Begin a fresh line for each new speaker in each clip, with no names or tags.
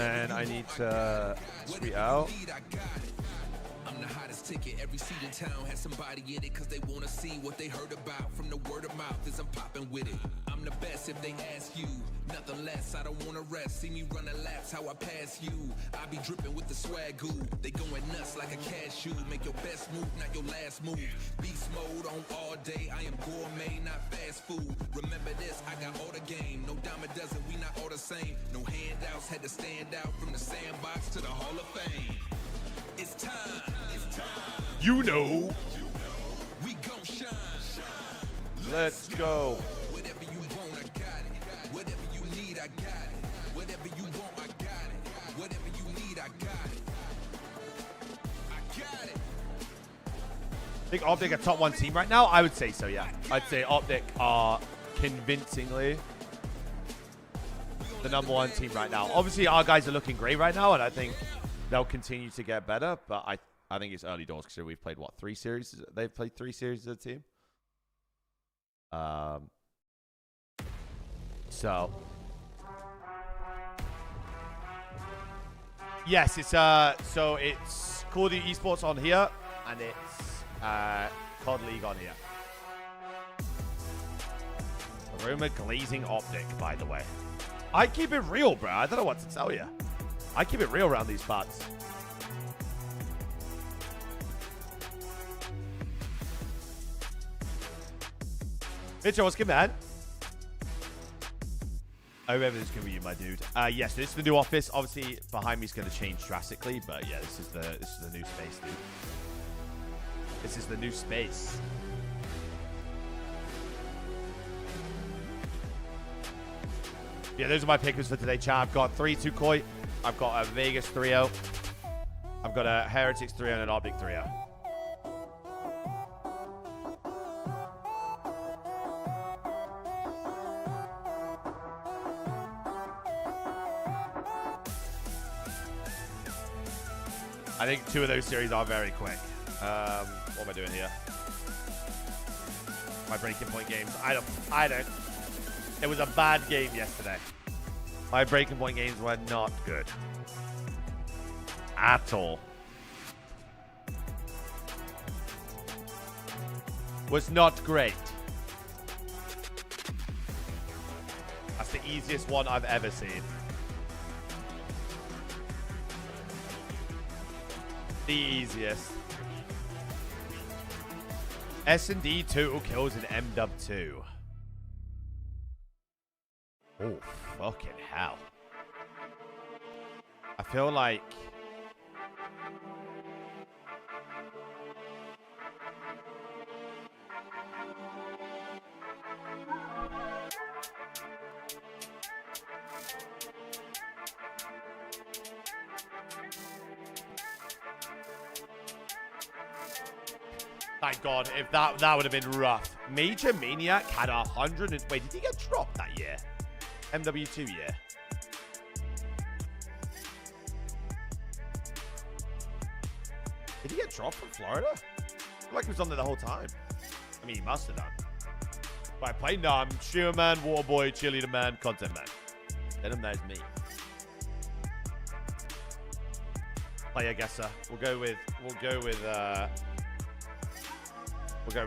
And I need to tweet out.
I'm the hottest ticket. Every seat in town has somebody in it, cause they wanna see what they heard about from the word of mouth as I'm popping with it. I'm the best if they ask you, nothing less. I don't wanna rest. See me running laps, how I pass you. I be dripping with the swag goo. They going nuts like a cashew. Make your best move, not your last move. Beast mode on all day. I am gourmet, not fast food. Remember this, I got all the game. No dime a dozen, we not all the same. No handouts, had to stand out from the sandbox to the Hall of Fame. It's time. It's time.
You know.
We gon' shine.
Let's go.
Whatever you want, I got it. Whatever you need, I got it. Whatever you want, I got it. Whatever you need, I got it. I got it.
Think Optic a top 1 team right now? I would say so, yeah. I'd say Optic are convincingly the number 1 team right now. Obviously, our guys are looking great right now, and I think they'll continue to get better, but I think it's early doors because we've played, what, 3 series? They've played 3 series as a team. So yes, it's so it's Call of Duty Esports on here, and it's COD League on here. Aroma glazing Optic, by the way. I keep it real, bro. I don't know what to tell you. I keep it real around these parts. Mitchell, what's good, man? I remember this can be you, my dude. Yes, this is the new office. Obviously, behind me is going to change drastically, but yeah, this is the new space, dude. This is the new space. Yeah, those are my pickers for today, chat. I've got 3 Tukoi. I've got a Vegas 3-0. I've got a Heretics 3-0 and an Optic 3-0. I think 2 of those series are very quick. What am I doing here? My breaking point games. I don't. It was a bad game yesterday. My breaking point games were not good. At all. Was not great. That's the easiest one I've ever seen. The easiest. S&D total kills in MW2. Oh, fucking hell. I feel like... Thank God, if that would have been rough. Major Maniac had 100 and... Wait, did he get dropped that year? MW2 year. Did he get dropped from Florida? I feel like he was on there the whole time. I mean, he must have done. But I played Numb, Cheer Man, Waterboy, Cheerleader Man, Content Man. Let him know it's me. Player guesser. We'll go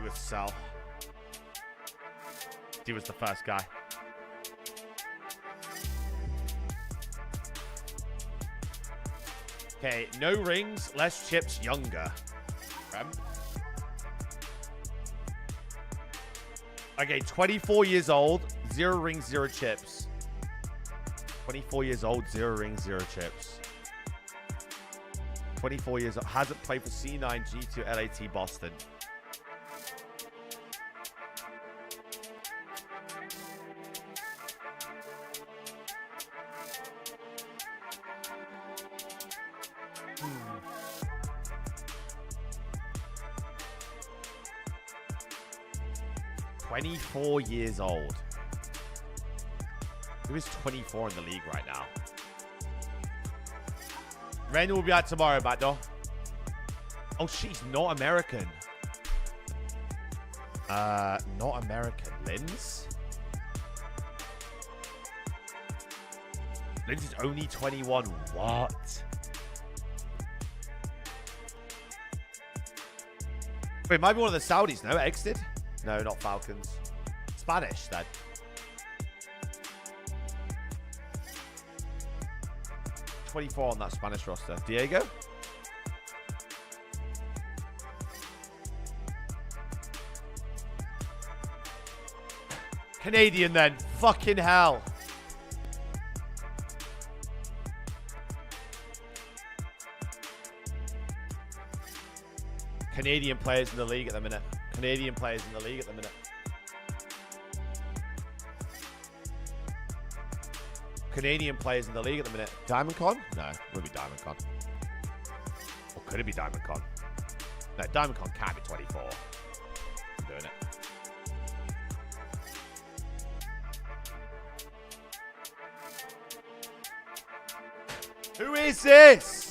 with Sal. He was the first guy. Okay, no rings, less chips, younger. Okay, 24 years old, 0 rings, 0 chips. 24 years old, 0 rings, 0 chips. 24 years old, hasn't played for C9, G2, LAT, Boston. Hmm. $24 years old. Who is 24 in the league right now? Ren will be out tomorrow, Backdoor. Oh, she's not American. Not American. Linz? Lindsay's only 21. What? Wait, might be one of the Saudis, no? Exited? No, not Falcons. Spanish, then. '24 on that Spanish roster. Diego? Canadian, then. Fucking hell. Canadian players in the league at the minute. Canadian players in the league at the minute. Canadian players in the league at the minute. Diamond Con? No, it would be Diamond Con. Or could it be Diamond Con? No, Diamond Con can't be 24. I'm doing it. Who is this?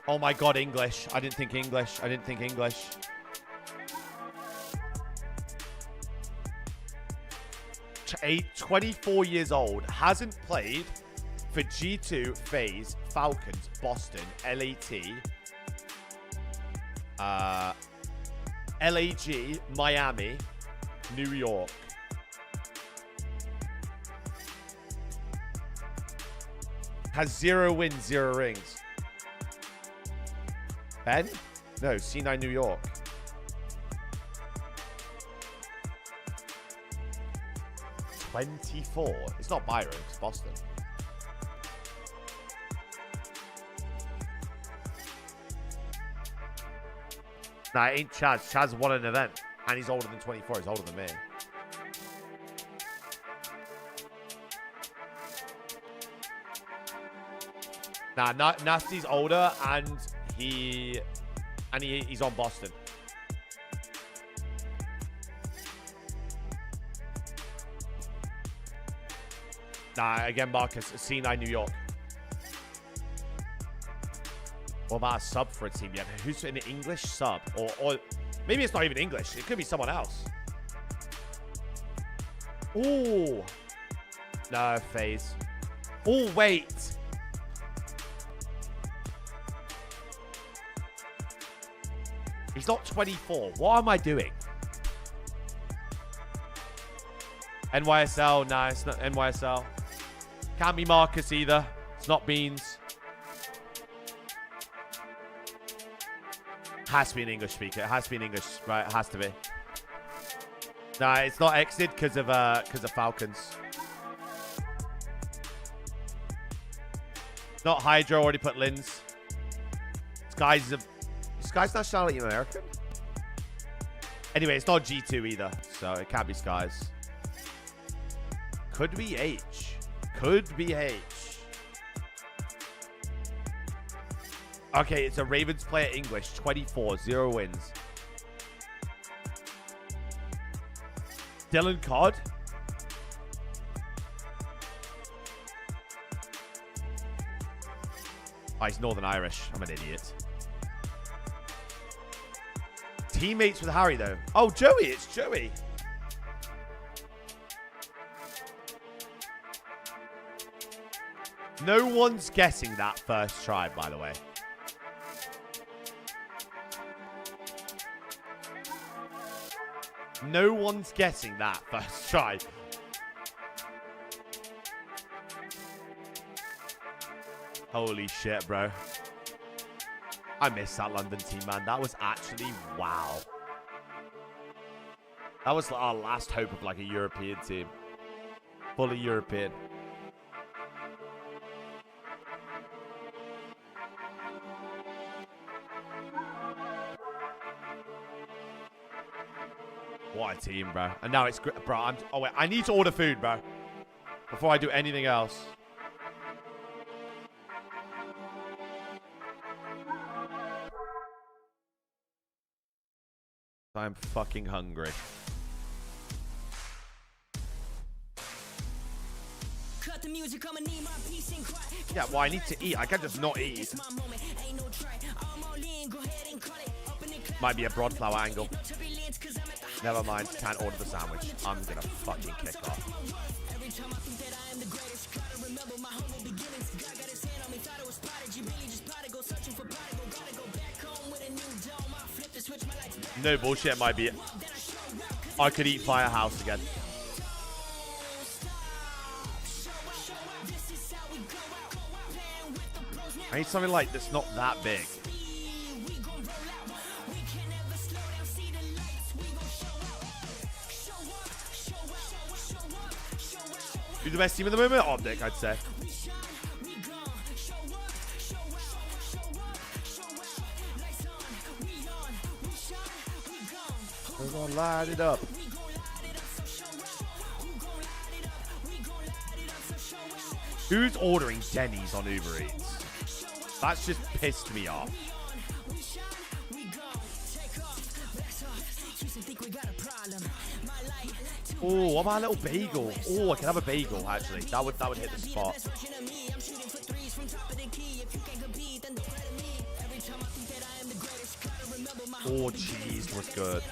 Oh my god, English. I didn't think English. I didn't think English. A 24 years old, hasn't played for G2, FaZe, Falcons, Boston, LAT, LAG, Miami, New York. Has 0 wins, 0 rings. Ben? No, C9 New York. '24. It's not Byron, it's Boston. Nah, it ain't Chaz. Chaz won an event. And he's older than 24. He's older than me. Nah, Nasty's older and he's on Boston. Nah, again, Marcus, C9 New York. What about a sub for a team? Yeah, who's an English sub? Or maybe it's not even English. It could be someone else. Ooh. No, FaZe. Oh, wait. He's not 24. What am I doing? NYSL. Nah, it's not NYSL. Can't be Marcus either. It's not Beans. Has to be an English speaker. It has to be an English, right? It has to be. Nah, it's not exited because of Falcons. Not Hydro. Already put Lins. This guy's nationality American. Anyway, it's not G2 either, so it can't be Skies. Could be H. Could be H. Okay, it's a Ravens player, English, 24, 0 wins. Dylan Codd. Oh, he's Northern Irish. I'm an idiot. Teammates with Harry, though. Oh, Joey. It's Joey. No one's guessing that first try, by the way. No one's guessing that first try. Holy shit, bro. I miss that London team, man. That was actually, wow. That was our last hope of like a European team. Fully European. What a team, bro. And now it's great, bro. Oh, wait. I need to order food, bro. Before I do anything else. I'm fucking hungry. Yeah, well, I need to eat. I can't just not eat. Might be a broad flower angle. Never mind, can't order the sandwich. I'm gonna fucking kick off. No bullshit, it might be it. I could eat Firehouse again. I need something like that's not that big. Who's the best team at the moment? Optic, I'd say. We're gonna light it up. Who's ordering Denny's on Uber Eats? That's just pissed me off. Oh, what about a little bagel? Oh, I can have a bagel actually. That would hit the spot. Oh, cheese was good.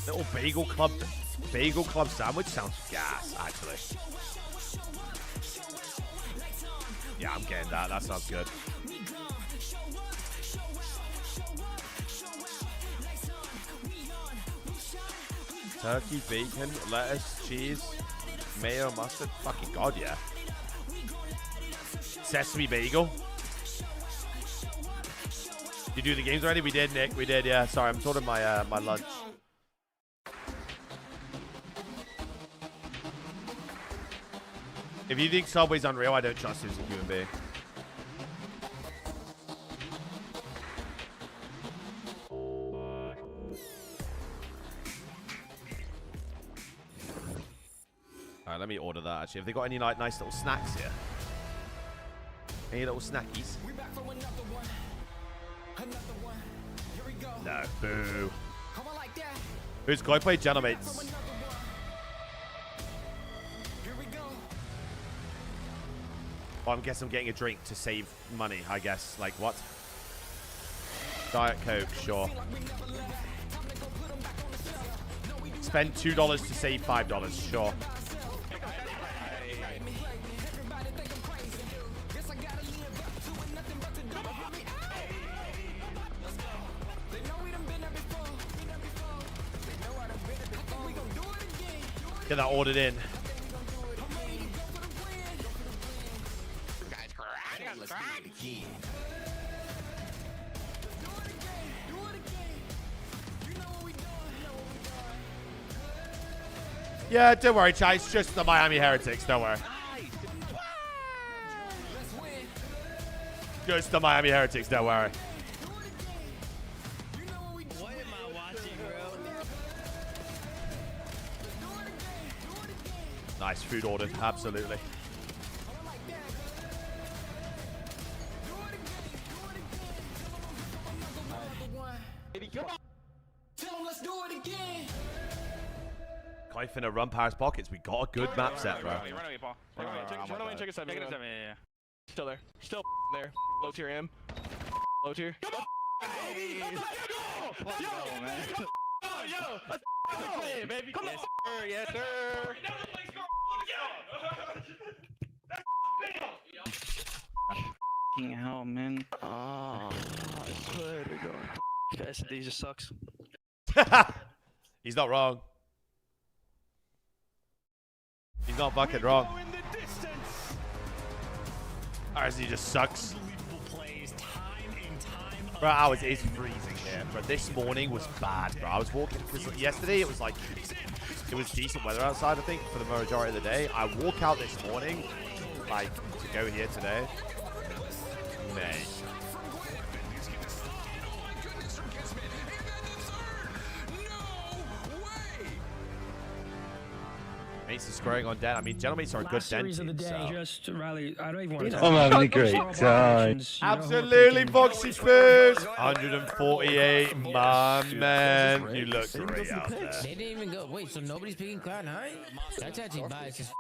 Little bagel club sandwich sounds gas, actually. Yeah, I'm getting that. That sounds good. Turkey, bacon, lettuce, cheese, mayo, mustard. Fucking god, yeah. Sesame bagel. You do the games already? We did, Nick. We did, yeah. Sorry, I'm sorting my my lunch. If you think Subway's unreal, I don't trust you as a human being. Alright, let me order that actually. Have they got any like nice little snacks here? Any little snackies? No, boo. Who's going to play Gentlemates? Oh, I guess I'm getting a drink to save money, I guess. Like, what? Diet Coke, sure. Spend $2 to save $5, sure. Get that ordered in. Yeah, don't worry, Chai. It's just the Miami Heretics. Don't worry. Just the Miami Heretics. Don't worry.
What am I watching, bro?
Nice food ordered. Absolutely. Finna run Paris pockets. We got a good map set, bro.
Run away, Paul. Run away and check us out. Yeah. Still there. Still there. Low tier M. Low tier. Come on! Let's go, man. Yo! Let's play, baby. Come on! Yes, sir.
Fucking hell, man. Oh, I swear to God. SD just sucks.
He's not wrong. He's not fucking wrong. RSD just sucks. Bro, it's freezing here. But this morning was bad, bro. I was walking, because yesterday it was like, it was decent weather outside, I think, for the majority of the day. I walk out this morning, like, to go here today. May. Gentlemates is scoring on Den. I mean, Gentlemates are a good
Last
Den
series of the
team,
day,
so.
just Riley. I don't even want to.
know.
talk
I'm
about
having a
it.
great
Small
time.
operations, you know who are
Absolutely,
thinking-
Foxy Spurs. 148, my man. You look great out there.
They didn't even go. Wait, so nobody's picking Cloud9? That's actually biased as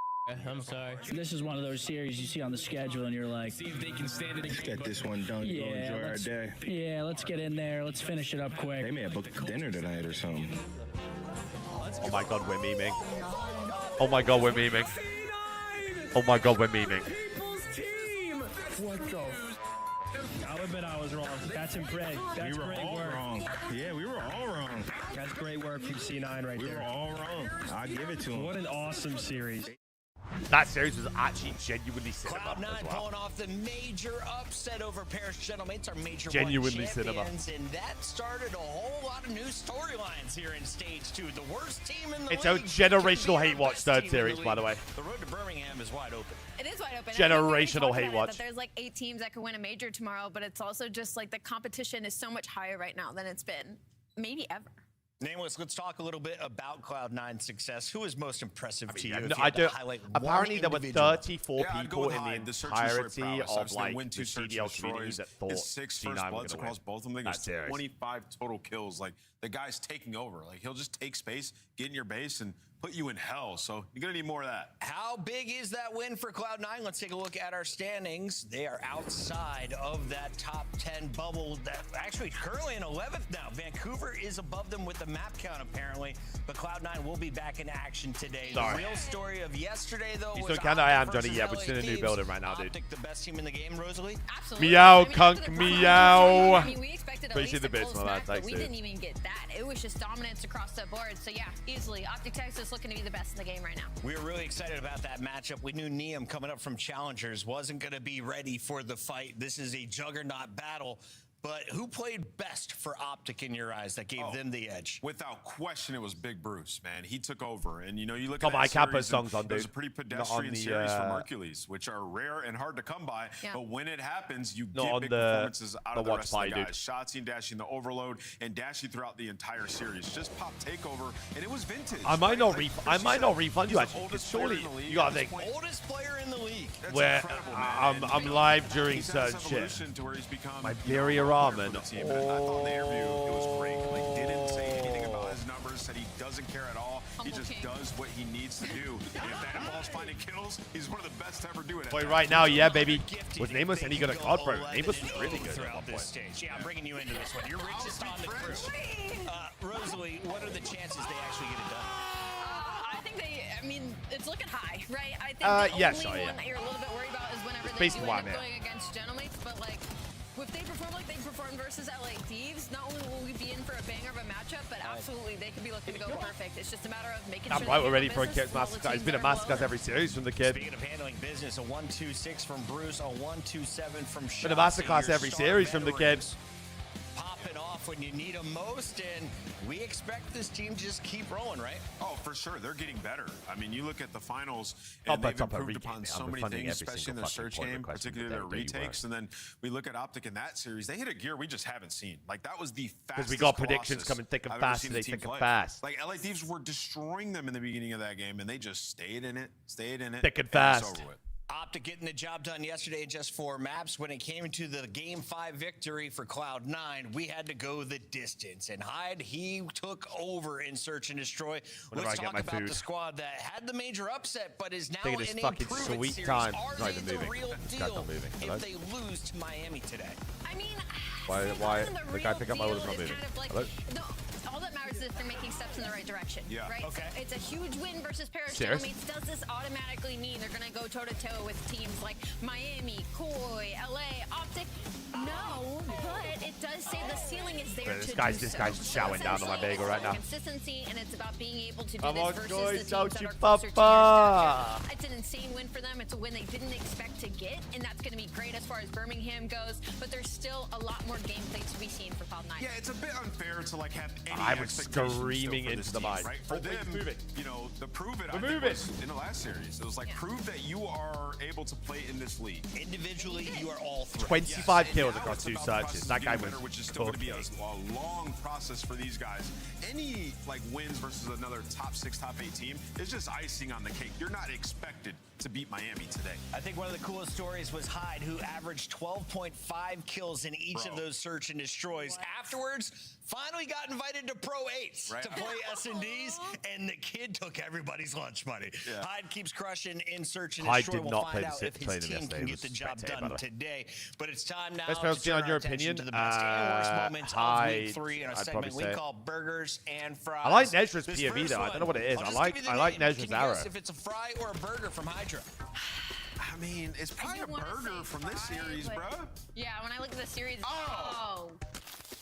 I'm sorry.
This is one of those series you see on the schedule, and you're like,
Get this one done.
yeah,
Go enjoy our
let's,
day.
yeah, let's get in there. Let's finish it up quick.
They may have booked dinner tonight or something.
Oh my god, we're memeing. Oh my god, we're memeing. Oh my god, we're memeing.
What the? I'll admit I was wrong. That's impressive. That's
We were
great
all
work.
wrong. Yeah, we were all wrong.
That's great work from C9 right
We
there.
were all wrong. I give it to him.
What an awesome series.
That series was actually genuinely cinema
Cloud9
as well.
pulling off the major upset over Paris Gentlemates, our major
Genuinely
one
cinema.
champions, and that started a whole lot of new storylines here in Stage 2. The worst team in the
It's a
league
generational
could be
hate
our
watch
best
third
team in
series, by the way.
The road to Birmingham is wide open.
It is wide open.
Generational hate watch.
That there's like 8 teams that could win a major tomorrow, but it's also just like the competition is so much higher right now than it's been maybe ever.
Nameless, let's talk a little bit about Cloud9's success. Who is most impressive to you?
Yeah,
if
no,
you
I
had to
do.
highlight one
Apparently, there were
individual?
34 people in the entirety of like the CDL community that thought
his 6
C9
first
were
bloods
going to
across
win.
both of them. I think
That
it was
series.
25 total kills. Like, the guy's taking over. Like, he'll just take space, get in your base, and put you in hell. So you're going to need more of that.
How big is that win for Cloud9? Let's take a look at our standings. They are outside of that top 10 bubble. That actually currently in 11th now. Vancouver is above them with the map count apparently, but Cloud9 will be back in action today.
Sorry.
The real story of yesterday though
He's
was
doing Canada, I am
Optic
Johnny. Yeah, we're
versus
just in a
LA
new
Thieves.
building right now, dude.
Optic, the best team in the game, Rosalie?
Absolutely.
Meow,
after
Kunk,
the
meow.
I mean, we expected at
Appreciate
least
the
a
bits,
close
my man.
match, but
Thanks,
we
dude.
didn't even get that. It was just dominance across the board. So yeah, easily. Optic Texas looking to be the best in the game right now.
We were really excited about that matchup. We knew Neum coming up from Challengers wasn't going to be ready for the fight. This is a juggernaut battle. But who played best for Optic in your eyes that gave them the edge?
Without question, it was Big Bruce, man. He took over. And, you know, you look
Got
at
my
that
Kappa
series,
songs on,
it was
dude.
a pretty
Not on
pedestrian
the,
series from Hercules, which are rare and hard to come by.
Yeah.
But when it happens, you
Not
get
on
big
the-
performances out
the
of the
watch
rest of
party,
the
dude.
guys. Shotzi and dashing the overload and dashing throughout the entire series. Just pop takeover, and it was vintage.
I might
right?
not
Like
ref-
Chris
I might
said,
not refund you
he's the
actually, because
oldest player
surely
in the league
you gotta
at this
think
point.
Oldest player in the league.
That's
where
incredible, man.
I'm
And
live during
he's had this
certain shit.
evolution to where he's become,
My
you know,
Birria
a player for
ramen.
the team. And I thought in the interview it was great. Like, didn't say anything about his numbers. Said he doesn't care at all. He
Humble
just
king.
does what he needs to do. And if that involves finding kills, he's one of the best to ever do it.
Boy, right now, yeah, baby. Was Nameless any good at COD, bro?
11
Nameless was
and
really
0
good at
throughout
one
this
point.
stage. Yeah, I'm bringing you into this one. You're richest on the crew. Rosalie, what are the chances they actually get it done?
I think I mean, it's looking high, right? I think the
yeah,
only
sure,
one
yeah.
that you're a little bit worried about is whenever they
basically
do
why
end
I'm
up
here.
going against Gentlemates, but like, if they perform like they performed versus LA Thieves, not only will we be in for a banger of a matchup, but absolutely they could be looking to go perfect. It's just a matter of making
I'm
sure
right,
they
we're ready
handle
for a
business
Kids
with all the
Masterclass. It's
teams
been a
that are below
Masterclass
them.
every series from the kid.
Speaking of handling business, a 1-2-6 from Bruce, a 1-2-7 from Shotzi.
Been a Masterclass
Your
every
star
series from the kid.
veterans popping off when you need them most, and we expect this team to just keep rolling, right?
Oh, for sure. They're getting better. I mean, you look at the finals,
I'll
and
bet
they've
up a
improved
retake,
upon
man.
so
I'm
many
funding
things,
every
especially in
single
their
fucking
search
point
game,
request from
particularly their
the day you
retakes. And then we look at Optic in that series. They hit a gear we just haven't seen. Like, that was the fastest
we got predictions
Colossus
coming thick and
I've ever
fast
seen
today,
the team
thick and
play.
fast.
Like, LA Thieves were destroying them in the beginning of that game, and they just stayed in it,
Thick and
it's
fast.
over with.
Optic getting the job done yesterday in just 4 maps. When it came to the Game 5 victory for Cloud9, we had to go the distance. And Hyde, he took over in Search and Destroy.
Whenever
Let's
I get
talk
my
about
food.
the squad that had the major upset, but is now
Taking this
in a
fucking
prove-it
sweet
series.
time.
Are
Not
they
even
the
moving.
real
This guy's
deal
not moving. Hello?
if they lose to Miami today?
I mean,
Why-
saying
why-
that
the guy
real
pick up my
deal
orders not
is
moving.
kind of like-
Hello?
no, all that matters is if they're making steps in the right direction,
Yeah.
right?
Okay.
So it's a huge win versus Paris
Serious?
Gentlemates. Does this automatically mean they're going to go toe-to-toe with teams like Miami, Koi, LA, Optic? No, but it does say the ceiling is there
Bro,
to
this guy's-
do
this
so.
guy's
So
chowing down on my
essentially,
bagel
it's
right
about
now.
Consistency, and it's about being able to do
Come
this
on,
versus
Joy,
the teams
don't
that
you
are closer to your
papa.
stature. It's an insane win for them. It's a win they didn't expect to get, and that's going to be great as far as Birmingham goes. But there's still a lot more gameplay to be seen for Cloud9.
Yeah, it's a bit unfair to like have any
I was
expectations still
screaming
for
into
this
the
team,
mic.
right? For
Oh, wait,
them,
move it.
you know, the prove it. I
Move
think
it.
was in the last series. It was like
Yeah.
prove that you are able to play in this league.
Individually, you are all threats.
25
Yes,
kills
and now
across
it's
2
about the
searches.
process
That
of
guy
getting
was
better which is still going to be a long process for these guys. Any like wins versus another top 6, top 8 team is just icing on the cake. You're not expected to beat Miami today.
I think one of the coolest stories was Hyde, who averaged 12.5 kills in each of those search and destroys. Afterwards, finally got invited to Pro 8s to play S&Ds, and the kid took everybody's lunch money. Hyde keeps crushing in search and destroy.
Hyde did not play
out if his
them
team
yesterday.
can
It
get
was
the job
spectacular,
done
by the way.
today. But it's time now
Let's
to
see on
turn
your
our attention
opinion.
to the best and worst moments of week
Hyde,
3 in a
I'd
segment
probably
we
say.
call Burgers and Fries.
I like Nezra's
This
POV
first
though. I don't know
one,
what it is.
I'll
I
just
like
give you the
Nezra's
name. Can you
arrow.
guess if it's a fry or a burger from Hydra?
I mean, it's probably a burger from this series, bro.
Yeah, when I look at the series,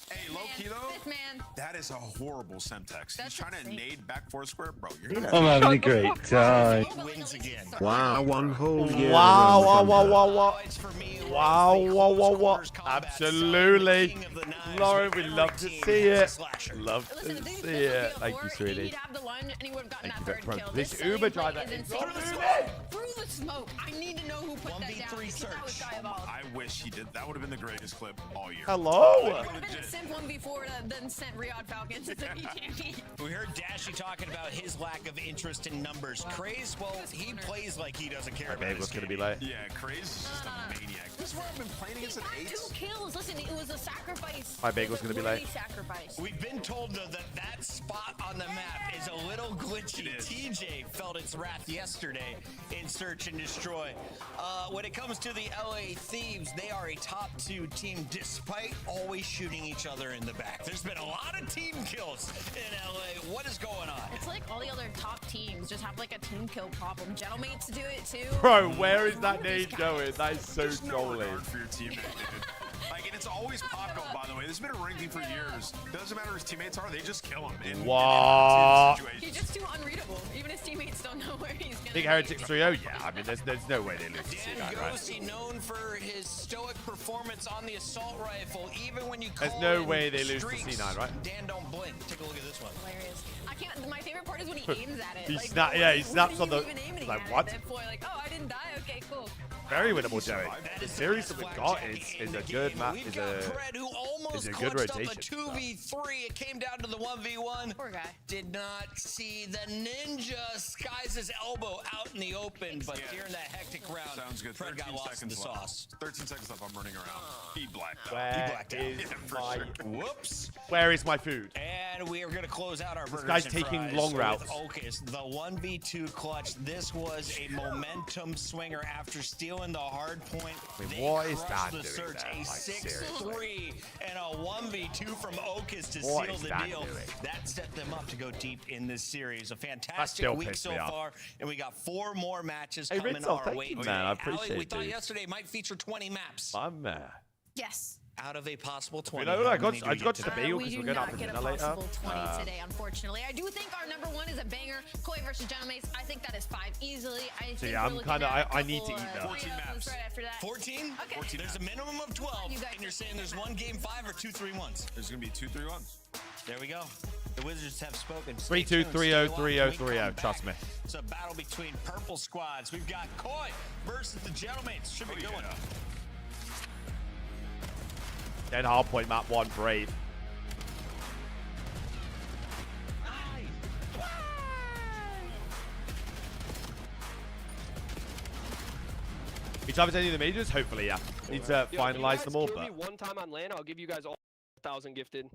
Hey, low key though,
Fifth man.
that is a horrible Semtex. He's
That's
trying to
insane.
nade back four square, bro. You're
I'm having a great time.
Wins again.
Wow, one whole year.
Wow, wow,
of
wow,
them.
wow, wow.
Highlights for me was
Wow,
the
wow, wow,
close
wow.
quarters combat
Absolutely.
zone, the king of the knives,
Lauren, we
where
love
every
to
team
see
has a
it.
slasher.
Love
Listen,
to
if this
see
was
it.
BO4,
Thank you, sweetie.
he'd have the lunge and he would have gotten
Thank
that
you,
third
bro.
kill.
This
selling
Uber
play
driver
is
is
insane.
so
Through the smoke. I need to know who put that down.
1v3
because that was
search.
diabolical.
I wish he did. That would have been the greatest clip all year.
Hello.
Would have been a simp 1v4 than sent Riyadh Falcons to the BGME.
We heard Dashy talking about his lack of interest in numbers. Craze, well, he plays like he doesn't care about
Babe
his
was gonna be
game.
late.
Yeah, Craze is just a maniac. This is where I've been playing
He
against an
got 2
8s.
kills. Listen, it was a sacrifice.
My bagel's gonna be
Worthy
late.
Sacrifice.
We've been told, though, that spot on the map is a little glitchy. TJ felt its wrath yesterday in Search and Destroy. When it comes to the LA Thieves, they are a top 2 team despite always shooting each other in the back. There's been a lot of team kills in LA. What is going on?
It's like all the other top teams just have like a team kill problem. Gentlemates do it too.
Bro, where is that
Who are these
nade going?
guys?
That is so
There's no
trolling.
regard for your teammate, dude. Like, and it's always Paco, by the way. This has been a ranking for years. Doesn't matter who his teammates are, they just kill him. In
What?
He's just too unreadable. Even his teammates don't know where he's gonna
Big
be.
Heretics 3-0? Yeah, I mean, there's no way they lose to
Dan
C9, right?
Gosey, known for his stoic performance on the assault rifle, even when you
There's
call
no
in
way they lose to
streaks,
C9, right?
Dan, don't blink. Take a look at this one.
Hilarious. I can't. My favorite part is when he aims at it.
He
like,
snap-
what-
yeah, he
what
snaps
are
on
you
the-
even aiming
like,
at?
what?
That boy, like, oh, I didn't die. Okay, cool.
Very winnable, Joey.
That
The
is
series
the
that we've
best
got
blackjack
is
in
a
the
good
game.
map.
We've
Is
got
a
Pred, who almost
is a good
clutched
rotation.
up a 2v3. It came down to the 1v1.
Poor guy.
Did not see the ninja skies his elbow out in the open, but during that hectic round,
Sounds good.
Pred
13
got lost in the
seconds left.
sauce.
13 seconds left. I'm running around. He blacked out.
Where
blacked out.
is
Yeah, for
my
sure.
Whoops.
Where is my food?
And we are going to close out our burgers
guy's
and
taking
fries
long
with
routes.
Ocus, the 1v2 clutch. This was a momentum swinger after stealing the hard point.
I mean,
They
what is
crushed
Dan
the
doing
search.
there?
A
Like,
6-3 and a 1v2 from Ocus to
What
seal
is
the
Dan
deal.
doing?
That set them up to go deep in this series. A fantastic
still
week
pissed
so
me off.
far, and we got 4 more matches
Hey,
coming
Ritzel,
our
thank
way.
you, man. I
Allie,
appreciate
we
it,
thought
dude.
yesterday might feature 20 maps
I'm there.
Yes.
out of a possible
You
20.
know what?
How
I got
many do
I
we
got
get
just a
today?
bagel
We
because
do
we're going out
not
for
get a
dinner later.
possible 20 today, unfortunately. I do think our number 1 is a banger. Koi versus Gentlemates. I think that is 5 easily. I think
yeah,
we're
I'm
looking
kinda-
at a
I need to
couple,
eat that.
14
3-0s
maps.
right after that.
14?
Okay.
14. There's a minimum of 12,
You guys
and you're
are
saying there's one game 5 or 2 3-1s.
There's going to be 2 3-1s.
There we go. The Wizards have spoken.
3-2, 3-0, 3-0, 3-0. Trust me.
It's a battle between purple squads. We've got Koi versus the Gentlemates. Should be a good one.
Then hardpoint map 1, Brave. Each time it's any of the majors? Hopefully, yeah. Need to finalize them all,
Kill
but
me one time on LAN, I'll give you guys all 1,000 gifted.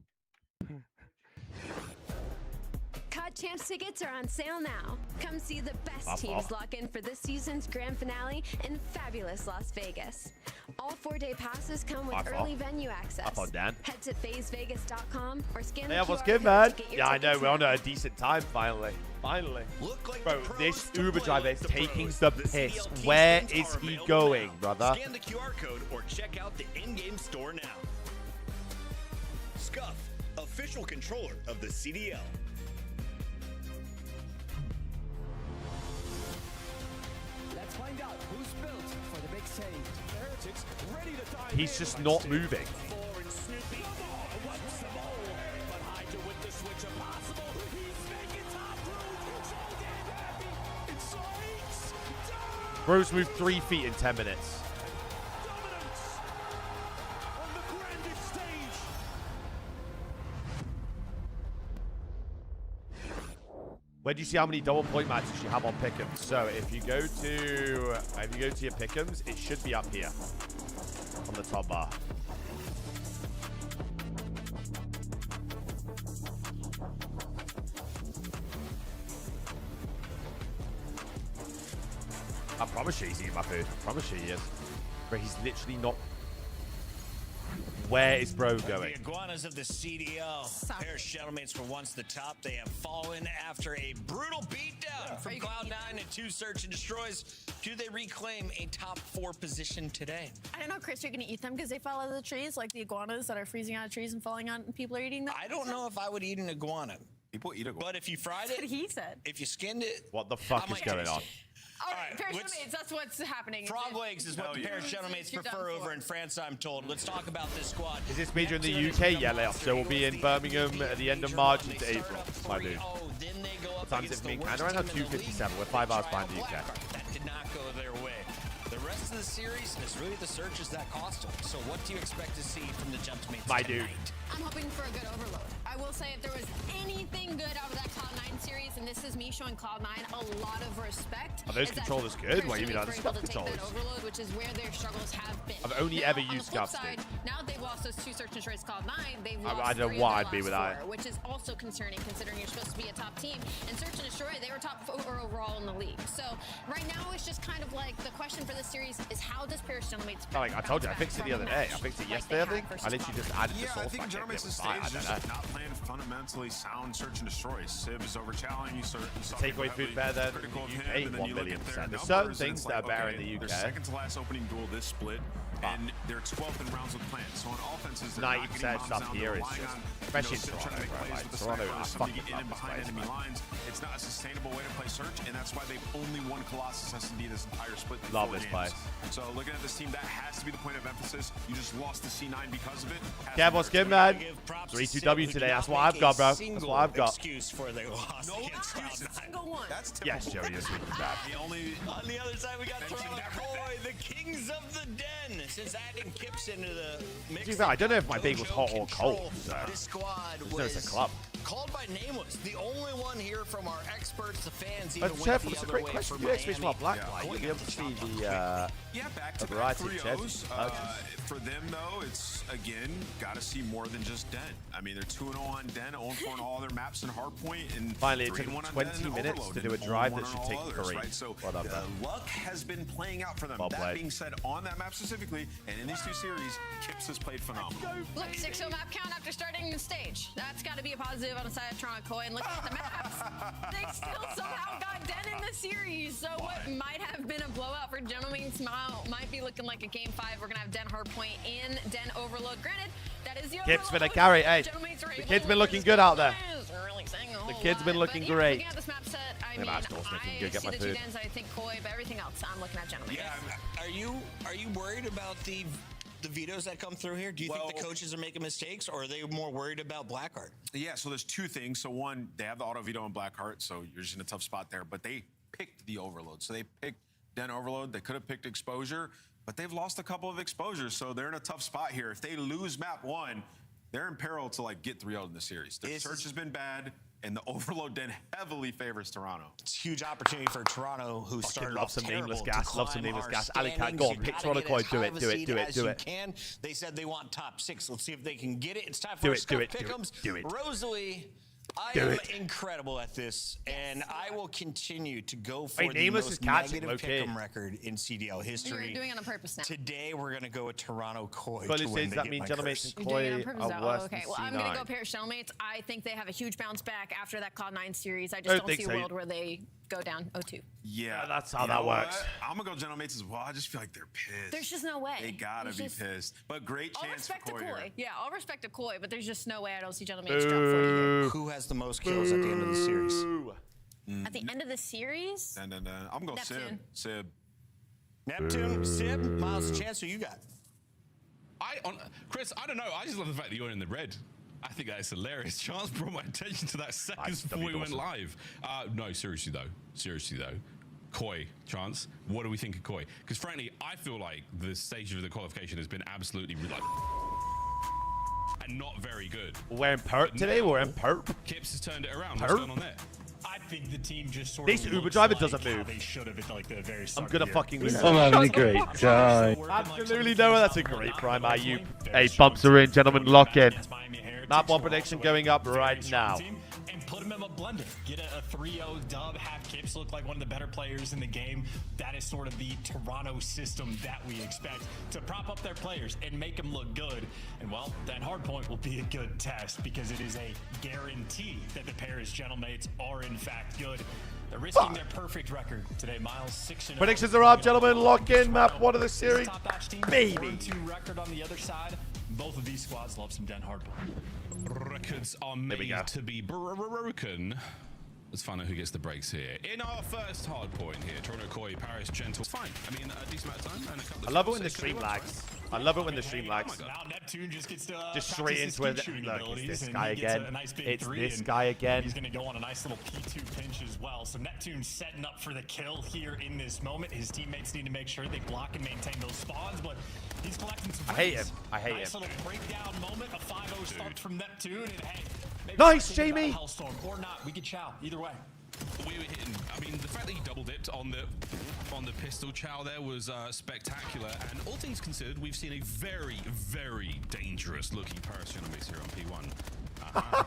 COD Champs tickets are on sale now. Come see the best
Off,
teams
off.
lock in for this season's grand finale in fabulous Las Vegas. All 4-day passes come with
Off,
early
off.
venue access.
Up on Dan.
Head to phasevegas.com or scan
Hey,
the
what's
QR
good,
code
man?
to get your
Yeah, I know.
tickets
We're on
now.
a decent time, finally. Finally.
Look like
Bro,
the pros
this
to
Uber
play
driver
like
is
the
taking
pros.
the
The
piss.
CDL
Where
skins
is
are
he
available
going,
now.
brother?
Scan the QR code or check out the in-game store now. Scuff, official controller of the CDL.
Let's find out who's built for the big stage. Heretics ready to dive
He's just not moving. Bro's moved 3 feet in 10 minutes. Where do you see how many double point matches you have on Pick'ems? So if you go to your Pick'ems, it should be up here on the top bar. I promise you he's eating my food. I promise you he is. But he's literally not. Where is bro going?
The Iguanas of the CDL. Pair of Shuttlemates were once the top. They have fallen after a brutal beatdown from Cloud9 and 2 search and destroys. Do they reclaim a top 4 position today?
I don't know, Chris, you're gonna eat them because they fall out of the trees, like the iguanas that are freezing out of trees and falling out and people are eating them?
I don't know if I would eat an iguana.
People eat iguana.
But if you fried
That's what
it,
he said.
if you skinned it,
What the fuck
I
is
might
going
taste
on?
it.
All right, pair of
let's-
Shuttlemates, that's what's happening.
Frog legs is what the pair of Shuttlemates
You're done
prefer over
for.
in France, I'm told. Let's talk about this squad.
Is this major in the UK? Yeah, layoff. So we'll be in Birmingham at the end of March into April. My dude.
Then they go up
Times
against
it being
the
Canada
worst
right now,
team in the league.
257. We're 5 hours behind the UK.
That did not go their way. The rest of the series, and it's really the searches that cost them. So what do you expect to see from the Jumpmates
My
tonight?
dude.
I'm hoping for a good overload. I will say if there was anything good out of that Cloud9 series, and this is me showing Cloud9 a lot of respect.
Are those
is that
controllers good? What do you mean,
Shuttlemates
are the
were able
stealth
to take that
controllers?
overload, which is where their struggles have been.
I've only
Now,
ever
on the
used
flip
Scouts,
side,
dude.
now that they've lost those 2 search and destroys Cloud9, they've
I
lost
don't know
3
what
of
I'd be
their last
without
4, which is also concerning considering you're supposed to be a top team. And search and destroy, they were top 4 overall in the league. So right now it's just kind of like the question for this series is how does Pair of Shuttlemates
Like I told you, I fixed it the other day. I fixed it yesterday, I think. I literally just added the
Yeah, I
source
think
back in. It
Gentleman's
was
stage
fine. I
is
don't
just
know.
not playing fundamentally sound search and destroy. Sib is over challenging. You saw
Takeaway
people
food better than
critical of
the
him,
UK,
and then
1
you look
million
at their
percent. There's
numbers,
certain
and
things
it's
that are
like,
better
okay,
in the
their
UK.
second to last opening duel this split, and they're 12th in rounds with plants. So on offenses, they're
90%
not getting bombs
stuff
down.
here
They're
is
relying
just,
on,
especially in
Sib trying to
Toronto,
make
bro.
plays
Like
with the
Toronto,
sniper,
I
somebody
fucking
get in and
love
behind
this place,
enemy
man.
lines. It's not a sustainable way to play search, and that's why they've only won Colossus S&D this entire split. in
Love
4
this
games.
place.
So looking at this team, that has to be the point of emphasis. You just lost to C9 because of it. Has
Yeah,
to
what's
be
good,
their
man?
Give props to
3-2W
Sid, who
today.
did
That's
not
what I've
make
got,
a
bro. That's
single
what I've got.
Excuse for their loss against Cloud9.
Single one.
That's typical.
Yes, Joey, this week is bad.
The only
On the other side, we got
Mentioned
Toronto
everything.
Koi, the kings of the den. Since adding Kips into the mix,
To be fair, I don't know if my
Dojo
big was hot or
control.
cold, so
This squad
no, it's a
was
club.
called by Nameless. The only one here from our experts, the fans, even
But
went
Chef,
the
it's a
other
great
way
question.
for
You experience
Miami.
about
Yeah.
Blacklight. You'll be able to see the
yeah, back
a
to
variety
back
of
3-0s.
chairs. Purchase.
For them though, it's again got to see more than just Den. I mean, they're 2-0 on Den, 0-4 on all their maps and Hardpoint, and
Finally, it took
3-1 on
20
Den and
minutes
Overload,
to do a
and
drive
0-1
that
on
should
all
take
others,
3.
Right? So
Well done, man.
luck has been playing out for them.
Well
that
played.
being said, on that map specifically, and in these 2 series, Kips has played phenomenal.
Look, 6-0 map count after starting the stage. That's got to be a positive on the side of Toronto Koi. And looking at the maps, they still somehow got Den in the series. So what might have been a blowout for Gentleman's Smile might be looking like a game 5. We're going to have Den Hardpoint in Den Overload. Granted, that is the
Kids
overload.
been a carry, hey.
Gentleman's are
The
able
kid's
to
been
win
looking
this
good out there.
game. Really saying a
The
whole
kid's
lot.
been looking
But yeah,
great.
Looking at this map set, I
Yeah,
mean,
that's Dawes looking
I
good. Get
see
my
the 2
food.
Dens, I think Koi, but everything else, I'm looking at Gentleman.
Yeah,
Are you worried about the vetoes that come through here? Do you think the coaches are making mistakes, or are they more worried about Blackheart?
Yeah, so there's 2 things. So one, they have the auto veto on Blackheart, so you're just in a tough spot there. But they picked the Overload. So they picked Den Overload. They could have picked Exposure, but they've lost a couple of Exposures, so they're in a tough spot here. If they lose map 1, they're in peril to like get 3-0 in the series. The search has been bad, and the Overload Den heavily favors Toronto.
It's a huge opportunity for Toronto, who started
love
off
some
terrible,
nameless
to
gas, love some
climb
nameless
our
gas. Ali Cat,
standings.
go on,
You
pick
gotta
Toronto
get
Koi,
as
do
high
it,
of a
do it,
seed
do it,
as
do
you
it.
can. They said they want top 6. Let's see if they can get it. It's time for
Do
our
it, do
Scuff
it, do it,
Pick'ems.
do it.
Rosalie, I
Do
am
it.
incredible at this, and I will continue to go for
Wait,
the
Nameless
most
is catching,
negative
okay.
Pick'em record in CDL history.
You're doing it on purpose now.
Today, we're going to go with Toronto Koi
Well,
to
it
win.
says
They
that
get
means
my
Gentlemen
curse.
and
You're doing it on
Koi
purpose
are
now.
worse
Oh, okay.
than
Well, I'm going to go
C9.
pair of Shellmates. I think they have a huge bounce back after that Cloud9 series. I just
don't
don't
think
see
so.
a world where they go down 0-2.
Yeah,
that's how
you
that
know
works.
what? I'm gonna go Gentlemates as well. I just feel like they're pissed.
There's just no way.
They gotta
There's
be
just-
pissed. But great
All
chance for
respect to
Koi
Koi.
here.
Yeah, all respect to Koi, but there's just no way I don't see Gentleman's drop 40 here.
Who has the most kills at the end of the series?
At the end of the series?
I'm gonna go Sib.
Neptune.
Sib.
Neptune, Sib, Miles, Chance, who you got?
Chris, I don't know. I just love the fact that you're in the red. I think that is hilarious. Chance brought my attention to that seconds before we went live. No, seriously though. Koi, Chance, what do we think of Koi? Because frankly, I feel like the stage of the qualification has been absolutely and not very good.
We're in perp today. We're in perp.
Kips has turned it around. What's
Perp?
going on there?
I
think the team just sort
This
of
Uber
looks
driver
like
doesn't
how
move.
They should have at like the very
I'm
start
gonna
of the
fucking
year.
lose.
I'm having a great time.
Absolutely no, that's a great prime IU. Hey, bumps are in, gentlemen, lock in. Map 1 prediction going up right now.
And put him in a blender. Get a 3-0 dub, have Kips look like one of the better players in the game. That is sort of the Toronto system that we expect to prop up their players and make them look good. And well, that hardpoint will be a good test because it is a guarantee that the Paris Gentlemates are in fact good. They're risking their perfect record today, Miles. 6-0.
Predictions are up, gentlemen. Lock in. Map 1 of the series. Baby.
4-2 record on the other side. Both of these squads love some Den hardpoint.
Records are made to be broken. Let's find out who gets the breaks here. In our first hard point here, Toronto Koi, Paris Gentle. It's fine. I mean, a decent amount of time and a couple of
I love it
kills.
when the stream lags. I love it when the stream lags.
Now Neptune just gets to
Just straight into it. Look, it's this guy again. It's this guy again.
He's going to go on a nice little P2 pinch as well. So Neptune setting up for the kill here in this moment. His teammates need to make sure they block and maintain those spawns, but he's collecting some
I hate
frags.
him. I hate
nice
him.
little breakdown moment. A 5-0 start from Neptune. And hey, maybe
Nice,
we're thinking
Jamie.
about a Hellstorm or not. We could chow either way.
We were hitting. I mean, the fact that he double dipped on the pistol chow there was spectacular. And all things considered, we've seen a very, very dangerous looking Paris Gentlemates here on P1.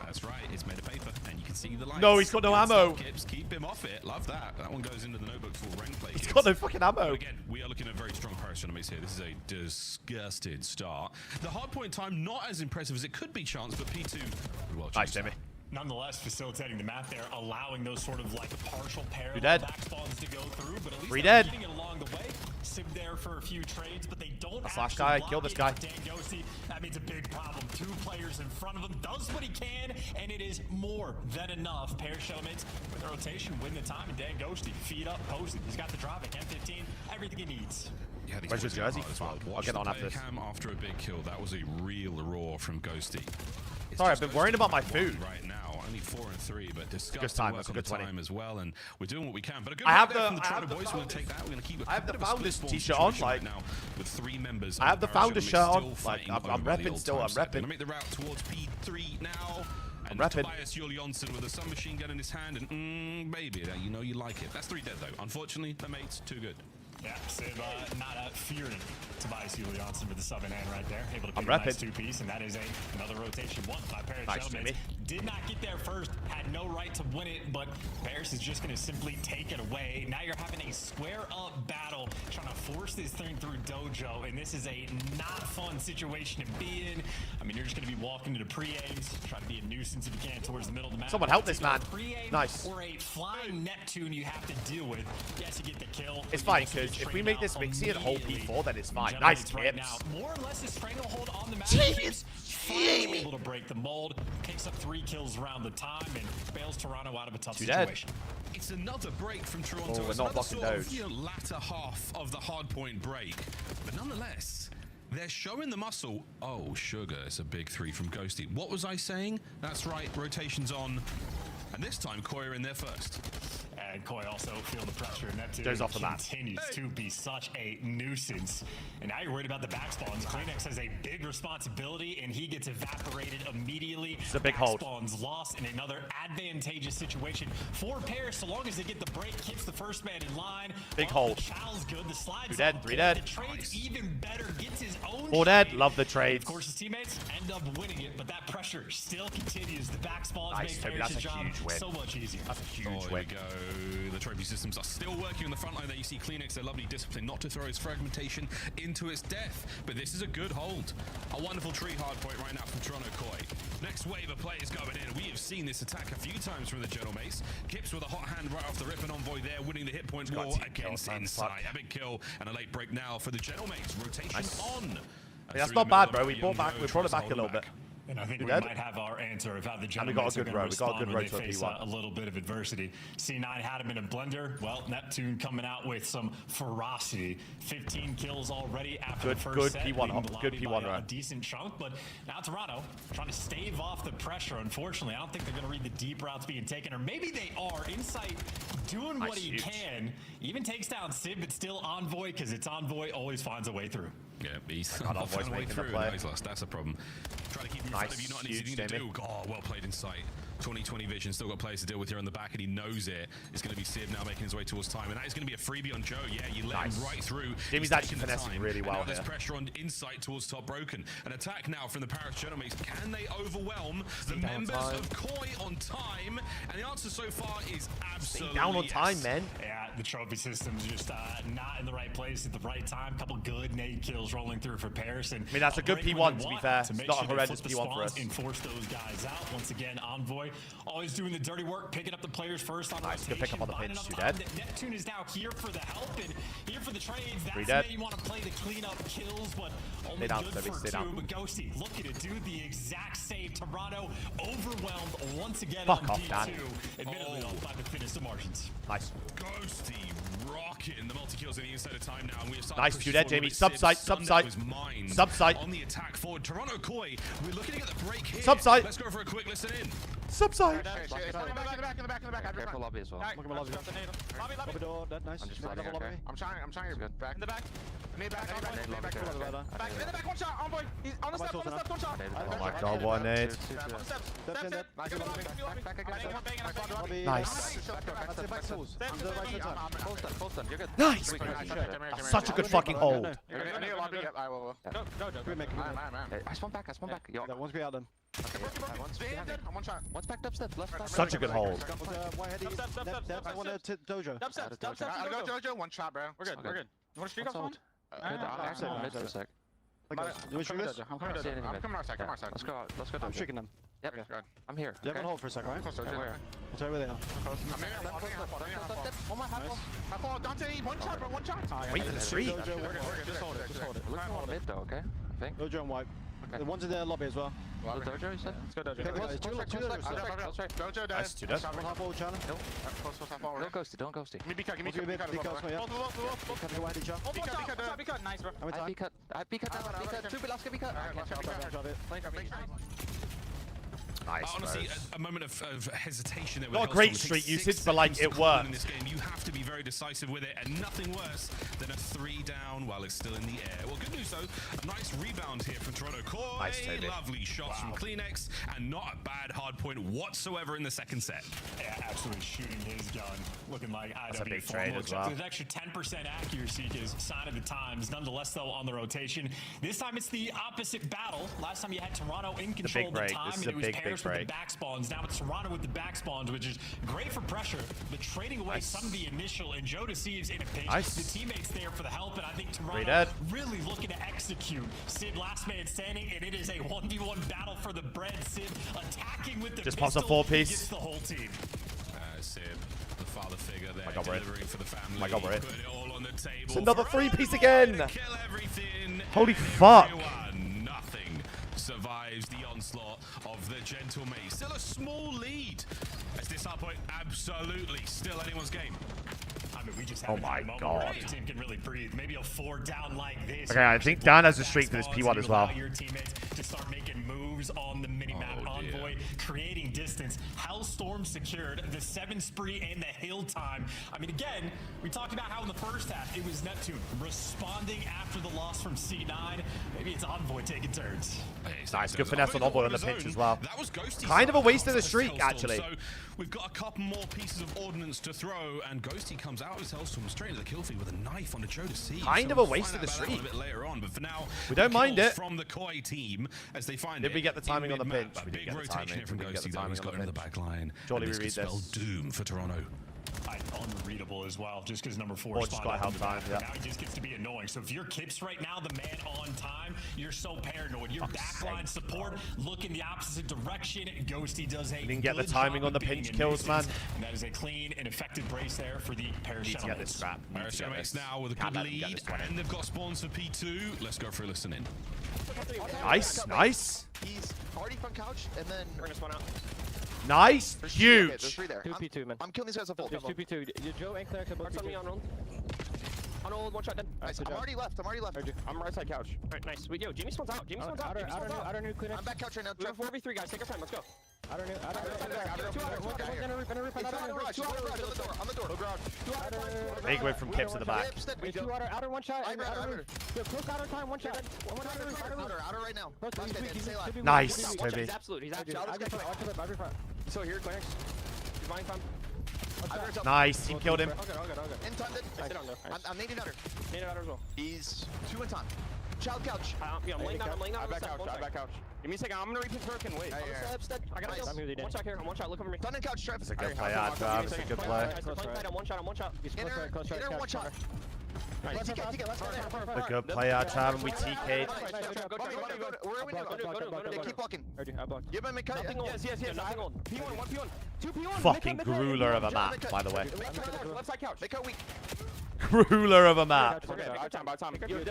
That's right, it's made of paper, and you can see the lights.
No, he's got no ammo.
Kips, keep him off it. Love that. That one goes into the notebook for rank play.
He's got no fucking ammo.
But again, we are looking at very strong Paris Gentlemates here. This is a disgusted start. The hardpoint time not as impressive as it could be, Chance, but P2 well.
Nice, Jamie.
Nonetheless, facilitating the math there, allowing those sort of like partial parallel
dead.
back spawns to go through, but at least
Three
they're
dead.
getting it along the way. Sib there for a few trades, but they don't
That's last
actually
guy.
block
Kill this
it
guy.
for Dangosi. That means a big problem. 2 players in front of him, does what he can, and it is more than enough. Paris Gentlemates with the rotation, win the time, and Dangosi feed up, posing. He's got the dropback, M15, everything he needs.
Yeah, these
Where's
boys
his
are
jersey?
hard as well.
I'll
Watch
get
the
on after
player
this.
cam after a big kill. That was a real roar from Ghosty. It's
Sorry, I've
just
been
Ghosty
worrying about my
1
food.
right now. Only 4 and 3, but disgusting
Good time,
work
that's a
on the
good 20.
time as well, and we're doing what we can. But a good
I have
work there
the-
from the
I have
Toronto
the
boys. We're going to take that. We're going to keep.
I have the
bit of a
Founders
split
t-shirt
spawn
on,
situation
like-
right now with 3 members.
I have
of
the
Paris
Founders
Gentlemates
shirt on,
still
like,
fighting
I'm
over the
repping
old
still,
time
I'm
step.
repping.
Gonna make the route towards P3 now. And
repping.
Tobias Julianson with a submachine gun in his hand, and baby, you know you like it. That's 3 dead though. Unfortunately, the mate's too good.
Yeah, Sib not fearing Tobias Julianson with the sub in hand right there. Able to pick
I'm
a nice
repping.
2-piece, and that is another rotation won by Paris
Nice,
Gentlemates.
Jimmy.
Did not get there first, had no right to win it, but Paris is just going to simply take it away. Now you're having a square-up battle, trying to force this thing through Dojo, and this is a not fun situation to be in. I mean, you're just going to be walking into pre-aims, try to be a nuisance if you can towards the middle of the map.
Someone help this
It's either
man.
a pre-aim
Nice.
Or a flying Neptune you have to deal with. Yes, you get the kill.
It's
but
fine,
you also get
because if we
trained
make
out
this Mixie and hold
immediately.
P4, then it's fine.
Gentlemates
Nice
right
tips.
now, more or less a stranglehold on the map.
Jeez,
Finally able to break the mold, takes up 3 kills around the time, and bails Toronto out of a tough
2 dead.
situation.
It's another break from Toronto.
Oh, we're
It's
not
another
blocking
sort of,
Doge.
latter half of the hardpoint break. But nonetheless, they're showing the muscle. Oh, sugar. It's a big 3 from Ghosty. What was I saying? That's right. Rotation's on. And this time, Koi are in there first.
And Koi also feeling the pressure. Neptune
Goes off the map.
continues to be such a nuisance. And now you're worried about the back spawns. Kleenex has a big responsibility, and he gets evaporated immediately.
It's a big
back
hold.
Spawns lost in another advantageous situation for Paris. So long as they get the break, keeps the first man in line.
Big
Well,
hold.
The Chow's good. The slide's
2 dead,
on
3
point.
dead.
The trade's even better. Gets his own
4 dead.
trade.
Love the
Of
trades.
course, his teammates end up winning it, but that pressure still continues. The back spawns
Nice,
make
Toby,
Paris'
that's a
job
huge win.
so much easier.
That's a huge
Oh, here we
win.
go. The trophy systems are still working on the front line there. You see Kleenex, their lovely discipline not to throw his fragmentation into its death. But this is a good hold. A wonderful tree hard point right now from Toronto Koi. Next wave of players going in. We have seen this attack a few times from the Gentlemates. Kips with a hot hand right off the rip, and Envoy there winning the hit point war against Insight. A big kill and a late break now for the Gentlemates. Rotation on.
That's not bad, bro. We brought it back a little bit.
And I think
You
we
dead?
might have our answer of how the
And we
Gentlemates
got a good
are gonna
row. We got a
respond
good
when
row
they
to a
face
P1.
a little bit of adversity. C9 had him in a blender. Well, Neptune coming out with some ferocity. 15 kills already after
Good-
the first
good
set.
P1
leading the
good
lobby
P1
by a
run.
decent chunk, but now Toronto trying to stave off the pressure. Unfortunately, I don't think they're going to read the deep routes being taken, or maybe they are. Insight doing what
Nice,
he
huge.
can. Even takes down Sid, but still Envoy, because it's Envoy always finds a way through.
Yeah, he's
God,
not
Envoy's
found a way
making the
through.
play.
No, he's lost. That's a problem. Try to keep him in front of you, not an easy
Huge,
thing to
Jamie.
do. Oh, well played Insight. 2020 vision, still got players to deal with here on the back, and he knows it. It's going to be Sib now making his way towards time, and that is going to be a freebie on Joe. Yeah, you let him right through.
Jimmy's actually finessing really well
There's
here.
pressure on Insight towards Top Broken. An attack now from the Paris Genomics. Can they overwhelm the members of Koi on time? And the answer so far is absolutely
down on
yes.
time, man.
Yeah, the trophy system's just not in the right place at the right time. Couple good nade kills rolling through for Paris. And
I mean, that's a good P1, to be fair. It's not a horrendous P1 for us.
And force those guys out. Once again, Envoy always doing the dirty work, picking up the players first on
Nice, good
rotation.
pick up on the
buying
pinch,
enough
two
time
dead.
that Neptune is now here for the help and here for the trades. That's
Three
where
dead.
you want to play the cleanup kills, but only
Stay down,
good
Stevie,
for
stay
two.
down.
But Ghosty looking to do the exact same. Toronto overwhelmed once again
Fuck
on
off,
D2.
Dan.
Admittedly, on 5 to finish the margins.
Nice.
Ghosty rocking the multi-kills at the inside of time now. And we have started
Nice,
pushing
two dead,
forward,
Jamie.
but Sib
Subsite,
stunned
subsite.
up his mind
Subsite.
on the attack forward. Toronto Koi, we're looking to get the break here.
Subsite.
Let's go for a quick listen in.
Subside.
Careful lobby as well.
Lobby door, that nice.
I'm just flooding, okay?
I'm trying your back. In the back. Need back.
Nade
Need
lobby
back.
there, okay.
Back. In the back. One shot. Envoy. He's on the step. On the step. One shot.
Oh my god, what a nade.
Step. Back again.
Nice.
Full stun, you're good.
Nice. Such a good fucking hold.
I will. Go.
I spawn back. Yo,
One's be out then.
One shot.
one's backed upstairs. Left side.
Such a good hold.
I want to Dojo.
I'll go Jojo. One shot, bro. We're good. You want to streak off one?
I'm mid for a sec.
You want to this?
I'm coming our side.
Let's go.
I'm
Dojo.
streaking them.
Yep. I'm here.
You have
Okay.
a hold for a sec, right?
Where?
It's over there.
Dante, one shot, bro. One shot.
Wait for the street.
Just hold it.
We're looking on mid though, okay? I think.
Dojo and wipe. The one's in the lobby as well.
The Dojo, you said?
Let's go Dojo. Dojo,
Nice, two dead.
One half wall channel.
Don't ghosty, don't ghosty.
Give me cut.
Be cut, yeah. Cut the wide each other.
Nice, bro.
I'm in
I
time.
B cut down, B cut. 2 Bilaska, B cut.
Nice.
Honestly,
bros.
a moment of hesitation there.
Not a great street usage, but like it worked.
In this game, you have to be very decisive with it, and nothing worse than a 3 down while it's still in the air. Well, good news though, a nice rebound here from Toronto Koi.
Nice, Toby.
Lovely shots from Kleenex, and not a bad hard point whatsoever in the second set.
Yeah, absolutely shooting his gun. Looking like
That's a
IW
big trade as well.
There's an extra 10% accuracy is sign of the times. Nonetheless, though, on the rotation. This time it's the opposite battle. Last time you had Toronto in control of the
break.
time,
This is
and
a
it was
big
Paris with the
break.
back spawns. Now it's Toronto with the back spawns, which is great for pressure, but trading away some of the initial. And Joe Deceives in a pinch.
Nice.
The teammates there for the help, and I think
Three
Toronto
dead.
really looking to execute. Sid last man standing, and it is a 1v1 battle for the bread. Sid attacking with the
Just pops a
pistol,
4-piece.
gets the whole team.
Sib, the father figure there,
My God, we're in.
delivering for the family.
My God, we're in.
Put it all on the table.
It's another
for
3-piece
everyone
again.
to kill everything.
Holy fuck.
Everyone, nothing survives the onslaught of the Gentle Maze. Still a small lead. As this hard point absolutely still anyone's game.
I mean, we just
Oh
haven't
my
had a moment
God.
where the team can really breathe. Maybe a 4 down like this.
Okay, I think Dan has a streak for this P1 as well.
Your teammates to start making moves on the minimap.
Oh, dear.
Envoy creating distance. Hellstorm secured the 7 spree and the hill time. I mean, again, we talked about how in the first half it was Neptune responding after the loss from C9. Maybe it's Envoy taking turns.
Nice, good finesse on Envoy on the pinch as well.
That was Ghosty.
Kind of a waste of the
Hellstorm.
streak, actually.
So we've got a couple more pieces of ordnance to throw, and Ghosty comes out with Hellstorm straight into the kill feed with a knife on a Joe to see.
Kind of a waste of the streak.
A bit later on, but for now,
We don't mind
kills
it.
from the Koi team as they find
Did
it.
we get the timing on the
mid-map.
pinch? We
A
did
big
get the
rotation
timing.
here from
We did get the
Ghosty, though.
timing
He's
on
got
the
into the
pinch.
back line.
Surely
and this
we read
could spell
this.
doom for Toronto.
Unreadable as well, just because number 4
Or just
spawned
got
up
help
in the back.
time, yeah.
Now he just gets to be annoying. So if you're Kips right now, the man on time, you're so paranoid. Your backline support looking the opposite direction. Ghosty does a
didn't get the
good
timing
job
on the
of being
pinch
a
kills,
nuisance,
man.
And that is a clean and effective brace there for the Paris
Need to get this
Gentlemen.
scrap. Need to get
Paris
this.
now with a
Can't
good
let them get
lead,
this one in.
and they've got spawns for P2. Let's go for a listen in.
Nice, nice.
He's already front couch, and then
We're gonna spawn out.
Nice.
there's
Huge.
3 there.
2P2, man.
I'm killing these guys off full.
There's 2P2. Joe and Claire can both
Mark's on me
P2.
on roll. On hold, one shot dead.
Nice. I'm already left.
I'm right side couch. Alright, nice. Wait, yo, Jimmy spawns out. Jimmy spawns out. Jimmy spawns out.
Outer new Kleenex.
I'm back couch right now.
We have 4v3 guys. Take our time. Let's go.
Outer new.
On the door.
Big whip from Kips at the back.
Two outer one shot. And outer. Close outer time, one shot.
Outer right now.
Stay alive.
Nice, Toby.
He's absolute. He's
I
absolute.
just front.
So here, Clarence. He's mine, Tom.
Nice, he killed him.
All good.
Intended. I'm nading under.
Naded under as well.
He's 2 in time. Child couch.
Yeah, I'm laying down.
I back
couch. Give me a second. I'm gonna repeat Turk and wait. I got this. One shot here. One shot. Look over me.
Done in couch, Trev.
It's a good play, Trav. It's a good play.
I'm one shot.
Inner, one shot.
Nice.
TK, let's go there.
It's a good play, Trav, and we TK'd.
Go. Keep blocking. Give him a cut.
Yes. Nothing old. P1, 1 P1. 2 P1.
Fucking grueler of a map, by the way.
Left side couch.
Make her weak.
Grueler of a map.
About time. Dylan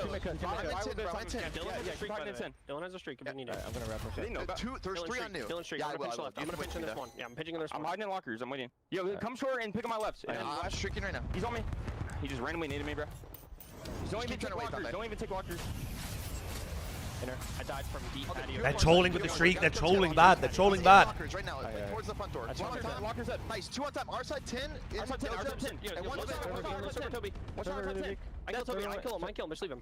has a streak if you need it. I'm gonna wrap
There's 3 on new.
Dylan streak.
Yeah,
I'm gonna pinch left. I'm gonna pinch in this one. Yeah, I'm pinching in this one.
I'm hiding in lockers. I'm waiting.
Yo, come short and pick up my left.
I'm streaking right now.
He's on me. He just randomly needed me, bro. Don't even take walkers. Inner. I died from deep patio.
They're trolling with the streak. They're trolling bad. They're trolling bad.
Right now, towards the front door.
Walker's head.
Nice. 2 on time. Our side 10.
Our side 10.
And one
Toby. One shot, 10. I kill Toby. I kill him. Just leave him.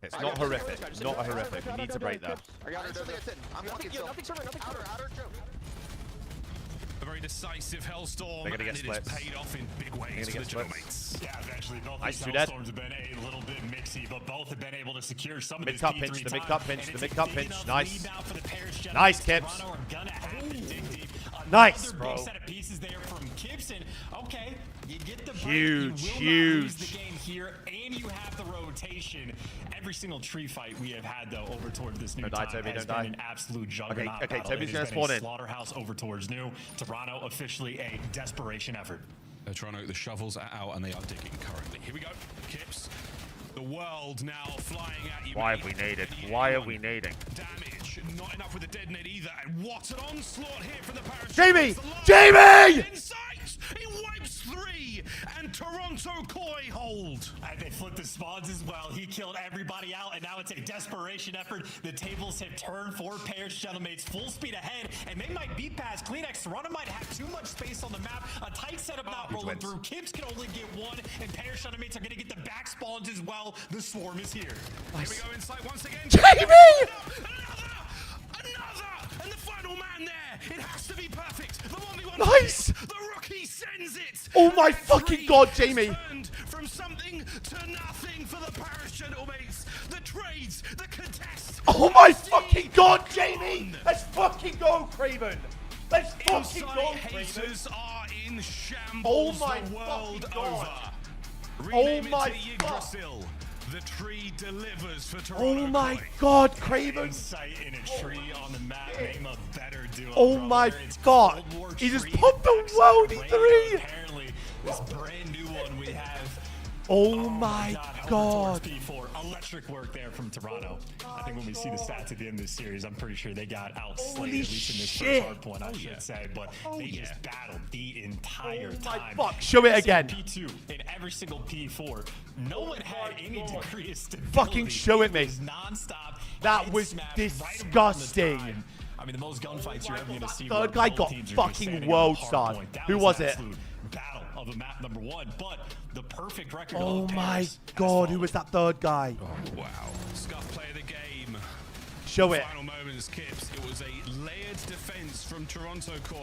It's not horrific. Not horrific. You need to break that.
I got her. I'm walking still.
Nothing server.
Outer Joe.
A very decisive Hellstorm,
They're gonna get
and it has
splits.
paid off in big ways for the Gentlemates.
Yeah, eventually both
Nice,
these
two dead.
Hellstorms have been a little bit mixy, but both have been able to secure some of
Mid
this
cup
P3
pinch, the
time.
mid cup pinch,
And
the
it's
mid cup
a big
pinch.
enough
Nice.
lead now for the Paris Gentlemen.
Nice, Kips.
Toronto are gonna have to dig deep.
Nice,
Another
bro.
big set of pieces there from Gibson. Okay, you get the break,
Huge,
you will
huge.
not lose the game here, and you have the rotation. Every single tree fight we have had, though, over towards this new
Don't die,
time
Toby,
has
don't
been
die.
an absolute juggernaut.
Okay,
battle.
Toby's
It
gonna
has been
spawn
a
in.
slaughterhouse over towards new. Toronto officially a desperation effort.
Toronto, the shovels are out and they are digging currently. Here we go, Kips. The world now flying at you.
Why
mate.
have we naded? Why are we nading?
Damage, not enough with the detonate either. And what an onslaught here from the Paris.
Jamie!
It's the last
Jamie!
Insight! He wipes 3, and Toronto Koi hold.
And they flipped the spawns as well. He killed everybody out, and now it's a desperation effort. The tables have turned for Paris Gentlemen. Full speed ahead, and they might beat past Kleenex. Toronto might have too much space on the map. A tight setup not rolling through. Kips can only get 1, and Paris Gentlemen are going to get the back spawns as well. The swarm is here.
Nice. Here we go inside once again.
Jamie!
Another! And the final man there. It has to be perfect. The 1v1.
Nice!
The rookie sends it.
Oh my
And
fucking
3
God,
has
Jamie!
turned from something to nothing for the Paris Gentlemen. The trades, the contests.
Oh my fucking God, Jamie! Let's fucking go, Craven! Let's fucking
Inside
go, Craven!
haters are in shambles
Oh my
the world
fucking God.
over.
Oh
Rename
my
it to Yggdrasil. The tree delivers for Toronto.
Oh my God, Craven!
Insight in a tree on the map. Name a better duo.
Oh
brother.
my
It's
God!
Cold War
He just
Tree
popped the
versus
worldie
Rain.
3!
Apparently, this brand new one we have.
Oh my God!
P4. Electric work there from Toronto. I think when we see the stats at the end of this series, I'm pretty sure they got outslayed,
Holy
at least in this
shit.
first hard point, I should say. But they just battled the entire
Oh my
time.
fuck, show it again.
P2 in every single P4. No one had any degree of stability.
Fucking show it me.
was non-stop.
That
Head
was
smash right around the
disgusting.
time. I mean, the most gunfights you're ever going to see.
Third
where
guy
both
got
teams are just
fucking
standing on
world
the hard
starred.
point. That
Who was
an
it?
absolute battle of a map number 1, but the perfect record.
Oh
of
my
Paris has
God,
followed.
who was that third guy?
Oh, wow. Scuff play of the game.
Show it.
Final moments, Kips. It was a layered defense from Toronto Koi.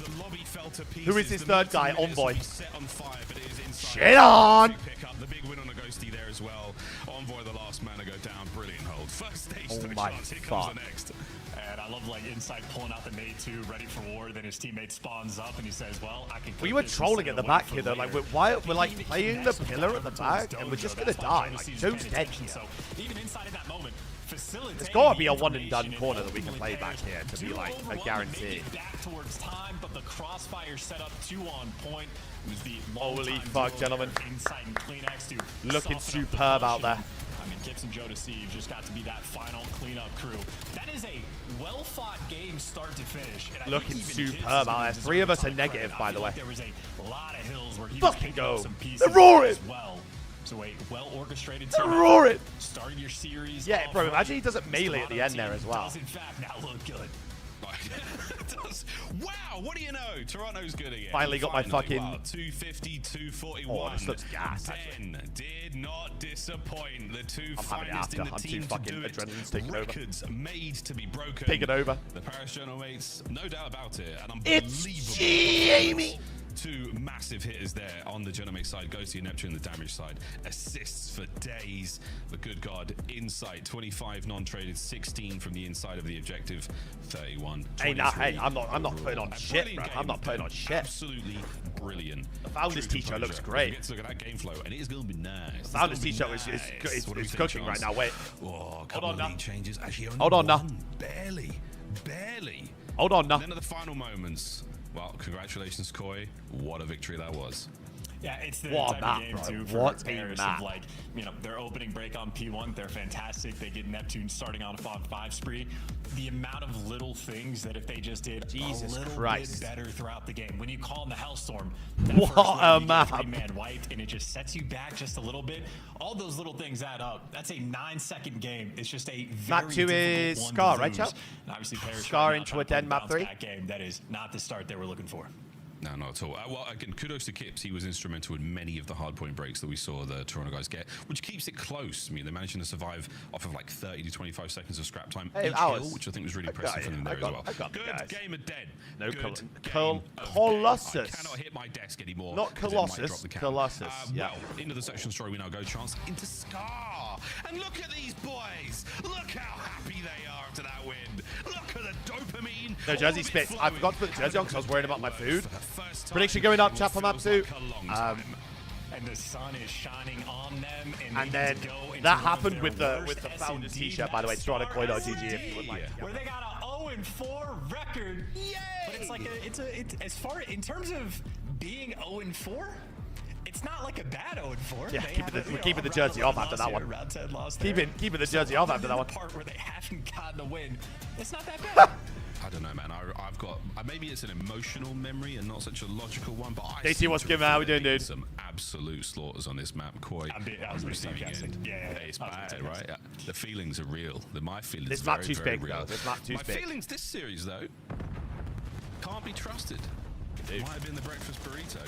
The lobby fell to pieces.
Who is this
The
third guy?
Milton Minutes will
Envoy.
be set on fire, but it is inside.
Shit on!
Big pickup. The big win on a Ghosty there as well. Envoy, the last man to go down. Brilliant hold. First stage,
Oh
no
my
chance. Here comes
fuck.
the next.
And I love like Insight pulling out the nade 2, ready for war. Then his teammate spawns up and he says, "Well, I can."
We were trolling at the back here though, like we're like playing the pillar at the back and we're just gonna die. Like Joe's dead here.
So even inside of that moment,
There's gotta be a one and done corner that we can play back here to be like a guarantee.
Back towards time, but the crossfire set up 2 on point. It was the
Holy
long-time
fuck,
duo
gentlemen.
of Insight and Kleenex to
Looking
soften up the
superb out
motion.
there.
I mean, Kips and Joe Deceive just got to be that final cleanup crew. That is a well-fought game start to finish. And I
Looking
think even
superb
Kips
out there.
deserves
3 of us
some
are negative,
credit.
by
I
the
feel
way.
like there was a lot of hills where he
Fucking
was picking
go.
up some pieces
They're roaring.
as well. So a well-orchestrated
They're
team
roaring.
starting your series.
Yeah,
off
bro,
right.
imagine he doesn't
This
melee at the
Toronto
end there
team
as well.
Does in fact now look good.
It does Chance. Wow, what do you know? Toronto's good again.
Finally got my fucking...
Wow, 250, 241.
Oh, this looks gas, actually.
Den did not disappoint. The two
I'm having it
finest in
after.
the
I'm
team
too
to
fucking
do it.
adrenaline's taking over.
Records made to be broken.
Taking over.
The Paris Journal mates, no doubt about it. An
It's
unbelievable
Jamie.
Two massive hitters there on the Genomic side. Ghosty and Neptune, the damage side. Assists for days. But good God, insight 25 non-traded, 16 from the inside of the objective, 31.
Hey, nah, hey, I'm not putting on shit, bro. I'm not putting on shit.
Absolutely brilliant.
The Founders
True
t-shirt looks
composure.
great.
Let's look at that game flow, and it is going to be nice.
The Founders t-shirt is
What do we think,
cooking right
Charles?
now. Wait.
Oh, a
Hold
couple
on
of
now.
lead changes. Actually, only
Hold on now.
one. Barely.
Hold on now.
And then at the final moments, well, congratulations, Koi. What a victory that was.
Yeah, it's the
What a
type
map,
of game
bro.
too for
What a
Paris
map.
of like, you know, their opening break on P1, they're fantastic. They get Neptune starting on a 5 spree. The amount of little things that if they just did
Jesus
a little
Christ.
bit better throughout the game. When you call in the Hellstorm,
What a map.
3-man wiped, and it just sets you back just a little bit. All those little things add up. That's a 9-second game. It's just a very
Map 2 is
difficult one
Scar,
to
right,
lose.
Chap?
And obviously Paris
Scar
right now
into
trying
a
to play
den, map
bounce
3?
back game. That is not the start they were looking for.
No, not at all. Well, again, kudos to Kips. He was instrumental in many of the hardpoint breaks that we saw the Toronto guys get, which keeps it close. I mean, they're managing to survive off of like 30 to 25 seconds of scrap time
Hey,
each
ours.
hill, which I think was really
I got
impressive
you.
for them there
I got-
as well.
I got the
Good
guys.
game of dead.
No,
Good
Col-
game
Col-
of
Colossus.
dead. I cannot hit my desk anymore.
Not
'cause it might
Colossus,
drop the count.
Colossus, yeah.
Well, into the section story we now go, Chance, into Scar. And look at these boys. Look how happy they are after that win. Look at the dopamine.
No,
all
jersey
of it
spits. I
flowing.
forgot to put the jersey on because I was worried about my food.
For the first time
Prediction going up,
in
chat
what
on map
feels
2.
like a long time.
And the sun is shining on them, and,
And
they
then
get to go into
that
one of
happened
their
with the
worst
Founders
S&D
t-shirt, by the way.
maps
StradaCoin.gg if you would like.
where they got a 0-4 record. Yay! But it's like it's as far in terms of being 0-4. It's not like a bad 0-4.
Yeah,
They
keeping
have
we're keeping the jersey off after that one.
Round 10 loss there.
Keeping the jersey off after that one.
The part where they haven't gotten a win, it's not that bad.
I don't know, man. I've got maybe it's an emotional memory and not such a logical one, but I
JT,
seem
what's
to
good, man? How we
recall
doing,
there being
dude?
Some absolute slaughters on this map. Koi,
I was being
receiving
sarcastic.
end.
Yeah,
It's
I was being
bad,
sarcastic.
right? The feelings are real. My feelings
This
are
map
very,
too's
very
big,
real.
though. This map too's
My
big.
feelings this series, though, can't be trusted. It might have been the breakfast burrito.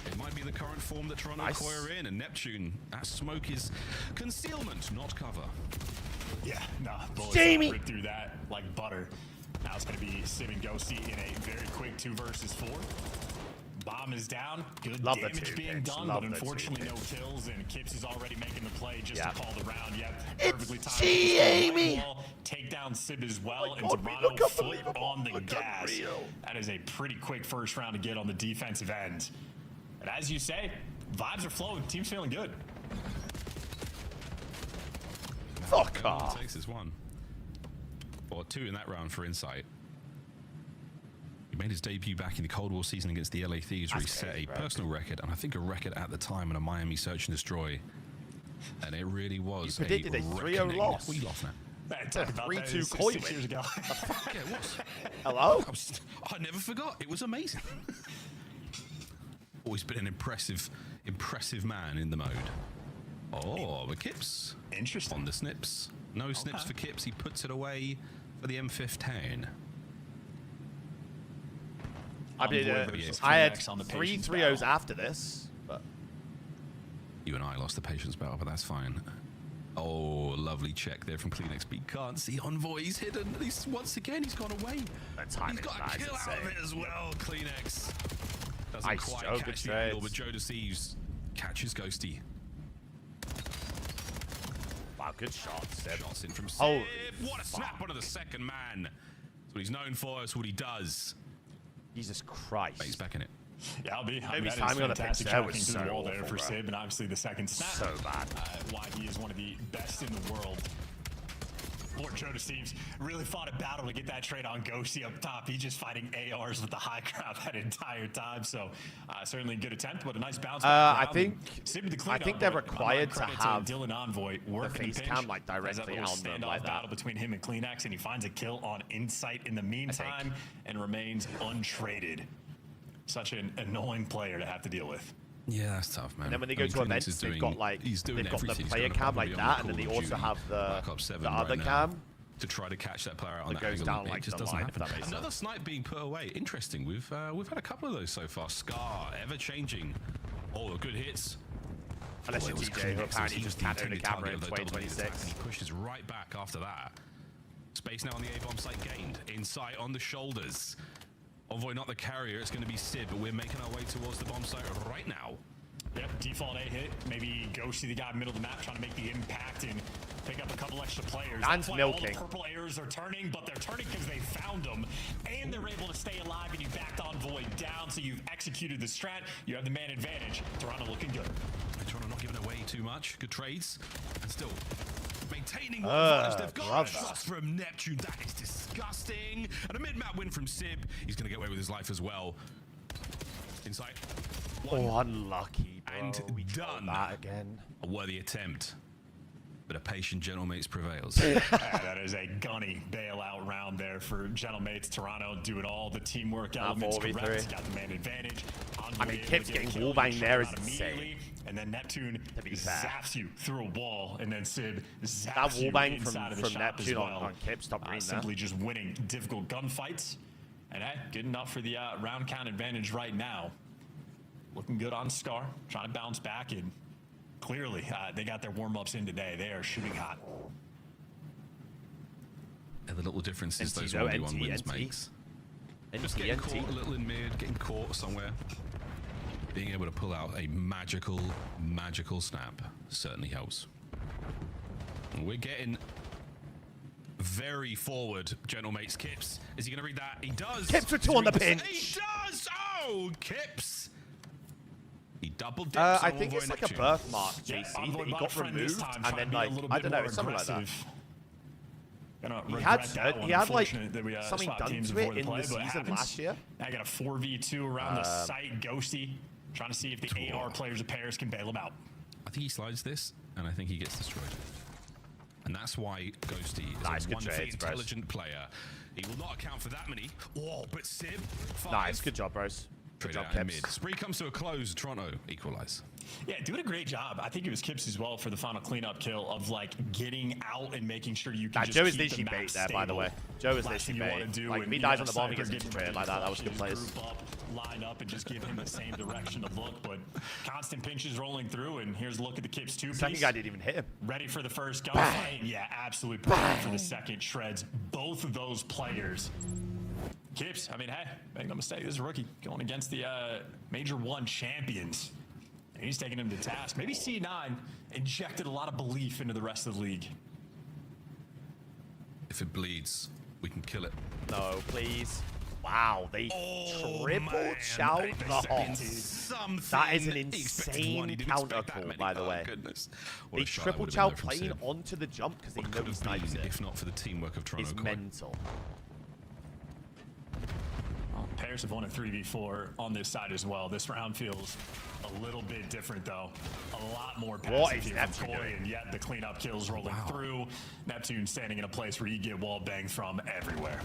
It might be the current form that Toronto
Nice.
Koi are in, and Neptune, that smoke is concealment, not cover.
Yeah, nah, bullets
Jamie!
ripped through that like butter. Now it's going to be Sim and Ghosty in a very quick 2 versus 4. Bomb is down. Good
Love the
damage
two
being
picks.
done,
Love
but
the two
unfortunately no
picks.
kills, and Kips is already making the play just
Yeah.
to call the round. Yep,
It's
perfectly timed.
Jamie!
Wall, take down Sib as well,
Oh my
and
God,
Toronto
look
foot
unbelievable.
on the
Look
gas.
unreal.
That is a pretty quick first round to get on the defensive end. And as you say, vibes are flowing. Team's feeling good.
Fuck
All
off.
it takes is one. Or 2 in that round for Insight. He made his debut back in the Cold War season against the LA Thieves, where he
That's
set
crazy,
a
bro.
personal record, and I think a record at the time in a Miami Search and Destroy. And it really was
You predicted a 3-0
reckoning.
loss.
We lost now.
Man, talk about that
3-2
is
Koi
6
win.
years ago.
Yeah, it was.
Hello?
I never forgot. It was amazing. Always been an impressive man in the mode. Oh, the Kips.
Interesting.
On the snips. No snips for Kips. He puts it away for the M15.
I mean,
Envoy versus
I had
Kleenex on the
3
patience
3-0s
battle.
after this, but
You and I lost the patience battle, but that's fine. Oh, lovely check there from Kleenex. But you can't see Envoy. He's hidden. Once again, he's gone away.
the timing
He's got
is
a kill out of
insane.
it as well, Kleenex. Doesn't
Nice,
quite
Joe. Good
catch the angle,
trades.
but Joe deceives. Catches Ghosty.
Wow, good shots. Seb.
Shots in from Sib.
Holy
What a snap onto the second man. That's what he's known for. That's what he does.
Jesus Christ.
But he's back in it.
Yeah, I'll be.
Maybe
that is
timing on the
fantastic
pitch there
tracking
was
through the
so
wall there
awful,
for
bro.
Sib, and obviously the second snap.
So bad.
Why he is one of the best in the world. Lord Joe Steves really fought a battle to get that trade on Ghosty up top. He's just fighting ARs with the high ground that entire time. So certainly a good attempt, but a nice bounce.
I
back
think
round. Sib with the clean
I think
up,
they're
but
required to
credit
have
Dylan Envoy working
face
the
cam,
pinch.
like,
There's that
directly
little
on them
standoff
like that.
battle between him and Kleenex, and he finds a kill on Insight in the meantime and remains untraded. Such an annoying player to have to deal with.
Yeah, that's tough, man.
And then when they
I
go
mean,
to
Kleenex
events,
is
they've
doing-
got like
he's doing
they've got the
everything. He's
player
got a
cam like
probably on
that, and then
Call
they
of
also
Duty,
have
Black Ops 7
the
right
other
now.
cam
to try to catch that player out on
It
that
goes
angle.
down
It
like
just
the
doesn't
line, if
happen.
that makes
Another
sense.
snipe being put away. Interesting. We've had a couple of those so far. Scar, ever changing. Oh, good hits.
Unless you're
it was
TJ, who
Kleenex.
apparently
He was
just
the
countered the
intended
camera
target
in
of the double attack,
2026.
and he pushes right back after that. Space now on the A-bomb site gained. Insight on the shoulders. Envoy not the carrier. It's going to be Sid, but we're making our way towards the bomb site right now.
Yep, default A hit. Maybe Ghosty, the guy in the middle of the map, trying to make the impact and pick up a couple extra players.
Dan's
That's why
milking.
all the purple arrows are turning, but they're turning because they found them, and they're able to stay alive, and you backed Envoy down, so you've executed the strat. You have the man advantage. Toronto looking good.
Toronto not giving away too much. Good trades. And still maintaining one advantage. They've got
brother.
a shot from Neptune. That is disgusting. And a mid-map win from Sib. He's going to get away with his life as well. Insight.
Oh, unlucky, bro.
And
We
done.
that again.
A worthy attempt. But a patient Gentlemates prevails.
That is a gunny bailout round there for Gentlemates. Toronto doing all the teamwork elements
4v3.
correct. Got the man advantage.
I mean, Kip's getting wallbanged there is insane.
And then Neptune
To be fair.
zaps you through a wall, and then Sib zaps
That
you
wallbang
inside of the
from
shop as
Neptune
well.
on Kip, stop green there.
Simply just winning difficult gunfights. And hey, good enough for the round count advantage right now. Looking good on Scar, trying to bounce back, and clearly they got their warm-ups in today. They are shooting hot.
And the little differences
NT
those
though,
1v1
NT,
wins
NT.
makes. Just
NT,
getting
NT.
caught a little in mid, getting caught somewhere. Being able to pull out a magical snap certainly helps. We're getting very forward, Gentlemates. Kips, is he going to read that? He does.
Kips with two
He's
on the
reading
pinch.
He does. Oh, Kips. He double dips.
I
on
think
Envoy
it's like a
Neptune.
birthmark,
Yeah,
JC,
Envoy
that he
bought
got
friend this
removed,
time,
and
trying
then
to be a
like,
little
I
bit
don't know,
more
something like that.
aggressive. Gonna
He
regret
had,
that one.
he had like
Unfortunate that we,
something
swapped
done
teams
to
before
it in
play,
the
but it
season
happens.
last year.
I got a 4v2 around the site. Ghosty trying to see if the AR players of pairs can bail him out.
I think he slides this, and I think he gets destroyed. And that's why Ghosty is
Nice,
a
good
wonderfully
trades, bros.
intelligent player. He will not account for that many. Oh, but Sib, 5.
Nice, good job, bros. Good
Traded
job,
out in
Kips.
mid. Spree comes to a close. Toronto equalize.
Yeah, doing a great job. I think it was Kips as well for the final cleanup kill of like getting out and making sure you can
Nah,
just
Joe is
keep the
literally
map
bait there, by the
stable.
way. Joe is
Last thing
literally
you wanna
bait.
do
Like,
when
if he
you
dies
have
on the bomb, he
Sniper
gets
getting
infiltrated
ready
like
to
that. That was good
clutch,
plays.
group up, line up, and just give him the same direction of look. But constant pinches rolling through, and here's a look at the Kips 2 piece.
Second guy didn't even hit him.
Ready for the first gunfight. Yeah, absolutely perfect for the second. Shreds both of those players. Kips, I mean, hey, make no mistake, this is a rookie going against the Major 1 champions. And he's taking him to task. Maybe C9 injected a lot of belief into the rest of the league.
If it bleeds, we can kill it.
No, please. Wow, they triple chow the Hawk.
Something.
That is an
He expected one,
insane
he didn't
counter
expect that
call,
many.
by the
Oh,
way.
goodness. What
They
a shot that
triple
would've
chow
been there from
playing
Sib.
onto the jump because they
What
know
could
he
have
snipes
been
it.
if not for the teamwork of Toronto
It's
Koi.
mental.
Pairs have won a 3v4 on this side as well. This round feels a little bit different, though. A lot more
What
passive
is
here
Neptune
from Koi,
doing?
and yet the cleanup kills rolling through. Neptune standing in a place where you get wall banged from everywhere.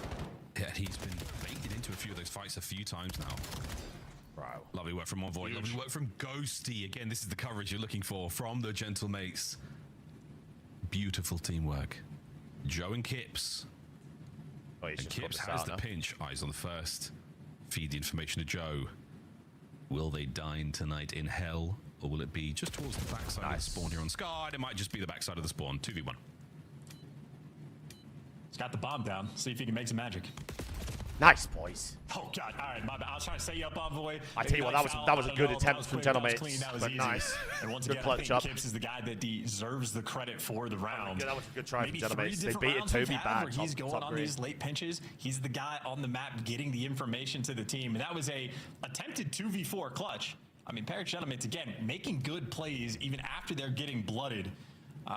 Yeah, he's been baited into a few of those fights a few times now.
Bro.
Lovely work from Envoy. Lovely work from Ghosty. Again, this is the coverage you're looking for from the Gentlemates. Beautiful teamwork. Joe and Kips.
Oh, he's
And
just
Kips
got
has
the
the pinch. Eyes on the first. Feed the information to Joe. Will they dine tonight in hell? Or will it be just towards the backside of the spawn here on Sky? It might just be the backside of the spawn. 2v1.
He's got the bomb down. See if he can make some magic.
Nice, boys.
Oh, God. All right, my bad. I was trying to set you up, Envoy.
I tell you what, that was a good attempt from Gentlemates, but nice.
And once
Good
again,
clutch
I think
up.
Kips is the guy that deserves the credit for the round.
That was a good try
Maybe
from Gentlemates.
3
They
different
baited
rounds we've
Toby
had
back.
where he's
top
going on
green.
these late pinches. He's the guy on the map getting the information to the team. And that was a attempted 2v4 clutch. I mean, Parrot Gentlemates, again, making good plays even after they're getting blooded.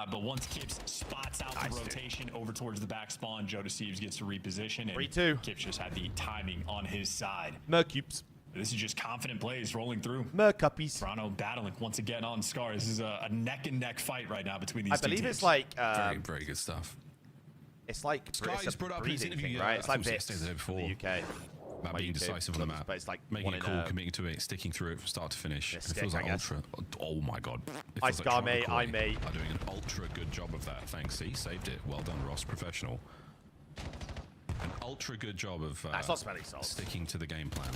But once Kips spots out the rotation over towards the back spawn, Joe Deceives gets to reposition. And
3-2.
Kips just had the timing on his side.
Mercupes.
This is just confident plays rolling through.
Mercuppies.
Toronto battling once again on Scar. This is a neck and neck fight right now between these
I
two
believe
teams.
it's like
Very, very good stuff.
it's like
Sky's
it's a
brought up in his
breeding
interview,
thing, right? It's
I
like
think it was
bits
yesterday, the day
in the UK.
About
My
being
UK
decisive on the
clubs,
map,
but it's like
making
one
it
in
cool,
a-
committing to it, sticking through it from start to finish. It
skate,
feels like
I guess.
ultra. Oh my god! It
I
feels like
Scar,
Toronto
mate, I
Koi
mate.
are doing an ultra good job of that. Thanks, he saved it. Well done, Ross. Professional. An ultra good job of
That's not smelly salt.
sticking to the game plan.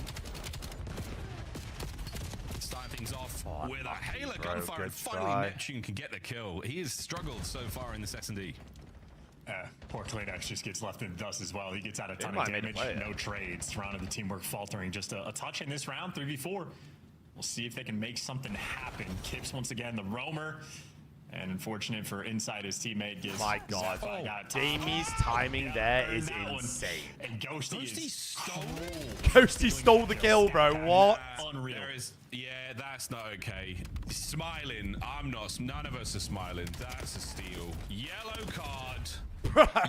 Starting things off with a Halo
bro,
gunfire,
good
and finally
try.
Neptune can get the kill. He has struggled so far in this S&D.
Poor Claydax just gets left in the dust as well. He gets out a ton
might
of
have made a
damage,
play,
no trades. Toronto, the teamwork faltering just a touch in this round, 3v4. We'll see if they can make something happen. Kips once again, the roamer. And unfortunate for Inside, his teammate gets...
My God.
zapped by
Jamie's timing there is
that one.
insane.
And Ghosty
stole.
Ghosty stole the kill, bro. What?
Unreal.
There is, yeah, that's not okay. Smiling, I'm not. None of us are smiling. That's a steal. Yellow card.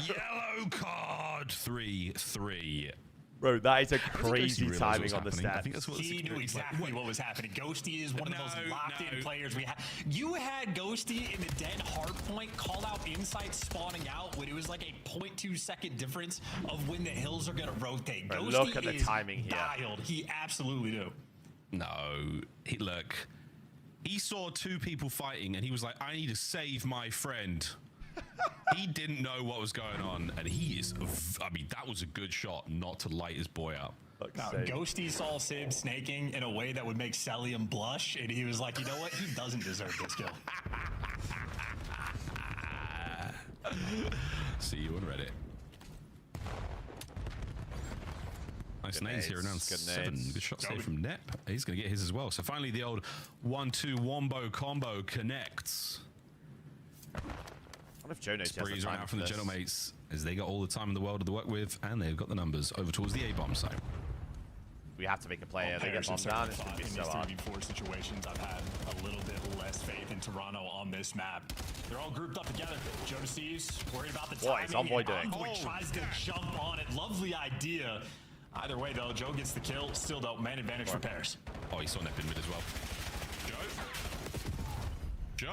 Yellow card. 3-3.
Bro, that is a
I think Ghosty
crazy
realized
timing
what
on the
was happening. I
stats.
think that's what
He knew exactly what was happening. Ghosty is one of the most locked-in players we have. You had Ghosty in the dead hard point, called out Insight spawning out when it was like a 0.2 second difference of when the hills are going to rotate.
Bro,
Ghosty
look at the
is
timing here.
dialed. He absolutely do.
No, look. He saw two people fighting and he was like, I need to save my friend. He didn't know what was going on, and he is, I mean, that was a good shot not to light his boy up.
Now, Ghosty saw Sib snaking in a way that would make Celium blush, and he was like, you know what? He doesn't deserve this kill.
See you on Reddit. Nice nades here, around 7. Good shot save from Nep. He's going to get his as well. So finally, the old 1-2 wombo combo connects.
What if Joe knows he has the
Sprees right
time
out from
for
the
this?
Gentlemates as they got all the time in the world to work with, and they've got the numbers over towards the A-bomb site.
We have to make a play here. They get bombed down. It's going to be so hard.
In these 3v4 situations, I've had a little bit less faith in Toronto on this map. They're all grouped up together. Joe Deceives worried about the timing.
What is Envoy doing?
Envoy tries to jump on it. Lovely idea. Either way, though, Joe gets the kill. Still, though, man advantage for Paris.
Oh, he saw Nep in mid as well. Joe?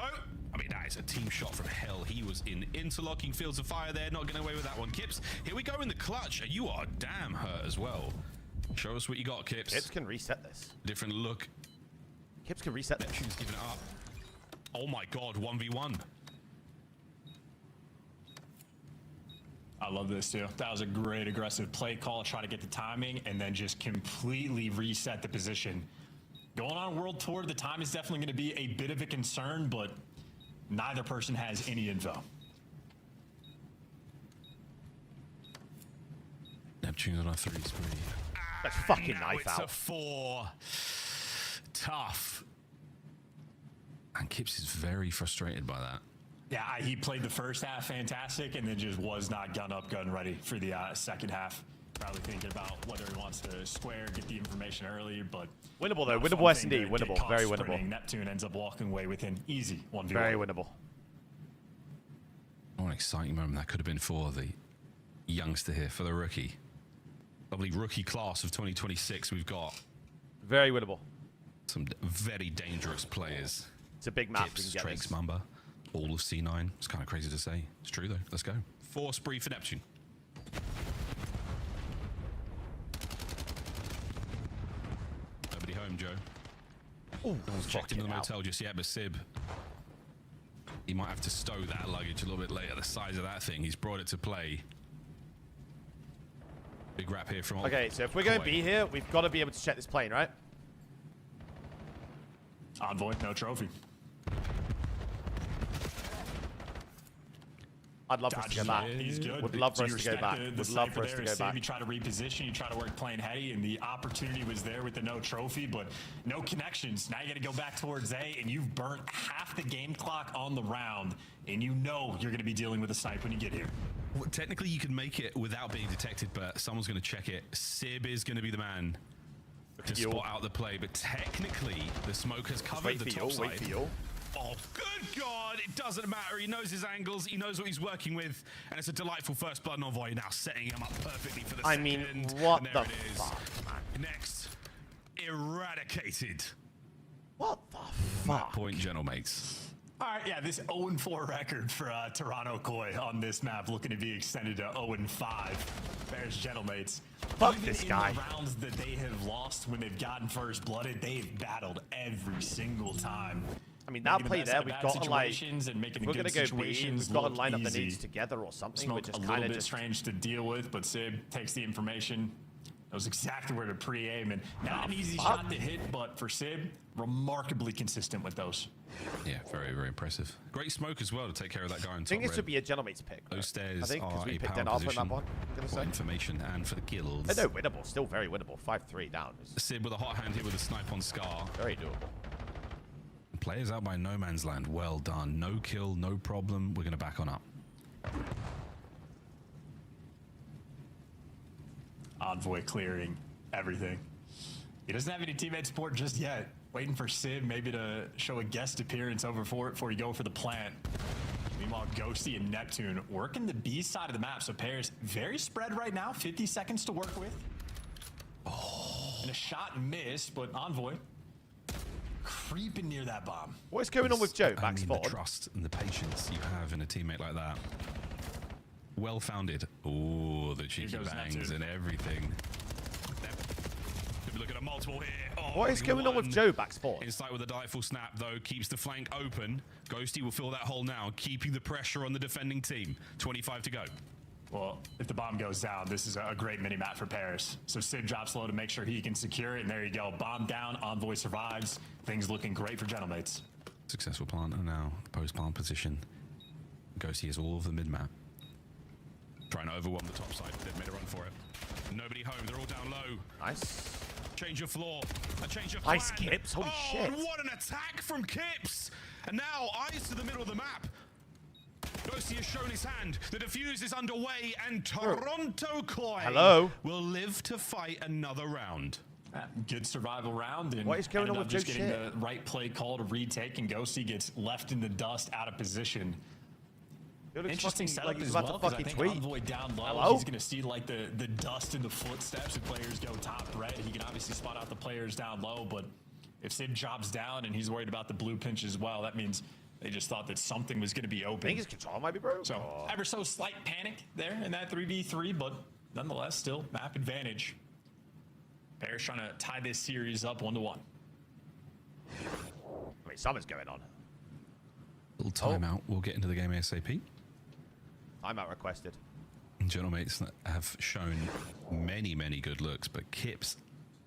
I mean, that is a team shot from hell. He was in interlocking fields of fire there, not getting away with that one. Kips, here we go in the clutch, and you are damn hurt as well. Show us what you got, Kips.
Kips can reset this.
Different look.
Kips can reset this.
Neptune's giving it up. Oh my God, 1v1.
I love this too. That was a great aggressive play call, try to get the timing, and then just completely reset the position. Going on World Tour, the time is definitely going to be a bit of a concern, but neither person has any info.
Neptune's on a 3 spree.
Let's fucking
Now
knife
it's
out.
a 4. Tough. And Kips is very frustrated by that.
Yeah, he played the first half fantastic, and then just was not gun up, gun ready for the second half. Probably thinking about whether he wants to square, get the information early, but...
Winnable, though.
not a
Winnable
fun
S&D.
thing to get
Winnable.
caught
Very
sprinting.
winnable.
Neptune ends up walking away with an easy 1v1.
Very winnable.
What an exciting moment that could have been for the youngster here, for the rookie. Lovely rookie class of 2026 we've got.
Very winnable.
Some very dangerous players.
It's a big map.
Kips,
We can get
Trakes,
this.
Mamba, all of C9. It's kind of crazy to say. It's true, though. Let's go. 4 spree for Neptune. Nobody home, Joe.
Ooh,
No one's checked into the
fucking
motel just yet, but Sib, he might have to stow that luggage a little bit later. The size of that thing, he's brought it to play. Big wrap here from...
Okay, so if we're going to
Koi.
be here, we've got to be able to check this plane, right?
Envoy, no trophy.
I'd love for us to go
Dodges
back.
it. He's good.
Would love for
So
us
you
to go
respect
back.
the
Would love for
sniper
us to
there.
go
Sib,
back.
You try to reposition, you try to work playing heady, and the opportunity was there with the no trophy, but no connections. Now you got to go back towards A, and you've burnt half the game clock on the round, and you know you're going to be dealing with a snipe when you get here.
Well, technically, you can make it without being detected, but someone's going to check it. Sib is going to be the man to
Yo.
spot out the play, but technically, the smoke has covered
Wait
the
for
top
you.
side.
Wait for you.
Oh, good God! It doesn't matter. He knows his angles. He knows what he's working with, and it's a delightful first blood Envoy now setting him up perfectly for the
I
second.
mean, what
And there
the
it is.
fuck, man?
Next, eradicated.
What the
Map
fuck?
point, gentlemates.
All right, yeah, this 0-4 record for Toronto Koi on this map looking to be extended to 0-5. Bears Gentlemates.
Fuck
Even
this
in
guy.
the rounds that they have lost when they've gotten first blooded, they've battled every single time.
I mean, that
making the
play
best
there,
out of
we've
bad
got to like.
situations and making
If we're
good
gonna go B,
situations
we've got to
look
line up the
easy.
needs together or something.
Smoke
We're just
a
kind
little
of
bit
just.
strange to deal with, but Sib takes the information, knows exactly where to pre-aim, and not an easy shot to hit, but for Sib, remarkably consistent with those.
Yeah, very, very impressive. Great smoke as well to take care of that guy on
I
top
think this
red.
would be a Genomate's pick.
Those stairs
I think because
are
we
a
picked
power
Den Alpha in
position
that one. I'm gonna
for
say.
information and for the kills.
No, winnable. Still very winnable. 5-3 down.
Sib with a hot hand here with a snipe on Scar.
Very doable.
Players out by no man's land. Well done. No kill, no problem. We're going to back on up.
Envoy clearing everything. He doesn't have any teammate support just yet. Waiting for Sib maybe to show a guest appearance over for it before you go for the plant. Meanwhile, Ghosty and Neptune working the B side of the map. So Paris very spread right now. 50 seconds to work with. Oh. And a shot missed, but Envoy creeping near that bomb.
What is going on with Joe?
I
Back
mean,
spot.
the trust and the patience you have in a teammate like that. Well founded. Oh, the cheeky
goes
bangs
Neptune.
and everything. Could be looking at multiple here. Oh,
What is
only
going on with
one.
Joe back spot?
Insight with a delightful snap, though, keeps the flank open. Ghosty will fill that hole now, keeping the pressure on the defending team. 25 to go.
Well, if the bomb goes down, this is a great mini-map for Paris. So Sid drops low to make sure he can secure it, and there you go. Bomb down, Envoy survives. Things looking great for Genomates.
Successful planter now, post-plant position. Ghosty has all of the mid-map. Trying to overwhelm the top side. They've made a run for it. Nobody home. They're all down low.
Nice.
Change of floor. A change of
Nice
plan.
Kips. Holy
oh,
shit.
And what an attack from Kips. And now eyes to the middle of the map. Ghosty has shown his hand. The defuse is underway, and Toronto Koi
Hello?
will live to fight another round.
Good survival round. And
What is going
ended
on
up
with
just
Joe
getting
shit?
the right play call to retake, and Ghosty gets left in the dust out of position.
It looks
Interesting
fucking
setup
like he's
as
about
well,
to
'cause I
fucking
think
tweet.
Envoy down low,
Hello?
he's going to see like the dust in the footsteps if players go top red. He can obviously spot out the players down low, but if Sid drops down and he's worried about the blue pinch as well, that means they just thought that something was going to be
I
open.
think his control might be broke.
So ever so slight panic there in that 3v3, but nonetheless still map advantage. Paris trying to tie this series up 1-1.
Wait, something's going on.
Little timeout. We'll get into the game ASAP.
Timeout requested.
Genomates have shown many, many good looks, but Kips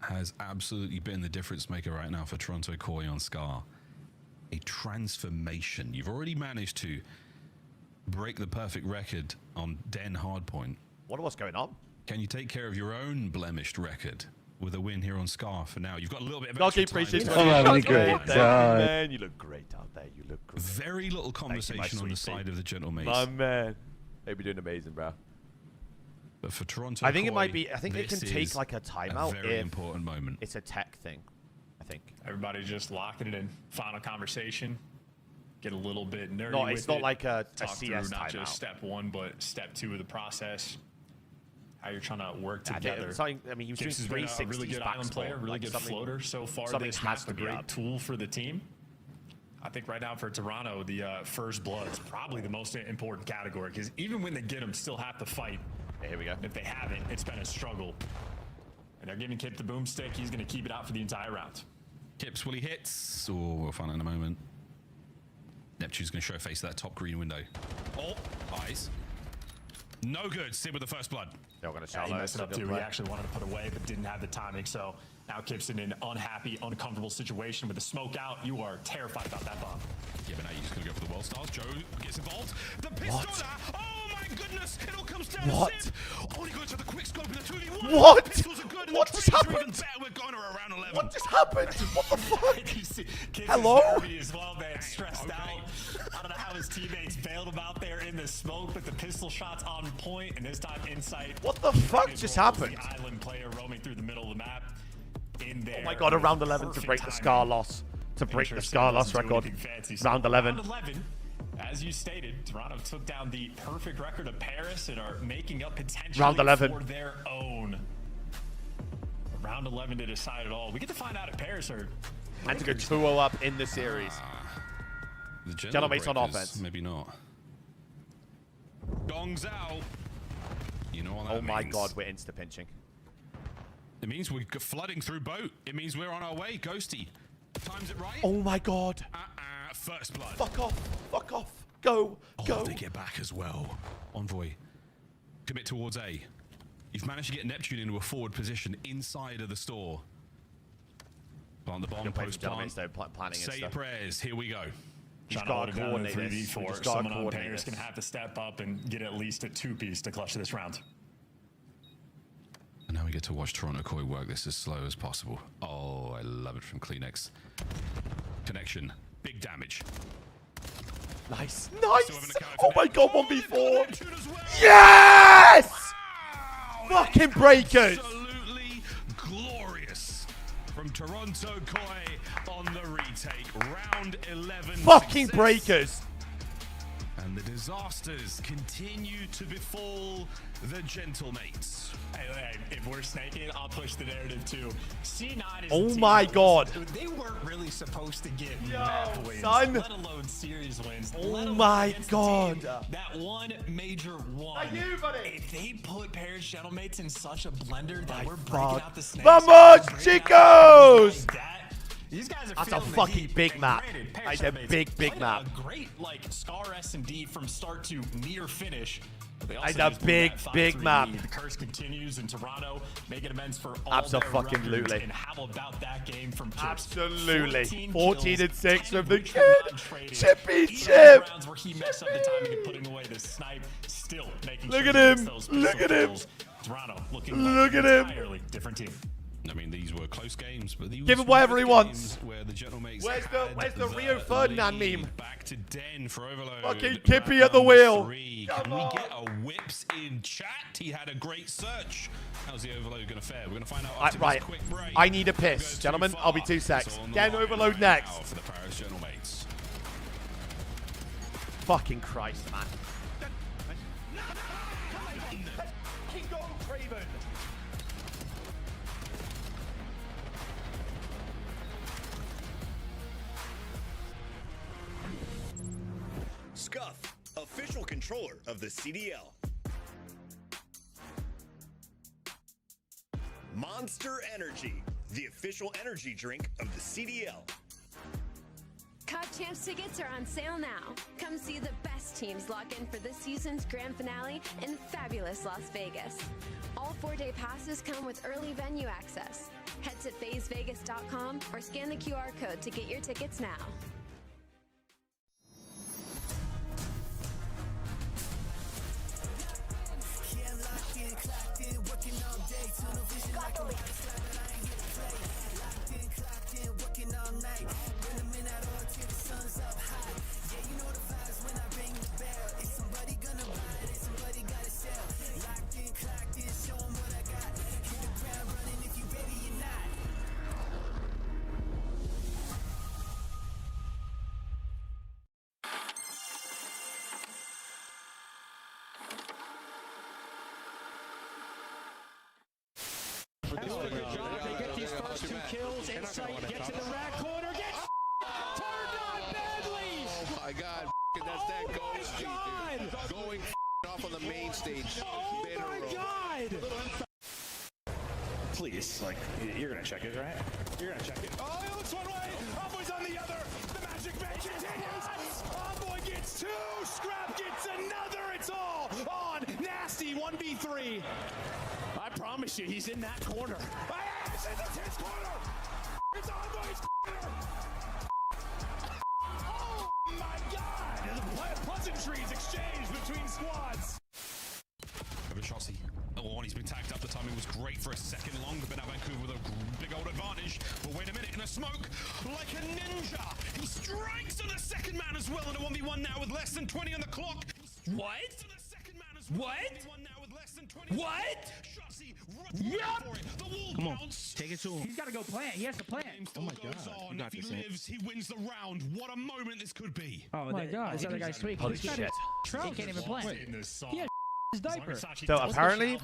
has absolutely been the difference maker right now for Toronto Koi on Scar. A transformation. You've already managed to break the perfect record on Den Hardpoint.
What's going on?
Can you take care of your own blemished record with a win here on Scar for now? You've got a little bit of
Doggy,
extra time.
appreciate
I'm having a great time.
Man, you look great out there. You look great.
Very little conversation on the
sweet
side of the Gentlemates.
My man. They'd be doing amazing, bro.
But for Toronto,
I think it
Koi,
might be. I think they can
this
take
is
like a timeout.
A very
if
important moment.
It's a tech thing. I think.
Everybody just locking it in. Final conversation. Get a little bit nerdy
No,
with
it's not
it.
like a
Talk
CS
through not
timeout.
just step one, but step two of the process. How you're trying to work
I think
together.
something- I mean, he was
Kips
doing
has been a really
360s
good
back
island player,
sport,
really
like
good
something-
floater so far.
something
This
has
map's
to
a
be
great
up.
tool for the team. I think right now for Toronto, the first blood is probably the most important category because even when they get them, still have to fight.
Yeah, here we go.
If they haven't, it's been a struggle. And they're giving Kip the boomstick. He's going to keep it out for the entire round.
Kips, will he hit? Oh, we'll find out in a moment. Neptune's going to show face that top green window. Oh, eyes. No good. Sid with the first blood.
They're going to
Yeah, he
shallow.
messed it up too. He actually wanted to put away, but didn't have the timing. So now Kip's in an unhappy, uncomfortable situation with the smoke out. You are terrified about that bomb.
Yeah, but now you're just going to go for the World Stars. Joe gets involved. The pistola. Oh my goodness. It all comes down
What?
to Sid. Only goes for the quick scope in the 2v1.
What?
The pistols are good. And
What
the
just
trees are even
happened?
better. We're going to around 11.
What just happened? What the fuck?
You see, Kip
Hello?
is nervy as well, man. Stressed
Okay.
out. I don't know how his teammates bailed him out there in the smoke, but the pistol shot's on point, and this time Insight.
What the fuck just happened?
The island player roaming through the middle of the map. In there.
Oh my god, around 11 to
Perfect
break the
timing.
Scar loss. To
Making
break
sure
the
Sid
Scar loss
doesn't do
record.
anything fancy. So
Round 11.
Round 11, as you stated, Toronto took down the perfect record of Paris and are making up potentially
Round 11.
for their own. Round 11 to decide it all. We get to find out if Paris are
And to go 2-0 up in the series.
The
Gentlemates on
breakers,
offense.
Maybe not. Gongs out. You know what that
Oh my
means.
god, we're insta-pinching.
It means we're flooding through boat. It means we're on our way. Ghosty. Times it right.
Oh my god.
First blood.
Fuck off. Fuck off. Go. Go.
They get back as well. Envoy, commit towards A. You've managed to get Neptune into a forward position inside of the store. Plant the bomb, post plant. Say your prayers. Here we go.
Trying to hold it down in 3v4. Someone on Pair is going to have to step up and get at least a 2-piece to clutch this round.
And now we get to watch Toronto Koi work this as slow as possible. Oh, I love it from Kleenex. Connection. Big damage.
Nice. Nice. Oh my god, 1v4. Yes! Fucking breakers.
Absolutely glorious from Toronto Koi on the retake. Round 11.
Fucking
success.
breakers.
And the disasters continue to befall the Gentlemates.
Hey, if we're snaking, I'll push the narrative too. C9 is
Oh my god.
They weren't really supposed to get map wins,
son.
let alone series wins.
Oh my god.
That one major one.
Thank you, buddy.
If they put Paris Gentlemates in such a blender that we're breaking out the snakes.
Vamos, chicos!
These guys are
That's a
feeling the
fucking
heat.
big
And
map.
granted, Paris
That's a
Gentlemates
big
played
map.
A great Scar S&D from start to near finish. But they
That's
also
a
just blew
big,
that 5-3
big map.
lead. The curse continues in Toronto, making amends for all their
Abso-fucking-lutely.
records. And how about that game from Chips?
Absolutely. 14 and 6 from the
which
kid.
were non-traded.
Chippy
Even
chip.
rounds where he messed up the timing of putting away the snipe, still making
Look
sure
at
he gets
him.
those
Look
pistol
at him.
kills. Toronto looking
Look
like
at him.
an entirely different team.
I mean, these were close games, but these
Give him
were
whatever he
games
wants.
Where the Gentlemates
Where's
had
the Rio Ferdinand
lead.
meme?
Back to Den for Overload.
Fucking Kippy at the
Round
wheel.
3. Can we get a whips in chat? He had a great search. How's the Overload going to fare? We're going to find out after
Right.
this quick break.
I need a
Don't go
piss.
too
Gentlemen,
far.
I'll be 2
It's
secs.
on the
Get
line
Overload
right
next.
now for the Paris Gentlemates.
Fucking Christ, man.
King Kong Craven.
Scuff, official controller of the CDL. Monster Energy, the official energy drink of the CDL.
COD Champs tickets are on sale now. Come see the best teams lock in for this season's grand finale in fabulous Las Vegas. All 4-day passes come with early venue access. Head to FazeVegas.com or scan the QR code to get your tickets now.
They get these first 2 kills. Insight gets in the rat corner. Gets turned on badly.
Oh my god, that's that Ghosty, dude. Going off on the main stage.
Oh my god.
Please, you're gonna check it, right? You're gonna check it.
Oh, it looks one way. Envoy's on the other. The magic continues. Envoy gets 2. Scrap gets another. It's all on Nasty 1v3. I promise you, he's in that corner. It's in the 10th corner. It's Envoy's corner. Oh my god. Pleasantries exchanged between squads.
Over Chauncey. Oh, and he's been tagged up. The timing was great for a second long, but now Vancouver with a big old advantage. But wait a minute, in a smoke, like a ninja, he strikes on the second man as well in a 1v1 now with less than 20 on the clock.
What? What?
Yep.
Come on, take it to him.
He's got to go plant. He has to plant.
Oh my god. If he lives, he wins the round. What a moment this could be.
Oh my god. This other guy's sweet.
Holy shit.
He can't even plant. He has his diaper.
So apparently,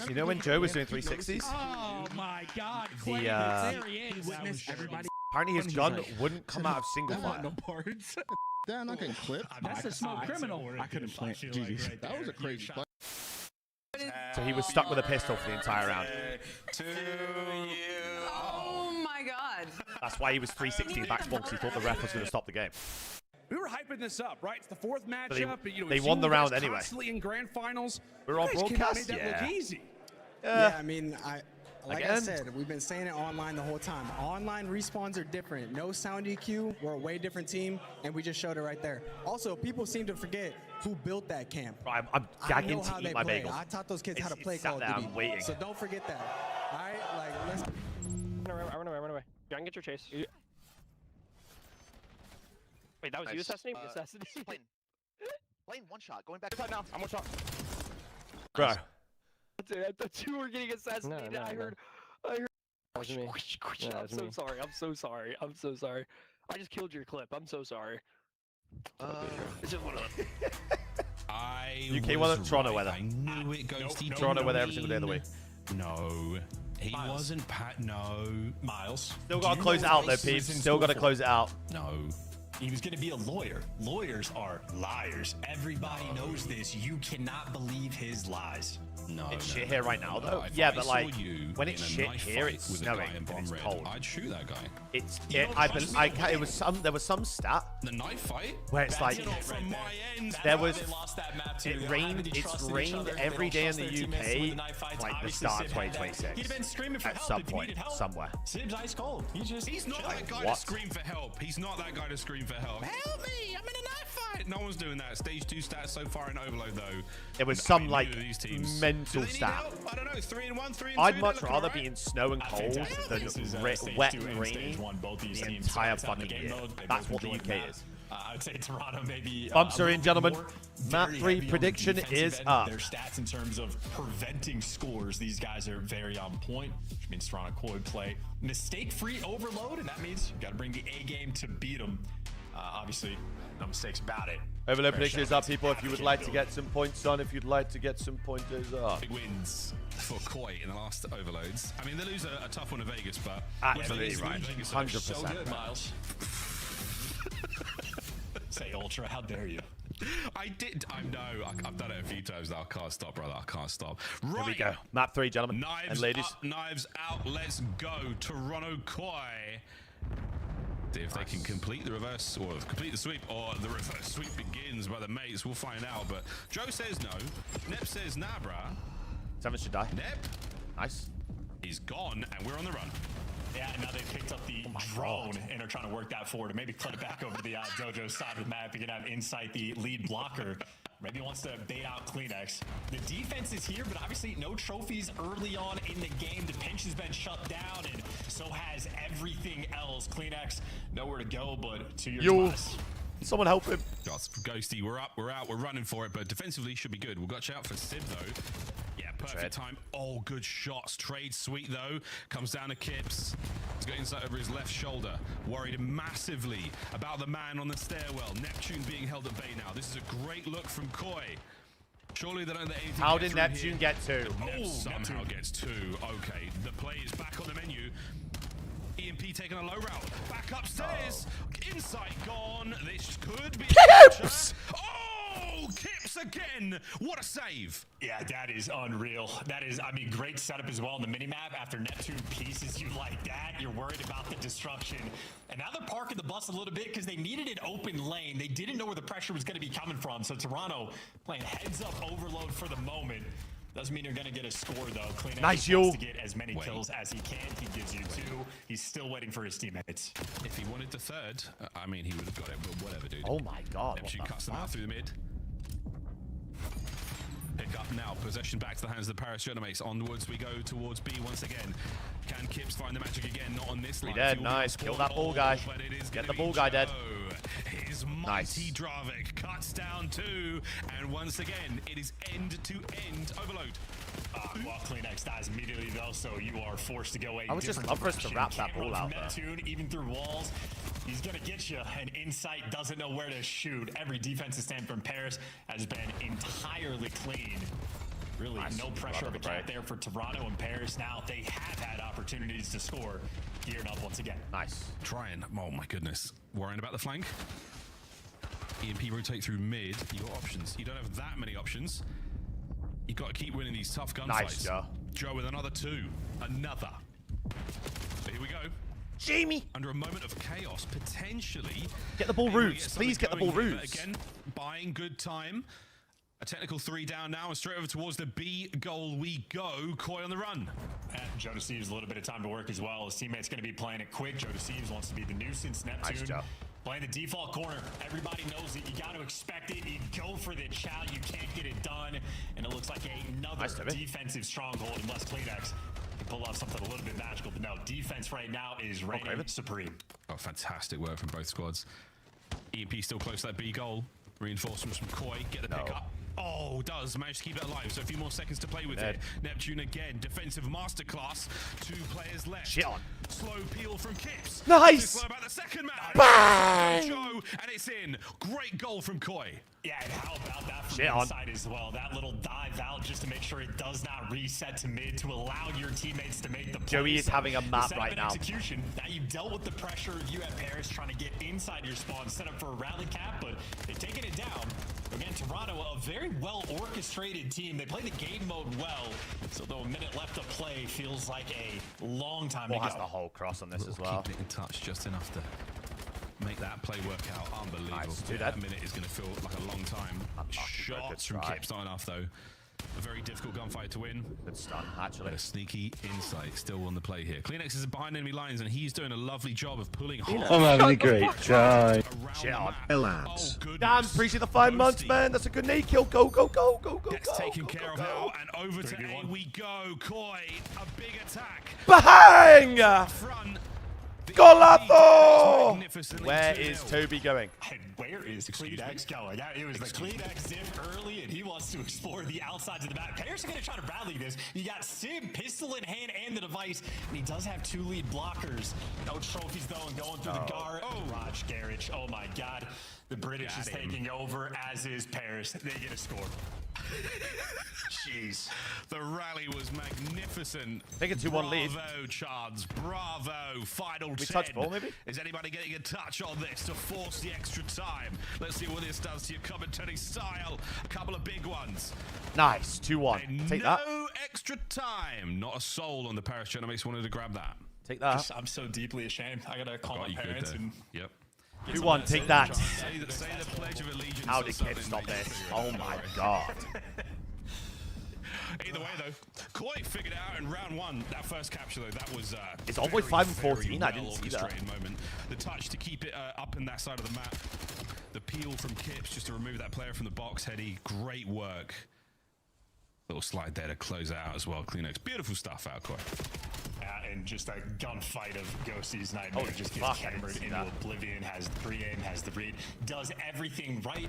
you know when Joe was doing 360s?
Oh my god.
The,
There he is.
apparently his gun wouldn't come out of single fire.
Damn, I'm not getting clipped.
That's a small criminal.
I couldn't plant. GG. That was a crazy play.
So he was stuck with a pistol for the entire round.
Oh my god.
That's why he was 360 back spawn, because he thought the ref was going to stop the game.
We were hyping this up, right? It's the fourth
But they-
matchup. You know,
they
we've
won
seen
the
you guys
round anyway.
Constantly in grand finals.
We're on
You guys cannot
broadcast?
make that
Yeah.
look easy.
Yeah, I mean, like I
Again?
said, we've been saying it online the whole time. Online respawns are different. No sound EQ. We're a way different team, and we just showed it right there. Also, people seem to forget who built that camp.
Right, I'm
I
gagging
know
to
how
eat
they
my
play.
bagel.
I taught those kids how to
It's
play
sat
Call of
there,
Duty.
I'm waiting.
So don't forget that. All right, like let's.
Run away. Go and get your chase. Wait, that was you assassinating? Assassinating?
Lane one shot, going back.
Now, I'm one shot.
Bro.
Dude, I thought you were getting assassinated. I heard. That was me. I'm so sorry. I'm so sorry. I just killed your clip. I'm so sorry. It's just one of them.
UK weather, Toronto weather.
I knew it, Ghosty.
Toronto weather every single day of the week.
No. He wasn't no.
Miles.
Still got to close it out though, Pete. Still got to close it out.
No.
He was going to be a lawyer. Lawyers are liars. Everybody knows this. You cannot believe his lies.
No,
It's shit here right now though.
If
Yeah,
I
but
saw
like
you
when
in
it's
a
shit
knife
here,
fight
it's
with a guy
snowing
in
and
bomb
it's
red,
cold.
I'd shoot that guy.
It was there was some stat
The knife fight
where it's like
from my end.
there was it rained every day in the UK like the start of 2026 at some point somewhere.
Sib's ice cold.
He's not that guy to scream for help. He's not that guy to scream for help. Help me! I'm in a knife fight. No one's doing that. Stage 2 stats so far in Overload though.
It was some like mental stat.
I don't know. 3-1, 3-2.
I'd much rather be in snow and cold than wet and rainy the entire fucking year. That's what the UK is.
I would say Toronto maybe.
Bumps are in, gentlemen. Map 3 prediction is up.
Their stats in terms of preventing scores, these guys are very on point, which means Toronto could play mistake-free Overload, and that means you got to bring the A game to beat them. Obviously, no mistakes about it.
Overload prediction is up, people. If you would like to get some points on, if you'd like to get some pointers up.
Big wins for Koi in the last Overloads. I mean, they lose a tough one to Vegas, but
Absolutely right.
Vegas are
100%.
So good, Miles. Say Ultra, how dare you?
I know. I've done it a few times now. I can't stop, brother. I can't stop.
Here we
Right.
go. Map 3, gentlemen
Knives
and ladies.
up, knives out. Let's go. Toronto Koi. See if they can complete the reverse, or complete the sweep, or the reverse sweep begins by the mates. We'll find out. But Joe says no. Nep says nah, bruh.
7 should die.
Nep.
Nice.
He's gone, and we're on the run.
Yeah, and now they picked up the drone and are trying to work that forward and maybe put it back over to the Dojo side of the map. You can have Insight, the lead blocker. Maybe he wants to bait out Kleenex. The defense is here, but obviously no trophies early on in the game. The pinch has been shut down, and so has everything else. Kleenex, nowhere to go, but to your demise.
Someone help him.
Just Ghosty, we're up, we're out, we're running for it, but defensively should be good. We'll watch out for Sib though. Yeah, perfect time. Oh, good shots. Trade sweet though. Comes down to Kips. He's got insight over his left shoulder. Worried massively about the man on the stairwell. Neptune being held at bay now. This is a great look from Koi. Surely they don't let anything
How
get
did
through
Neptune
here.
get 2?
Nep somehow gets 2. Okay, the play is back on the menu. EMP taking a low route. Back upstairs. Insight gone. This could be
Kips!
Oh, Kips again. What a save.
Yeah, that is unreal. That is, I mean, great setup as well in the minimap. After Neptune pieces you like that, you're worried about the destruction. And now they're parking the bus a little bit because they needed an open lane. They didn't know where the pressure was going to be coming from. So Toronto playing heads up Overload for the moment. Doesn't mean you're going to get a score, though. Kleenex
Nice,
wants
yo.
to get as many kills as he can. He gives you 2. He's still waiting for his teammates.
If he wanted the third, I mean, he would have got it, but whatever, dude.
Oh my god.
Neptune
What the
cuts them out
fuck?
through the mid. Pick up now. Possession back to the hands of the Paris Genomates. Onwards we go towards B once again. Can Kips find the magic again? Not on this line.
dead.
Fuel
Nice.
being
Kill that ball
poured
guy.
off, but it is
Get
gonna
the
be
ball guy dead.
Joe. His
Nice.
mighty Dravik cuts down 2. And once again, it is end-to-end overload.
Well, Kleenex dies immediately, though, so you are forced to go a
I would just
different
love for us to
direction.
wrap that
Can't
ball
run
out
from
there.
Neptune, even through walls. He's going to get you, and Insight doesn't know where to shoot. Every defensive stand from Paris has been entirely clean. Really,
Nice.
no pressure
Love
of
the
attack
break.
there for Toronto and Paris. Now they have had opportunities to score. Geared up once again.
Nice.
Trying. Oh my goodness. Worrying about the flank. EMP rotate through mid. You got options. You don't have that many options. You got to keep winning these tough gunfights.
Nice, Joe.
Joe with another 2. Another. But here we go.
Jamie!
Under a moment of chaos, potentially.
Get the ball
able to
routes.
get something
Please get the
going
ball
here, but
routes.
Again, buying good time. A technical 3 down now, and straight over towards the B goal we go. Koi on the run.
And Joe Deceives a little bit of time to work as well. His teammate's going to be playing it quick. Joe Deceives wants to be the nuisance. Neptune playing the default corner. Everybody knows it. You got to expect it. You go for the chow. You can't get it done. And it looks like another defensive stronghold unless Cleanex can pull off something a little bit magical. But no, defense right now is reigning supreme.
Oh, fantastic work from both squads. EMP still close to that B goal. Reinforcements from Koi. Get the pick up. Oh, does manage to keep it alive. So a few more seconds to play with it. Neptune again. Defensive masterclass. 2 players left.
Shit on.
Slow peel from Kips.
Nice.
Slow about the second man.
Bang!
Joe, and it's in. Great goal from Koi.
Yeah, and how about that from the inside as well? That little dive out just to make sure it does not reset to mid to allow your teammates to make the play.
Joey is having a map right now.
Execution. Now you've dealt with the pressure. You have Paris trying to get inside your spawn, set up for a rally cap, but they've taken it down. Again, Toronto, a very well orchestrated team. They play the game mode well. So though a minute left to play feels like a long time ago.
Has the whole cross on this as well.
Keeping it in touch just enough to make that play work out. Unbelievable.
Nice.
That minute is going to feel like a long time. Shots from Kips, not enough though. A very difficult gunfight to win.
Good stun, actually.
But a sneaky insight still on the play here. Cleanex is behind enemy lines, and he's doing a lovely job of pulling hard.
I'm having a great time.
Shit on.
Lads.
Damn, appreciate the 5 months, man. That's a good nade kill. Go, go, go, go, go,
Gets
go.
taken
go,
care
go,
of
go.
now, and over to A we go. Koi, a big attack.
Bang!
Front.
Golazo! Where is Toby going?
And where is Cleanex going? It was the Cleanex diff early, and he wants to explore the outsides of the map. Paris are going to try to rally this. You got Sim, pistol in hand, and the device, and he does have 2 lead blockers. No trophies, though, and going through the guard. Raj Garage, oh my god. The British is taking over, as is Paris. They get a score. Jeez.
The rally was magnificent.
Take a 2-1 lead.
Bravo, Chards. Bravo. Final 10.
touch ball, maybe?
Is anybody getting a touch on this to force the extra time? Let's see what this does to your commentary style. A couple of big ones.
Nice. 2-1. Take that.
No extra time. Not a soul on the Paris Genomics wanted to grab that.
Take that.
I'm so deeply ashamed. I gotta call my parents and...
Yep.
2-1. Take that.
Say the Pledge of Allegiance.
How did Kips stop this? Oh my god.
Either way, though, Koi figured out in round 1 that first capture. Though that was
it's Envoy 5 and 14. I didn't see that.
Moment. The touch to keep it up in that side of the map. The peel from Kips just to remove that player from the box. Heady, great work. Little slide there to close out as well. Cleanex, beautiful stuff out, Koi.
And just a gunfight of Ghostie's Nightmare just gets hammered into oblivion, has the pre-aim, has the read, does everything right.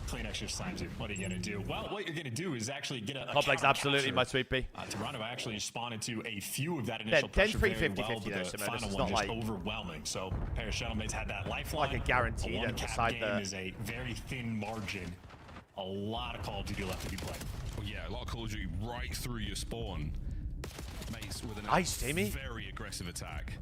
Cleanex just slams you. What are you going to do? Well, what you're going to do is actually get a
Complex, absolutely, my sweet pea.
Toronto actually responded to a few of that initial pressure very well, but the final one just overwhelming. So Paris Gentlemen's had that lifeline.
Like a guarantee
a
that
one-cap game is a very thin margin. A lot of Call of Duty left to be played.
Well, yeah, a lot of Call of Duty right through your spawn. Mace with a very aggressive attack.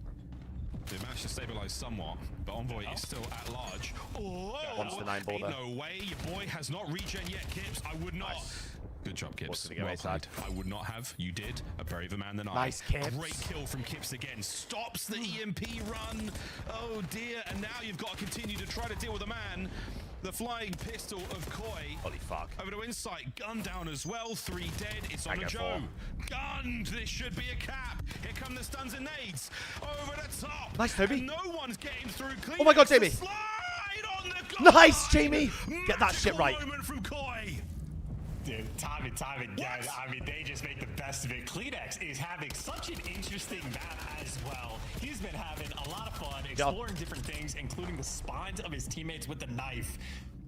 They managed to stabilize somewhat, but Envoy is still at large. Oh,
Wants the 9 ball there.
No way, your boy has not regen yet, Kips. I would not. Good job, Kips.
Well played.
I would not have. You did. A braver man than I.
Nice, Kips.
Great kill from Kips again. Stops the EMP run. Oh dear. And now you've got to continue to try to deal with a man. The flying pistol of Koi.
Holy fuck.
Over to Insight. Gun down as well. 3 dead. It's on a Joe. Gunned. This should be a cap. Here come the stuns and nades. Over the top.
Nice, Toby.
And no one's getting through.
Oh my god, Jamie. Nice, Jamie. Get that shit right.
Moment from Koi.
Dude, time and time again, I mean, they just make the best of it. Cleanex is having such an interesting map as well. He's been having a lot of fun exploring different things, including the spines of his teammates with the knife.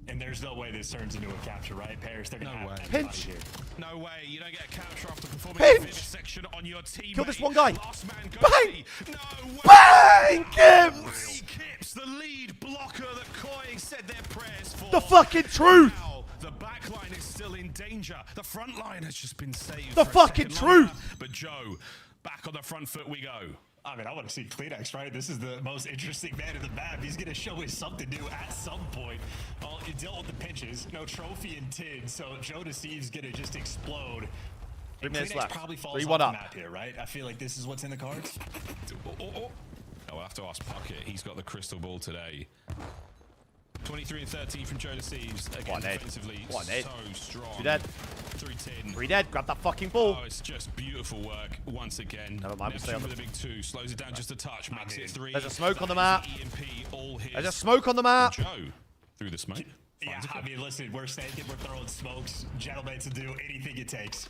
And there's no way this turns into a capture, right, Paris? They're gonna have
Pinch.
here.
No way. You don't get a capture after performing
Pinch.
a finish section on your team.
Kill this one guy.
Last man
Bang.
No way.
Bang, Kips.
Kips, the lead blocker that Koi said their prayers for.
The fucking truth.
Now, the back line is still in danger. The front line has just been saved.
The
for a
fucking
second longer.
truth.
But Joe, back on the front foot we go.
I mean, I want to see Cleanex, right? This is the most interesting man in the map. He's going to show us something new at some point. Well, he dealt with the pinches. No trophy in tin, so Joe Deceives going to just explode.
3 minutes
Cleanex
left.
probably falls
3-1
off the
up.
map here, right? I feel like this is what's in the cards.
I'll have to ask Puckett. He's got the crystal ball today. 23 and 13 from Joe Deceives. Again, defensively, so strong.
2 dead.
3-10.
3 dead. Grab that fucking ball.
Oh, it's just beautiful work once again.
Never mind.
Neptune with a big 2. Slows it down just a touch. Makes it 3.
There's a smoke on the map.
EMP, all his.
There's a smoke on the map.
Joe through the smoke.
Yeah, I mean, listen, we're snaking, we're throwing smokes. Gentlemen to do anything it takes.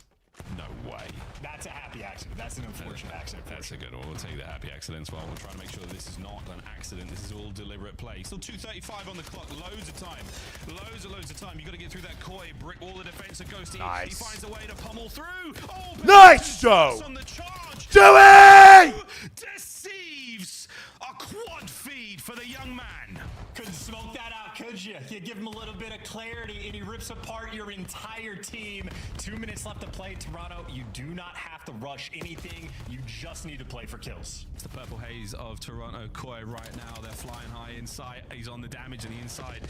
No way.
That's a happy accident. That's an unfortunate accident.
That's a good one. We'll take the happy accidents while we're trying to make sure that this is not an accident. This is all deliberate play. Still 2:35 on the clock. Loads of time. Loads of time. You got to get through that Koi. Brick wall of defense of Ghosty.
Nice.
He finds a way to pummel through. Oh,
nice, Joe.
On the charge.
Joey!
Deceives. A quad feed for the young man.
Couldn't smoke that out, could you? You give him a little bit of clarity, and he rips apart your entire team. 2 minutes left to play, Toronto. You do not have to rush anything. You just need to play for kills.
It's the purple haze of Toronto Koi right now. They're flying high inside. He's on the damage on the inside.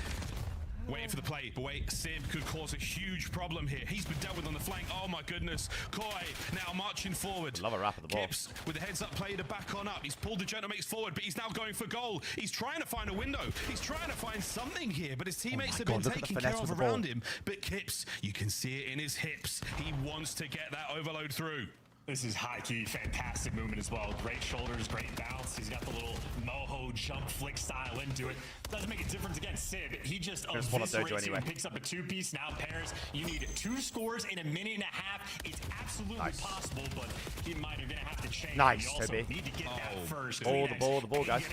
Waiting for the play, but wait, Sim could cause a huge problem here. He's been dealt with on the flank. Oh my goodness. Koi now marching forward.
Love a wrap of the ball.
Kips with the heads up play to back on up. He's pulled the Gentlemates forward, but he's now going for goal. He's trying to find a window. He's trying to find something here, but his teammates have been taking care of around him. But Kips, you can see it in his hips. He wants to get that overload through.
This is high-key, fantastic movement as well. Great shoulders, great bounce. He's got the little moho jump flick style into it. Doesn't make a difference against Sib. He just eviscerates you and picks up a 2-piece. Now, Paris, you need 2 scores in a minute and a half. It's absolutely possible, but he might are going to have to change.
Nice,
you also
Toby.
need to get that first.
The ball, guys.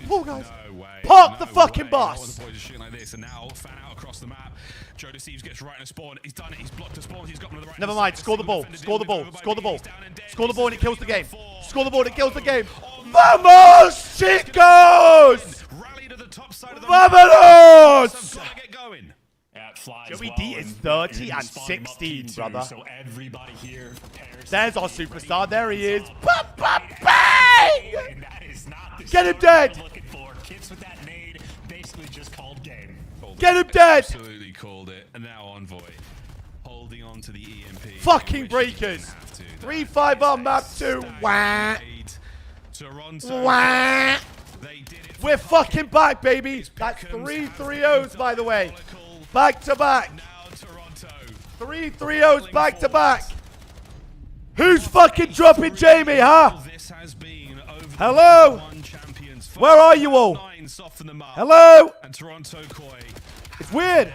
Ball,
guys.
No way.
Park the fucking bus.
The boys are shooting like this, and now fan out across the map. Joe Deceives gets right in a spawn. He's done it. He's blocked the spawn. He's got one of the right.
Never mind. Score the ball. Score the ball. Score the ball. Score the ball and it kills the game. Score the ball and it kills the game. Vamos, chicos!
Rally to the top side of the
Vamonos!
Get going.
Joey D is 30 and 16, brother.
So everybody here, Paris.
There's our superstar. There he is. Bang! Get him dead!
Looking for Kips with that nade, basically just called game.
Get him dead!
Absolutely called it. And now Envoy holding on to the EMP.
Fucking breakers. 3-5 on map 2. Wah.
Toronto.
Wah. We're fucking back, baby. That's 3 3-0s, by the way. Back to back. 3 3-0s back to back. Who's fucking dropping Jamie, huh? Hello? Where are you all? Hello?
And Toronto Koi.
It's weird.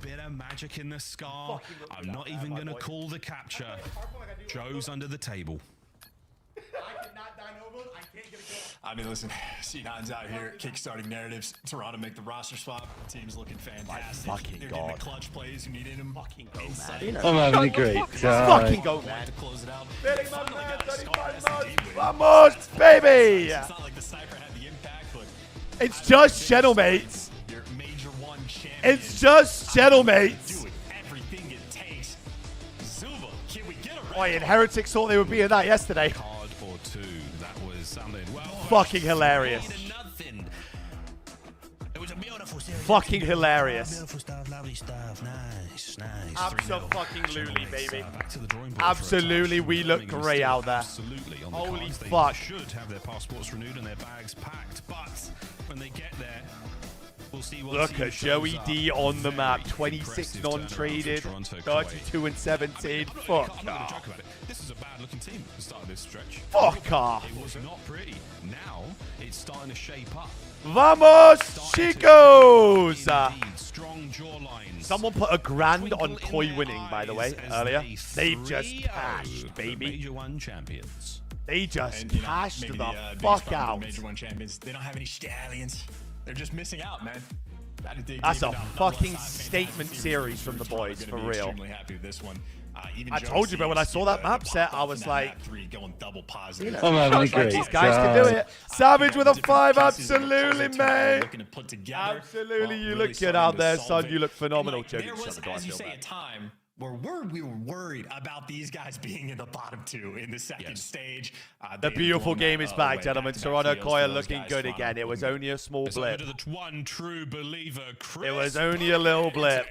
Bit of magic in the scar. I'm not even going to call the capture. Joe's under the table.
I mean, listen, C9's out here kickstarting narratives. Toronto make the roster swap. Team's looking fantastic. They're getting the clutch plays who needed him. Fucking go, man.
I'm having a great time.
Fucking go, man. To close it out. 35 Vamos, baby!
It's not like the sniper had the impact, but
it's just Gentlemates. It's just Gentlemates.
Everything it takes. Zuba, can we get a
Boy, and Heretics thought they would be in that yesterday.
Card or 2. That was something. Well,
fucking hilarious.
It was a beautiful series.
Fucking hilarious.
Beautiful stuff, lovely stuff. Nice, nice.
Absolutely, baby. Absolutely, we look great out there.
Absolutely. On the
Holy
cards, they
fuck.
should have their passports renewed and their bags packed, but when they get there, we'll see what
Look at Joey D on the map. 26 non-traded, 32 and 17. Fuck off.
This is a bad-looking team at the start of this stretch.
Fuck off.
It was not pretty. Now it's starting to shape up.
Vamos, chicos!
Strong jawlines.
Someone put a grand on Koi winning, by the way, earlier. They just cashed, baby.
Major 1 champions.
They just cashed
maybe
the
biggest
fuck
problem
out.
with Major 1 champions. They don't have any stallions. They're just missing out, man.
That's a fucking statement series from the boys, for real.
Extremely happy with this one.
I told you, but when I saw that map set, I was like,
you know,
I'm having a great
these guys can do it. Savage with a 5, absolutely, mate. Absolutely, you look good out there, son. You look phenomenal, Jody.
There was, as you say, a time where we were worried about these guys being in the bottom 2 in the second stage.
The beautiful game is back, gentlemen. Toronto Koi are looking good again. It was only a small blip.
The one true believer, Chris.
It was only a little blip.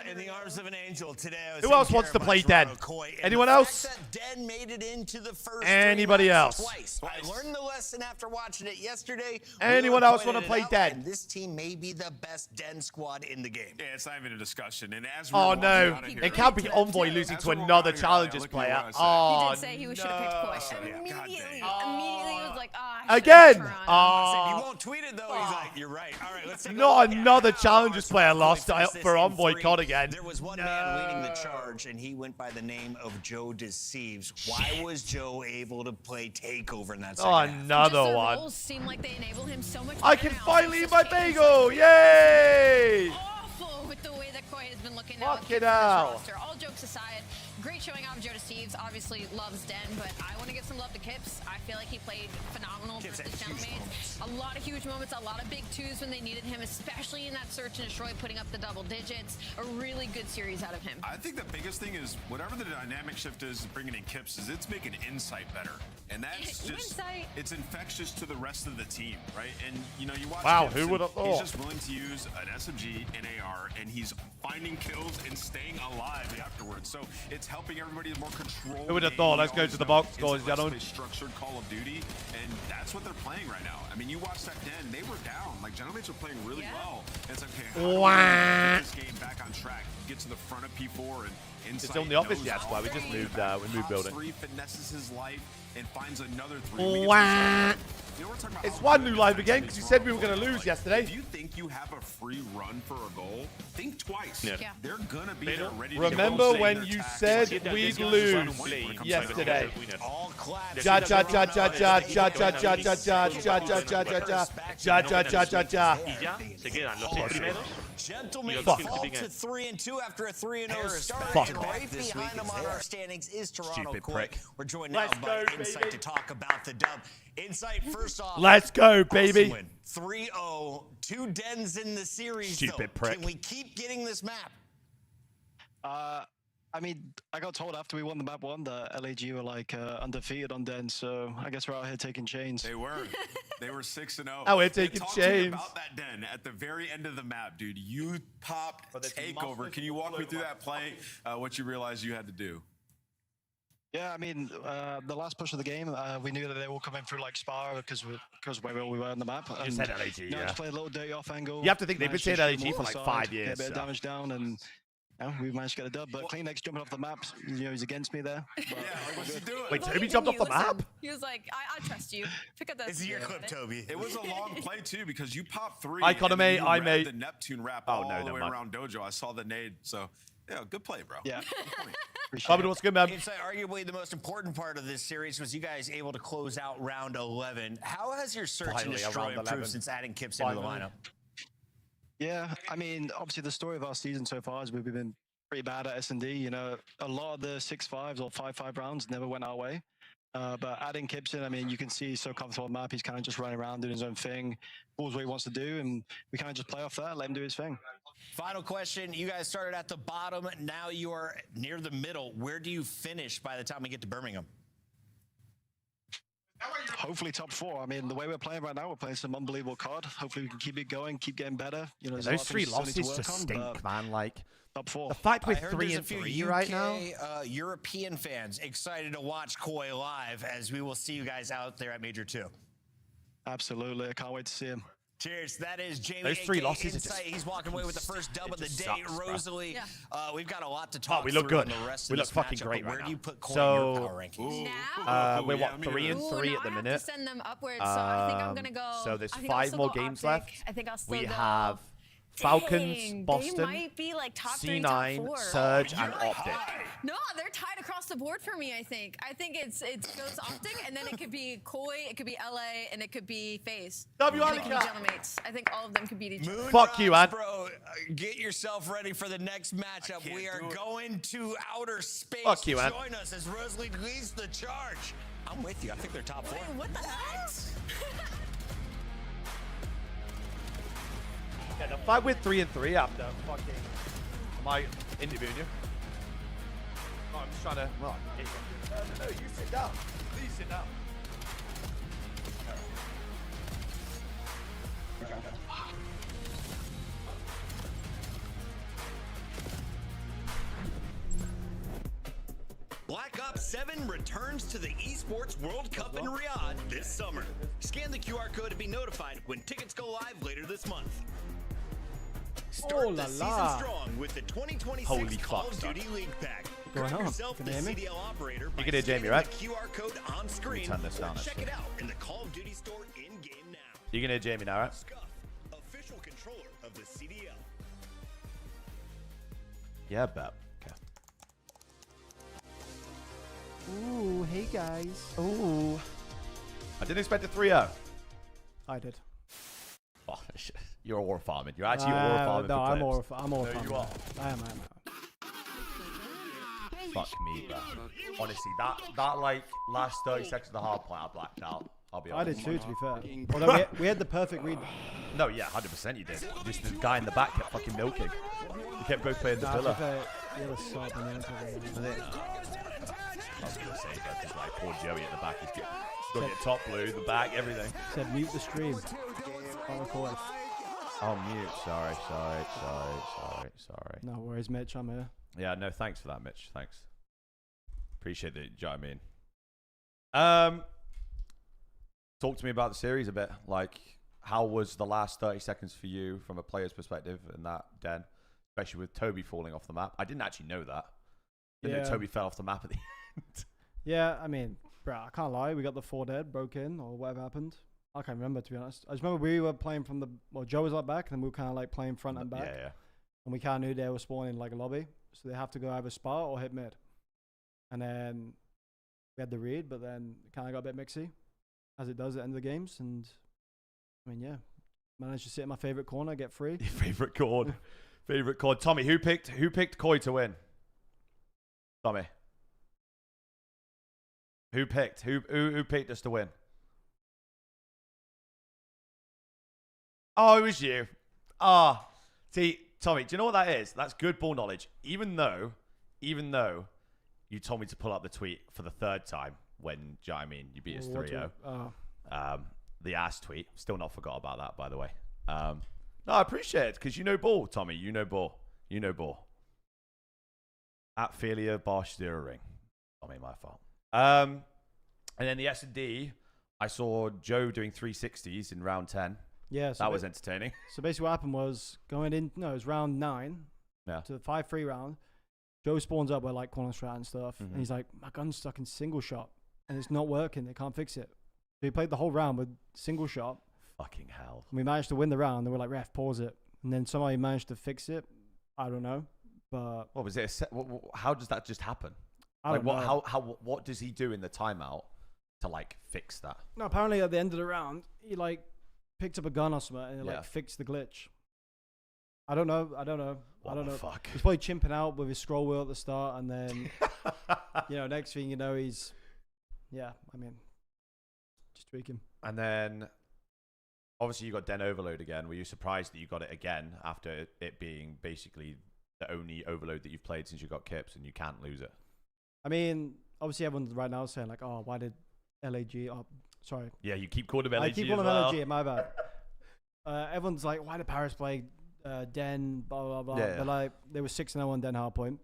In the arms of an angel today. I was
Who
taking
else wants
care
to
of
play
my
Den?
Toronto Koi, and
Anyone
the
else?
fact that Den made it into the first
Anybody
three
else?
rounds twice. I learned the lesson after watching it yesterday.
Anyone else want to play Den?
And this team may be the best Den squad in the game.
Yeah, it's not even a discussion. And as
Oh
we're
no,
walking out of here-
it can't be Envoy losing to another Challengers player. Oh,
He did say he should have picked Koi. Immediately was like,
again.
You
Oh,
won't tweet it though. He's like, you're right. All right, let's take a
not
look at
another
how
Challengers player lost
finished this
for
in
Envoy
three.
COD again.
There was one man leading the charge, and he went by the name of Joe Deceives. Why was Joe able to play Takeover in that second half?
Another
Just the
one.
roles seem like they enable him so much
I
better
can
now.
finally eat my
This is
bagel! Yay!
awful with the way that Koi has been looking now.
Fuck it out.
Roster. All jokes aside, great showing out of Joe Steves. Obviously loves Den, but I want to give some love to Kips. I feel like he played phenomenal
Kips
versus
had huge
Gentleman. A lot of huge moments, a lot of big twos when they needed him, especially in that search and destroy, putting up the double digits. A really good series out of him.
I think the biggest thing is whatever the dynamic shift is bringing in Kips is it's making Insight better. And that's just,
Insight.
it's infectious to the rest of the team, right? And, you know, you watch
Wow,
Kips
who
and
would've
he's
thought?
just willing to use an SMG, an AR, and he's finding kills and staying alive afterwards. So it's helping everybody more control.
Who would have
game.
thought?
We
Let's go
always
to the
know
box
it's
scores,
a less of
gentlemen.
a structured Call of Duty, and that's what they're playing right now. I mean, you watch that Den, they were down. Like, Gentlemen were playing really well. And it's like, okay, how do we
Wah.
get this game back on track? Get to the front of P4 and Insight
It's on the office,
knows
yeah, that's why we just
all
moved,
about
we moved
top
building.
three finesses his life and finds another three. We get to
Wah.
the second. You know, we're talking about
It's
how
one
good
new live
defense
again
is
because you
for
said we
a
were going to
goal.
lose
Like,
yesterday.
If you think you have a free run for a goal, think twice.
Yeah.
They're going to be there ready to
Remember
go.
when you said we'd lose yesterday? Ja ja ja ja ja ja ja ja ja ja ja ja ja ja ja ja ja ja.
Y ya se quedan los 6 primeros.
Gentlemen
Fuck.
fall to 3-2 after a 3-0 start.
Fuck.
And right behind them on our standings is Toronto
Stupid
Koi.
prick.
We're joined now
Let's
by
go,
Insight
baby.
to talk about the dub. Insight, first off.
Let's go,
awesome
baby.
win. 3-0, 2 Dens in the series.
Stupid
though.
prick.
Can we keep getting this map?
I mean, I got told after we won the map 1 that LAG were like undefeated on Den, so I guess we're out here taking chains.
They were. They were 6-0.
Oh, we're
And
taking
talk to me
chains.
about that Den at the very end of the map, dude. You popped Takeover. Can you walk me through that play? What you realized you had to do?
Yeah, I mean, the last push of the game, we knew that they were coming through like Spa because where we were on the map.
You said LAG,
you know,
yeah.
just played a little dirty off angle.
You have to think they've been
managed
saying
to shoot
LAG
them
for
off
like
the
5
side,
years,
Get a bit of
so.
damage down, and we managed to get a dub. But Kleenex jumping off the map, you know, he's against me there. But
What's he doing?
Wait, Toby jumped off the map?
He was like, I trust you. Pick up that.
This is your clip, Toby.
It was a long play too because you popped 3.
I
and
caught him,
then
mate.
you
I
read
made-
the Neptune wrap
Oh,
all
no,
the
never
way
mind.
around Dojo. I saw the nade, so yeah, good play, bro.
Yeah.
Bobby, what's good, man?
Insight, arguably the most important part of this series was you guys able to close out round 11. How has your search and
Finally,
destroy
round
improved
11.
since adding Kips into the
Finally.
lineup?
Yeah, I mean, obviously the story of our season so far is we've been pretty bad at S&D. You know, a lot of the 6-5s or 5-5 rounds never went our way. But adding Kipson, I mean, you can see he's so comfortable on the map. He's kind of just running around doing his own thing, does what he wants to do, and we kind of just play off that, let him do his thing.
Final question. You guys started at the bottom. Now you are near the middle. Where do you finish by the time we get to Birmingham?
Hopefully top 4. I mean, the way we're playing right now, we're playing some unbelievable COD. Hopefully we can keep it going, keep getting better. You know, there's a lot
Those
of
3
things still need to
losses
work
just
on,
stink,
but
man. Like,
top 4.
the fact we're
I heard
3
there's
and
a few
3
UK,
right now.
European fans excited to watch Koi live as we will see you guys out there at Major 2.
Absolutely. I can't wait to see him.
Cheers. That is Jamie.
Those 3
aka
losses are
Insight.
just
He's walking away with the first dub of the
just
day.
sucks, bro.
Rosalie, we've got a lot to talk
we look
through
good.
on the rest
We
of
look
this
fucking
matchup,
great
but where
right
do you
now.
put Koi
So,
in your power rankings?
we're what,
yeah,
3 and
Ooh,
3
now
at the
I have
minute.
to send them upwards, so I think I'm gonna go.
So there's
I think I'll
5
still
more
go
games
Optic.
left.
I think I'll still
We
go.
have Falcons,
Dang,
Boston,
They might be like top 3, top
C9,
4.
Surge, and
You're like
Optic.
No, they're tied across the board for me. I think it's goes Optic, and then it could be Koi, it could be LA, and it could be FaZe.
W
And it could be
Annika.
Gentlemanmates. I think all of them could beat each other.
Fuck you, man.
Bro, get yourself ready for the next matchup. We are going to outer space.
Fuck you, man.
Join us as Rosalie leads the charge. I'm with you. I think they're top 4.
Wait, what the hell?
Yeah, the fact we're 3 and 3 after fucking. Am I interviewing you? No, I'm just trying to. Well, no, you sit down. Please sit down.
Black Ops 7 returns to the Esports World Cup in Riyadh this summer. Scan the QR code to be notified when tickets go live later this month. Start the season strong with the 2026 Call of Duty League Pack.
Going
Grab
on.
yourself the CDL operator by
You can hear Jamie,
scanning
right?
the QR code on screen.
Turn this down,
Or check
actually.
it out in the Call of Duty store in-game now.
You can hear Jamie now, right?
Scuff, official controller of the CDL.
Yeah, bet. Okay.
Ooh, hey guys.
Ooh. I didn't expect a 3-0.
I did.
Oh, shit. You're a war farming. You're actually a war farming.
No,
for
I'm
clips.
all. I'm all.
No, you are.
I am.
Fuck me, bro. Honestly, that like last 30 seconds of the hard point, I blacked out. I'll be
I
honest.
did too, to be fair. Although we had the perfect read.
No, yeah, 100% you did. Just the guy in the back kept fucking milking. You kept both playing the
Nah, to be
pillar.
fair, the other side, man, that's what it is.
I was gonna say, but just like poor Joey at the back. He's got to get top blue, the back, everything.
Said mute the stream. Can't record.
Oh, mute. Sorry.
No worries, Mitch. I'm here.
Yeah, no, thanks for that, Mitch. Thanks. Appreciate it. Do you know what I mean? Talk to me about the series a bit. Like, how was the last 30 seconds for you from a player's perspective in that den, especially with Toby falling off the map? I didn't actually know that. Didn't know Toby fell off the map at the end.
Yeah, I mean, bro, I can't lie. We got the 4 dead, broke in, or whatever happened. I can't remember, to be honest. I just remember we were playing from the... Well, Joe was like back, and then we were kind of like playing front and back.
Yeah.
And we kind of knew they were spawning like a lobby. So they have to go either spot or hit mid. And then we had the read, but then it kind of got a bit mixy, as it does at the end of the games. And, I mean, yeah. Managed to sit in my favorite corner, get free.
Your favorite chord. Favorite chord. Tommy, who picked Koi to win? Tommy. Who picked us to win? Oh, it was you. See, Tommy, do you know what that is? That's good ball knowledge. Even though you told me to pull up the tweet for the 3rd time when, do you know what I mean, you beat us 3-0. The ass tweet. Still not forgot about that, by the way. No, I appreciate it because you know ball, Tommy. You know ball. At Philia Bosch 0 ring. Tommy, my fault. And then the S&D, I saw Joe doing 360s in round 10.
Yeah, so
that was entertaining.
So basically what happened was it was round 9 to the 5-3 round. Joe spawns up with like corner strat and stuff. And he's like, my gun's stuck in single shot and it's not working. They can't fix it. So he played the whole round with single shot.
Fucking hell.
And we managed to win the round. And we're like, ref, pause it. And then somehow he managed to fix it. I don't know. But
what was it? How does that just happen?
I don't know.
What does he do in the timeout to like fix that?
No, apparently at the end of the round, he like picked up a gun or something and like fixed the glitch. I don't know.
What the fuck?
He's probably chimping out with his scroll wheel at the start, and then next thing you know, he's just tweaking.
And then obviously you got Den Overload again. Were you surprised that you got it again after it being basically the only overload that you've played since you got Kips and you can't lose it?
I mean, obviously everyone's right now saying like, oh, why did LAG? Oh, sorry.
Yeah, you keep calling him LAG.
I keep calling him LAG. My bad. Everyone's like, why did Paris play Den? Blah blah blah.
Yeah.
But like, they were 6-0 on Den Hardpoint.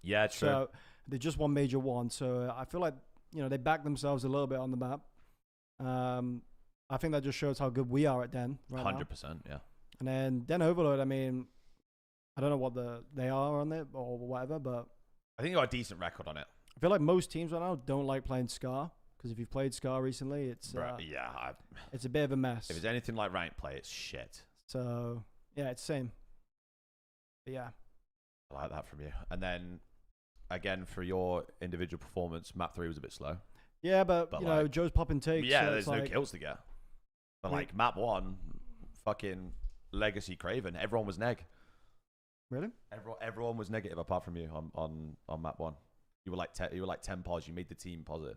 Yeah, true.
So they just won Major 1. So I feel like they backed themselves a little bit on the map. I think that just shows how good we are at Den right
100%,
now.
yeah.
And then Den Overload, I mean, I don't know what they are on it or whatever, but
I think you got a decent record on it.
I feel like most teams right now don't like playing Scar, because if you've played Scar recently, it's it's a bit of a mess.
If it's anything like ranked play, it's shit.
So yeah, it's the same. But yeah,
I like that from you. And then again, for your individual performance, map 3 was a bit slow.
Yeah, but you know, Joe's popping takes.
Yeah,
so
there's
it's
no
like,
kills to get. But like map 1, fucking Legacy Craven, everyone was neg.
Really?
Everyone was negative apart from you on map 1. You were like 10 pos. You made the team positive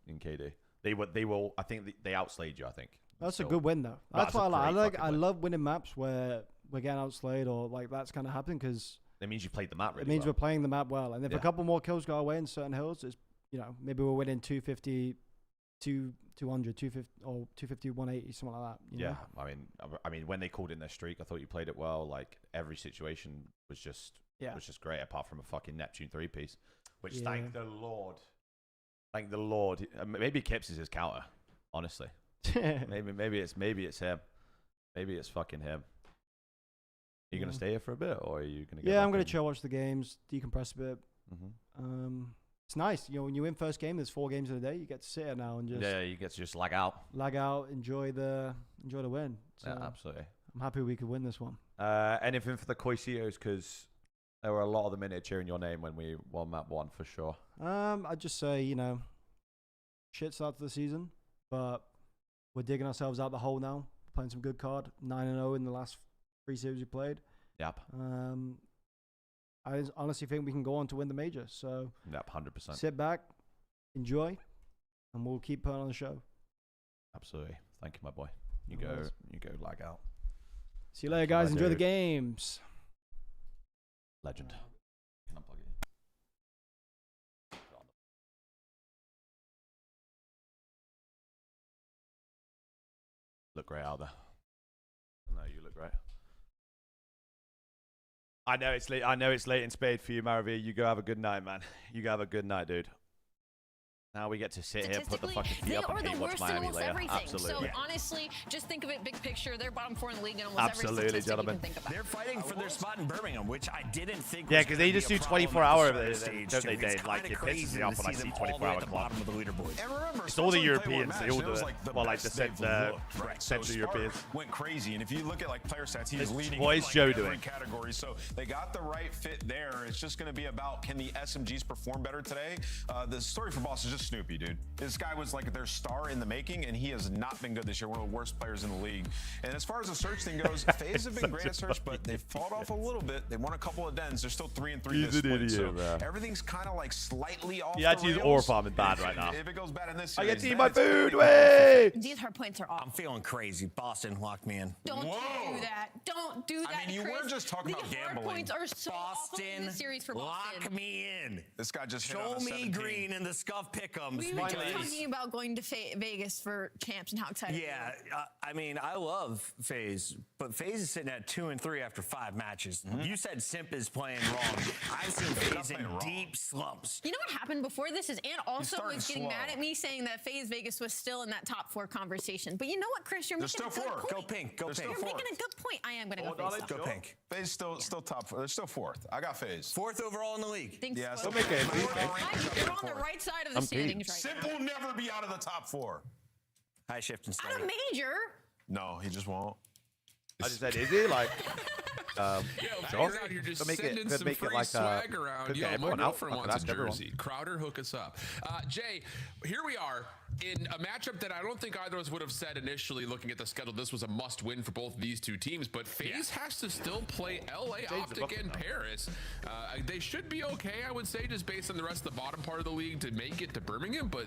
in KD. They were. I think they outslayed you. I think
that's a good win though. That's what I like. I love winning maps where we're getting outslayed or like that's kind of happening, because
it means you played the map really.
It means
well.
we're playing the map well, and if a couple more kills go away in certain hills, it's maybe we're winning 250, 200, 250 or 250, 180, something like that. You know?
I mean, when they called in their streak, I thought you played it well. Like every situation was just
Yeah.
Which is great, apart from a fucking Neptune 3-piece. Which,
Yeah.
thank the Lord. Thank the Lord. Maybe Kips is his counter, honestly. maybe it's him. Maybe it's fucking him. Are you going to stay here for a bit, or are you going to
Yeah, I'm going to chill, watch the games, decompress a bit. It's nice. You know, when you win first game, there's 4 games in a day. You get to sit here now and just...
Yeah, you get to just lag out.
Enjoy the win. So
Yeah, absolutely.
I'm happy we could win this one.
Anything for the Coisitos, because there were a lot of them in here cheering your name when we won map 1, for sure.
I'd just say, you know, shit start to the season, but we're digging ourselves out the hole now. Playing some good card. 9-0 in the last 3 series we played.
Yep.
I honestly think we can go on to win the major. So
yep, 100%.
Sit back, enjoy, and we'll keep putting on the show.
Absolutely. Thank you, my boy. You
No
go
worries.
lag out.
See you later, guys. Enjoy the games.
Legend. Can unplug it? Look great out there. No, you look great. I know it's late. I know it's late in spade for you, Maravilla. You go have a good night, man. You go have a good night, dude. Now we get to sit here, put the fucking feet
They
up,
are
and
the
hate watch
worst in
Miami
almost
later.
everything.
Absolutely.
So honestly, just think of it big picture. They're bottom 4 in the league in almost
Absolutely,
every statistic
gentlemen.
you can think about.
They're fighting for their spot in Birmingham, which I didn't think.
Yeah,
was
because
gonna
they
be
just
a
do
problem
24-hour,
at the start
don't
stage,
they,
too. It's
Dave? Like,
kinda
it pisses
crazy
me off
to
when I
see
see
them all the way
24-hour
at the
club.
bottom of the leaderboard.
And remember,
It's all the
especially when
Europeans.
they
They
were
all
matched,
do
it was
it.
like the
Well, like
best
the
they've looked. Right. So
Central
Spark
Europeans.
went crazy, and if you look at like player stats, he was leading
what
in
is
like
Joe
every
doing?
category. So they got the right fit there. It's just going to be about, can the SMGs perform better today? The story for Boss is just Snoopy, dude. This guy was like their star in the making, and he has not been good this year. One of the worst players in the league. And as far as the search thing goes, FaZe have been great at search, but they've fallen off a little bit. They won a couple of dens. They're still 3-3
He's
this
an
point.
idiot,
So
man.
everything's kind of like slightly off.
Yeah, actually,
the
he's
rails.
ore farming bad right now.
If it goes bad in this
I
series,
get to eat
then
my
it's gonna
food.
be-
Way.
These hard points are off.
I'm feeling crazy. Boston locked me in.
Don't do that. Don't do that.
I mean, you
Chris.
were just talking about
The hard
gambling.
points are so awful in
Boston,
this series for Boston.
lock me in.
This guy just hit
Show
on a
me
17.
green in the scuff pick'ems.
We were just
because-
talking about going to Vegas for champs and how excited.
Yeah, I mean, I love FaZe, but FaZe is sitting at 2-3 after 5 matches. You said Simp is playing wrong. I've seen FaZe in deep slumps.
You know what happened before this is Ant also
starting
was getting
slow.
mad at me saying that FaZe Vegas was still in that top 4 conversation. But you know what, Chris? You're
They're
making
still
a good
4.
point.
Go pink. Go
They're
pink.
still
You're
4th.
making a good point. I am going to go FaZe.
Go pink. FaZe still top 4. They're still 4th. I got FaZe.
4th overall in the league.
Thanks,
Yeah,
Will.
still make it.
You're on the right side of the standings right
Simp
now.
will never be out of the top 4.
High shift and
At
steady.
a major.
No, he just won't.
I just said, is he like?
Yo,
sure.
FaZe out here just
Could make it-
sending
could
some
make it
free
like,
swag around.
could
Yo,
get
my
everyone out.
girlfriend
I could
wants a
ask everyone.
jersey. Crowder, hook us up. Jay, here we are in a matchup that I don't think either of us would have said initially looking at the schedule this was a must-win for both of these two teams, but FaZe has to still play LA Optic and Paris. They should be okay, I would say, just based on the rest of the bottom part of the league to make it to Birmingham, but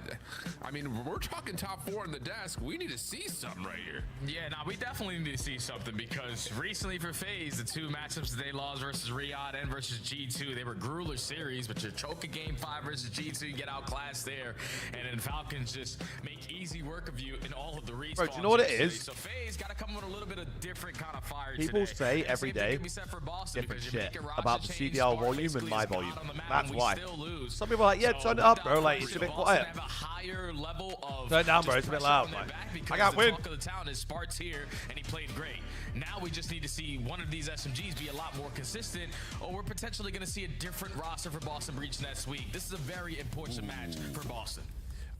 I mean, we're talking top 4 in the desk. We need to see something right here.
Yeah, no, we definitely need to see something because recently for FaZe, the 2 matchups that they lost versus Riyadh and versus G2, they were grueler series, but you choke a game 5 versus G2, you get outclassed there, and then Falcons just make easy work of you in all of the respawns.
Bro, do you know what it
yesterday.
is?
So FaZe got to come with a little bit of different kind of fire
People
today.
say
And
every
same thing
day
can be said for Boston
different
because you're
shit
making Raja
about the
change
CDL
Spark
volume and
basically
my
as God
volume.
on the map
That's
and we
why.
still lose.
Some people are like, yeah,
So
turn it up,
without
bro. Like,
question,
it's a bit
Boston
quiet.
have a higher level of
Turn it down,
just
bro. It's a bit
pressure
loud,
on their
man.
back
I
because
got
the
win.
talk of the town is Spart's here and he played great. Now we just need to see one of these SMGs be a lot more consistent, or we're potentially going to see a different roster for Boston Breach next week. This is a very important match for Boston.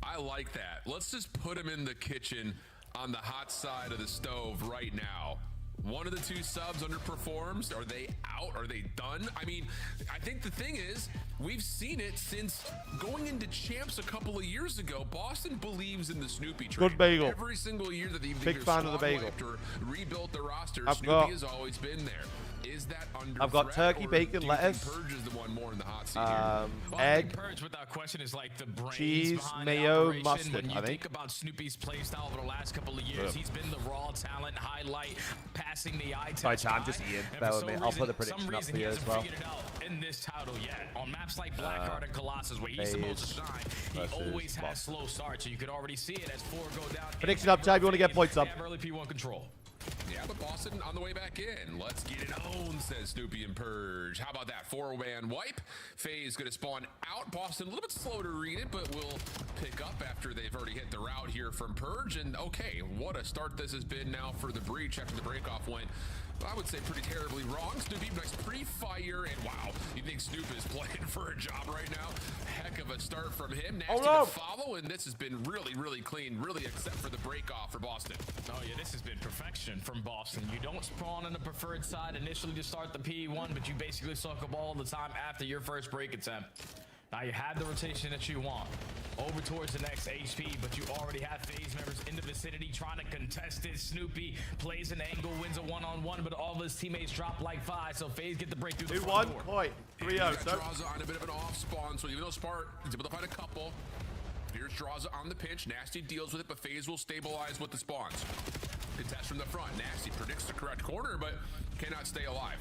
I like that. Let's just put him in the kitchen on the hot side of the stove right now. One of the 2 subs underperforms. Are they out? Are they done? I mean, I think the thing is, we've seen it since going into champs a couple of years ago. Boston believes in the Snoopy train.
Good bagel.
Every single year that they've
Big
either
fan of the
squad
bagel.
wiped or rebuilt the roster,
I've
Snoopy
got-
has always been there. Is that under
I've got
threat,
turkey,
or
bacon,
do you
lettuce,
think Purge is the one more in the hot seat here?
Well, I
egg,
think Purge, without question, is like the brains
cheese,
behind
mayo,
the operation.
mustard,
When you
I
think
think.
about Snoopy's playstyle over the last couple of years, he's been the raw talent, highlight, passing the eye test.
Sorry, Chan, just
guy.
eating.
And
Bear
for
with me.
some
I'll put the
reason-
prediction
some
up
reason
for
he
you as
hasn't
well.
figured it out in this title yet. On maps like Blackheart and Colossus, where he's supposed to
FaZe
shine, he
versus
always has
Boston.
slow starts, so you could already see it as 4 go down.
Prediction up, Chad. You want to get points
They
up?
have early P1 control.
Yeah, but Boston on the way back in. Let's get it on, says Snoopy and Purge. How about that? 4-man wipe. FaZe going to spawn out. Boston a little bit slow to read it, but will pick up after they've already hit the route here from Purge. And okay, what a start this has been now for the Breach after the breakoff went, I would say, pretty terribly wrong. Snoopy, nice pre-fire, and wow, you think Snoop is playing for a job right now? Heck of a start from him. Nasty to follow, and this has been really, really clean, really, except for the breakoff for Boston.
Oh yeah, this has been perfection from Boston. You don't spawn on the preferred side initially to start the P1, but you basically suck up all the time after your first break attempt. Now you have the rotation that you want over towards the next HP, but you already have FaZe members in the vicinity trying to contest it. Snoopy plays an angle, wins a one-on-one, but all of his teammates drop like 5, so FaZe get the break through the front door.
2-1, 3-0.
Draza on a bit of an off spawn, so even though Spark is able to find a couple, here's Draza on the pinch. Nasty deals with it, but FaZe will stabilize with the spawns. Contest from the front. Nasty predicts the correct corner, but cannot stay alive.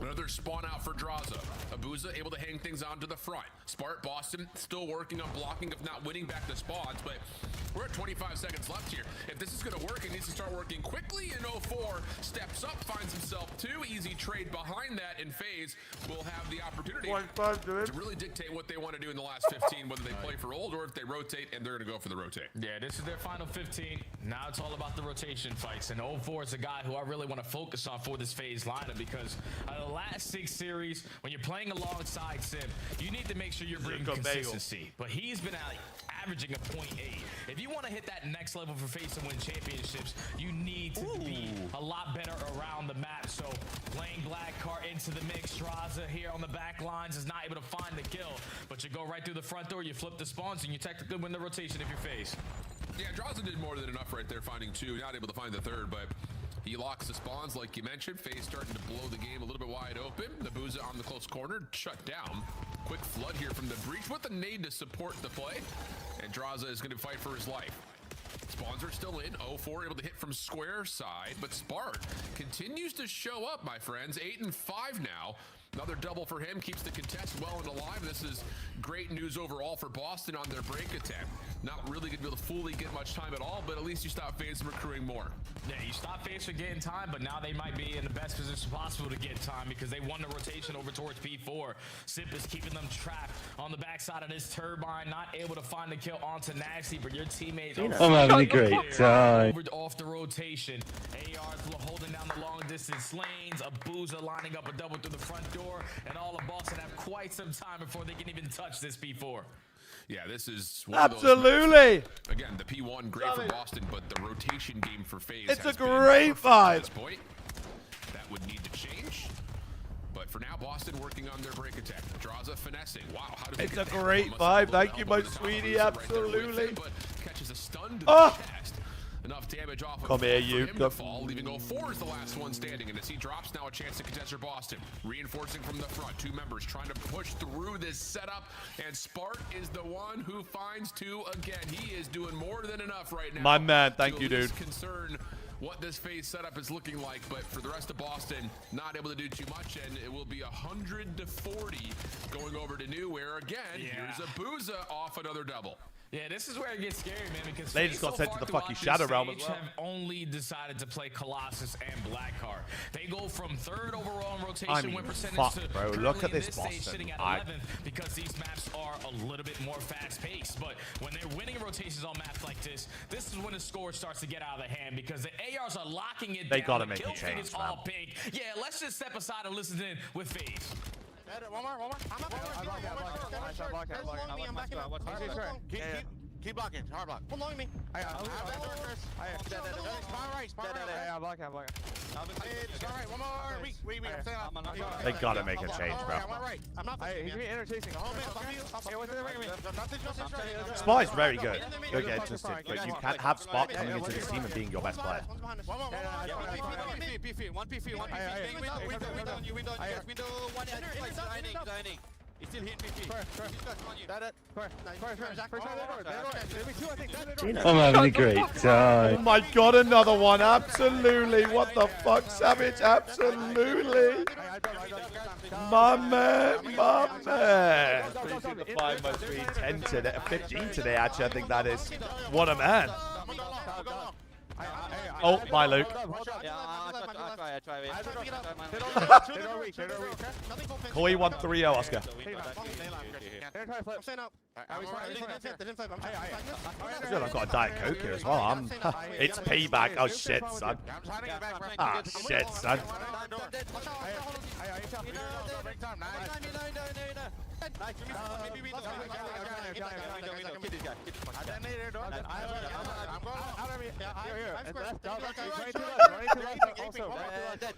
Another spawn out for Draza. Abuza able to hang things on to the front. Spart Boston still working on blocking, if not winning back the spawns, but we're at 25 seconds left here. If this is going to work, it needs to start working quickly. And 04 steps up, finds himself 2. Easy trade behind that, and FaZe will have the opportunity to really dictate what they want to do in the last 15, whether they play for old or if they rotate, and they're going to go for the rotate.
Yeah, this is their final 15. Now it's all about the rotation fights, and 04 is a guy who I really want to focus on for this FaZe lineup, because the last 6 series, when you're playing alongside Sim, you need to make sure you're bringing consistency. But he's been averaging a .8. If you want to hit that next level for FaZe and win championships, you need to be a lot better around the map. So playing Blackheart into the mix, Draza here on the back lines is not able to find the kill, but you go right through the front door, you flip the spawns, and you technically win the rotation if you're FaZe.
Yeah, Draza did more than enough right there, finding 2. Not able to find the 3rd, but he locks the spawns like you mentioned. FaZe starting to blow the game a little bit wide open. Nabuza on the close corner, shut down. Quick flood here from the Breach with the nade to support the play. And Draza is going to fight for his life. Spawns are still in. 04 able to hit from square side, but Spart continues to show up, my friends. 8 and 5 now. Another double for him, keeps the contest well and alive. This is great news overall for Boston on their break attempt. Not really going to be able to fully get much time at all, but at least you stop FaZe from accruing more.
Yeah, you stop FaZe from getting time, but now they might be in the best position possible to get time because they won the rotation over towards P4. Sip is keeping them trapped on the backside of this turbine, not able to find the kill onto Nasty, but your teammates
I'm having a great time.
Off the rotation. AR's holding down the long distance lanes. Abuza lining up a double through the front door, and all of Boston have quite some time before they can even touch this P4.
Yeah, this is
one absolutely.
Again, the P1 great for Boston, but the rotation game for FaZe.
It's a great vibe.
At this point, that would need to change. But for now, Boston working on their break attack. Draza finessing. Wow, how does
it's a great vibe. Thank you, my sweetie. Absolutely.
But catches a stun to the chest. Enough damage off
Come here,
for
you.
him to fall, leaving 04 as the last one standing. And as he drops, now a chance to contest for Boston. Reinforcing from the front. 2 members trying to push through this setup. And Spart is the one who finds 2 again. He is doing more than enough right now.
My man, thank you, dude.
Concern what this FaZe setup is looking like, but for the rest of Boston, not able to do too much, and it will be 100-40 going over to New, where again, here's Abuza off another double.
Yeah, this is where it gets scary, man, because
they just got sent to the fucking Shadow Realm as well.
Have only decided to play Colossus and Blackheart. They go from 3rd overall in rotation win percentage to
bro. Look at this
Boston sitting at 11th because these maps are a little bit more fast-paced. But when they're winning rotations on maps like this is when the score starts to get out of the hand because the ARs are locking it down.
They gotta
the
make a change, man.
all pink. Yeah, let's just step aside and listen in with FaZe.
One more. I'm up. Keep blocking. Hard block. Hold on me. I block. One more. Wait.
They gotta make a change, bro.
I'm not. He's interchasing.
Spot is very good. Don't get interested, but you can't have Spot coming into this team and being your best player.
One P. He's still hitting me.
I'm having a great time.
Oh my god, another one. Absolutely. What the fuck, Savage? Absolutely. My man. 5 must be 10 today, 15 today, actually. I think that is. What a man. Oh, my Luke. Koi 1-3-0, Oscar. Good, I've got a Diet Coke here as well. It's payback. Oh shit, son. Ah shit, son.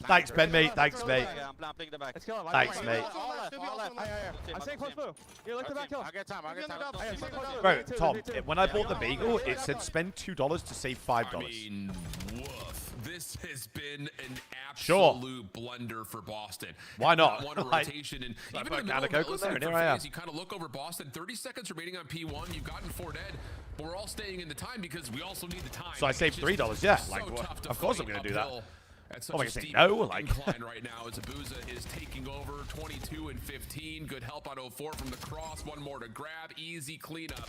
Thanks, Ben, mate. Thanks, mate. Thanks, mate. Bro, Tom, when I bought the bagel, it said spend $2 to save $5.
I mean, woof. This has been an
Sure.
absolute blunder for Boston.
Why not?
One rotation, and
I
even in the
put a
middle of
Coke
the
there, and here
for
I am.
FaZe, you kind of look over Boston. 30 seconds remaining on P1. You've gotten 4 dead, but we're all staying in the time because we also need the time.
So I saved $3, yeah. Like,
so tough to
of course I'm
fight
going to do that.
uphill at such
Oh, I
a
can say
steep
no, like.
incline right now as Abuza is taking over 22 and 15. Good help on 04 from the cross. One more to grab. Easy cleanup.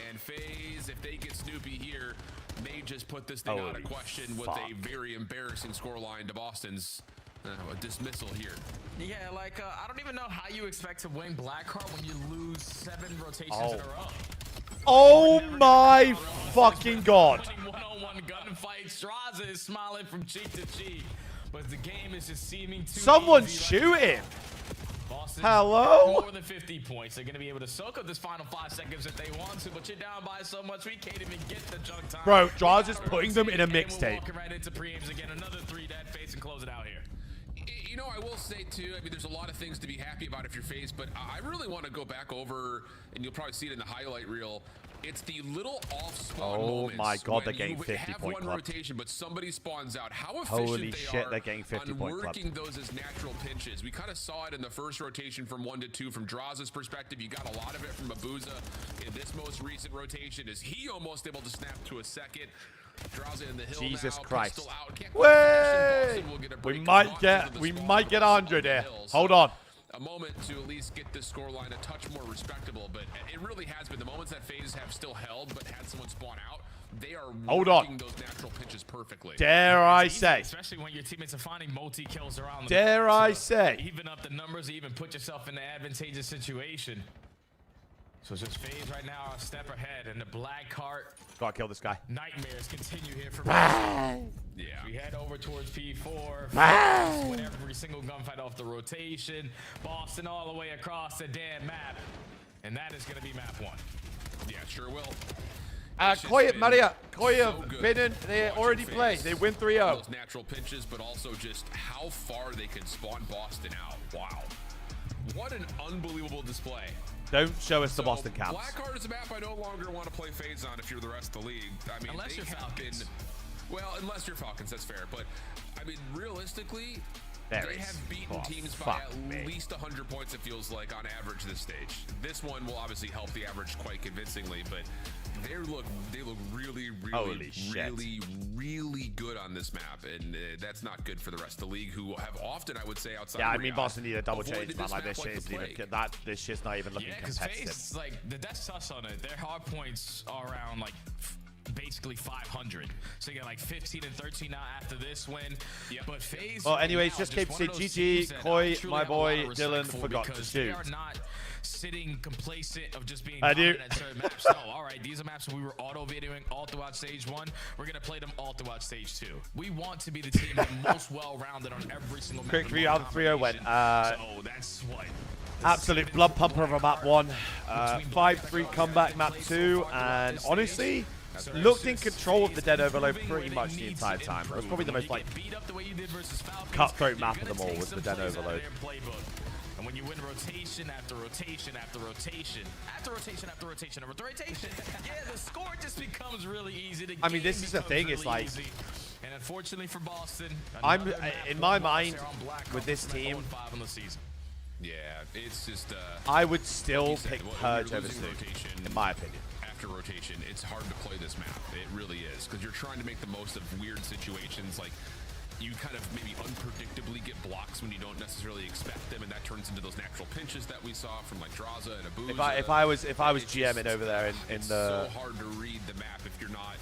And FaZe, if they get Snoopy here, may just put this thing out of question with a very embarrassing scoreline to Boston's a dismissal here.
Yeah, like, I don't even know how you expect to win Blackheart when you lose 7 rotations in a row.
Oh my fucking god.
One-on-one gunfight. Straza is smiling from cheek to cheek, but the game is just seeming too
Someone's
easy
shooting.
Boston,
Hello?
more than 50 points. They're going to be able to soak up this final 5 seconds if they want to, but you're down by so much we can't even get the junk time.
Bro, Draws is putting them in a mixtape.
Walking right into pre-aims again. Another 3 dead face and close it out here.
You know, I will say too, I mean, there's a lot of things to be happy about if you're FaZe, but I really want to go back over, and you'll probably see it in the highlight reel. It's the little off-spawn moments.
Oh my god, they're
when
getting
you
50
have
point
one
club.
rotation, but somebody spawns out. How efficient
Holy
they
shit,
are
they're getting 50
on
point club.
working those as natural pinches. We kind of saw it in the first rotation from 1 to 2 from Draza's perspective. You got a lot of it from Abuza in this most recent rotation. Is he almost able to snap to a second? Draza in the hill
Jesus
now,
Christ.
pistol out. Can't
Way!
Boston will get a
We
break.
might
Boston's
get
in the
we
spawn
might get
box
100
on the
here.
hill,
Hold
so
on.
a moment to at least get this scoreline a touch more respectable, but it really has been. The moments that FaZe have still held but had someone spawn out, they are
Hold on.
working those natural pinches perfectly.
Dare I
It's easy,
say?
especially when your teammates are finding multi-kills around them.
Dare I say?
Even up the numbers, even put yourself in an advantageous situation. So it's just FaZe right now a step ahead, and the Blackheart
Gotta kill this guy.
nightmares continue here for
Ah.
Yeah. We head over towards P4.
Ah.
Win every single gunfight off the rotation. Boston all the way across the damn map. And that is going to be map 1.
Yeah, sure will.
Koi and Maria. Koi
so
have
good
been in. They already
watching
played.
FaZe
They win
on
3-0.
Those natural pinches, but also just how far they can spawn Boston out. Wow. What an unbelievable display.
Don't show us the
So,
Boston camps.
Blackheart is a map I no longer want to play FaZe on if you're the rest of the league. I mean,
Unless
they
you're
have
Falcons.
well, unless you're Falcons, that's fair. But, I mean, realistically,
There
they
is.
have beaten
Oh,
teams by
fuck
at
me.
least 100 points, it feels like, on average this stage. This one will obviously help the average quite convincingly, but they look really,
Holy shit.
really good on this map, and that's not good for the rest of the league, who have often, I would say, outside
Yeah, I
of
mean
Riyadh,
Boston need a double
avoided
change, man.
this
Like
map
this shit
the
isn't even
plague.
this shit's not even looking
Yeah, because
competitive.
FaZe, like, that's us on it. Their hard points are around, like, basically 500. So you got like 15 and 13 now after this win. Yeah. But FaZe.
Well, anyways,
now
just came to
one
say
of those
GG,
teams that I
Koi,
truly
my
have a lot
boy
of respect
Dylan
for
forgot to
because
shoot.
They are not sitting complacent of just being
I do.
dominant at certain maps. No, all right, these are maps we were auto-videoing all throughout stage 1. We're going to play them all throughout stage 2. We want to be the team the most well-rounded on every single map.
Quick
in
review how the 3-0 went.
So that's what.
Absolute blood pumper over map 1. 5-3 comeback map 2. And honestly, looked in control of the Dead Overload pretty much the entire time. It was probably the most like cutthroat map of them all was the Dead Overload.
And when you win rotation after rotation after rotation after rotation after rotation after rotation, yeah, the score just becomes really easy. The
I mean, this
game
is the
becomes
thing, it's
really
like-
easy. And unfortunately for Boston,
I'm
another map
in my
one loss
mind
here on Black
with this
Ops, and they're
team.
0-5 on the season.
Yeah, it's just.
I would still
like you said,
pick
when you're
Purge over
losing
Snoop,
rotation
in my opinion.
After rotation, it's hard to play this map. It really is, because you're trying to make the most of weird situations. Like, you kind of maybe unpredictably get blocks when you don't necessarily expect them, and that turns into those natural pinches that we saw from like Draza and Abuza.
If I was GMing over there in
it's
the
so hard to read the map if you're not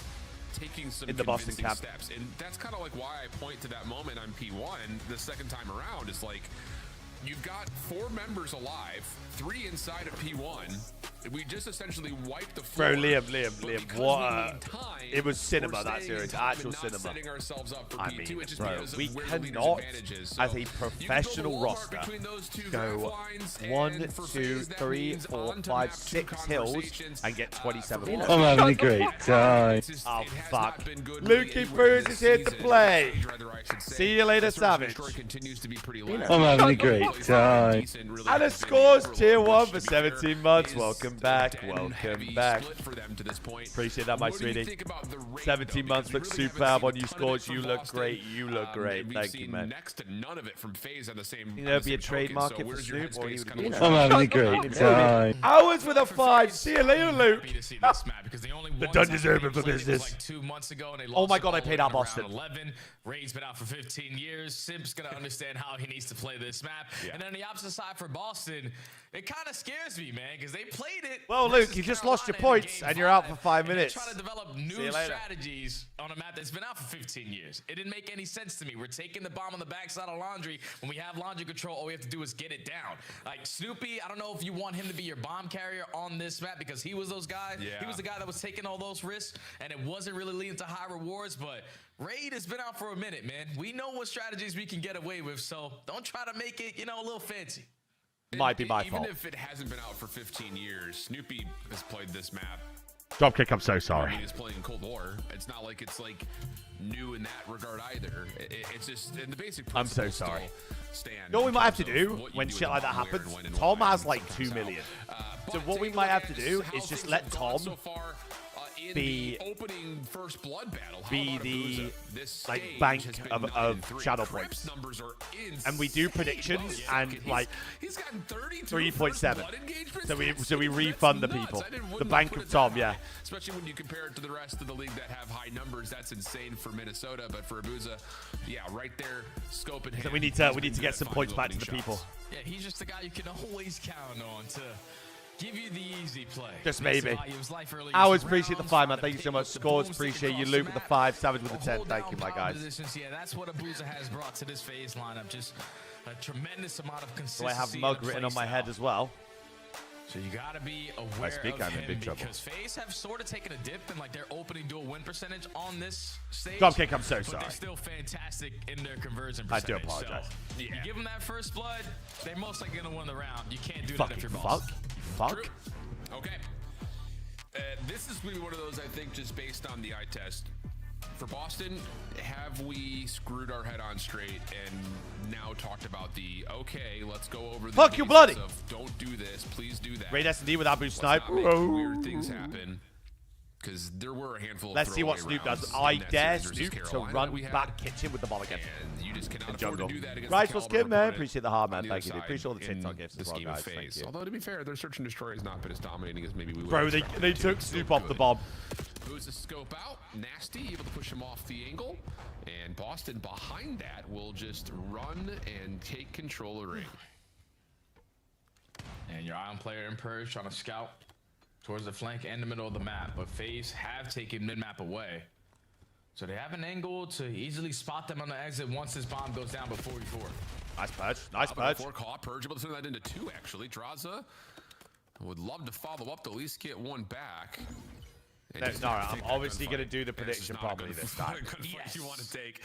taking some
in the Boston
convincing
camp.
steps. And that's kind of like why I point to that moment on P1 the second time around. Is like, you've got 4 members alive, 3 inside of P1. We just essentially wiped the floor.
Bro, Liam, what it was cinema, that series, actual cinema. I mean, bro, we cannot, as a professional roster, go 1, 2, 3, 4, 5, 6 hills and get 27 points.
I'm having a great time.
Oh, fuck. Lukey Bruce is here to play. See you later, Savage.
I'm having a great time.
And a scores tier 1 for 17 months. Welcome back. Welcome back. Appreciate that, my sweetie. 17 months look superb on you, Scores. You look great. You look great. Thank you, man.
Next to none of it from FaZe on the same.
You know, it'd be a trade market for Snoop, or he would be.
I'm having a great time.
Hours with a 5. See you later, Luke.
The
dungeon's open for business.
Like 2 months ago, and they
Oh
lost
my God, I paid out
around
Boston.
11. Raid's been out for 15 years. Simp's gonna understand how he needs to play this map. And then on the opposite side for Boston, it kind of scares me, man, because they played it.
Well, Luke, you just lost your points, and you're out for 5 minutes.
Trying to develop new strategies on a map that's been out for 15 years. It didn't make any sense to me. We're taking the bomb on the backside of Laundry. When we have Laundry control, all we have to do is get it down. Like Snoopy, I don't know if you want him to be your bomb carrier on this map because he was those guys.
Yeah.
He was the guy that was taking all those risks, and it wasn't really leading to high rewards. But Raid has been out for a minute, man. We know what strategies we can get away with, so don't try to make it, a little fancy.
Might be my
Even
fault.
if it hasn't been out for 15 years, Snoopy has played this map.
Dropkick, I'm so
I
sorry.
mean, he's playing Cold War. It's not like it's like new in that regard either. It's just in the basic.
I'm so
principles
sorry.
still stand
You know what we might have to
in terms
do
of what you
when
do
shit
and
like that
where,
happens?
when, and
Tom
why.
has like 2 million. So what we might have to do is just let Tom
in
be
the opening first blood battle. How
be
about
the
Abuza? This
like
stage
bank
has been
of
9-3.
shadow
Crips
points,
numbers are
and we do
insane.
predictions
Oh, yeah.
and like
he's gotten 32
3.7.
blood engagements.
So we
That's
refund the
nuts.
people.
I
The
wouldn't
bank
put
of
it
Tom,
that
yeah.
high, especially when you compare it to the rest of the league that have high numbers. That's insane for Minnesota, but for Abuza, yeah, right there, scope in hand.
So we need to get some points back to the people.
Yeah, he's just the guy you can always count on to give you the easy play.
Just
Makes
maybe.
it his life early
Hours,
rounds,
appreciate the 5, man. Thank you so much.
pick the
Scores,
boom stick
appreciate you.
across
Luke
the
with the
map.
5, Savage with the 10.
Hold
Thank you,
down
my
power
guys.
positions. Yeah, that's what Abuza has brought to this FaZe lineup. Just a tremendous amount of
So
consistency.
I have Mug written on my head as well.
So you gotta be aware
I speak,
of
I'm in
him
big trouble.
because FaZe have sort of taken a dip in like their opening dual win percentage on this stage.
Dropkick, I'm so
but
sorry.
They're still fantastic in their conversion
I do
percentage.
apologize.
So you give them that first blood, they're most likely gonna win the round. You can't do that
Fucking
if you're
fuck.
boss.
Fuck.
True. Okay. This is going to be one of those, I think, just based on the eye test. For Boston, have we screwed our head on straight and now talked about the, okay, let's go over the
Fuck you,
basics
bloody.
of don't do this, please do that.
Raid S&D with Abu
Let's
Snipe.
not make weird things happen. Because there were a handful of
Let's see what
throwaway
Snoop does.
rounds
I
in that
dare
series versus
Snoop to
Carolina
run
that we had.
back kitchen with the ball again.
And you just cannot
And
afford
jungle.
to do that against
Rice
the
was
caliber
good, man.
opponent
Appreciate the hard, man.
on the
Thank
other
you. Appreciate all the
side
TikTok
in
gifts
this
as well,
game of
guys. Thank
FaZe.
you.
Although, to be fair, their search and destroy has not been as dominating as maybe we would
Bro,
have
they
expected
took
to.
Snoop
Still
off the
good.
bomb.
Who's a scope out? Nasty, able to push him off the angle. And Boston behind that will just run and take control of the ring.
And your Ion player in Purge trying to scout towards the flank and the middle of the map. But FaZe have taken mid-map away. So they have an angle to easily spot them on the exit once this bomb goes down before we forward.
Nice purge. Nice purge.
Before call, Purge able to turn that into 2, actually. Draza would love to follow up to at least get 1 back.
No, I'm obviously going to do the prediction properly this time.
Yes. You want to take.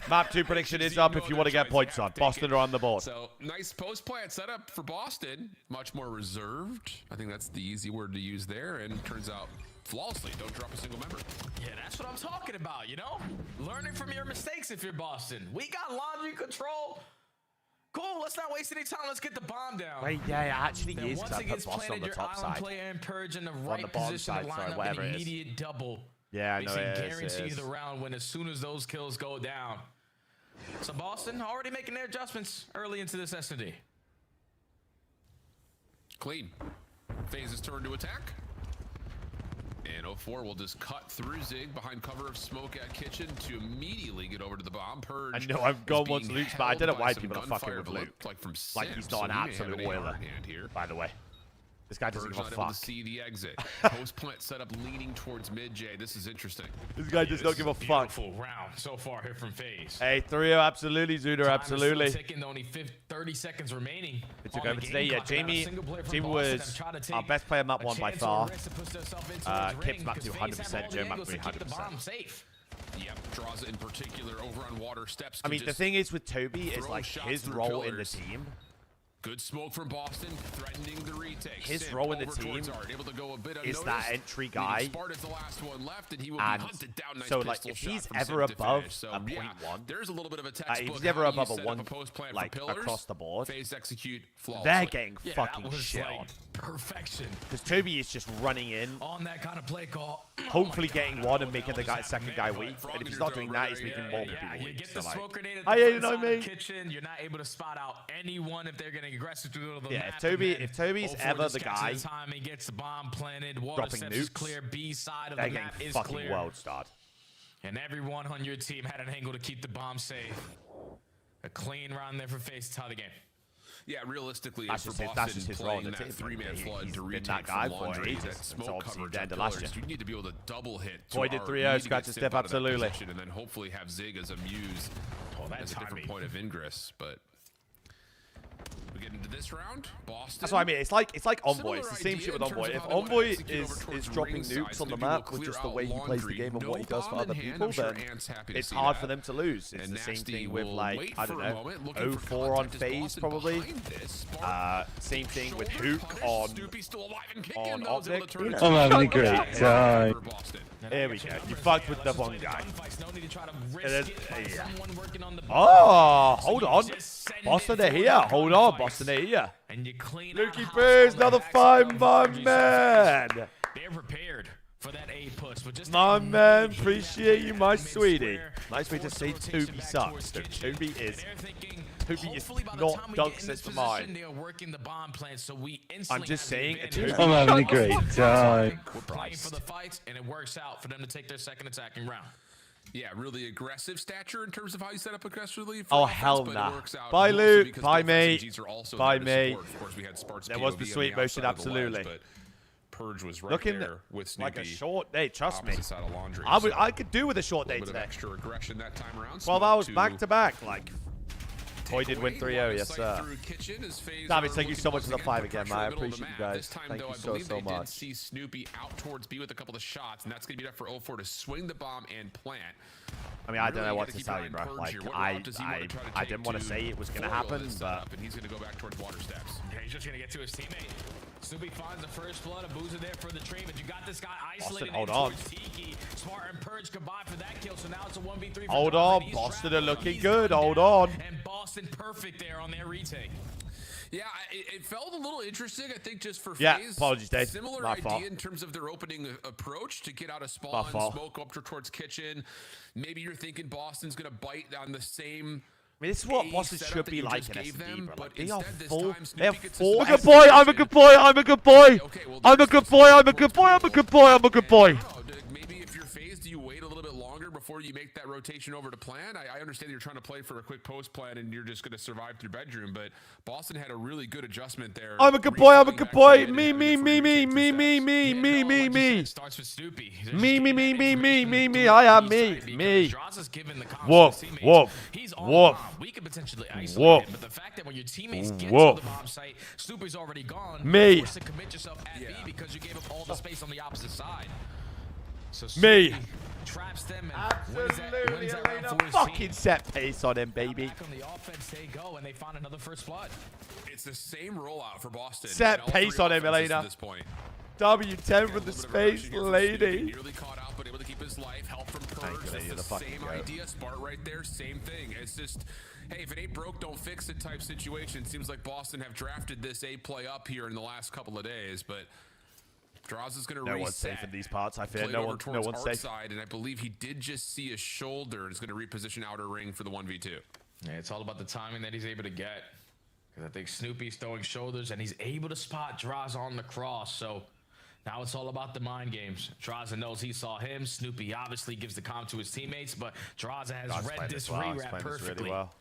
Map 2 prediction is up if you want to get points on. Boston are on the board.
So nice post plant setup for Boston. Much more reserved. I think that's the easy word to use there. And turns out flawlessly. Don't drop a single member.
Yeah, that's what I'm talking about, you know? Learning from your mistakes if you're Boston. We got laundry control. Cool, let's not waste any time. Let's get the bomb down.
Wait, yeah, it actually
Then
is
once
because
it
I
gets
put Boston on
planted,
the
your
top
island
side.
player and Purge in the
On
right
the bottom
position
side,
to line
sorry,
up
whatever
an
it is.
immediate double.
Yeah, I know
Basically
it is,
guarantee
it is.
the round win as soon as those kills go down. So Boston already making their adjustments early into this S&D.
Clean. FaZe's turn to attack. And 04 will just cut through Zig behind cover of smoke at kitchen to immediately get over to the bomb. Purge.
I know I've gone
is
once
being
Luke's, but I don't know
held
why
by
people are
some
fucking
gunfire
with
that
Luke.
looked like from
Like
Sims,
he's not
so
an
he may have
absolute
an AR
oiler,
in hand here.
by the way. This guy doesn't
Purge
give a
not able
fuck.
to see the exit. Post plant setup leaning towards mid J. This is interesting.
This guy does not give a fuck.
Beautiful round so far here from FaZe.
Hey, 3-0, absolutely, Zuder, absolutely.
Ticking, only 30 seconds remaining.
It took over today. Yeah, Jamie was our best player map 1 by far. Kip's map 2 100%, Joe map 3 100%.
Yep, Draws in particular over on water steps.
I mean, the thing is with Toby is like his role in the team.
Good smoke from Boston, threatening the retake.
His role in the team is that entry guy. And so, like, if he's ever above a 0.1,
there's a little bit of a
if he's ever above a 1, like, across the board, they're getting fucking shit on.
Perfection.
Because Toby is just running in,
on that kind of play call.
hopefully getting one and making the second guy weak. And if he's not doing that, he's making more people weak.
You get the smoke grenade at
I
the
know me.
kitchen. You're not able to spot out anyone if they're getting aggressive through the
Yeah,
map.
if Toby's ever the guy
Time he gets the bomb planted, water
dropping
steps is
nukes,
clear, B side of
they're
the
getting
map is
fucking
clear.
world starred.
And everyone on your team had an angle to keep the bomb safe. A clean round there for FaZe to tie the game.
Yeah, realistically,
That's
for
just
Boston
his role in
playing
the
that
team.
three-man flood
He's
to
been
retake
that guy
from
for
Laundry,
ages.
that
It's
smoke
obviously
coverage
the
of
end of last
pillars,
year.
you need to be able to double hit.
Boy did 3-0, scratch a step, absolutely.
And then hopefully have Zig as a muse as a different point of ingress, but we get into this round. Boston.
That's what I mean. It's like Envoy. It's the same shit with Envoy. If Envoy is dropping nukes on the map with just the way he plays the game and what he does for other people, then it's hard for them to lose. It's the same thing with, like, I don't know, 0-4 on FaZe probably. Same thing with Hook on Optic.
I'm having a great time.
Here we go. You fucked with the one guy. Oh, hold on. Boston are here. Hold on, Boston are here. Lukey Bears, another 5, my man.
They're prepared for that A push, but just
my man, appreciate you, my sweetie. Nice way to say Toby sucks. So Toby is not dunks it for mine. I'm just saying.
I'm having a great time.
We're playing for the fights, and it works out for them to take their second attacking round.
Yeah, really aggressive stature in terms of how you set up aggressively.
Oh, hell nah. Bye, Luke. Bye, mate. Bye, mate. There was the sweet motion, absolutely.
Purge was right
looking
there with Snoopy.
Like a short day, trust me.
Side of Laundry,
I could do with a short day today.
Extra aggression that time around.
12 hours back to back, like. Boy did win 3-0, yes sir. David, thank you so much for the 5 again, man. I appreciate you guys. Thank you so much.
See Snoopy out towards B with a couple of shots, and that's going to be enough for 0-4 to swing the bomb and plant.
I mean, I don't know what to tell you, bro. Like, I didn't want to say it was going to happen, but...
And he's going to go back towards water steps.
Yeah, he's just going to get to his teammate. Snoopy finds the first blood. A boozer there for the trade, but you got this guy isolated towards Tiki. Smart and Purge combined for that kill, so now it's a 1v3 for
Hold on, Boston are looking good. Hold on.
And Boston perfect there on their retake.
Yeah, it felt a little interesting, I think, just for
FaZe. Apologies, Dave.
Similar
My
idea
fault.
in terms of their opening approach to get out of spawn, smoke up towards kitchen. Maybe you're thinking Boston's going to bite on the same...
I mean, this is what Boston should be like in S&D, bro. Like, they are full.
They have
full. I'm a good boy. I'm a good boy. I'm a good boy. I'm a good boy. I'm a good boy. I'm a good boy. I'm a good boy.
Maybe if you're FaZe, do you wait a little bit longer before you make that rotation over to plan? I understand you're trying to play for a quick post plan and you're just going to survive through bedroom, but Boston had a really good adjustment there.
I'm a good boy. I'm a good boy. Me.
Starts with Snoopy.
Me. I am me. Woof.
We could potentially isolate him, but the fact that when your teammates get to the bomb site, Snoopy's already gone.
Me.
You're forced to commit yourself at B because you gave up all the space on the opposite side. So
Me.
Traps them and
absolutely, Elena. Fucking set pace on him, baby.
Back on the offense they go, and they found another first blood.
It's the same rollout for Boston.
Set pace on him, Elena.
At this point.
W10 for the space lady.
Nearly caught out, but able to keep his life. Help from Purge. That's the same idea. Spart right there. Same thing. It's just, hey, if it ain't broke, don't fix it type situation. Seems like Boston have drafted this A play up here in the last couple of days, but Draws is going to reset.
No one's safe in these parts. I fear no one's safe.
Side, and I believe he did just see a shoulder and is going to reposition outer ring for the 1v2.
Yeah, it's all about the timing that he's able to get. Because I think Snoopy's throwing shoulders and he's able to spot Draws on the cross. So now it's all about the mind games. Draza knows he saw him. Snoopy obviously gives the comm to his teammates, but Draza has read this rewrap perfectly.
Really well.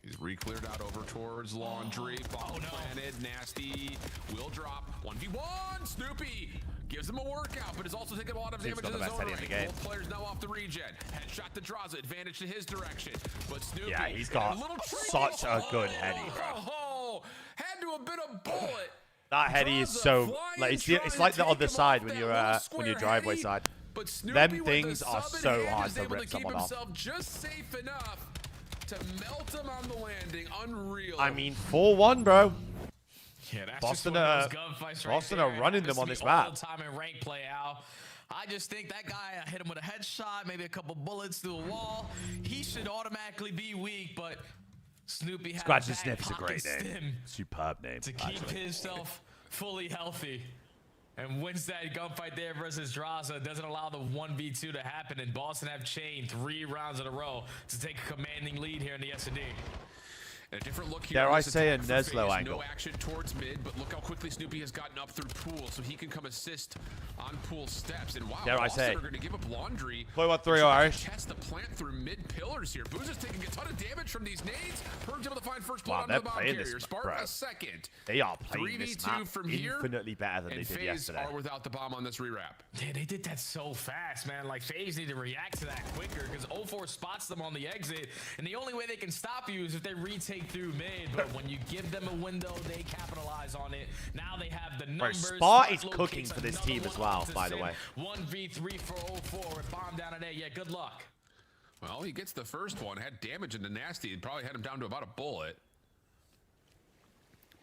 He's re-cleared out over towards Laundry. Bomb planted. Nasty will drop. 1v1. Snoopy gives him a workout, but is also taking a lot of damage in his own right. Both players now off the regen. Headshot to Draza. Advantage to his direction. But Snoopy,
yeah, he's got such a good heady, bro.
Oh, had to have been a bullet.
That heady is so like it's like the other side when you're on your driveway side.
But Snoopy,
them things are so hard to rip someone off.
Just safe enough to melt him on the landing. Unreal.
I mean, 4-1, bro.
Yeah, that's
Boston
just one of those gunfights right
Boston
there.
are running them on this
all
map.
the time in rank play out. I just think that guy hit him with a headshot, maybe a couple bullets through a wall. He should automatically be weak, but Snoopy has
Scratch and Sniff is a great name.
stim
Superb name.
to keep himself fully healthy. And wins that gunfight there versus Draza. Doesn't allow the 1v2 to happen. And Boston have chained 3 rounds in a row to take a commanding lead here in the S&D.
And a different look here.
Dare I say a Neslo angle?
No action towards mid, but look how quickly Snoopy has gotten up through Pool, so he can come assist on Pool steps. And wow,
Dare I say?
Boston are going to give up Laundry.
Play 1-3 Irish.
Test the plant through mid pillars here. Booz is taking a ton of damage from these nades. Purge able to find first blood
Wow,
on
they're
the bomb
playing
carrier.
this,
Spark
bro.
a second.
They are playing this
3v2
map
from here.
infinitely better than they
And
did
FaZe
yesterday.
are without the bomb on this rewrap.
Yeah, they did that so fast, man. Like, FaZe need to react to that quicker because 0-4 spots them on the exit. And the only way they can stop you is if they retake through mid. But when you give them a window, they capitalize on it. Now they have the
Bro,
numbers.
Spot is
Locates
cooking for this
another
team as
one
well,
to
by the
send
way.
1v3 for 0-4 with bomb down at A. Yeah, good luck.
Well, he gets the first one, had damage into Nasty. It probably had him down to about a bullet.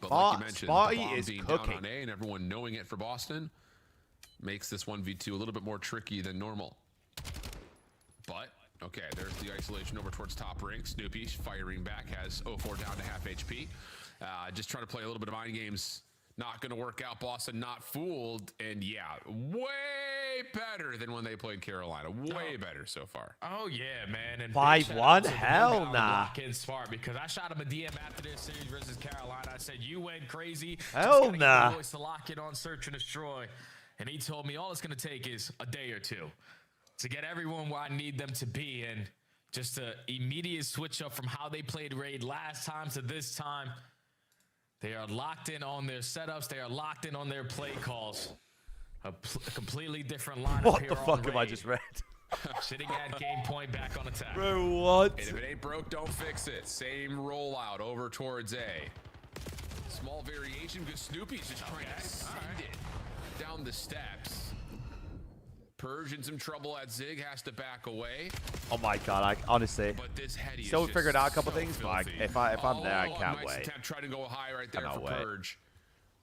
But like you mentioned,
Spotty
the bomb
is
being
cooking.
down on A and everyone knowing it for Boston makes this 1v2 a little bit more tricky than normal. But, okay, there's the isolation over towards top rank. Snoopy firing back, has 0-4 down to half HP. Just trying to play a little bit of mind games. Not going to work out. Boston not fooled. And yeah, way better than when they played Carolina. Way better so far.
Oh, yeah, man. And
5-1? Hell nah.
Lock-in smart because I shot him a DM after this series versus Carolina. I said, you went crazy.
Hell
Just gotta
nah.
get the boys to lock in on Search and Destroy. And he told me all it's going to take is a day or two to get everyone where I need them to be. And just an immediate switch up from how they played Raid last time to this time. They are locked in on their setups. They are locked in on their play calls. A completely different lineup
What
here
the
on
fuck have I
Raid.
just read?
Sitting at game point, back on attack.
Bro, what?
And if it ain't broke, don't fix it. Same rollout over towards A. Small variation because Snoopy's just trying to send it down the steps. Purge in some trouble at Zig, has to back away.
Oh my god, I honestly
But this heady
still
is just
figured out a couple
so
things, but like,
filthy.
if I'm there, I can't
nice
wait.
Attempt, try to go high right there
Cannot
for
wait.
Purge.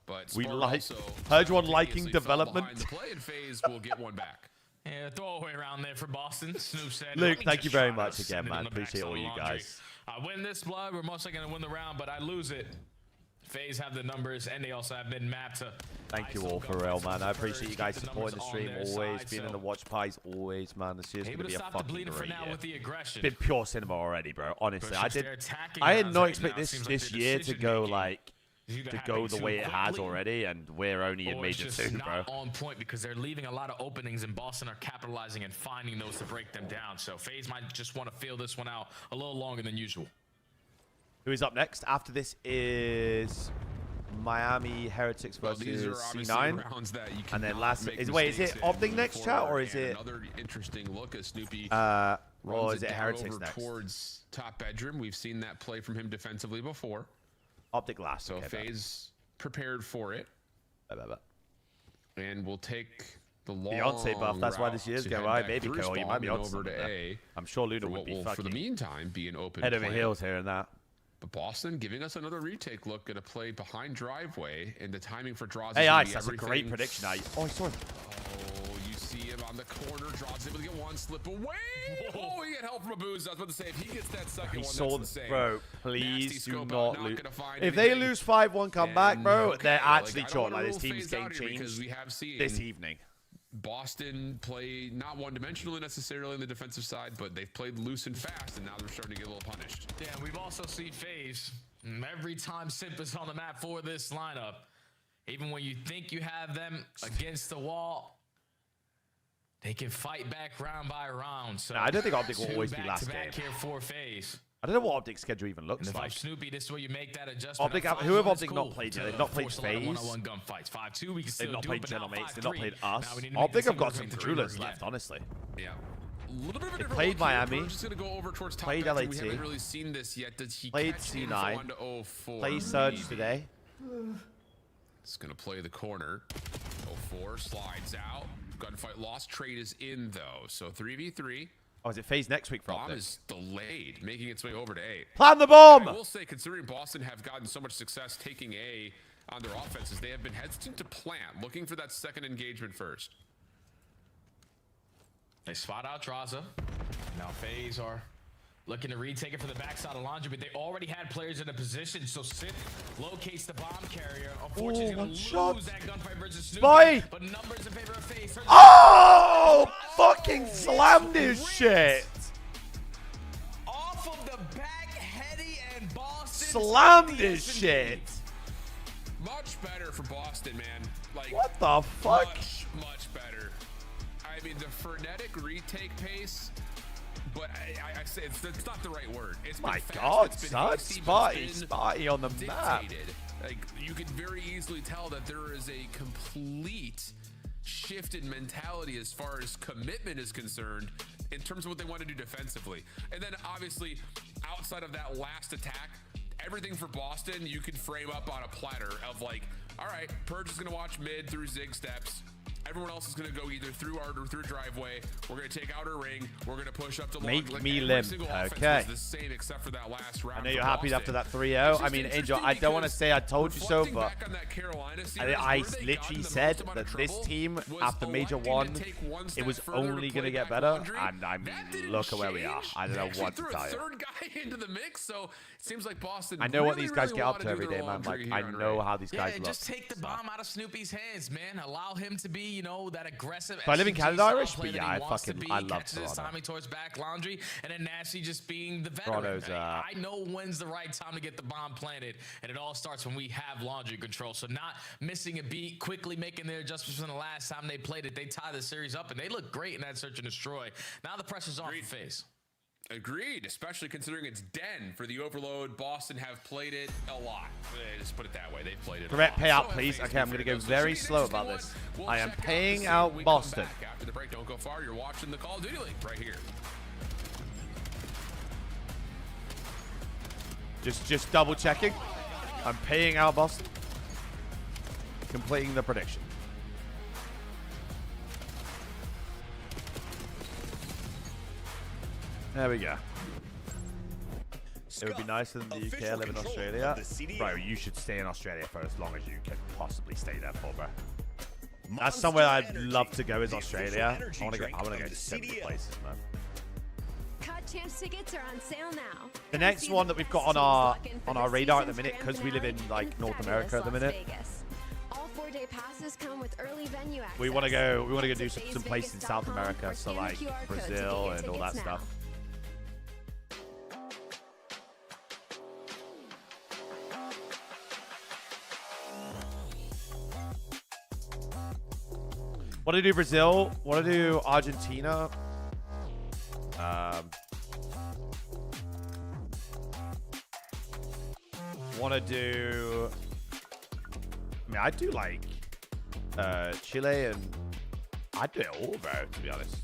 But
We
Spark
like
also
Purge one liking
simultaneously fell
development.
behind the play, and FaZe will get one back.
Yeah, throwaway around there for Boston. Snoop said.
Luke,
"Let me
thank
just
you very
try
much
to
again,
send it
man.
on the
Appreciate
backside
all
of
you
Laundry.
guys.
I win this blood, we're mostly going to win the round, but I lose it. FaZe have the numbers, and they also have mid-map to...
Thank you all for real, man. I appreciate you guys supporting the stream always, being in the watch parties always, man. This year's
Able
gonna
to
be a
stop the
fucking
bleeding for
great
now
year.
with the aggression.
Been pure cinema already, bro. Honestly,
But
I
since
did.
they're attacking
I had
rounds
not
right
expect
now, it
this
seems like
this
the
year to go
decision-making
like
is either
to go
happening
the
too
way it has
quickly,
already, and we're only in
or it's
Major
just
2,
not
bro.
on point because they're leaving a lot of openings and Boston are capitalizing and finding those to break them down. So FaZe might just want to feel this one out a little longer than usual.
Who is up next? After this is Miami Heretics
Well,
versus
these are obviously
C9.
rounds that you
And then
cannot
last
make
is wait, is it
mistakes in
Optic next
moving
chat or
forward.
is
And
it
another interesting look as Snoopy
or
runs
is it
down
Heretics
over
next?
towards top bedroom? We've seen that play from him defensively before.
Optic last.
So
okay,
FaZe prepared for it.
bet.
And we'll take the long
Beyonce buff. That's why this
route
year's
to
go
head
right,
back
baby
through
girl. You
spawn
might be
and
on
over
something
to
there.
A.
I'm sure Luna
for
would
what
be
will,
fucking
for the meantime, be an open
head over
plan.
heels here and that.
But Boston giving us another retake look at a play behind driveway, and the timing for draws.
Hey,
is gonna
Ice,
be
that's a great
everything.
prediction. Oh, I saw him.
Oh, you see him on the corner. Draws able to get one slip away. Oh, he got help from a Booz. I was about to say, if he gets that second
He
one,
saw
that's insane.
bro.
Nasty
Please do
scope
not
out,
lose.
gonna find
If they
anything.
lose 5-1, come back,
And,
bro.
okay,
They're
like,
actually
I don't
chalk.
wanna
Like this
rule
team's
FaZe
game
out here because
changed
we have seen
this evening.
Boston play not one-dimensionally necessarily on the defensive side, but they've played loose and fast, and now they're starting to get a little punished.
Yeah, we've also seen FaZe every time Simp is on the map for this lineup. Even when you think you have them against the wall, they can fight back round by round. So
Nah, I don't think Optic will
two
always be last
back-to-back
game.
here for FaZe.
I don't know what Optic's schedule even looks
And if
like.
I'm Snoopy, this is where you make that adjustment.
Optic,
At
who have
5-1 is
Optic
cool
not played yet?
to
They've not played
force a lot of
FaZe.
one-on-one gunfights. 5-2, we can still
They've not
do
played
it, but now
Gentlemates. They've not
5-3.
played
Now
us.
we need to make
Optic
this
have got
thing
some
work
Drulers
again.
left, honestly.
Yeah. A little bit of a
They
different
played
look here.
Miami.
We're just gonna go over towards top
Played
back, and
LAT.
We haven't really seen this yet. Did he
Played
catch info
C9.
onto 04?
Played Surge
Maybe.
today.
It's gonna play the corner. 04 slides out. Gunfight lost. Trade is in though. So 3v3.
Oh, is it FaZe next week for
Bomb
Optic?
is delayed, making its way over to A.
Plant the bomb!
I will say, considering Boston have gotten so much success taking A on their offenses, they have been hesitant to plant, looking for that second engagement first.
They spot out Traza. Now FaZe are looking to retake it for the backside of Laundry, but they already had players in a position. So Sith locates the bomb carrier. Unfortunately, he's going to lose that gunfight versus Snoopy.
Spy!
But numbers in favor of FaZe.
Oh! Fucking slammed his shit!
Off of the back, Hetty and Boston.
Slammed his shit!
Much better for Boston, man. Like,
What the fuck?
Much better. I mean, the frenetic retake pace, but I say it's not the right word. It's been
My
fast,
God,
it's been
son.
hasty, but it's been
Spotty on the map.
dictated. Like, you can very easily tell that there is a complete shift in mentality as far as commitment is concerned in terms of what they want to do defensively. And then obviously outside of that last attack, everything for Boston you can frame up on a platter of like, all right, Purge is going to watch mid through Zig steps. Everyone else is going to go either through Art or through driveway. We're going to take outer ring. We're going to push up to long.
Make
Like,
me
every
limp.
single offense
Okay.
was the same except for that last round.
I know
for
you're happy
Boston.
after that
It's
3-0.
just
I mean, Angel,
interesting
I don't want to
because
say I told you so,
reflecting
but
back on that Carolina series,
I
where they
literally
got the
said
most amount
that
of
this
trouble
team,
was
after Major
electing
1,
to take one
it
step
was
further
only
to
going to
play
get
back
better.
Laundry.
And I mean,
That didn't
look at where we are.
change.
I don't
They
know
actually
what to
threw
tell
a
you.
third guy into the mix, so it seems like Boston.
I know what
really,
these guys
really
get up
wanna
to
do
every
their
day, man.
laundry
Like, I
here on
know
Ray.
how these guys
Yeah,
look.
just take the bomb out of Snoopy's hands, man. Allow him to be, you know, that aggressive.
Do I live in
SCG
Canada,
style
Irish?
player
But
that
yeah,
he wants to
I
be,
love
catches his
Toronto.
timing towards back Laundry, and then Nasty just being the veteran.
Toronto's,
I know when's the right time to get the bomb planted, and it all starts when we have Laundry control. So not missing a beat, quickly making their adjustments from the last time they played it. They tie the series up, and they look great in that search and destroy. Now the pressure's off the FaZe.
Agreed, especially considering it's Den for the Overload. Boston have played it a lot. Just put it that way. They've played it
Correct
a lot.
payout,
So have
please.
FaZe
Okay, I'm
been
going to go
fair, though. So
very
it should be
slow
an
about
interesting
this.
one. We'll
I am
check out
paying
the
out
scene when we come
Boston.
back. After the break, don't go far. You're watching the Call of Duty League right here.
Just double checking. I'm paying out Boston. Completing the prediction. There we go. It would be nicer than the UK. I live in Australia. Bro, you should stay in Australia for as long as you can possibly stay there for, bro. That's somewhere I'd love to go is Australia. I want to go to 70 places, man.
COD Champs tickets are on sale now.
The next one that we've got on our radar at the minute, because we live in like North America at the minute,
All 4-day passes come with early venue access.
we want to go do
Visit
some places in South
FaZeVegas.com
America,
or
so
scan the
like
QR code to get
Brazil
your
and all that
tickets now.
stuff. Want to do Brazil? Want to do Argentina? Want to do? I mean, I'd do like Chile, and I'd do it all, bro. To be honest.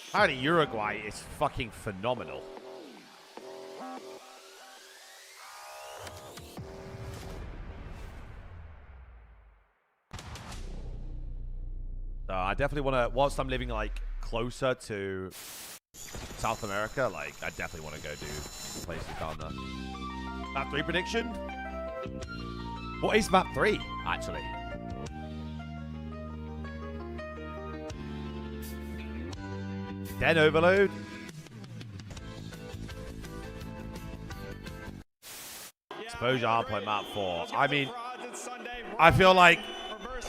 Apparently, Uruguay is fucking phenomenal. So I definitely want to, whilst I'm living like closer to South America, like I definitely want to go do places down there. Map 3 prediction? What is map 3, actually? Den Overload? Exposure hardpoint map 4. I mean, I feel like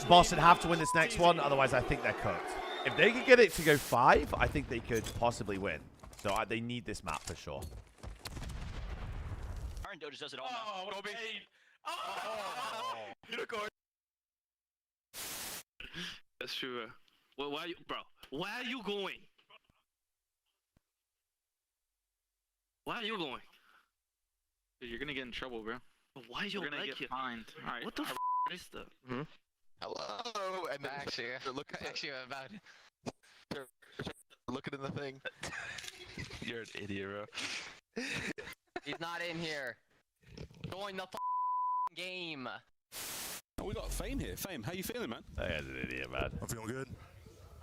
Boston have to win this next one, otherwise I think they're cooked. If they could get it to go 5, I think they could possibly win. So they need this map for sure.
Iron Doge does it all.
Oh, Kobe. Unicorn. That's true. Well, why, bro? Where are you going? Where are you going?
Dude, you're gonna get in trouble, bro.
Why is your
You're gonna
leg
get
here?
fined. All right.
What the f is that?
Hello. And actually, I'm about looking in the thing. You're an idiot, bro.
He's not in here. Join the game.
Oh, we got Fame here. Fame, how you feeling, man?
That guy's an idiot, man.
I'm feeling good.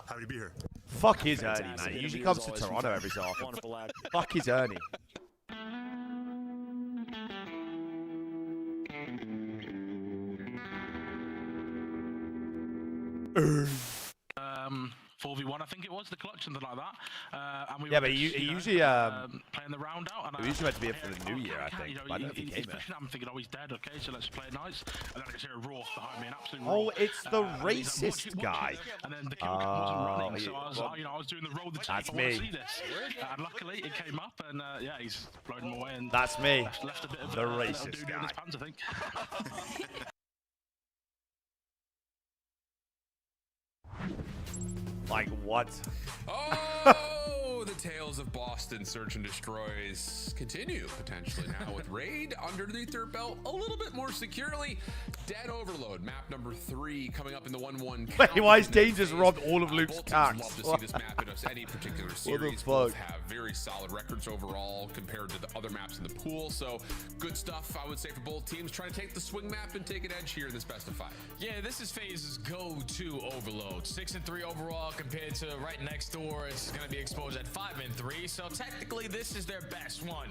Happy to be here.
Fuck his Ernie,
Fantastic.
man. He usually
Interview
comes
as
to
always,
Toronto every so often.
Wonderful lad.
Fuck his Ernie.
Um, 4v1, I think it was the clutch, something like that. And we
Yeah,
were
but he
just, you know,
usually
playing the round out. And
it usually meant to be it for the new year, I
okay,
think.
you know,
But I don't know if he
he's
came there.
pushing up, I'm thinking, oh, he's dead. Okay, so let's play nice. And then I just hear a roar behind me, an absolute
Oh,
roar.
it's the
And he's like,
racist
watch
guy.
it. And then the kill cam wasn't running, so I was,
well,
I was doing the roll the tape.
that's
I want
me.
to see this. And luckily, it came up, and yeah, he's blown him away. And
That's me.
Left a bit of
The
a little
racist
doo-doo in his
guy.
pants, I think.
Like what?
Oh, the tales of Boston search and destroys continue potentially now with Raid underneath their belt a little bit more securely. Dead Overload, map number 3 coming up in the 1-1.
Wait, why is Dane just robbed all of Luke's
Both teams
cocks?
love to see this map in any particular series.
fuck?
Both have very solid records overall compared to the other maps in the pool. So good stuff, I would say, for both teams. Trying to take the swing map and take an edge here in this best of 5.
Yeah, this is FaZe's go-to overload. 6-3 overall compared to right next door. It's going to be exposed at 5-3. So technically, this is their best one.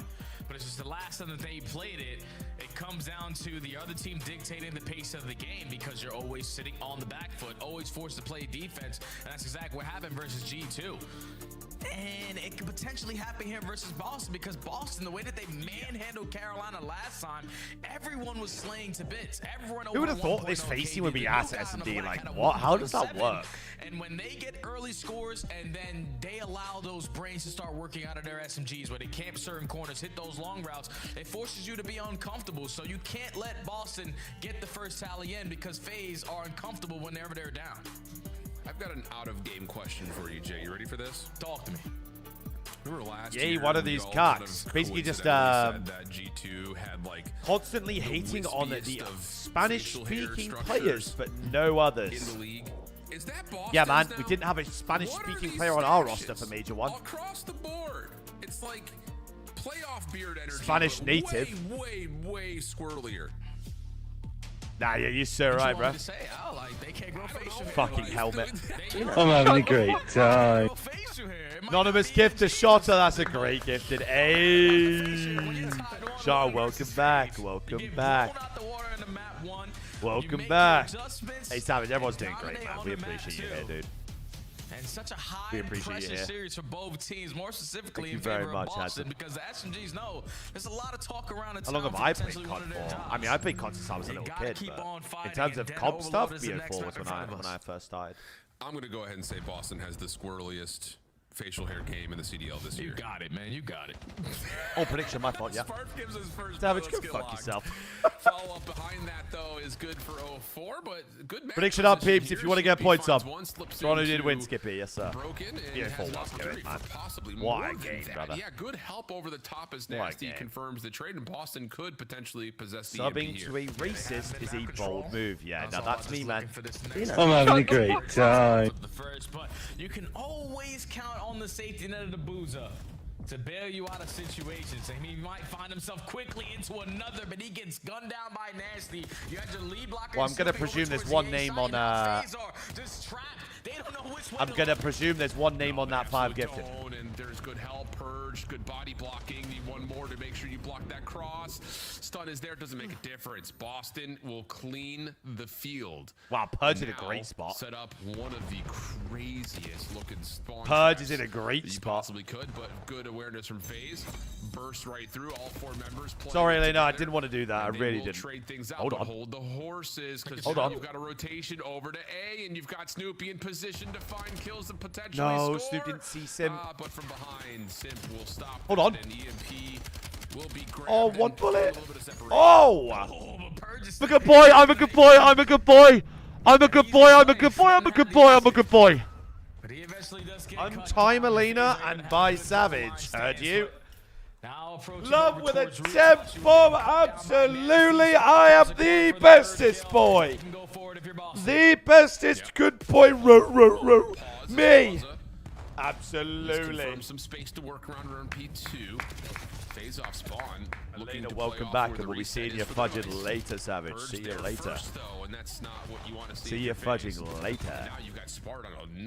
But it's just the last time that they played it. It comes down to the other team dictating the pace of the game because you're always sitting on the back foot, always forced to play defense. And that's exactly what happened versus G2. And it could potentially happen here versus Boston because Boston, the way that they manhandled Carolina last time, everyone was slaying to bits. Everyone
Who would have thought this facing would be ass at S&D? Like, what? How does that work?
And when they get early scores and then they allow those brains to start working out of their SMGs where they camp certain corners, hit those long routes, it forces you to be uncomfortable. So you can't let Boston get the first tally in because FaZe are uncomfortable whenever they're down.
I've got an out-of-game question for you, Jay. You ready for this?
Talk to me.
Remember last
Yay,
year,
one of
we
these
all
cocks.
kind of
Basically just,
coincidentally said that G2 had like
constantly
the
hating on the
wispiest of
Spanish-speaking
facial hair
players,
structures
but no others.
in the league. Is that Boston's
Yeah, man,
now?
we didn't have a Spanish-speaking player on our roster for Major 1.
Across the board, it's like playoff beard energy.
Spanish
but
native.
way squirrelier.
Nah, yeah, you're so right, bro.
They can't grow facial hair.
Fucking helmet.
I'm having a great time.
Anonymous gift to Shotta, that's a great gifted. Hey, Shotta, welcome back. Welcome back. Welcome back. Hey, Savage, everyone's doing great, man. We appreciate you here, dude.
And such a high
We appreciate you
pressure
here.
series for both teams, more specifically
Thank you
in
very
favor
much,
of Boston,
Hudson.
because the SMGs know there's a lot of talk around the
How long
town
have
for
I played
potentially
COD
one of their
for?
jobs.
I mean, I played COD since I was a
You
little
gotta
kid,
keep on
but
fighting,
in terms
and
of
Dead
comp stuff,
Overload is the next
BO4
map
was
in
when
front of
I
us.
first started.
I'm gonna go ahead and say Boston has the squirreliest facial hair game in the CDL this year.
You got it, man. You got it.
Oh, prediction, my fault, yeah.
Sparf gives us first.
Savage,
Let's
go
get
fuck
locked.
yourself.
Follow up behind that though is good for 04, but good match
Prediction up,
position
peeps, if
here.
you want to get
Skippy
points up.
finds one, slips
Toronto did
into
win, Skippy, yes, sir.
Broken and
BO4
has an
was
opportunity
good, man.
for possibly
What
more
a
than
game,
that.
brother.
Yeah, good help over the top as
What a
Nasty
game.
confirms the trade, and Boston could potentially possess the
Subbing
EMP here.
to a racist is a bold move. Yeah, now that's me, man.
I'm having a great time.
The first, but you can always count on the safety net of the Boozer to bail you out of situations. I mean, he might find himself quickly into another, but he gets gunned down by Nasty. You had your lead blocker.
Well, I'm gonna presume there's one name on I'm gonna presume there's one name on that 5 gifted.
And there's good help, purge, good body blocking. Need one more to make sure you block that cross. Stun is there, doesn't make a difference. Boston will clean the field.
Wow, Purge in a
Now
great spot.
Set up one of the craziest looking spawn
Purge
tracks
is in a great
that you
spot.
possibly could, but good awareness from FaZe. Burst right through all 4 members. playing
Sorry,
together,
Elena, I didn't want to do that. I
and they
really
will
didn't.
Trade things out,
Hold
but
on.
hold the horses, because
Hold
now
on.
you've got a rotation over to A, and you've got Snoopy in position to find kills and potentially
No,
score.
Snoop didn't see Simp.
But from behind, Simp will stop.
Hold
that,
on.
And EMP will be grabbed
Oh,
and
one
a
bullet.
little bit of separation.
Oh! I'm a good boy, I'm a good boy, I'm a good boy. I'm a good boy, I'm a good boy, I'm a good boy, I'm a good boy. Untime Elena and by Savage. Heard you.
Now
Love with a 10th bomb. Absolutely. I am the bestest boy. The bestest good boy. Me. Absolutely.
Some space to work around P2. Phase off spawn.
Elena, welcome back, and we'll be seeing you fudging later, Savage. See you later. See you fudging later.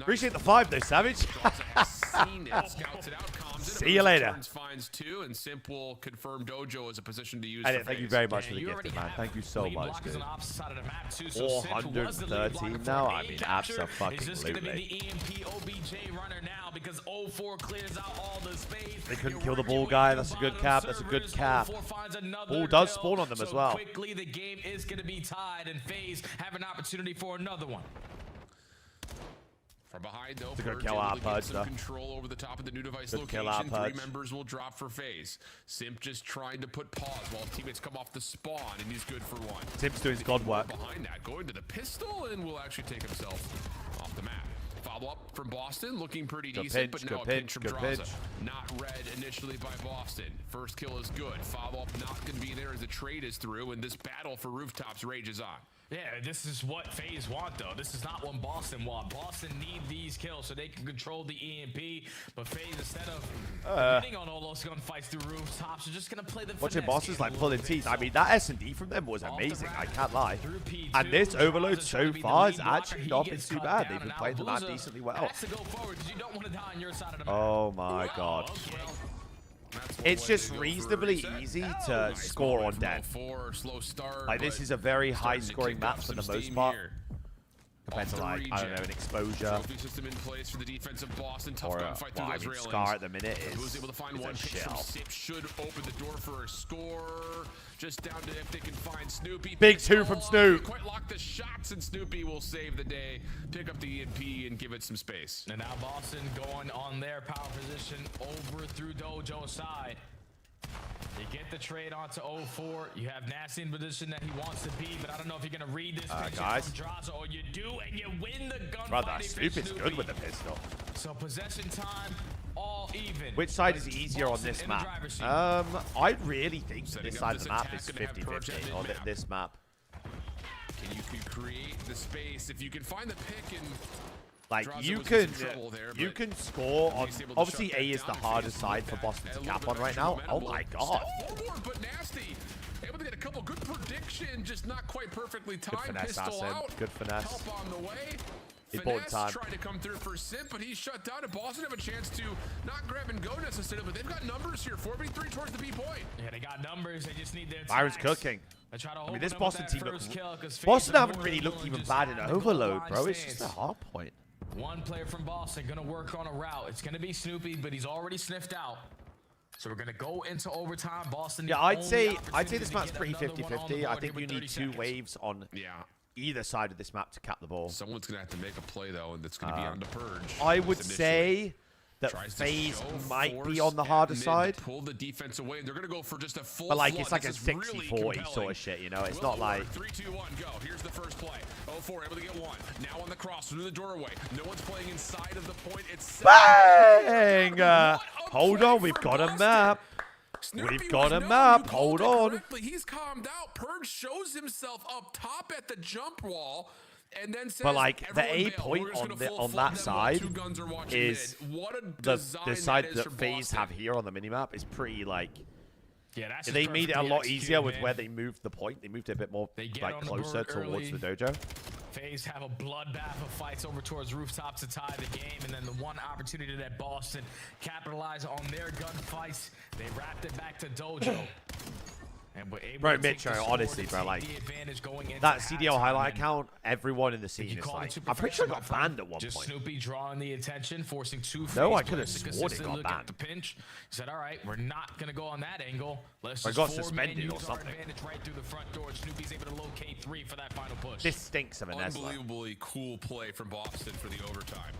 Appreciate the 5 though, Savage. See you later.
Finds 2, and Simple confirmed Dojo as a position to use.
Thank you very much for the gift, man. Thank you so much, dude. 413 now. I mean, absolutely. They couldn't kill the ball guy. That's a good cap. That's a good cap. Ball does spawn on them as well.
Quickly, the game is going to be tied, and FaZe have an opportunity for another one.
From behind, though,
it's a good kill out Pudge, though.
Control over the top of the new device location. 3 members will drop for FaZe. Simp just trying to put pause while teammates come off the spawn, and he's good for 1.
Simp's doing his god work.
Behind that, going to the pistol, and will actually take himself off the map. Follow-up from Boston, looking pretty decent, but now a pinch from Draza. Not read initially by Boston. First kill is good. Follow-up not going to be there as the trade is through, and this battle for rooftops rages on.
Yeah, this is what FaZe want, though. This is not what Boston want. Boston need these kills so they can control the EMP. But FaZe, instead of getting on all those gunfights through rooftops, are just going to play the
watching
finesse
Boston's
game
like pulling teeth. I mean, that S&D from them was amazing. I can't lie. And this overload so far has actually not been too bad. They've been playing the map decently well. Oh my god. It's just reasonably easy to score on dead. Like, this is a very high scoring map for the most part. Compared to, like, I don't know, an exposure. Or well, I mean, Scar at the minute is a shell.
Should open the door for a score. Just down to if they can find Snoopy.
Big 2 from Snoop.
Quite lock the shots, and Snoopy will save the day. Pick up the EMP and give it some space.
And now Boston going on their power position over through Dojo's side. You get the trade onto 04. You have Nasty in position that he wants to be, but I don't know if you're going to read this
guys.
from Draza, or you do, and you win the gunfight.
Brother, Snoop is good with the pistol.
So possession time, all even.
Which side is easier on this map? I really think this side of the map is 50-50 on this map.
Can you create the space if you can find the pick and
like you can score on. Obviously, A is the hardest side for Boston to cap on right now. Oh my god!
But Nasty able to get a couple good prediction, just not quite perfectly timed.
Good finesse,
pistol out.
Good finesse.
Help on the way.
Important time.
Trying to come through for Simp, but he's shut down. And Boston have a chance to not grab and go necessarily, but they've got numbers here. 4v3 towards the B point.
Yeah, they got numbers. They just need their.
Byron's cooking. I mean, this Boston team. Boston haven't really looked even bad in overload, bro. It's just a hard point.
One player from Boston gonna work on a route. It's gonna be Snoopy, but he's already sniffed out. So we're gonna go into overtime. Boston.
Yeah, I'd say this map's pretty 50-50. I think you need 2 waves on either side of this map to cap the ball.
Someone's gonna have to make a play though, and it's gonna be on the purge.
I would say that FaZe might be on the harder side.
Pull the defense away, and they're gonna go for just a full.
But like, it's like a 60-40 sort of shit, you know? It's not like
3, 2, 1, go. Here's the first play. 04 able to get 1. Now on the cross through the doorway. No one's playing inside of the point. It's
bang! Hold on, we've got a map. We've got a map. Hold on.
He's calmed out. Purge shows himself up top at the jump wall. And then says,
but like the A point on that side is the side that FaZe have here on the minimap is pretty like.
Yeah, that's
they made it a lot easier with where they moved the point. They moved it a bit more like closer towards the dojo.
FaZe have a bloodbath of fights over towards rooftop to tie the game, and then the one opportunity that Boston capitalized on their gunfights, they wrapped it back to Dojo. And we're able
bro,
to take
Mitcho, honestly, bro, like that CDL highlight account, everyone in the scene is like, I'm pretty sure it got banned at one
just
point.
Snoopy drawing the attention, forcing 2
No, I could have sworn it got banned.
The pinch. He said, all right, we're not going to go on that angle. Let's
I
just
got suspended or something.
Right through the front door. Snoopy's able to locate 3 for that final push.
This stinks of an
unbelievably cool play from Boston for the overtime.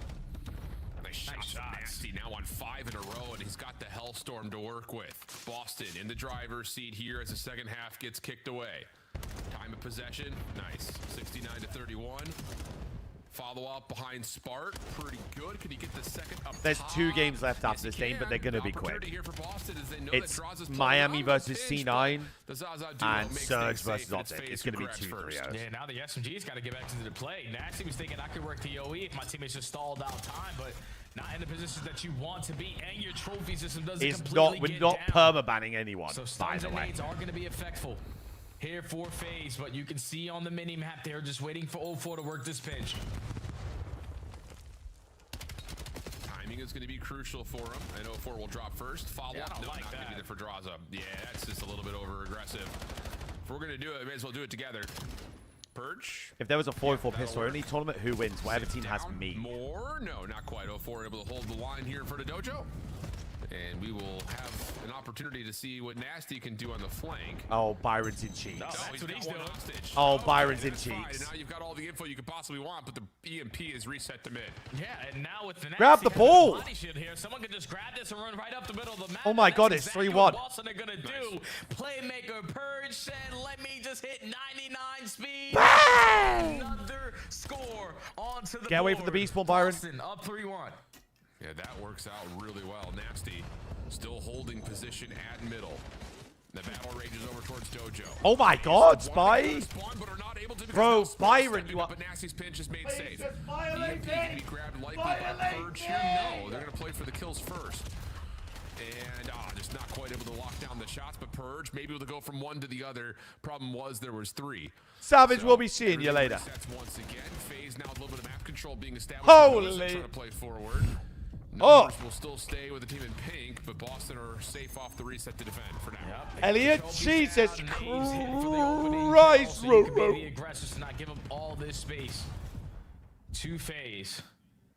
Nice shot. Nasty now on 5 in a row, and he's got the Hellstorm to work with. Boston in the driver's seat here as the second half gets kicked away. Time of possession, nice. 69-31. Follow up behind Spart, pretty good. Can he get the second up
There's
top?
2 games left
Yes,
after this
he
game, but
can.
they're going to be
Opportunity
quick.
here for Boston as they know
It's
that Draza's playing
Miami
on the
versus
pitch,
C9
but the Zaza duo
and
makes
Surge
things
versus
safe, and
Optic.
FaZe
It's going to
who
be
grabs
2
first.
3-0s.
Yeah, now the SMG's got to get back into the play. Nasty was thinking I could work the OE if my teammates just stalled out time, but not in the positions that you want to be, and your trophy system doesn't
It's
completely
not, we're
get
not
down.
perma-banning anyone,
So
by
stuns
the
and
way.
nades are going to be effectful here for FaZe, but you can see on the mini-map they're just waiting for 0-4 to work this pinch.
Timing is going to be crucial for him, and 0-4 will drop first. Follow up, no, not going to be there for Draza. Yeah, that's just a little bit over-aggressive. If we're going to do it, we may as well do it together. Purge.
If there was a 4-4 pistol only tournament, who wins? Whatever team has me.
More? No, not quite. 0-4 able to hold the line here in front of Dojo. And we will have an opportunity to see what Nasty can do on the flank.
Oh, Byron's in cheeks.
No, that's what he's doing. Hostage.
Oh, Byron's in
that's fine.
cheeks.
And now you've got all the info you could possibly want, but the EMP is reset to mid.
Yeah, and now with the
Grab the
Nasty
ball.
body shield here, someone can just grab this and run right up the middle of the map.
Oh my
and
God,
that's
it's
exactly
3-1.
what Boston are gonna do. Playmaker Purge said, "Let me just hit 99 speed."
Bang!
Another score onto the
Get away from the beast ball, Byron.
Boston up 3-1.
Yeah, that works out really well. Nasty still holding position at middle. The battle rages over towards Dojo.
Oh my God, Spy!
Spawn, but are not able to
Bro,
because
Byron, you are...
but Nasty's pinch is made safe. EMP can be grabbed likely by Purge here. No, they're going to play for the kills first. And just not quite able to lock down the shots, but Purge maybe able to go from one to the other. Problem was there was 3.
Savage, we'll be seeing you later.
Once again, FaZe now with a little bit of map control being established.
Holy.
Trying to play forward.
Oh.
Numbers will still stay with the team in pink, but Boston are safe off the reset to defend for now.
Elliot, Jesus Christ,
So you can be the aggressors to not give up all this space to FaZe.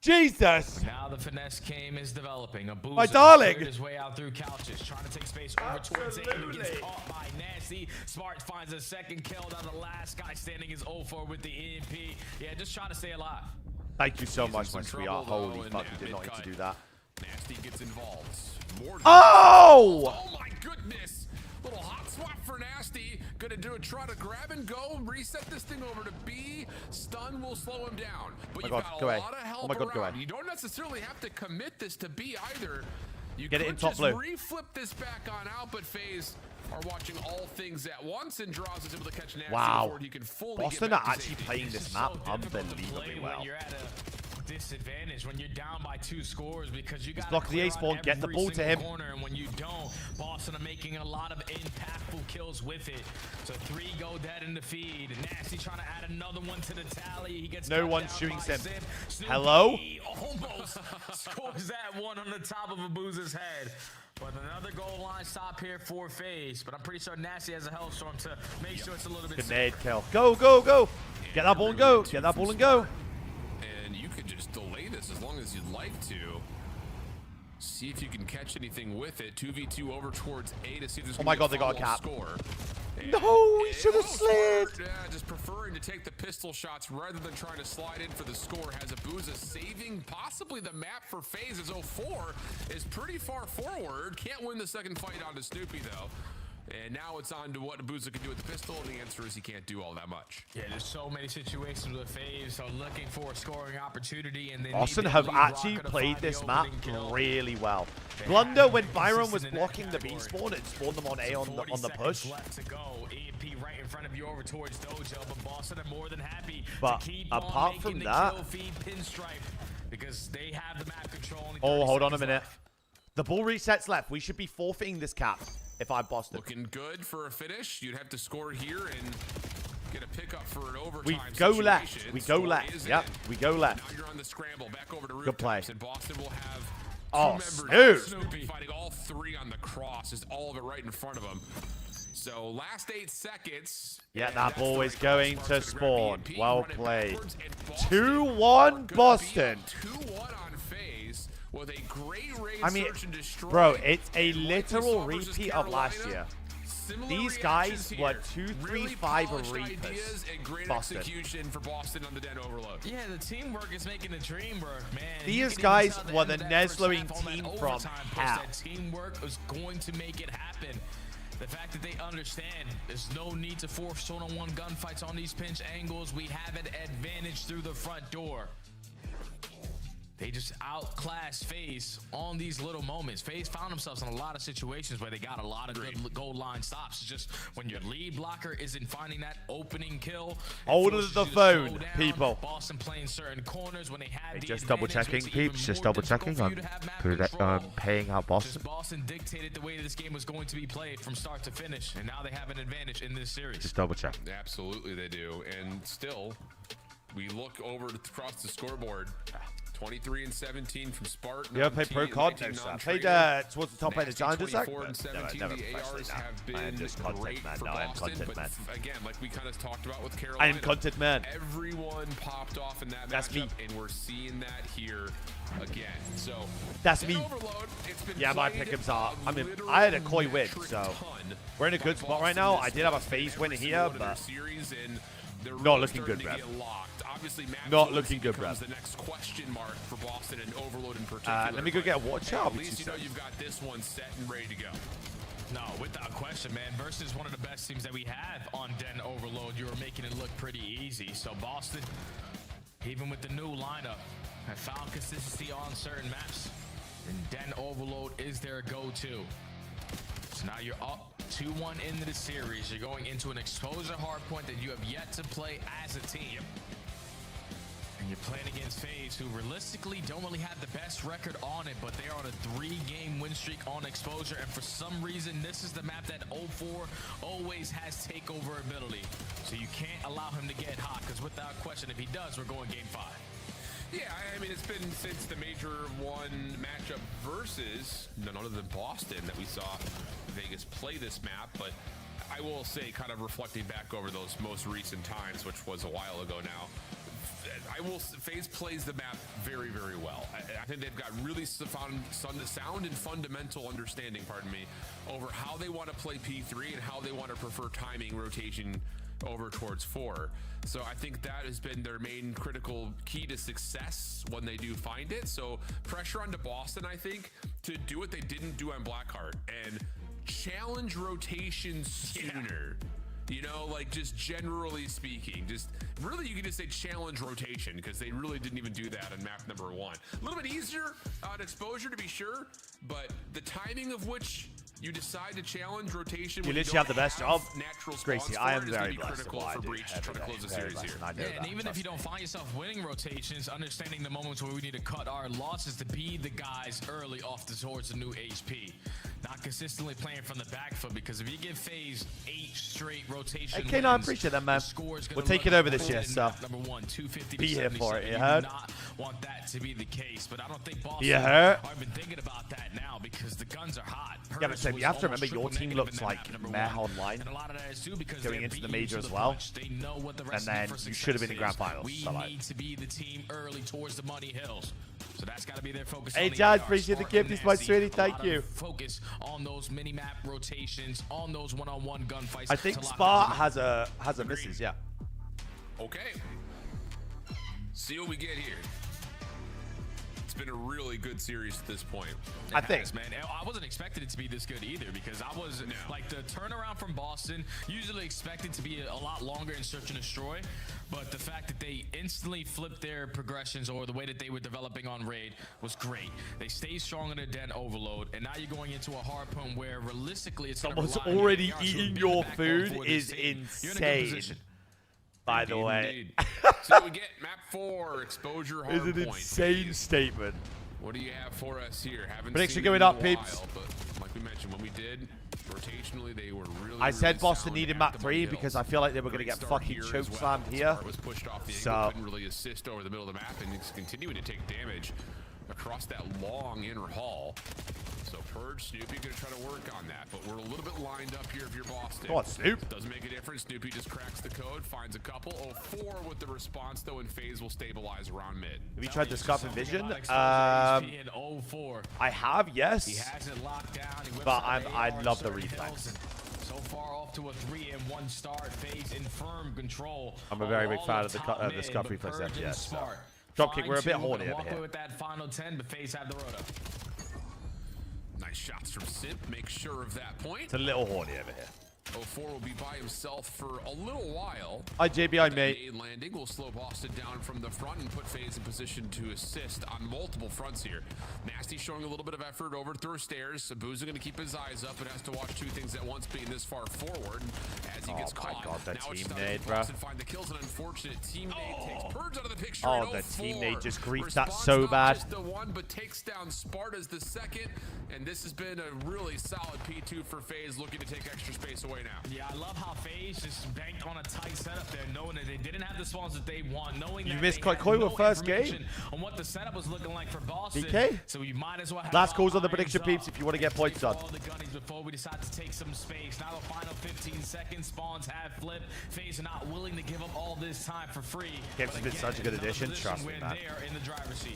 Jesus!
Now the finesse game is developing. Abuza
My darling!
cleared his way out through couches, trying to take space over towards it. He gets caught by Nasty. Smart finds a second kill. Now the last guy standing is 0-4 with the EMP. Yeah, just trying to stay alive.
Thank you so much, my sweetheart. Holy fuck, you did not need to do that.
Nasty gets involved. More
Oh!
Oh my goodness! Little hot swap for Nasty. Gonna do a try to grab and go. Reset this thing over to B. Stun will slow him down. But you've got a lot of help around. You don't necessarily have to commit this to B either. You
Get it
could
in top
just
blue.
reflip this back on out, but FaZe are watching all things at once, and Draws is able to catch Nasty
Wow.
before he can fully
Boston
get
are
back to
actually
safety.
playing this map unbelievably well.
When you're at a disadvantage, when you're down by 2 scores, because you got
blocking the ace ball, get the ball to him.
Corner, and when you don't, Boston are making a lot of impactful kills with it. So 3 go dead in the feed. Nasty trying to add another one to the tally. He gets
No
cut
one's
down
shooting
by
Sim.
Snoopy
Hello?
almost scores that one on the top of Abuza's head. But another goal line stop here for FaZe. But I'm pretty sure Nasty has a Hellstorm to make sure it's a little bit
Grenade kill. Go, go, go! Get that ball and go! Get that ball and go!
And you could just delay this as long as you'd like to. See if you can catch anything with it. 2v2 over towards A to see if there's
Oh my God, they got a
follow-up
cap.
score.
No, he should have slid!
Just preferring to take the pistol shots rather than trying to slide in for the score. Has Abuza saving possibly the map for FaZe as 0-4 is pretty far forward. Can't win the second fight onto Snoopy though. And now it's on to what Abuza can do with the pistol, and the answer is he can't do all that much.
Yeah, there's so many situations with FaZe, so looking for a scoring opportunity, and they
Boston
need
have
lead
actually
blocker to
played
find the
this map
opening kill.
really well.
They
Blunder
have
when
been
Byron was
consistent in that
blocking the B
category.
spawn and spawned them on A on
40
the
seconds
push.
left to go. EMP right in front of you over towards Dojo, but Boston are more than happy
But
to keep
apart
on
from
making
that-
the kill feed pinstripe because they have the map control. Only
Oh,
30
hold on a
seconds
minute.
left.
The ball resets left. We should be forfeiting this cap if I'm Boston.
Looking good for a finish. You'd have to score here and get a pickup for an overtime
We go
situation.
left. We go
Score
left.
is
Yep,
in.
we go left.
Now you're on the scramble. Back over to
Good play.
rooftops, and Boston will have two
Oh,
members.
Snoop.
Snoopy fighting all 3 on the cross. Is all of it right in front of him. So last 8 seconds.
Yeah,
and
that
that's
ball
the
is
right
going
call.
to
Sparks gonna grab
spawn.
EMP,
Well
run it
played.
backwards, and Boston
2-1
gonna be
Boston.
up 2-1 on FaZe with a great raid
I mean,
search and destroy.
bro, it's a
And like we
literal
saw versus
repeat of last
Carolina,
year.
similar
These
reactions
guys
here.
were 2-3-5
Really polished
reapers.
ideas and great
Boston.
execution for Boston on the Den Overload.
Yeah, the teamwork is making the dream work, man.
These
You can even
guys
tell at
were
end
the
of that first
Nesloing
half on that
team
overtime
from
push,
hell.
That teamwork was going to make it happen. The fact that they understand there's no need to force one-on-one gunfights on these pinch angles. We have an advantage through the front door. They just outclass FaZe on these little moments. FaZe found themselves in a lot of situations where they got a lot of good goal line stops. It's just when your lead blocker isn't finding that opening kill.
Hold the phone, people.
Boston playing certain corners when they had the
Just double checking, peeps. Just double checking. I'm paying out Boston.
Boston dictated the way this game was going to be played from start to finish, and now they have an advantage in this series.
Just double check.
Absolutely, they do. And still, we look over across the scoreboard. 23 and 17 from Spartan.
You ever played Pro COD? No, sir. I played towards the top end of Challenger Zach. Never professionally, no. I am just content man. No, I am content man.
Again, like we kind of talked about with Carolina.
I am content man.
Everyone popped off in that
That's
matchup,
me.
and we're seeing that here again. So
that's me.
Overload,
yeah, my pickups are. I mean, I had a Koi win, so we're in a good spot right now. I did have a FaZe win here, but not looking good, bro. Not looking good, bro.
The next question mark for Boston and Overload in particular.
Let me go get a watch out.
At least you know you've got this one set and ready to go.
No, without question, man. Versus one of the best teams that we have on Den Overload, you were making it look pretty easy. So Boston, even with the new lineup, have found consistency on certain maps. And Den Overload is their go-to. So now you're up 2-1 into the series. You're going into an exposure hardpoint that you have yet to play as a team. And you're playing against FaZe, who realistically don't really have the best record on it, but they are on a 3-game win streak on exposure. And for some reason, this is the map that 0-4 always has takeover ability. So you can't allow him to get hot, because without question, if he does, we're going game 5.
Yeah, I mean, it's been since the Major 1 matchup versus none other than Boston that we saw Vegas play this map, but I will say, kind of reflecting back over those most recent times, which was a while ago now, FaZe plays the map very, very well. I think they've got really sound and fundamental understanding, pardon me, over how they want to play P3 and how they want to prefer timing rotation over towards 4. So I think that has been their main critical key to success when they do find it. So pressure onto Boston, I think, to do what they didn't do on Blackheart and challenge rotation sooner. You know, like just generally speaking, just really you could just say challenge rotation, because they really didn't even do that on map number 1. A little bit easier on exposure to be sure, but the timing of which you decide to challenge rotation.
You literally have the best job.
Natural
Gracie, I am very blessed.
Critical for Breach to try to close the series here.
Yeah, and even if you don't find yourself winning rotations, understanding the moments where we need to cut our losses to be the guys early off towards the new HP. Not consistently playing from the back foot, because if you give FaZe 8 straight rotation
okay, no, I appreciate that, man. We'll take it over this year, so
number 1, 250
be here for it, you
do
heard?
not want that to be the case, but I don't think Boston
You heard?
are even thinking about that now, because the guns are hot.
Yeah, but Sam, you have to remember your team looks like meh online going into the major as well, and then you should have been in grand finals.
We need to be the team early towards the money hills. So that's got to be their focus.
Hey, Jazz, appreciate the gift. He's my sweetie. Thank you.
Focus on those mini-map rotations, on those one-on-one gunfights.
I think Spa has a misses, yeah.
Okay. See what we get here. It's been a really good series at this point.
I think,
man, I wasn't expecting it to be this good either, because I was like, the turnaround from Boston usually expected to be a lot longer in Search and Destroy, but the fact that they instantly flipped their progressions, or the way that they were developing on Raid, was great. They stayed strong in the Den Overload, and now you're going into a hard point where realistically it's
someone's already eating your food is insane. By the way,
so we get map 4 exposure hard
is an insane statement.
What do you have for us here? Haven't
prediction
seen
going
it in
up,
a
peeps.
while, but like we mentioned, when we did rotationally, they were really.
I said Boston
sound
needed
at
map
the
3
Hills.
because I feel like they were going to
Great
get
start
fucking
here
choke
as well.
slammed here.
Smart was pushed off the
So
angle, couldn't really assist over the middle of the map, and it's continuing to take damage across that long inner hall. So Purge, Snoopy gonna try to work on that, but we're a little bit lined up here if you're Boston.
Come on, Snoop.
Doesn't make a difference. Snoopy just cracks the code, finds a couple. 4 with the response though, and FaZe will stabilize around mid.
Have you tried the Scuff and Vision? I have, yes.
He has it locked down.
But I love the reflex.
So far off to a 3-1 start. FaZe in firm control.
I'm a very big fan of the Scuff reflex FPS. So. Dropkick, we're a bit horny over here.
With that final 10, but FaZe have the road up.
Nice shots from Simp. Make sure of that point.
It's a little horny over here.
04 will be by himself for a little while.
Hi, JBI, mate.
Landing will slow Boston down from the front and put FaZe in position to assist on multiple fronts here. Nasty showing a little bit of effort over through stairs. Sabuza going to keep his eyes up and has to watch two things at once, being this far forward. As he gets caught,
God, that
now it's
team
time
nade,
for
bro.
Boston find the kills. An unfortunate teammate takes Purge out of the picture.
Oh, the teammate just griefed that so bad.
Just the one, but takes down Sparta's the second. And this has been a really solid P2 for FaZe, looking to take extra space away now.
Yeah, I love how FaZe just banked on a tight setup there, knowing that they didn't have the spawns that they want, knowing
You
that
missed
they had
Koi
no
with first game.
information on what the setup was looking like for Boston.
DK?
So you might as well have
Last
all
calls on the
irons
prediction,
up.
peeps, if you want to get points on.
All the gunnies before we decide to take some space. Now the final 15 seconds, spawns have flipped. FaZe are not willing to give up all this time for free.
Gibbs has been such a good addition, trust me, man.
They're in the driver's seat.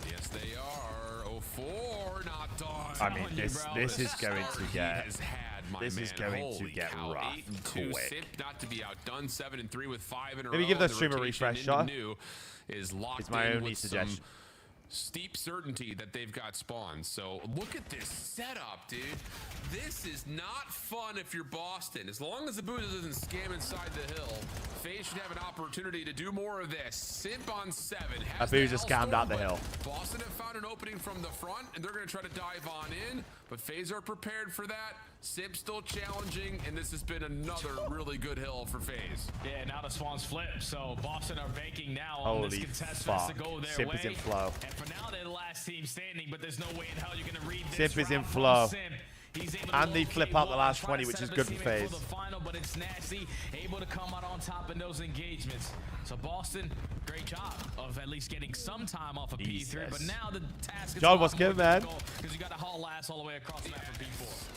Yes, they are. 04 not done.
I mean, this is going to get rough
Two
quick.
Simp not to be outdone. 7-3 with 5 in a row.
Maybe give that
The
stream a
rotation
refresh,
into
Shaw.
New is locked
It's my
in
only
with
suggestion.
some steep certainty that they've got spawns. So look at this setup, dude. This is not fun if you're Boston. As long as the Buddha doesn't scam inside the hill, FaZe should have an opportunity to do more of this. Simp on 7.
Abuja scammed out the hill.
Boston have found an opening from the front, and they're going to try to dive on in, but FaZe are prepared for that. Simp still challenging, and this has been another really good hill for FaZe.
Yeah, now the spawns flip, so Boston are banking now on this
Holy
contest
fuck.
to go their
Simp
way.
is in flow.
And for now, they're the last team standing, but there's no way in hell you're going to read this
Simp is in
round from
flow.
Simp. He's able to
And they
locate
flip out the
one,
last
try
20,
to
which
set
is
up
good
his
for
teammate
FaZe.
the final, but it's Nasty, able to come out on top in those engagements. So Boston, great job of at least getting some time off of P3, but now the task is
John, what's good, man?
because you got to haul ass all the way across the map for P4.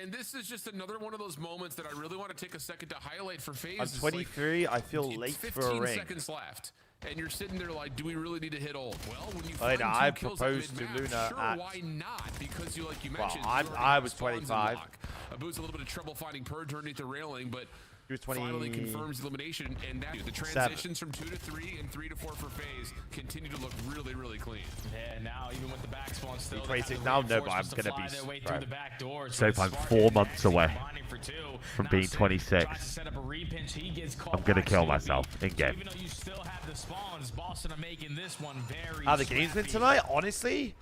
And this is just another one of those moments that I really want to take a second to highlight for FaZe.
I'm
It's
23. I feel
it's
late for a
15
ring.
seconds left. And you're sitting there like, do we really need to hit ult? Well, when you
Wait,
find
I
two kills at
proposed to
mid-map,
Luna
sure,
at-
why not? Because you, like you
Well,
mentioned,
I
you already
was
have spawns in
25.
lock. Abu's a little bit of trouble finding Purge underneath the railing, but
He was
finally
20
confirms the elimination. And that the transitions from 2 to 3 and 3 to 4 for FaZe continue to look really, really clean.
Yeah, now even with the back spawn still,
He
they have
26
the
now, no, but I'm
reinforcements to
gonna
fly
be
their way
right.
through the back doors.
So
But
I'm
Sparky
4
and
months
Nasty
away
combining for two.
from
Now
being
Simp
26.
tries to set up a repinch. He gets caught
I'm gonna
by
kill
Snoopy.
myself in
So
game.
even though you still have the spawns, Boston are making this one very
How the game's been
scrappy.
tonight, honestly?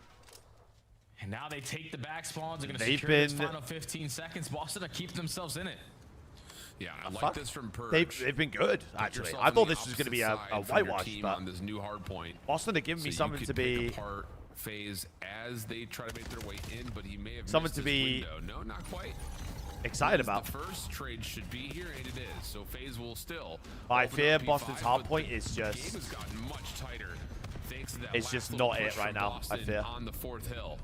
And now they take the back spawns. They're going to
They've
secure this
been-
final 15 seconds. Boston are keeping themselves in it.
Yeah, I like
Fuck.
this from Purge.
They've been good,
Put
actually.
yourself
I
on
thought
the
this was going to be
opposite
a
side from your
whitewash,
team
but
on this new hard point.
Boston have given me
So
something
you
to
could pick
be
apart FaZe as they try to make their way in, but he may have
Something
missed
to
his
be
window. No, not quite.
excited
As
about.
The first trade should be here, and it is. So FaZe will still.
I
open
fear
up P5,
Boston's hard
but
point
the
is
game
just-
has gotten much tighter thanks to that
It's
last
just
little
not it
push
right
from
now, I
Boston
fear.
on the 4th hill.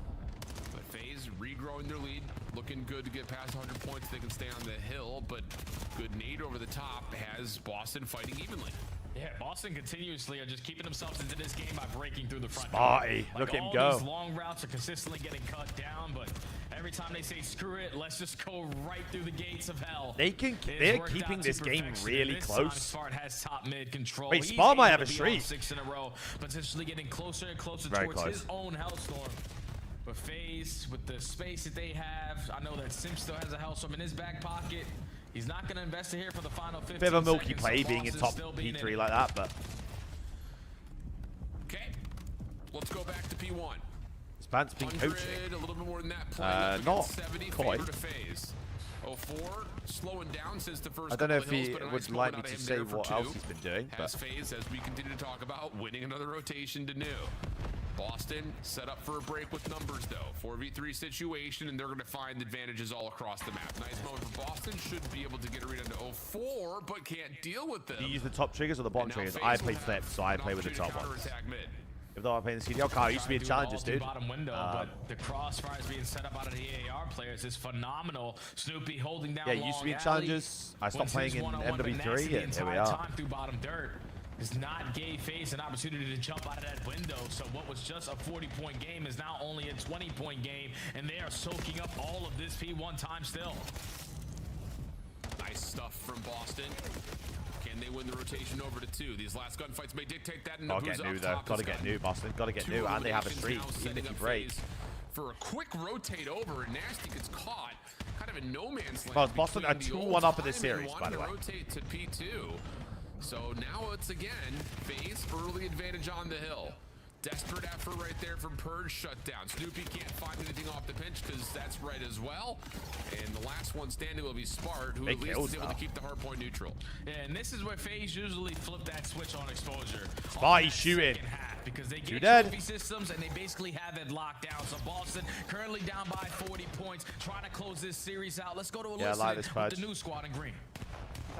But FaZe regrowing their lead, looking good to get past 100 points. They can stay on the hill, but good nade over the top has Boston fighting evenly.
Yeah, Boston continuously are just keeping themselves into this game by breaking through the front.
Sparty,
door.
look at him
all
go.
These long routes are consistently getting cut down, but every time they say screw it, let's just go right through the gates of hell.
They can.
It's
They're
worked
keeping
out to
this game
perfection,
really
and this
close.
time Spart has top mid control.
Wait,
He's
Spart might
able
have
to
a
be on
streak.
6 in a row, potentially getting closer and closer
Very
towards
close.
his own Hellstorm. But FaZe, with the space that they have, I know that Simp still has a Hellstorm in his back pocket. He's not going to invest it here for the final 15
Bit of a milky
seconds,
play
so
being in
Boston's
top
still being in
P3
it.
like that, but
Okay, let's go back to P1.
Spance been
100,
coaching.
a little bit more than that. Playing up
Not
against 70,
Koi.
favor to FaZe. 04 slowing down since the first
I don't know if
couple of
he
hills, but a
would
nice
like
moment
me
out
to
of him
say
there for
what
2.
else he's been doing,
Has
but
FaZe, as we continue to talk about, winning another rotation to new. Boston set up for a break with numbers, though. 4v3 situation, and they're going to find advantages all across the map. Nice moment for Boston. Should be able to get a read into 04, but can't deal with them.
do you use the top triggers or the bottom
And now
triggers?
FaZe
I
will
play
have
flips, so I
an
play with the top
opportunity to
ones.
counterattack mid.
If they're playing the CDL car, I used to be in challenges, dude.
Bottom window, but the crossfires being set up out of the AAR players is phenomenal. Snoopy holding down
Yeah, it used to be in
Long
challenges. I
Alley,
stopped
wins
playing
his
in
one-on-one, but
MW3,
Nasty the
and here we
entire
are.
time through bottom dirt does not give FaZe an opportunity to jump out of that window. So what was just a 40-point game is now only a 20-point game, and they are soaking up all of this P1 time still.
Nice stuff from Boston. Can they win the rotation over to 2? These last gunfights may dictate that. And
Gotta get
Nabuza
new
up
though.
top
Gotta
has
get
got
new, Boston. Gotta get
2
new, and they have a
eliminations
streak,
now,
even
setting
if you
up
break.
FaZe for a quick rotate over, and Nasty gets caught kind of in no man's land.
Well, Boston are
between the
2-1
old
up in this
time and
series, by
wanting
the
to
way.
rotate to P2. So now it's again FaZe early advantage on the hill. Desperate effort right there from Purge, shut down. Snoopy can't find anything off the pinch because that's right as well. And the last one standing will be Spart, who at least is able to keep the hard point neutral.
Yeah, and this is where FaZe usually flip that switch on exposure.
Sparty's shooting.
Because they
You
get
dead.
trophy systems and they basically have it locked down. So Boston currently down by 40 points, trying to close this series out. Let's go to a
Yeah, I like this
with
Pudge.
the new squad in green.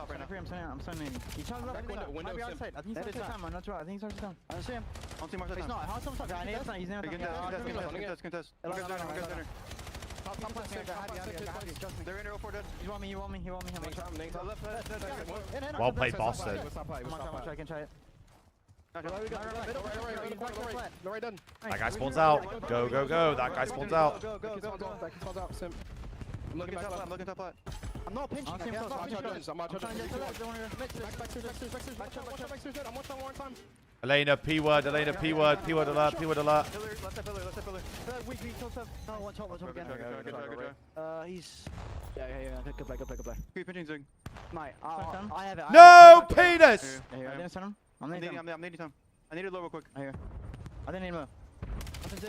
I'm sending. He turns up window outside. I think he's outside time. I'm not sure. I think he's outside time. I don't see him. I don't see Marcel. He's not. How's someone talking? He's never contest. They're in 04 dead. You want me.
Well played, Boston.
I can try it.
That guy spawns out. Go, go, go. That guy spawns out.
I'm looking top left. I'm not pinching. I'm
Elena, P word, Elena, P word, P word alert, P word alert.
He's. Yeah. Good play. Keep pinching Zing. Mate, I have it.
No penis!
I didn't send him. I'm needing time. I need it low real quick. I didn't need him low.
He's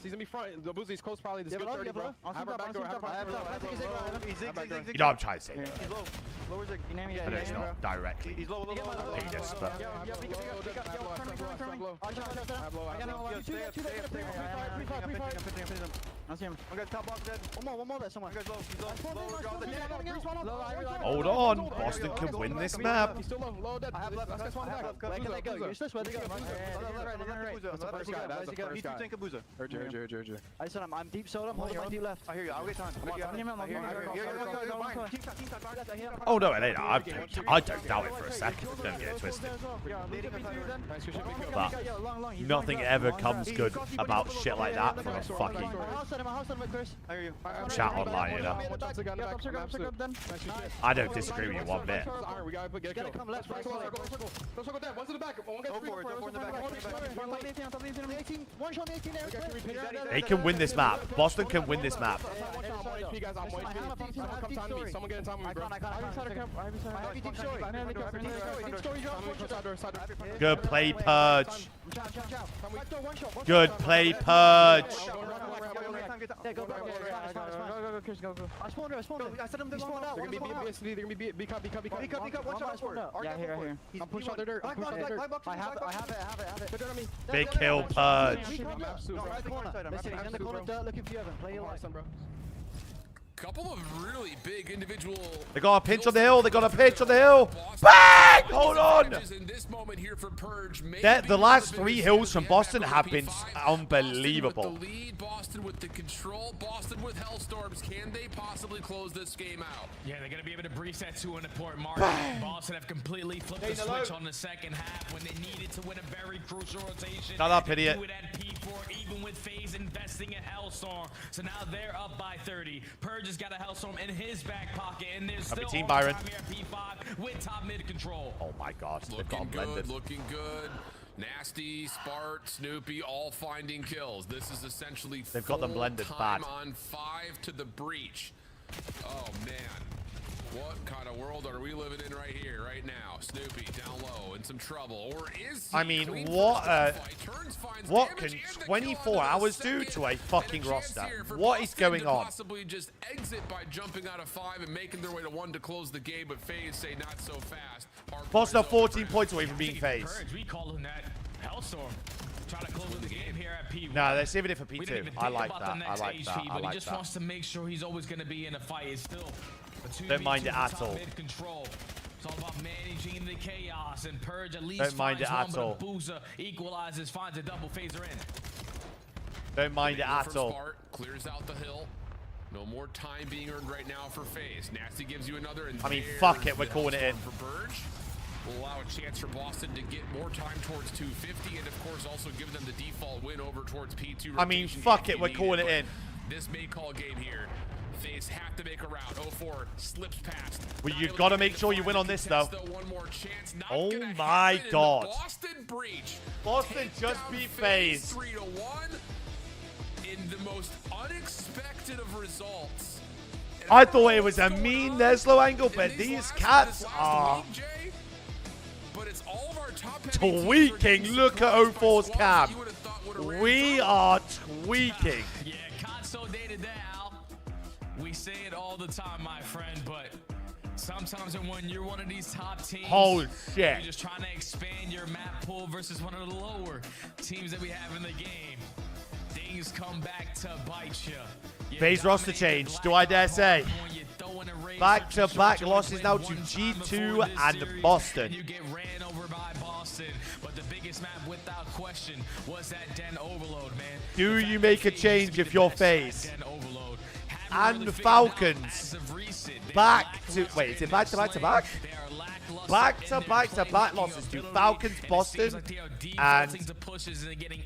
gonna be front. The Boozy's close probably. This is 30, bro. I have her back door.
You know what I'm trying to say.
He's low. Lower Zig.
I know it's not directly.
He's low.
Penis, but
I see him. I'm gonna top box dead. One more there somewhere.
hold on. Boston can win this map.
He's still low. Low dead. I have left. Let's go.
Where can they go? You're this way. They go.
That's the first guy. That's the first guy. Heard you.
I said I'm deep sold. I'm holding my deep left. I hear you. I'll get time.
Oh no, Elena, I don't doubt it for a second. Don't get it twisted. But nothing ever comes good about shit like that from a fucking chat online, you know. I don't disagree with you one bit. They can win this map. Boston can win this map. Good play, Purge. Good play, Purge.
I spawned. I said him to spawn out.
They're gonna be BSD. They're gonna be B-Cup. Watch out.
Yeah, here.
I'm pushing out the dirt.
I have it.
Big kill, Purge.
Listen, he's in the corner dirt looking for you, Evan. Play your life.
Couple of really big individual.
They got a pinch on the hill. They got a pinch on the hill. Bang! Hold on.
In this moment here for Purge,
The last 3 hills from Boston have been unbelievable.
Boston with the lead, Boston with the control, Boston with Hellstorms. Can they possibly close this game out?
Yeah, they're going to be able to breeze that to an important mark. Boston have completely flipped the switch on the second half when they needed to win a very crucial rotation.
Shut up, idiot.
Do it at P4, even with FaZe investing in Hellstorm. So now they're up by 30. Purge has got a Hellstorm in his back pocket, and there's still
team,
all the
Byron.
time here at P5 with top mid control.
Oh my God, they've got them blended.
Looking good. Nasty, Spart, Snoopy, all finding kills. This is essentially
They've got them blended
time
bad.
on 5 to the breach. Oh man, what kind of world are we living in right here, right now? Snoopy down low in some trouble, or is he?
I mean,
Clean
what
first fight, turns, finds
what
damage,
can
and the
24
kill onto the
hours do
second,
to a
and
fucking
chance
roster?
here for
What is
Boston
going
to
on?
Possibly just exit by jumping out of 5 and making their way to 1 to close the game, but FaZe say not so fast.
Boston are 14 points away from being FaZe.
Purge, we call him that Hellstorm. Trying to close the game here at P1.
No, they're saving it for
We didn't
P2.
even
I
think
like
about
that.
the next
I like
HP,
that. I
but he
like
just
that.
wants to make sure he's always going to be in a fight. It's still a 2v2
Don't mind it
for
at
top
all.
mid control. It's all about managing the chaos, and Purge at least
Don't mind
finds
it
one,
at all.
but a Boozer equalizes, finds a double phaser in.
Don't mind it
Coming in
at
from
all.
Spart, clears out the hill. No more time being earned right now for FaZe. Nasty gives you another. And
I mean,
there's
fuck it, we're
the
calling it in.
Hellstorm for Purge. Will allow a chance for Boston to get more time towards 250, and of course also give them the default win over towards P2.
I mean,
rotation
fuck
if
it,
you
we're
need
calling it
but
in.
This may call game here. FaZe have to make a round. 0-4 slips past.
Well, you've got to make sure you win on this, though.
One more chance. Not
Oh
gonna
my
happen in the
God.
Boston breach.
Boston just beat FaZe.
3-1 in the most unexpected of results.
I thought it was a mean Neslo angle, but these cats are
But it's all of our top
tweaking. Look at 0-4's cam. We are tweaking.
Yeah, console dated that, Al. We say it all the time, my friend, but sometimes when you're one of these top teams,
Holy shit.
you're just trying to expand your map pool versus one of the lower teams that we have in the game. Things come back to bite you.
FaZe roster change, do I dare say? Back-to-back losses now to G2 and Boston.
You get ran over by Boston, but the biggest map without question was that Den Overload, man.
Do you make a change if you're FaZe? And Falcons back to wait, is it back to back to back? Back to back to back losses to Falcons, Boston, and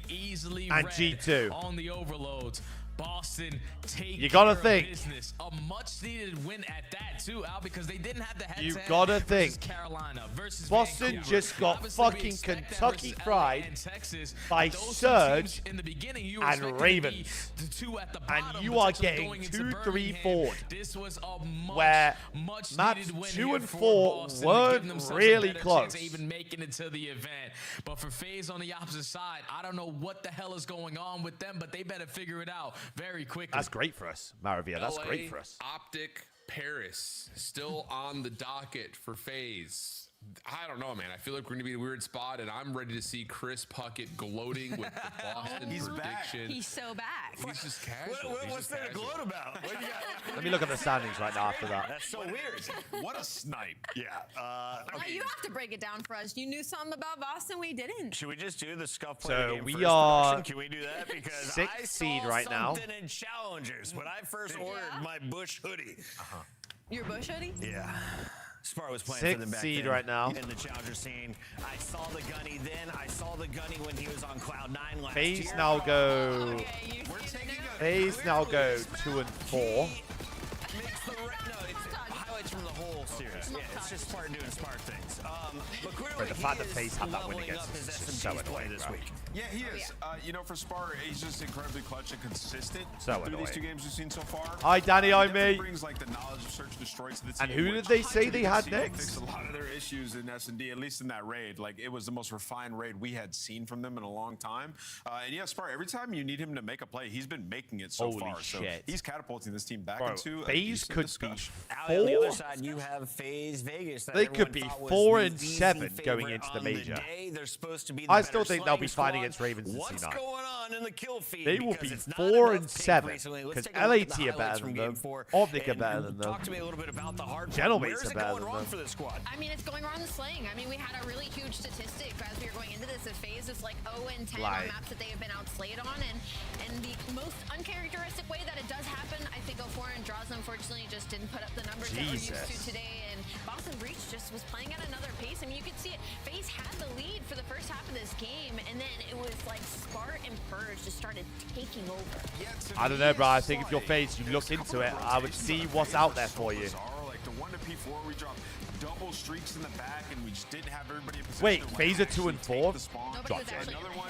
G2.
On the overloads. Boston take
You gotta
care of
think.
business. A much needed win at that too, Al, because they didn't have the head
You
to head
gotta
versus
think.
Carolina versus
Boston
Vancouver.
just got
Obviously, we
fucking
expect that
Kentucky
versus LA
fried
and Texas,
by
but those two
Surge
teams in the beginning, you were
and
expecting to be
Ravens.
the two at the
And
bottom,
you are
potentially
getting
going into
2-3
Birmingham.
forward.
This was a
Where
much
maps
needed win
2
here
and
for
4
Boston to give
weren't
themselves a
really
better
close.
chance of even making it to the event. But for FaZe on the opposite side, I don't know what the hell is going on with them, but they better figure it out very quickly.
That's great for us, Maravilla. That's great for us.
Optic Paris still on the docket for FaZe. I don't know, man. I feel like we're going to be in a weird spot, and I'm ready to see Chris Puckett gloating with the Boston prediction.
He's so back.
He's just casual.
What's there to gloat about? What do you got?
Let me look at the standings right now after that.
That's so weird.
What a snipe. Yeah.
Now you have to break it down for us. You knew something about Boston, we didn't.
Should we just do the scuff play
So
game
we
first
are
production? Can we do that? Because
6th
I
seed
saw
right now.
something in Challengers when I first ordered my Bush hoodie.
Your Bush hoodie?
Yeah. Spar was playing for them
6th
back
seed
then
right now.
in the Challenger scene. I saw the Gunny then. I saw the Gunny when he was on Cloud9 last
FaZe
year.
now go.
We're taking
FaZe now go 2 and 4.
Makes the it's highlights from the whole series. Yeah, it's just Spar doing Spar things. But clearly
Bro, the fact that
he
FaZe
is
had that win
leveling
against
up
us
his
is just so
SMG's play
annoying,
this
bro.
week.
Yeah, he is. You know, for Spar, he's just incredibly clutch and consistent
So
through
annoying.
these 2 games we've seen so far.
Hi, Danny, hi,
Definitely
mate.
brings like the knowledge of search and destroy to the team.
And who did
which
they say they
you can
had
see
next?
Fixed a lot of their issues in S&D, at least in that raid. Like, it was the most refined raid we had seen from them in a long time. And yeah, Spar, every time you need him to make a play, he's been making it so
Holy
far. So
shit.
he's catapulting this team back
Bro,
into a
FaZe
decent
could
discussion.
Ali, on the other
4.
side, you have FaZe Vegas. That
They could
everyone
be
thought was
4
the
and
easy
7
favorite
going into the
on
major.
day. They're supposed to be the
I
better
still think they'll be
slugging
fighting
squad.
against Ravens in
What's
C9.
going on in the kill feed?
They will
Because
be
it's not
4
enough
and
tape
7
recently.
because
Let's take a look at the
LAT are
highlights
better
from
than
Game
them.
4
Optic are
and
better than them.
Talk to me a little bit about the hard part.
Gentleman's
Where's
are
it
better
going
than
wrong
them.
for this squad?
I mean, it's going wrong the slaying. I mean, we had a really huge statistic as we were going into this. If FaZe is like 0 and 10
Like-
on maps that they have been outslayed on, and the most uncharacteristic way that it does happen, I think 0-4 and Draws unfortunately just didn't put up the numbers that we're used to
Jesus.
today. And Boston Breach just was playing at another pace. I mean, you could see it. FaZe had the lead for the first half of this game, and then it was like Spart and Purge just started taking over.
I don't know, bro. I think if you're FaZe, you look into it. I would see what's out there for you.
Like the 1 to P4, we dropped double streaks in the back, and we just didn't have everybody in position.
Wait,
to, like,
FaZe are 2
actually
and
take
4?
the spawn.
Drop Jamie.
Another one,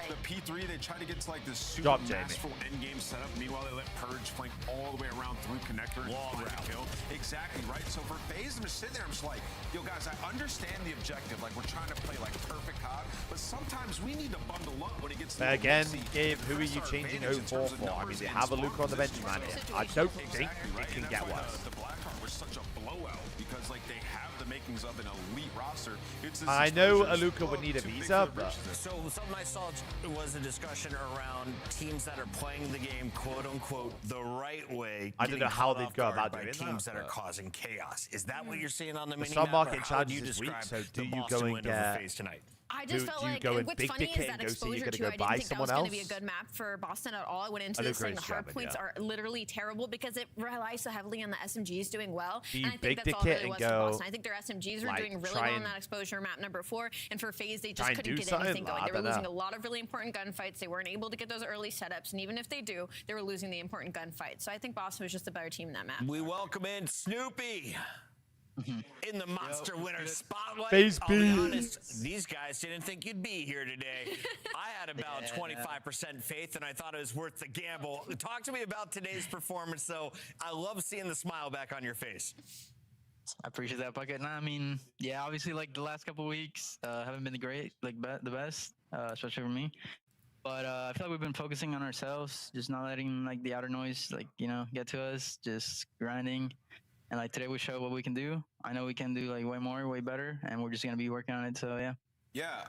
the P3, they tried to get to like this super
Drop Jamie.
masterful endgame setup. Meanwhile, they let Purge flank all the way around through connector and find a kill. Exactly, right? So for FaZe, I'm just sitting there, I'm just like, yo, guys, I understand the objective. Like, we're trying to play like perfect COD, but sometimes we need to bundle up when it gets to
Again,
the
Gabe, who are you changing 0-4 for? I mean, they have a Luca on the bench, man. I don't think it can get worse.
The Blackheart was such a blowout because like they have the makings of an elite roster. It's this
I know
exposure
Aluka would need a
too big
visa,
for the
but
britches.
So something I saw was a discussion around teams that are playing the game quote unquote the right way.
I don't know
getting
how
caught
they'd
off
go
guard
about
by
doing
teams
that,
that are
but-
causing chaos. Is that what you're seeing on the
The
mini
sub
map?
market
Or how would
charges
you
this week,
describe
so do
the
you
Boston
go and
win over
get-
FaZe tonight?
I just felt
do you
like
go in
what's
big
funny
ticket
is that
and go say you're
exposure
gonna
too.
go
I
buy
didn't think that
someone
was going to be a
else?
good map for Boston at all. I went into
I
this saying
agree
the
with
hard
Shaman,
points
yeah.
are literally terrible because it relies so heavily on the SMGs doing well.
Do you
And I
big
think that's all
ticket
really
and
was for
go,
Boston. I think their SMGs were
like,
doing really
try
well on
and-
that exposure map number 4. And for FaZe, they
Try
just
and
couldn't
do
get
something?
anything going.
I
They were
don't
losing
know.
a lot of really important gunfights. They weren't able to get those early setups. And even if they do, they were losing the important gunfights. So I think Boston was just a better team in that map.
We welcome in Snoopy in the Monster Winner Spotlight.
FaZe
I'll be
bees.
honest, these guys didn't think you'd be here today. I had about 25% faith, and I thought it was worth the gamble. Talk to me about today's performance, though. I love seeing the smile back on your face.
I appreciate that, Bucket. Nah, I mean, yeah, obviously, like the last couple weeks haven't been the best, especially for me. But I feel like we've been focusing on ourselves, just not letting like the outer noise, like get to us. Just grinding, and like today we showed what we can do. I know we can do like way more, way better, and we're just gonna be working on it. So yeah.
Yeah,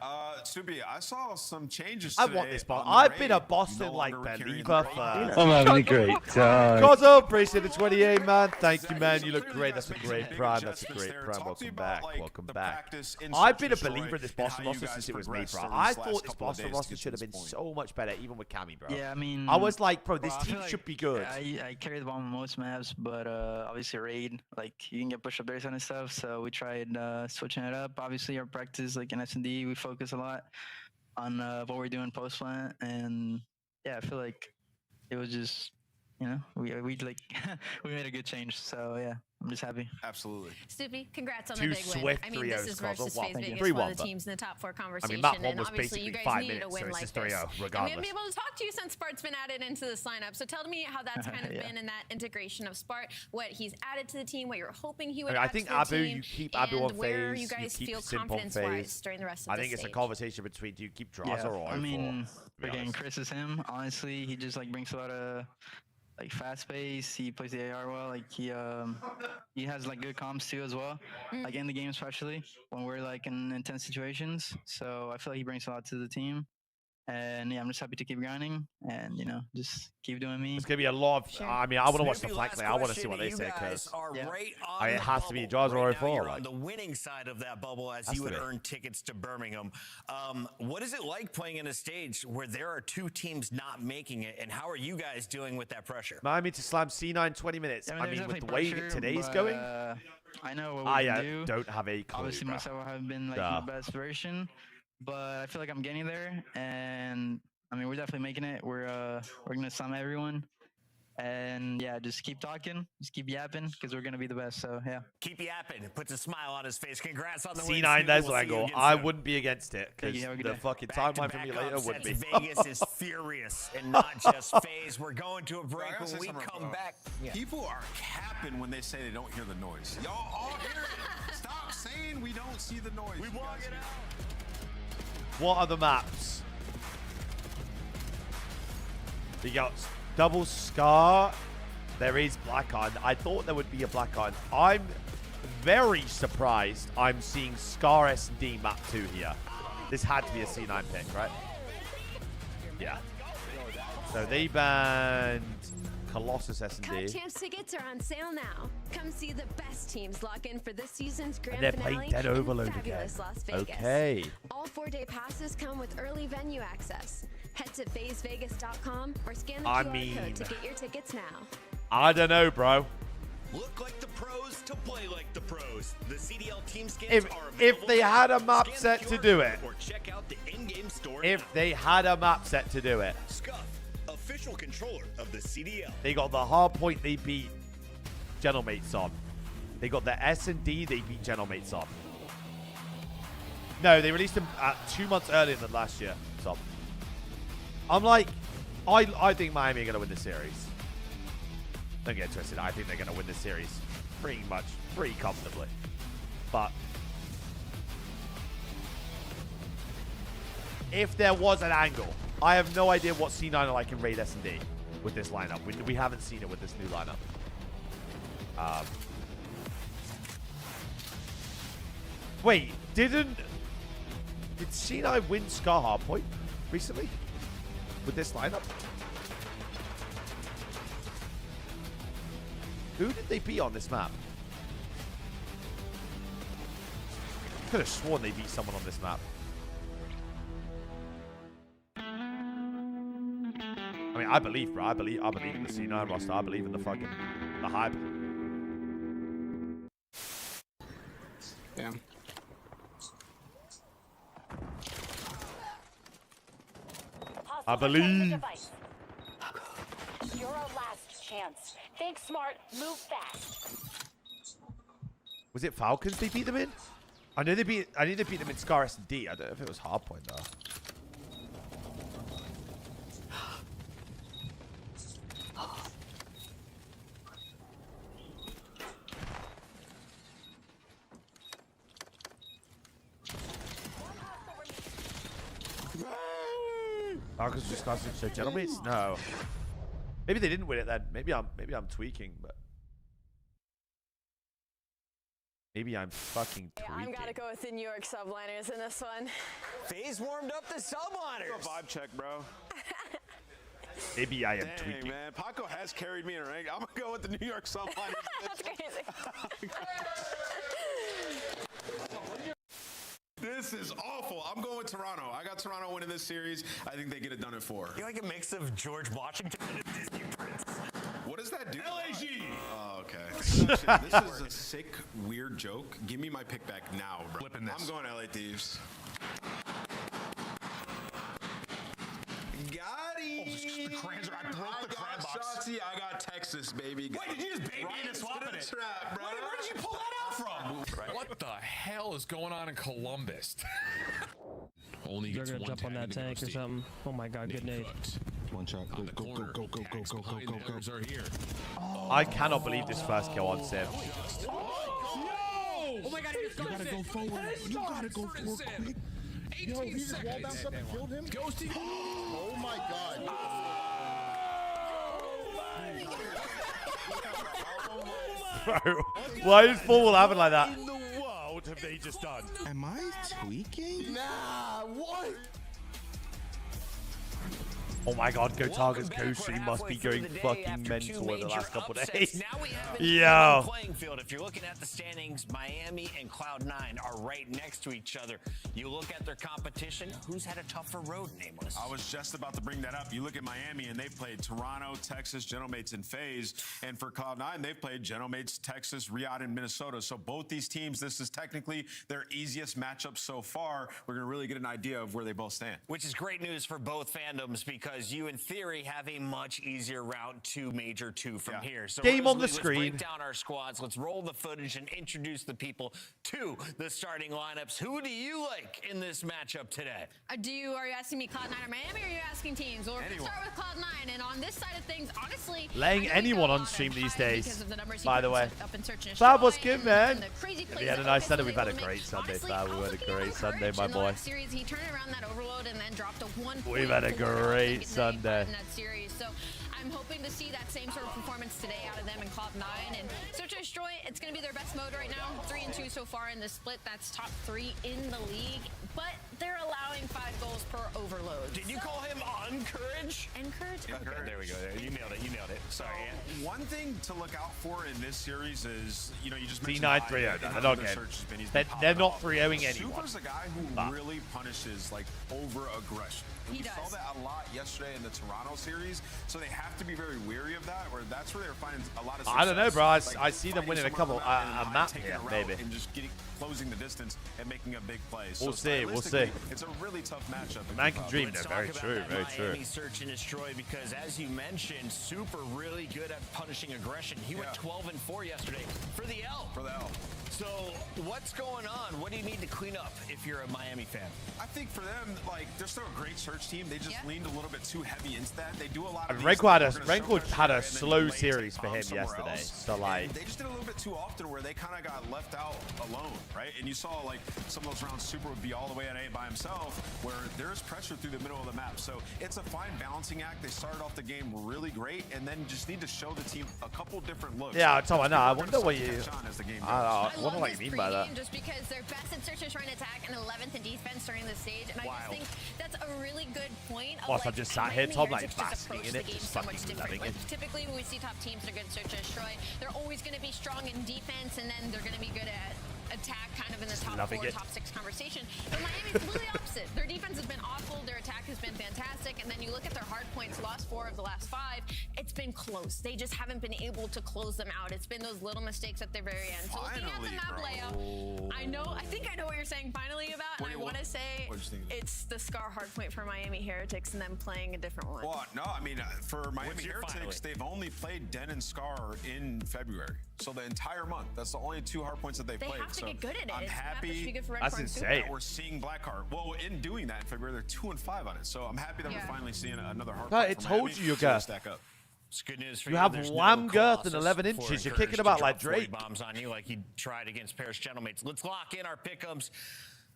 Snoopy, I saw some changes
I
today.
want this ball.
on the
I've been a
raid.
Boston
You no
like
longer were carrying
believer
the
for.
raid.
I'm having a great time.
Cosmo, appreciate the 28, man. Thank you, man. You look great. That's a great prime. That's a great prime. Welcome back. Welcome back.
I've
been a believer in this Boston roster since it was made, bro. I thought this Boston roster should have been so much better, even with Cammy, bro.
Yeah, I mean,
I was like, bro, this
well, I
team
feel
should
like
be good.
I carry the ball on most maps, but obviously raid, like you can get push up base and stuff. So we tried switching it up. Obviously, our practice, like in S&D, we focus a lot on what we're doing post plant, and yeah, I feel like it was just we like we made a good change. So yeah, I'm just happy.
Absolutely.
Snoopy, congrats on
Two
the big win.
swift
I mean, this is
3-0s, Cosmo.
versus
Wow,
FaZe
thank you.
Vegas, one
3-1,
of the
but-
teams in the top 4
I
conversation.
mean, map 1
and
was
obviously, you
basically
guys
5
needed
minutes,
a win
so it's
like
just
this.
3-0,
And we
regardless.
haven't been able to talk to you since Spart's been added into this lineup. So tell me how that's kind of
Yeah.
been in that integration of Spart, what he's added to the team, what you're hoping he
I
would
mean, I
add
think
to the
Abu,
team,
you keep Abu on
and where
phase,
you guys
keep
feel
Simp on
confidence-wise
phase.
during the rest of
I
the
think it's a
stage.
conversation between do you keep Draza or
I mean,
be
freaking
honest.
Chris is him. Honestly, he just like brings a lot of like fast pace. He plays the AR well. Like he has like good comms too as well. Like in the game, especially when we're like in intense situations. So I feel like he brings a lot to the team. And yeah, I'm just happy to keep grinding and just keep doing me.
It's gonna be a lot of. I mean, I want to watch the
Snoopy,
flank
last
play. I want to see
question.
what they
You
say
guys
because
are right on
it
the
has to be
bubble.
Draza or
Right now,
04.
you're
Like,
on the winning side of that bubble as
Has
you
to
would
be.
earn tickets to Birmingham. What is it like playing in a stage where there are 2 teams not making it, and how are you guys dealing with that pressure?
Miami to slam C9 20 minutes.
Yeah,
I
there's
mean, with the
definitely
way
pressure,
today's
but,
going,
I know what we
I
can do.
don't have a clue.
Obviously,
bro.
myself, I haven't been like
Duh.
my best version, but I feel like I'm getting there. And I mean, we're definitely making it. We're gonna sum everyone, and yeah, just keep talking, just keep yapping, because we're gonna be the best. So yeah.
Keep yapping. Puts a smile on his face. Congrats on the win.
C9
Snoopy.
there's
We'll see you
angle.
again
I
soon.
wouldn't be against it
Thank
because
you. Have a good
the
day.
fucking timeline for me
Back-to-back
later would
upsets.
be.
Vegas is furious, and not just FaZe. We're going to a break.
I gotta
When
say
we
something
come
real quick.
back,
People are capping when they say they don't hear the noise. Y'all all hear it. Stop saying we don't see the noise. We block it out.
What are the maps? You got double Scar. There is Black Iron. I thought there would be a Black Iron. I'm very surprised I'm seeing Scar S&D map 2 here. This had to be a C9 pick, right? Yeah. So they banned Colossus S&D.
Cut Champs tickets are on sale now. Come see the best teams lock in for this season's grand
they're
finale
playing Dead
in
Overload
fabulous
again.
Las Vegas.
Okay.
All 4-day passes come with early venue access. Head to FazeVegas.com or scan the
I
QR
mean-
code to get your tickets now.
I don't know, bro.
Look like the pros to play like the pros. The CDL team skins
If
are
if they had a map
Scan the
set to
QR
do
code
it,
or check out the in-game store
if
now.
they had a map set to do it,
Scuff, official controller of the CDL.
they got the hard point they beat Gentlemates on. They got the S&D they beat Gentlemates on. No, they released them 2 months earlier than last year. So I'm like, I think Miami are going to win the series. Don't get twisted. I think they're going to win the series pretty comfortably. But if there was an angle, I have no idea what C9 are like in Raid S&D with this lineup. We haven't seen it with this new lineup. Wait, did C9 win Scar Hardpoint recently with this lineup? Who did they beat on this map? Could have sworn they beat someone on this map. I believe, bro. I believe in the C9 roster. I believe in the hype.
Damn.
I believe.
You're our last chance. Think smart, move fast.
Was it Falcons they beat them in? I knew they beat them in Scar S&D. I don't know if it was Hardpoint though. Falcons just got so gentlemates? No. Maybe they didn't win it then. Maybe I'm tweaking, but maybe I'm fucking tweaking.
I'm gotta go with the New York Subliners in this one.
FaZe warmed up the Subliners.
Vibe check, bro.
Maybe I am
Dang,
tweaking.
man. Paco has carried me in a rank. I'm going to go with the New York Subliners.
That's crazy.
This is awful. I'm going with Toronto. I got Toronto winning this series. I think they get it done in 4.
You're like a mix of George Washington and a Disney prince.
What does that do? LAG! Oh, okay. This is a sick, weird joke. Give me my pick back now, bro.
Flipping this.
I'm going LA Thieves. Got him!
Oh, the crayons are, I broke the crayon box.
Shotzi, I got Texas, baby.
Wait, did you just baby
right
and swap
into
it?
the trap, bro.
Where did you pull that out from? What the hell is going on in Columbus? Only
They're
gets
gonna jump on that tank or something. Oh my god, good nade.
One shot. Go, go, go, go, go, go, go, go, go, go.
Are here.
I cannot believe this first kill on Sim.
Oh my god,
You gotta go forward. You gotta go forward quick.
Yo, he just wall bounced up and killed him?
Ghosty.
Oh my god.
Bro, why is Full happen like that?
In the world have they just done?
Am I tweaking?
Nah, what?
Oh my god, Go Target's co-stream must be going fucking mental in the last couple of days.
Now we have
Yo.
playing field. If you're looking at the standings, Miami and Cloud9 are right next to each other. You look at their competition, who's had a tougher road, Nameless?
I was just about to bring that up. You look at Miami, and they played Toronto, Texas, Gentlemates, and FaZe. And for Cloud9, they've played Gentlemates, Texas, Riyadh, and Minnesota. So both these teams, this is technically their easiest matchup so far. We're going to really get an idea of where they both stand.
Which is great news for both fandoms because you, in theory, have a much easier route to Major 2 from here. So
Game on the
let's
screen.
break down our squads. Let's roll the footage and introduce the people to the starting lineups. Who do you like in this matchup today?
Are you asking me Cloud9 or Miami, or are you asking teams? Well, we're going to start with Cloud9, and on this side of things, honestly,
Letting
I know we
anyone
go
on
out
stream
and
these
hide
days,
because of the numbers he
by the
puts
way.
up in Search and
Fab,
Destroy
what's good,
and
man?
the crazy
We
plays
had a
that
nice
Focus
Sunday.
was
We've had a
able to
great
make.
Sunday,
Honestly,
Fab. We've had a
also
great Sunday, my
in the
boy.
last series, he turned around that overload and then dropped a 1
We've had a great Sunday.
in that series. So I'm hoping to see that same sort of performance today out of them in Cloud9. And Search and Destroy, it's going to be their best mode right now. 3-2 so far in this split. That's top 3 in the league. But they're allowing 5 goals per overload.
Did you call him Encourage?
Encourage?
Okay, there we go. You nailed it. You nailed it. Sorry.
One thing to look out for in this series is, you know, you just mentioned
C9 3-0. They're not getting. They're not 3-0ing anyone.
Super's a guy who really punishes like over-aggression. And we saw that a lot yesterday in the Toronto series, so they have to be very wary of that. Or that's where they're finding a lot of success.
I don't know, bro.
Like,
I see them winning a couple, a map here, maybe.
And just closing the distance and making a big play.
We'll see. We'll see.
It's a really tough matchup.
Man can dream. They're very true. Very true.
Miami Search and Destroy, because as you mentioned, Super really good at punishing aggression. He went 12-4 yesterday for the L. So what's going on? What do you need to clean up if you're a Miami fan?
I think for them, like, they're still a great search team. They just leaned a little bit too heavy into that. They do a lot of
Renko had a slow series for him yesterday. So like,
they just did a little bit too often where they kind of got left out alone, right? And you saw like some of those rounds, Super would be all the way at A by himself, where there's pressure through the middle of the map. So it's a fine balancing act. They started off the game really great, and then just need to show the team a couple different looks.
yeah, Tom, I know. I wonder what you.
I
I wonder what you mean by that.
Just because they're best at search and trying to attack and 11th in defense during the stage, and I just think that's a really good point. Of,
Whilst
like,
I'm just sat
how
here, Tom,
Miami
like
Hearts just
basking
approach
in
the
it,
game
just
so much
fucking
different.
loving
Like,
it.
typically, when we see top teams that are good at search and destroy, they're always going to be strong in defense, and then they're going to be good at attack, kind of in the top
Loving
4,
it.
top 6 conversation. But Miami's completely opposite. opposite. Their defense has been awful. Their attack has been fantastic. And then you look at their hard points, lost 4 of the last 5. It's been close. They just haven't been able to close them out. It's been those little mistakes at the very end. So looking at the map layout, I think I know what you're saying finally about, and I want to say it's the Scar hardpoint for Miami Heretics and them playing a different one.
Well, no, I mean, for Miami Heretics, they've only played Den and Scar in February. So the entire month. That's the only 2 hardpoints that they played.
They have to
so
get good at it.
I'm happy.
That's insane.
That we're seeing Blackheart. Well, in doing that in February, they're 2-5 on it. So I'm happy that we're finally seeing another hardpoint.
No, it told you, Girth.
Stack up.
It's good news for
You have
There's
Wham
no
Girth and
Colossus
11
for
inches. You're
Encourage
kicking
to
about
drop
like
40
Drake.
bombs on you like he tried against Paris Gentlemates. Let's lock in our pick'ems.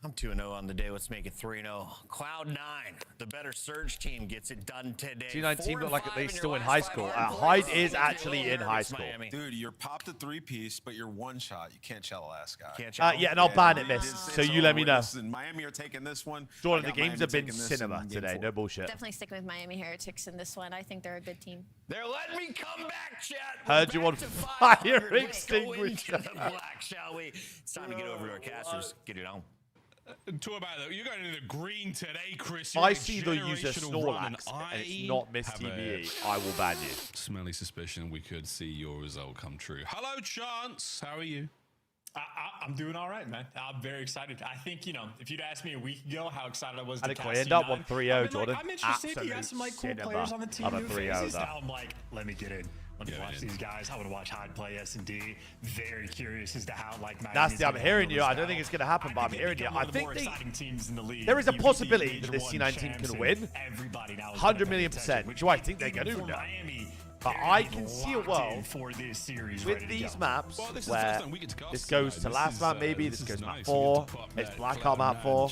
I'm 2-0 on the day. Let's make it 3-0. Cloud9, the better Surge team, gets it done today.
T9 team look like they still in high school. Hyde is actually in high school.
Dude, you're popped a 3-piece, but you're one shot. You can't shell the last guy.
Yeah, and I'll ban it, miss. So you let me know.
Listen, Miami are taking this one.
Jordan, the games have been cinema today. No bullshit.
Definitely sticking with Miami Heretics in this one. I think they're a good team.
They're letting me come back, chat.
Heard you on fire extinguisher.
The black, shall we? It's time to get over to our casters. Get it on.
Talk about that. You're going to the green today, Chris.
If I see the user Snorlax and it's not Miss TBE, I will ban you.
Smelly suspicion we could see your result come true. Hello, Chance. How are you?
I'm doing all right, man. I'm very excited. I think, if you'd asked me a week ago how excited I was
And
to
it could
cast
end up
C9,
on 3-0, Jordan.
I'm interested. You got
Absolute
some cool players on the team.
of a
New
3-0
faces.
though.
Now I'm like, let me get in. Let me watch these guys. I want to watch Hyde play S&D. Very curious as to how
Nasty, I'm hearing you. I don't think it's going to happen, but I'm hearing you. I think there is a possibility that this C9 team can win. 100 million %. Do I think they're going to? No. But I can see a world with these maps where this goes to last map, maybe this goes map 4, it's Blackheart map 4.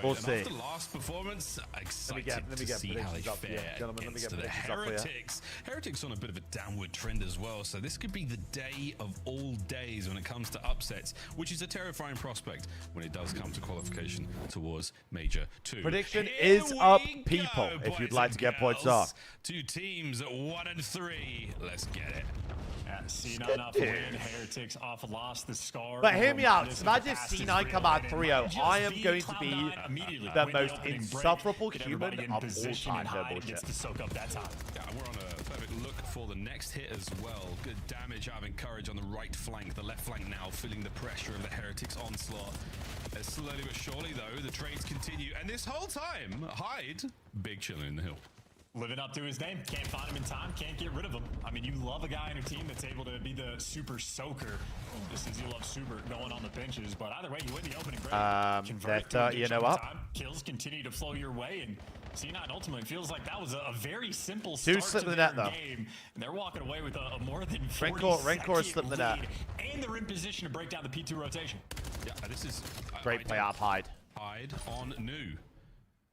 We'll see.
Last performance,
Let me get predictions up here, gentlemen. Let me get predictions up here.
Heretics on a bit of a downward trend as well, so this could be the day of all days when it comes to upsets, which is a terrifying prospect when it does come to qualification towards Major 2.
Prediction is up, people, if you'd like to get points off.
2 teams at 1 and 3. Let's get it.
C9 off a win, Heretics off a loss, the Scar.
But hear me out. Imagine if C9 come out 3-0. I am going to be the most insufferable human of all time. No bullshit.
Yeah, we're on a perfect look for the next hit as well. Good damage out of Encourage on the right flank. The left flank now feeling the pressure of the Heretics onslaught. Slowly but surely, though, the trades continue. And this whole time, Hyde, big chilling in the hill.
Living up to his name. Can't find him in time. Can't get rid of him. I mean, you love a guy in a team that's able to be the super soaker. Just as you love super going on the benches. But either way, you win the opening break.
You know what?
Kills continue to flow your way. And C9 ultimately feels like that was a very simple
Dude
start
slipped
to
the
their
net, though.
game. And they're walking away with a more than 40
Rancor slipped the net.
And they're in position to break down the P2 rotation.
Yeah, this is
great play out, Hyde.
Hyde on new.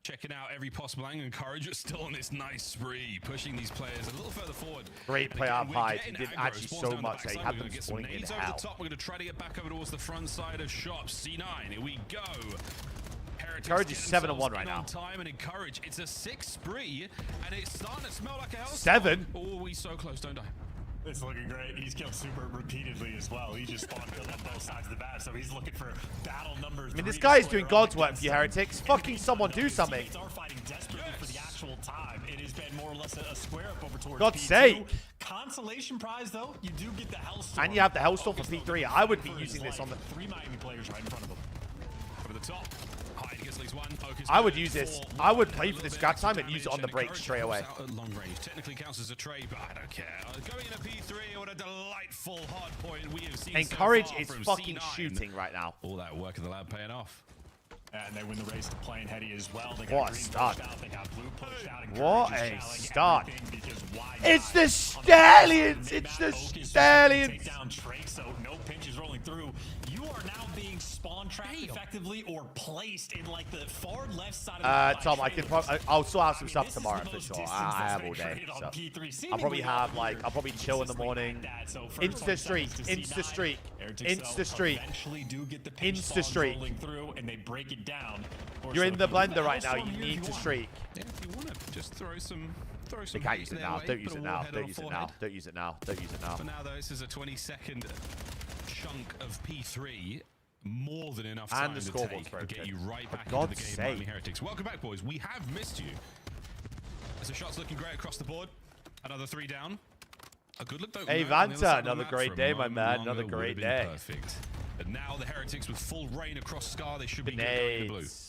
Checking out every possible angle. Encourage is still on this nice spree, pushing these players a little further forward.
Great play out, Hyde. He did actually so much that he had them spawning in hell.
We're going to try to get back over towards the front side of shops. C9, here we go.
Encourage is 7-1 right now.
Time and Encourage. It's a 6 spree, and it's starting to smell like a hell.
7?
Oh, we so close, don't die.
It's looking great. He's killed super repeatedly as well. He just spawned killed on both sides of the map, so he's looking for battle number 3.
I mean, this guy is doing God's work for you, Heretics. Fucking someone do something.
Are fighting desperately for the actual time. It has been more or less a square up over towards
God's
P2.
sake.
Consolation prize, though, you do get the Hellstorm.
And you have the Hellstorm for P3. I would be using this on the...
3 Miami players right in front of him.
Over the top. Gets at least one.
I would use this. I would play for this scrap time and use it on the break straight away.
Long range technically counts as a trade, but I don't care. Going in a P3, what a delightful hard point we have seen.
Encourage
so far
is
from
fucking
C9.
shooting right now.
All that work in the lab paying off.
And they win the race to Plain Heady as well. They got
What a
green
start.
pushed out. They got blue pushed out.
What a start. It's the Stallions. It's the Stallions.
Take down Drake, so no pinches rolling through. You are now being spawn trapped effectively or placed in like the far left side of the
Tom, I'll sort out some stuff tomorrow for sure. I have all day, so I'll probably have I'll probably chill in the morning. Insta streak, Insta streak, Insta streak, Insta streak.
And they break it down.
You're in the blender right now. You need to streak.
Yeah, if you want to just throw some.
They can't use it now. Don't use it now. Don't use it now. Don't use it now. Don't use it now.
For now, though, this is a 20-second chunk of P3. more than enough
And
time
the
to
scoreboard's
take and get
broken.
you right
For
back into the
God's
game,
sake.
Miami Heretics. Welcome back, boys. We have missed you. As the shot's looking great across the board. Another 3 down. A good look though.
Hey,
no, on the other
Vanta,
side of the
another
map
great
for a
day, my
moment
man.
longer
Another
would
great
have been
day.
Perfect. But now the Heretics with full rain across Scar, they should be good going in the blue.
Grenades.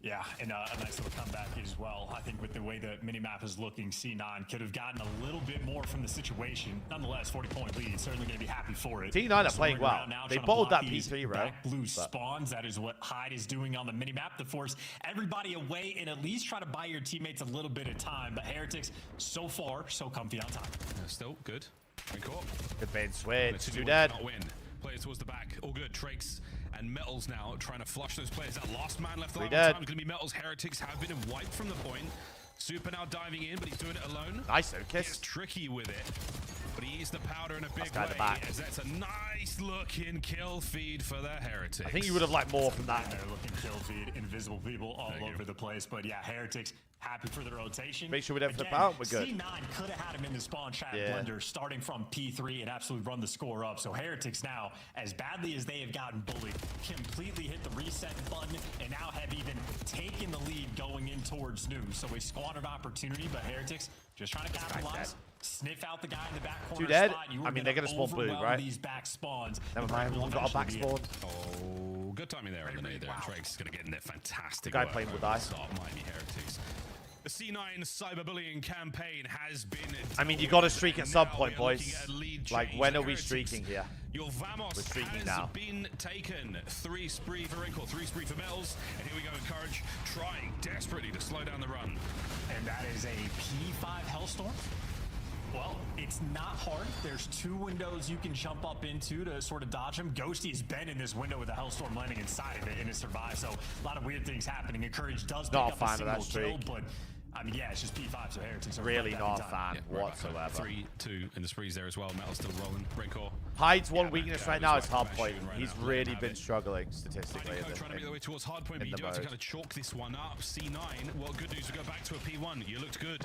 Yeah, and a nice little comeback as well. I think with the way the minimap is looking, C9 could have gotten a little bit more from the situation. Nonetheless, 40-point lead. Certainly going to be happy for it.
T9 are playing well. They bottled that P3, bro.
Back blue spawns. That is what Hyde is doing on the minimap to force everybody away and at least try to buy your teammates a little bit of time. But Heretics, so far, so comfy on top.
Still good. Good call.
Good bait switch.
Let's see
Too
what
dead.
cannot win. Players towards the back. All good. Trakes and Metals now trying to flush those players. That last man left alive on
dead.
time is going to be Metals. Heretics have been wiped from the point. Super now diving in, but he's doing it alone.
Nice
Gets
kiss.
tricky with it. But he is the powder in a big
guy at
way.
the back.
As that's a nice looking kill feed for the Heretics.
I think you would have liked more from that.
They're looking kill feed, invisible people all over the place. But yeah, Heretics happy for the rotation.
Make sure we don't flip
Again,
out. We're good.
C9 could have had him in the spawn trap
Yeah.
blender starting from P3 and absolutely run the score up. So Heretics now, as badly as they have gotten bullied, completely hit the reset button and now have even taken the lead going in towards new. So a squandered opportunity, but Heretics just trying to capitalize. Sniff out the guy in the back corner.
Too dead.
Spot. You
I
are
mean, they're
gonna
gonna spawn blue,
overwhelm
right?
These back spawns.
Never mind. We've got a back spawn.
Oh, good timing there on the nade there. Trakes is going to get in there. Fantastic.
The guy
work
playing
over
with die.
the top, Miami Heretics. The C9 cyberbullying campaign has been.
I mean, you got to streak at some
Now
point,
we are looking
boys.
at a lead
Like,
change.
when
The
are we
Heretics,
streaking here?
Your Vamos
We're streaking
has
now.
been taken. 3 spree for Wrinkle, 3 spree for Metals. And here we go, Encourage trying desperately to slow down the run.
And that is a P5 Hellstorm. Well, it's not hard. There's 2 windows you can jump up into to sort of dodge them. Ghosty has been in this window with a Hellstorm landing inside of it and has survived. So a lot of weird things happening. Encourage does pick
Not a
up
fan
a
of
single
that streak.
kill, but I mean, yeah, it's just P5, so Heretics are
Really
right
not a
back in time.
fan whatsoever.
3-2 in the sprees there as well. Metal's still rolling. Wrinkle.
Hyde's one
Yeah,
weakness
Matt
right
Cove
now
is
is
like
hard
mashing
point.
right
He's
now.
really
Have
been
it.
struggling statistically.
Trying to make their way towards hardpoint, but you
the
do have to
mode.
kind of chalk this one up. C9, well, good news. We go back to a P1. You looked good.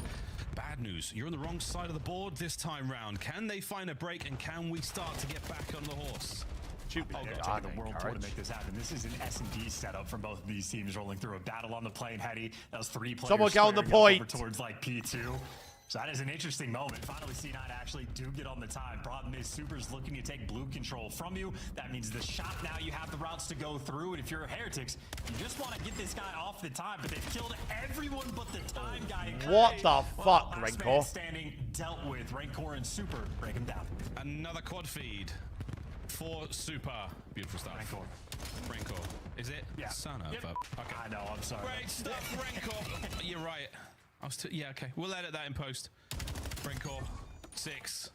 Bad news. You're on the wrong side of the board this time round. Can they find a break, and can we start to get back on the horse?
Shoot
Oh, they're taking the world tour to make this happen. This is an S&D setup from both of these teams rolling through a battle on the plane. Hetty, that was 3 players.
Someone get on the
squaring up
point.
over towards like P2. So that is an interesting moment. Finally, C9 actually do get on the time. Problem is, Super's looking to take blue control from you. That means the shot now you have the routes to go through. And if you're a Heretics, you just want to get this guy off the time. But they've killed everyone but the time guy.
What the
Well,
fuck,
last
Rancor?
man standing dealt with. Rancor and Super break him down.
Another quad feed for Super. Beautiful stuff. Rancor. Is it?
Yeah.
Son of a... Okay.
I know, I'm sorry.
Great stuff, Rancor. You're right. I was yeah, okay. We'll edit that in post. Rancor, 6.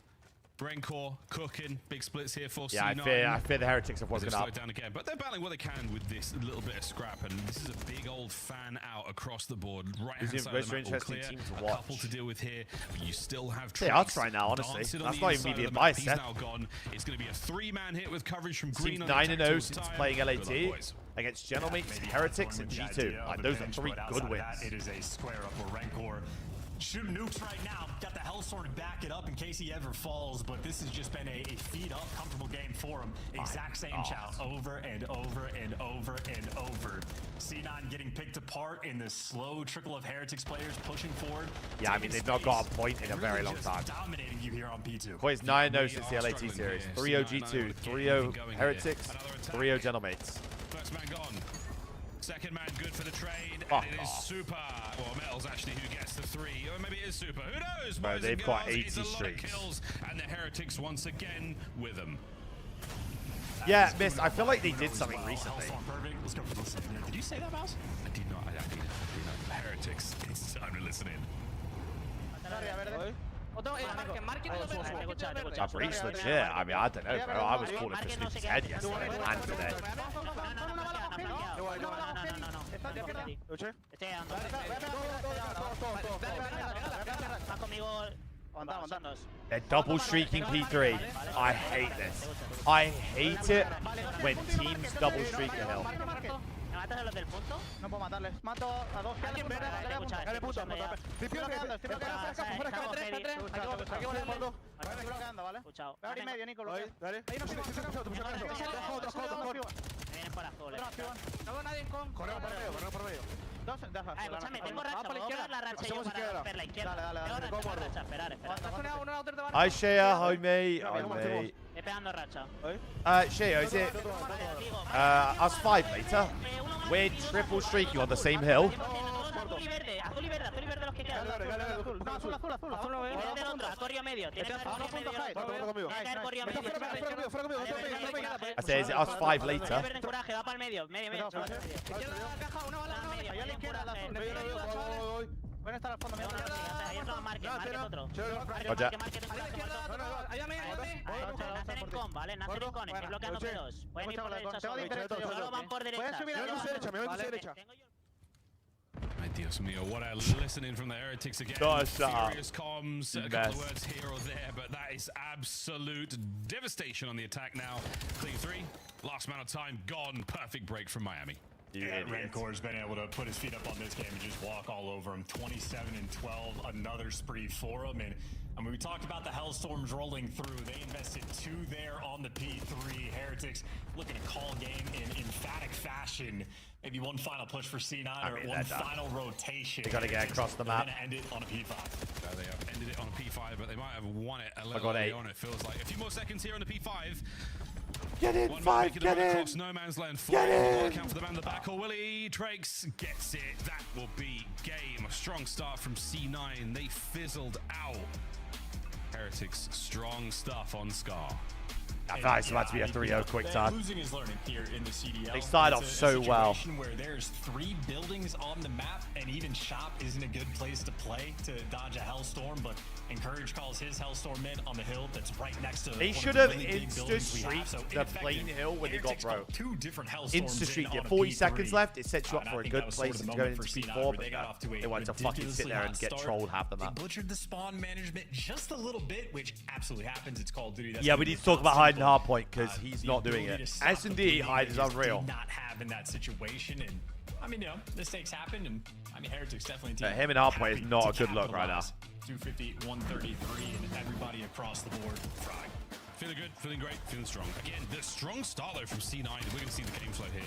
Rancor cooking. Big splits here for
Yeah,
C9.
I fear the Heretics have
They've
woken
slowed
up.
down again, but they're battling what they can with this little bit of scrap, and this is a big old fan out across the board. Right hand
These
side
are
of the map all
interesting
clear.
team to
A
watch.
couple to deal with here, but you still have
They are
Trakes
trying now, honestly.
dancing on
That's
the
not
inside
even
of the
immediate
map. He's
bias,
now gone. It's going to be a 3-man hit with coverage from Green.
Team's
on the
9-0
attack
since
towards
playing
time.
LAT
Good luck, boys.
against Gentlemates, Heretics, and G2. Like, those are 3 good wins.
It is a square up for Rancor. Shooting nukes right now. Got the Hellstorm to back it up in case he ever falls, but this has just been a feed up, comfortable game for him. Exact same chow over and over and over and over. C9 getting picked apart in the slow trickle of Heretics players pushing forward.
Yeah, I mean, they've not got a point in a very long time.
Dominating you here on P2.
Boys, 9-0 since the LAT series. 3-0 G2, 3-0 Heretics, 3-0 Gentlemates.
First man gone. Second man good for the trade.
Fuck
and it is
off.
Super. Well, Metals actually who gets the 3. Or maybe it is Super. Who knows?
Bro,
boys
they've
and
got
girls?
80
It's a lot of
streaks.
kills, and the Heretics once again with them.
Yeah, Miss, I feel like they did something recently.
Hellstorm perfect. Let's go for this. Did you say that, Mouse?
I did not. I did not. Heretics. It's time to listen in.
Jabri's legit. I mean, I don't know, bro. I was calling for Snoopy's head yesterday and today. They're double streaking P3. I hate this. I hate it when teams double streak the hill.
¿Matas a los del punto?
No puedo matarles. Mato a dos.
Alguien verde,
Dale punto. Estoy bloqueando. Estoy bloqueando. Estoy bloqueando, ¿vale?
Escuchado.
Voy a abrir medio, Nico.
Dale.
Ahí no
Me vienen por azul.
No veo nadie con.
Corremos por medio.
Dos, deja.
Escúchame, tengo racha. Puedo pegar la racha yo para romper la izquierda.
Dale.
Tengo racha. Esperar.
Hi, Shea. Hi, mate. Hi, mate.
Estoy pegando racha.
Shea, is it us 5 later? We're triple streaking on the same hill.
Azul y verde los que quedan.
Azul.
Verde del otro, a corrio medio. Tiene que haber corrio medio. Tiene que haber corrio medio.
I say, is it us 5 later?
Verde en coraje, va para el medio. Medio. Ahí a la izquierda,
Pueden estar al fondo.
Ahí otro marque otro.
Roger.
Nacen en con, ¿vale? Nacen en con, estoy bloqueando P2. Pueden ir por derecha solo van por derecha.
Me voy a derecha.
Ay, Dios mío, what a listening from the Heretics again.
Gosh, shut up.
Furious comms, a couple of words here or there, but that is absolute devastation on the attack now. Clean 3, last amount of time gone. Perfect break from Miami.
Rencor's been able to put his feet up on this game and just walk all over him. 27-12, another spree for him. And I mean, we talked about the Hellstorms rolling through. They invested 2 there on the P3. Heretics looking to call game in emphatic fashion. Maybe one final push for C9 or one final rotation.
They got to get across the map.
They're going to end it on a P5.
They have ended it on a P5, but they might have won it a
I
little
got
early
8.
on. It feels like a few more seconds here on the P5.
Get in, 5, get in!
Across no man's land.
Get in!
Count for the man in the back, or Willie Drakes gets it. That will be game. A strong start from C9. They fizzled out. Heretics, strong stuff on Scar.
I thought it's about to be a 3-0 quick time.
Losing is learning here in the CDL.
They started off so well.
Where there's 3 buildings on the map, and even Shop isn't a good place to play to dodge a Hellstorm, but Encourage calls his Hellstorm mid on the hill that's right next to
They should have insta-streaked the plane hill when they got broke.
2 different Hellstorms
Insta-streaked it. 40 seconds left. It sets you up for a good place to go into P4, but they wanted to fucking sit there and get trolled half the map.
They butchered the spawn management just a little bit, which absolutely happens. It's Call of Duty.
Yeah, we need to talk about hiding hardpoint because he's not doing it. S&D hide is unreal.
Not have in that situation, and I mean, you know, mistakes happen, and I mean, Heretics definitely.
Him and hardpoint is not a good look right now.
250, 133, and everybody across the board fried.
Feeling good, feeling great, feeling strong. Again, the strong start though from C9. We're going to see the game flow here.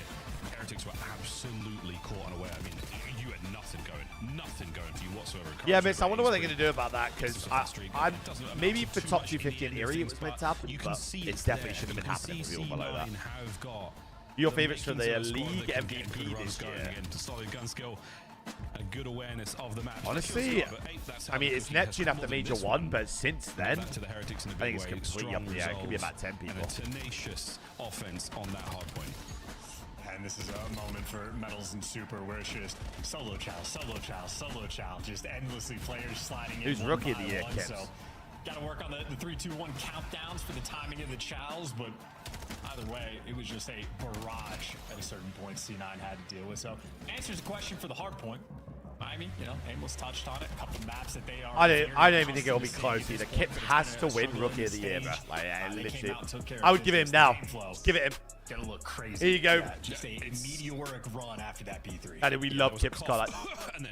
Heretics were absolutely caught unaware. I mean, you had nothing going for you whatsoever.
Yeah, miss, I wonder what they're going to do about that, because I'm maybe for top 250 in Erie it was meant to happen, but it definitely should have been happening for people below that. Your favorites for the league MVP this year?
To solid gun skill. A good awareness of the map.
Honestly, I mean, it's Neptune after Major 1, but since then, I think it's completely up in the air. It could be about 10 people.
And a tenacious offense on that hard point.
And this is a moment for Metals and Super where it's just solo chow, just endlessly players sliding in.
Who's rookie of the year, Kips?
So, got to work on the 3-2-1 countdowns for the timing of the chows, but either way, it was just a barrage at a certain point C9 had to deal with. So, answers the question for the hard point. I mean, you know, Aimless touched on it. A couple maps that they are.
I don't even think it'll be close either. Kip has to win Rookie of the Year, bro. Like, literally. I would give it him now. Give it him.
Gonna look crazy.
Here you go.
Yeah, just a meteoric run after that P3.
Danny, we love Kip's color.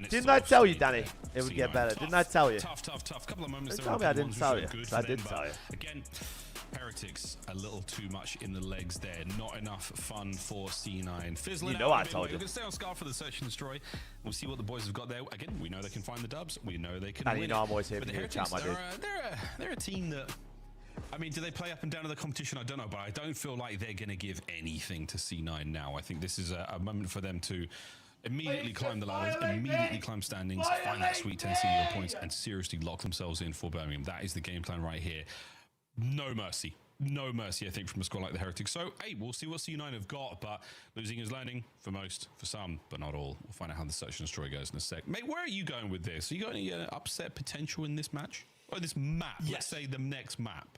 Didn't I tell you, Danny? It would get better. Didn't I tell you?
Tough. Couple of moments.
Don't tell me I didn't tell you. I did tell you.
Again, Heretics a little too much in the legs there. Not enough fun for C9. Fizzling
you know
out
I told you.
We're going to stay on Scar for the search and destroy. We'll see what the boys have got there. Again, we know they can find the dubs. We know they can
Danny,
win
you know
it.
I'm always here
But
for
the
you, chat,
Heretics,
my
they're a team that... I mean, do they play up and down to the competition? I don't know, but I don't feel like they're going to give anything to C9 now. I think this is a moment for them to immediately climb the ladders, immediately climb standings, find that sweet 10 CDL points, and seriously lock themselves in for Birmingham. That is the game plan right here. No mercy. No mercy, I think, from a squad like the Heretics. So, hey, we'll see what C9 have got, but losing is learning for most, for some, but not all. We'll find out how the search and destroy goes in a sec. Mate, where are you going with this? Are you got any upset potential in this match? Or this map?
Yes.
Let's say the next map.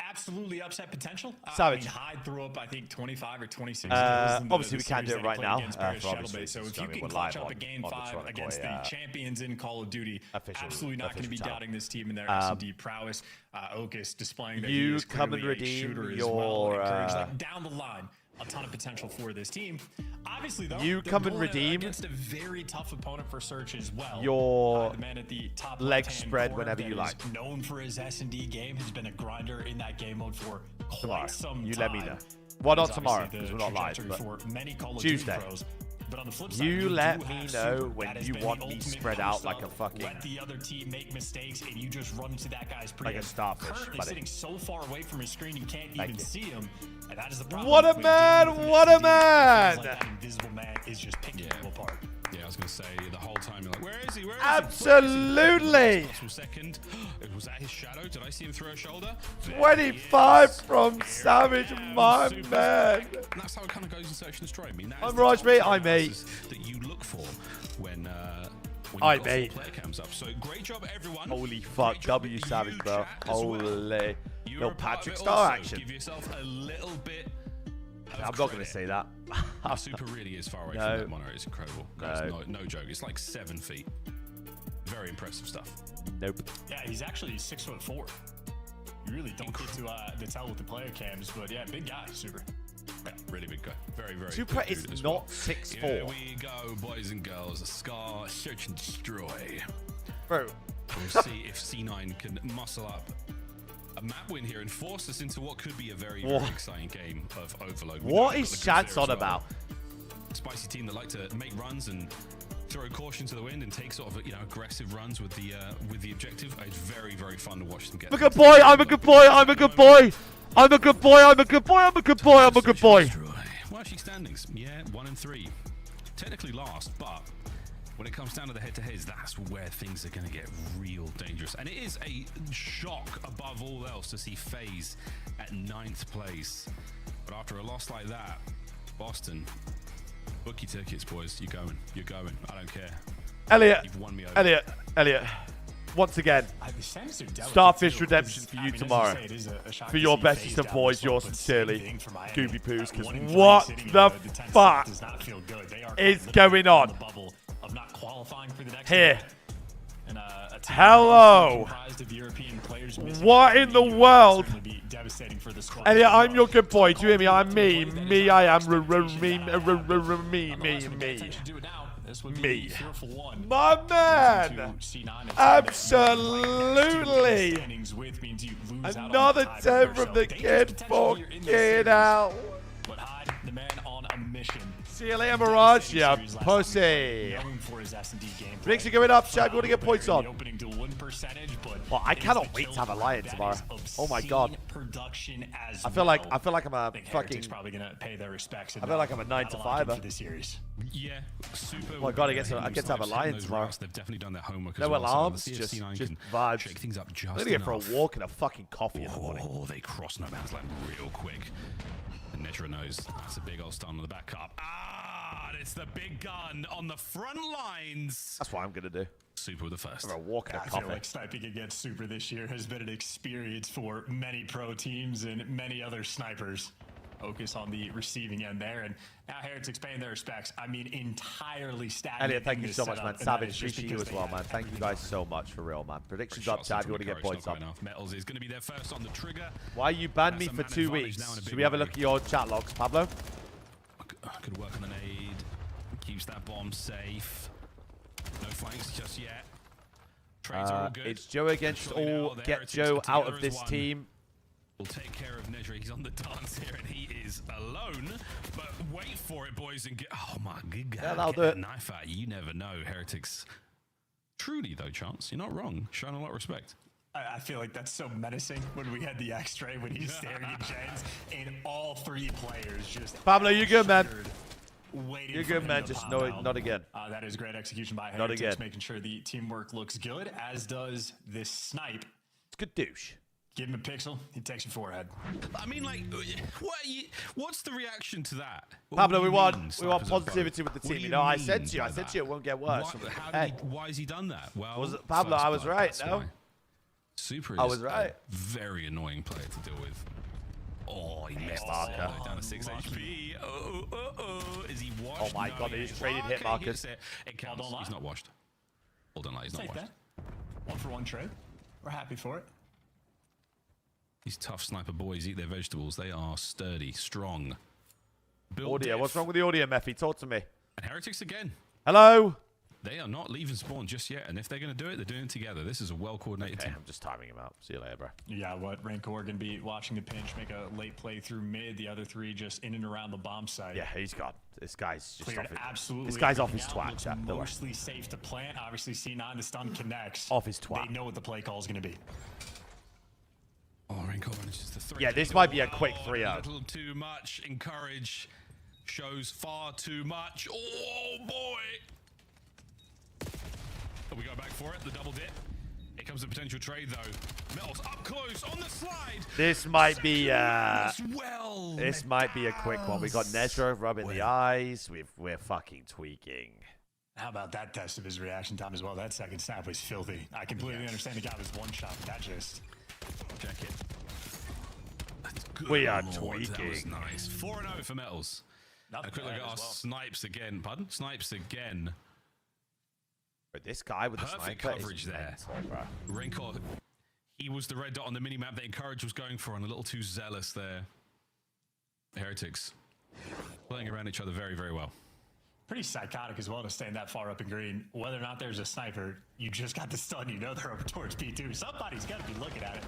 Absolutely upset potential.
Savage.
I mean, Hyde threw up, I think, 25 or 26.
Obviously, we can't do it right now.
For obvious so if you can clutch up a game 5 against the champions in Call of Duty, absolutely not going to be doubting this team and their S&D prowess. Ocus displaying that
you
he is
come and
clearly a
redeem
shooter
your
as well. Like, down the line, a ton of potential for this team. Obviously, though,
You
they're
come and
going
redeem
against a very tough opponent for Search as well.
your
the man at the top
leg
left-hand
spread
corner
whenever
that
you
is
like.
known for his S&D game, has been a grinder in that game mode for quite some
You
time.
let me know. Well, not
He's
tomorrow,
obviously
because
the
we're not live,
trajectory
but
for many Call of Duty
Tuesday.
pros. But on the flip side,
You
do
let
have
me
Super.
know when
That has
you
been
want
the
me
ultimate
spread out
post
like a
up,
fucking...
let the other team make mistakes, and you just run to that guy's pre.
Like a starfish,
Currently
buddy.
sitting so far away from his screen, you can't
Thank
even
you.
see him, and that is the problem.
What a
when
man!
dealing with an
What a
SD, it feels
man!
like that invisible man is just picking you apart.
Yeah, I was going to say the whole time you're like, where is he? Where is
Absolutely!
he? Possible second. Was that his shadow? Did I see him throw a shoulder?
25 from Savage, my man.
And that's how it kind of goes in Search and Destroy. I mean, that is
I'm
the
Raj,
top
mate.
three
I'm mate.
passes that you look for when
I
you've got
mate.
full player cams up. So great job, everyone.
Holy fuck, W Savage, bro. Holy.
You're
Yo,
a part of
Patrick
it
Star
also.
action.
Give yourself a little bit.
I'm not going to say that.
Super really is far away
No.
from that monitor. It's incredible. Guys,
No.
no joke. It's like 7 feet. Very impressive stuff.
Nope.
Yeah, he's actually 6'4". You really don't get to tell with the player cams, but yeah, big guy, Super.
Yeah, really big guy. Very, very
Super
good
is
dude as
not
well.
6'4".
Here we go, boys and girls. Scar, Search and Destroy.
Bro.
We'll see if C9 can muscle up a map win here and force us into what could be a very, very
What?
exciting game of Overload. We
What
know
is
we've got the
Chance
goods
on
there as well.
about?
Spicy team that like to make runs and throw caution to the wind and take sort of aggressive runs with the objective. It's very, very fun to watch them get.
I'm a good boy. I'm a good boy. I'm a good boy. I'm a good boy. I'm a good boy. I'm a good boy. I'm a good boy.
Well, actually, standings, yeah, 1 and 3, technically last, but when it comes down to the head-to-heads, that's where things are going to get real dangerous. And it is a shock above all else to see FaZe at 9th place. But after a loss like that, Boston, book your tickets, boys. You're going. You're going. I don't care.
Elliot.
You've won me over.
Elliot. Once again, Starfish Redemption for you tomorrow. For your bestest of boys, yours sincerely, Gooby Poos. Because what the fuck is going on here? Hello. What in the world? Elliot, I'm your good boy. Do you hear me? I'm me. Me, I am. Me. My man. Absolutely. Another 10 from the kid. Fucking hell.
The man on a mission.
See you later, Mirage. Yeah, pussy. Predicts are going up. Shaq, you want to get points on? Well, I cannot wait to have a Lion tomorrow. Oh my god. I feel like I'm a fucking.
Probably gonna pay their respects.
I feel like I'm a 9 to 5.
For this series.
Yeah, Super.
Oh my god, I get to have a Lion tomorrow.
They've definitely done their homework.
No
as well,
alarms,
so
just
C9
vibes.
Shake things up just
I'm gonna get for a
enough.
walk and a fucking coffee in the morning.
Oh, they cross no man's land real quick. And Netra knows that's a big old stun on the back up. Ah, and it's the big gun on the front lines.
That's what I'm gonna do.
Super with the first.
I'm a walk and a
I feel
coffee.
like sniping against Super this year has been an experience for many pro teams and many other snipers. Focus on the receiving end there, and now Heretics paying their respects. I mean, entirely stagnant.
Elliot, thank
in
you
this
so much,
setup,
man.
and that
Savage,
is just
appreciate you
because
as
they
well,
have
man. Thank you guys so much for real, man. Predictions up, Chad. You want to get points up?
Metals is going to be their first on the trigger.
Why you banned me
That's a
for
man
2
advantage
weeks?
now in a
Should
big
we have a
way.
look at your chat logs, Pablo?
Could work on the nade. Keeps that bomb safe. No flanks just yet. Trades are all good.
It's Joe against
Surely now
all.
the
Get
Heretics
Joe
are
out
together
of this
as one.
team.
We'll take care of Nedra. He's on the dance here, and he is alone. But wait for it, boys, and get. Oh my good God!
Yeah, that'll
Get
do
that
it.
knife out. You never know, Heretics. Truly, though, Chance, you're not wrong. Showing a lot of respect.
I feel like that's so menacing when we had the X-ray when he's staring at Jens, and all 3 players just.
Pablo, you good, man?
Waiting
You're
for
good,
him
man.
to
Just
pop
no,
out.
not again.
That is great execution by
Not
Heretics,
again.
making sure the teamwork looks good, as does this snipe.
It's good douche.
Give him a pixel, he takes your forehead.
I mean, like, what's the reaction to that? What
Pablo,
do
we
you
want
mean,
we
snipers
want
are both?
positivity with the
What
team.
do
You know, I
mean
said to you,
by that?
it won't get worse.
Why has he done that? Well,
Was it Pablo? I was
first blood,
right,
that's
no?
why. Super
I
is
was right.
a very annoying player to deal with. Oh, he missed
marker.
down to 6 HP. Is he washed?
Oh my
No,
god,
he
they just
is.
traded hit
Okay,
markers.
he hits it. It counts. He's not washed. Hold on, he's not
Take
washed.
that. 1-for-1 trade. We're happy for it.
These tough sniper boys eat their vegetables. They are sturdy, strong.
Audio. What's wrong with the audio, Meffy? Talk to me.
And Heretics again.
Hello?
They are not leaving spawn just yet, and if they're going to do it, they're doing it together. This is a well-coordinated team.
I'm just timing him out. See you later, bro.
Yeah, what Rancor going to be watching the pinch, make a late play through mid, the other three just in and around the bomb site.
Yeah, he's gone. This guy's just
Cleared
off his,
absolutely.
This guy's off his
everything out,
twat,
looks
chat. Don't worry.
mostly safe to plant. Obviously, C9, the stun connects.
Off his twat.
They know what the play call is going to be.
Oh, Rancor manages the 3.
Yeah, this might be a quick 3-0.
A little too much. Encourage shows far too much. Oh, boy. We go back for it, the double dip. Here comes the potential trade, though. Metals up close on the slide.
This might be
well.
this might be a quick one. We got Nezra rubbing the eyes. We're fucking tweaking.
How about that test of his reaction time as well? That second snap was filthy. I completely understand the guy was one shot. That just
check it. Good
we are
Lord,
tweaking.
That was nice. 4-0 for Metals. And a quick look at our snipes again. Pardon? Snipes again.
But this guy with the
perfect
sniper
coverage
is
there.
mental,
Rancor, he was the red dot on the minimap that Encourage was going for, and a little too zealous there. Heretics playing around each other very, very well.
pretty psychotic as well to stand that far up in green. Whether or not there's a sniper, you just got the stun. You know they're over towards P2. Somebody's got to be looking at it.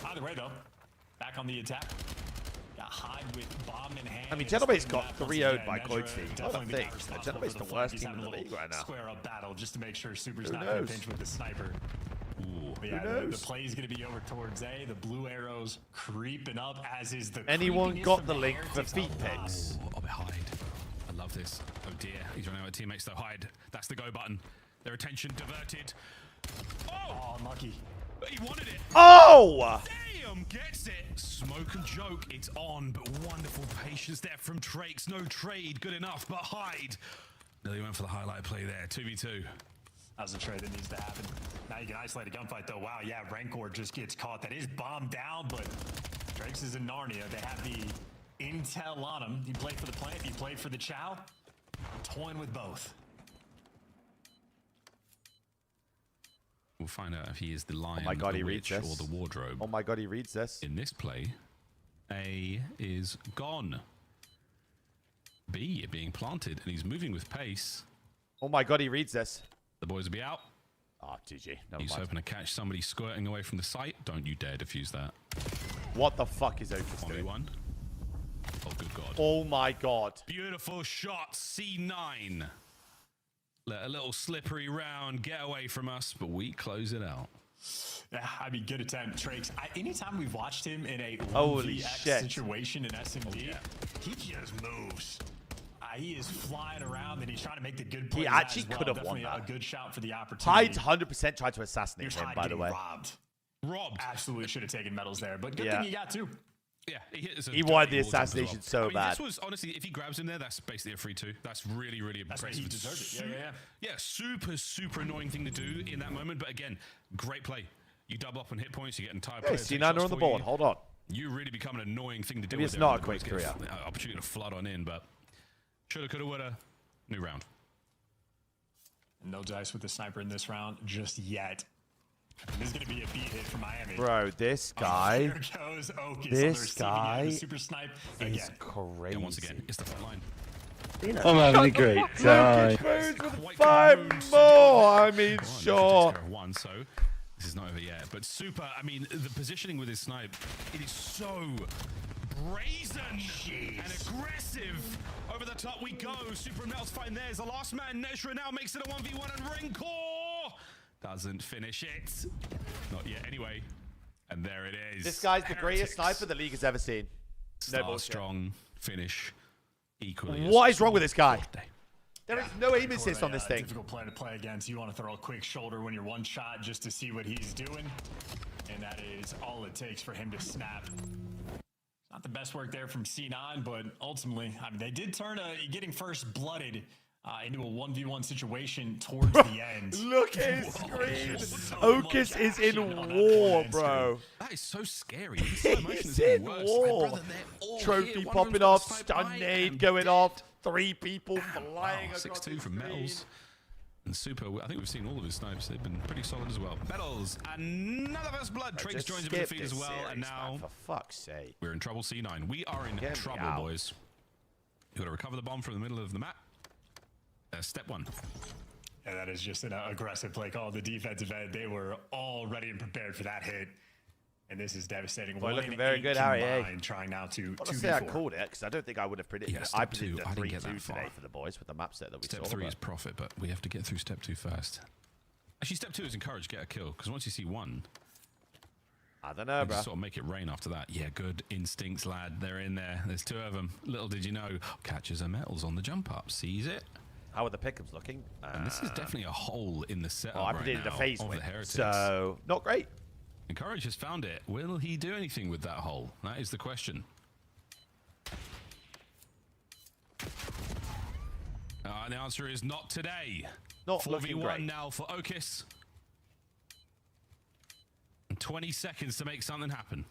Either way, though, back on the attack. Got Hyde with bomb in hand.
I mean, Genobase's got 3-0'd by Koitsy. What a thing. Genobase's the worst team in the league right now.
Square up battle just to make sure Super's
Who
not going
knows?
to pinch with the sniper.
Ooh.
But yeah,
Who
the
knows?
play is going to be over towards A. The blue arrows creeping up, as is the
Anyone
creepiness
got
from
the link for
Heretics
feet
a lot.
pics?
Oh, Hyde. I love this. Oh dear. He's running out of teammates though. Hyde. That's the go button. Their attention diverted.
Oh, unlucky.
He wanted it.
Oh!
Damn, gets it. Smoke and joke. It's on, but wonderful patience there from Trakes. No trade. Good enough, but Hyde. Nearly went for the highlight play there. 2v2.
That's a trade that needs to happen. Now you can isolate a gunfight, though. Wow, yeah, Rancor just gets caught. That is bombed down, but Drake's is in Narnia. They have the intel on him. You play for the plant, you play for the chow. Toying with both.
We'll find out if he is the lion,
Oh my God,
the
he reads
witch,
this.
or the wardrobe.
Oh my God, he reads this.
In this play, A is gone. B being planted, and he's moving with pace.
Oh my God, he reads this.
The boys will be out.
Oh, GG. Never
He's
mind.
hoping to catch somebody squirting away from the site. Don't you dare defuse that.
What the fuck is Otis doing?
1v1. Oh, good God.
Oh my God.
Beautiful shot, C9. Let a little slippery round get away from us, but we close it out.
Yeah, I mean, good attempt, Trakes. Anytime we've watched him in a
Holy
1vx
shit.
situation in SMD, he just moves. He is flying around, and he's trying to make the good plays.
He actually
as well.
could have won
Definitely
that.
a good shout for the opportunity.
Hyde 100% tried to assassinate
Here's
him,
Hyde
by the
getting
way.
robbed. Absolutely should have taken medals there, but good
Yeah.
thing he got two.
Yeah, he hit us.
He wanted the
dirty balls up as
assassination
well.
so
I mean,
bad.
This was honestly, if he grabs him there, that's basically a free two. That's really, really
That's why
impressive.
he deserved it. Yeah.
Yeah, super, super annoying thing to do in that moment. But again, great play. You double up on hit points, you get entire
Hey,
player
C9
shots
are on the
for
board.
you.
Hold on.
You really become an annoying thing to do
Maybe
with
it's
there,
not
and
a quick
the boys get
3-0.
Opportunity to flood on in, but shoulda, coulda, woulda. New round.
No dice with the sniper in this round just yet. This is going to be a beat hit for Miami.
Bro, this guy.
Here goes Okus on the
This
receiving end,
guy
the super snipe
is
again.
crazy.
And once again, it's the front line.
I'm having a great time.
With 5 more. I mean, sure.
One, so this is not over yet. But super, I mean, the positioning with his snipe, it is so brazen and aggressive. Over the top we go. Super and Mel's find theirs. The last man, Nezra, now makes it a 1v1, and Rancor doesn't finish it. Not yet, anyway. And there it is.
This guy's the greatest
Heretics.
sniper the league has ever seen. No
Star
bullshit.
strong finish. Equally.
What
as
is wrong with this guy?
strong.
There is no aim assist on this thing.
Difficult player to play against. You want to throw a quick shoulder when you're one shot just to see what he's doing. And that is all it takes for him to snap. Not the best work there from C9, but ultimately, I mean, they did turn getting first blooded into a 1v1 situation towards the end.
Look at his
Whoa,
screen.
so
Okus
much
is
action
in
on that
war,
one-end
bro.
That is so scary. The slow motion
He's
is even
in
worse.
war.
Brother, they're all
Trophy
here. One
popping
of them's
off,
got a
stun
sniper
nade
and
going
dead.
off, 3 people flying
Wow,
across
6-2
the
from
screen.
Metals. And Super, I think we've seen all of his snipes. They've been pretty solid as well. Metals, another first blood. Trakes
Just
joins him in the
skip
feed as
this
well. And
series,
now
man, for fuck's sake.
we're in trouble, C9. We are in
Get me
trouble,
out.
boys. You got to recover the bomb from the middle of the map. Step 1.
And that is just an aggressive play call. The defensive end, they were all ready and prepared for that hit. And this is devastating.
Boy, looking very good, Harry.
Trying now to
Honestly, I called it because I don't think I would have predicted it. I predicted
I didn't get
3-2
that far.
today for the boys with the map set that we
Step
saw.
3 is profit, but we have to get through step 2 first. Actually, step 2 is encourage, get a kill, because once you see 1,
I don't know, bro.
Just sort of make it rain after that. Yeah, good instincts, lad. They're in there. There's 2 of them. Little did you know, catches a metals on the jump up, sees it.
How are the pickups looking?
And this is definitely a hole in the setup.
I predicted
right
the phase
now of
win,
the Heretics.
so not great.
Encourage has found it. Will he do anything with that hole? That is the question. The answer is not today.
Not looking
4v1
great.
now for Okis. And 20 seconds to make something happen.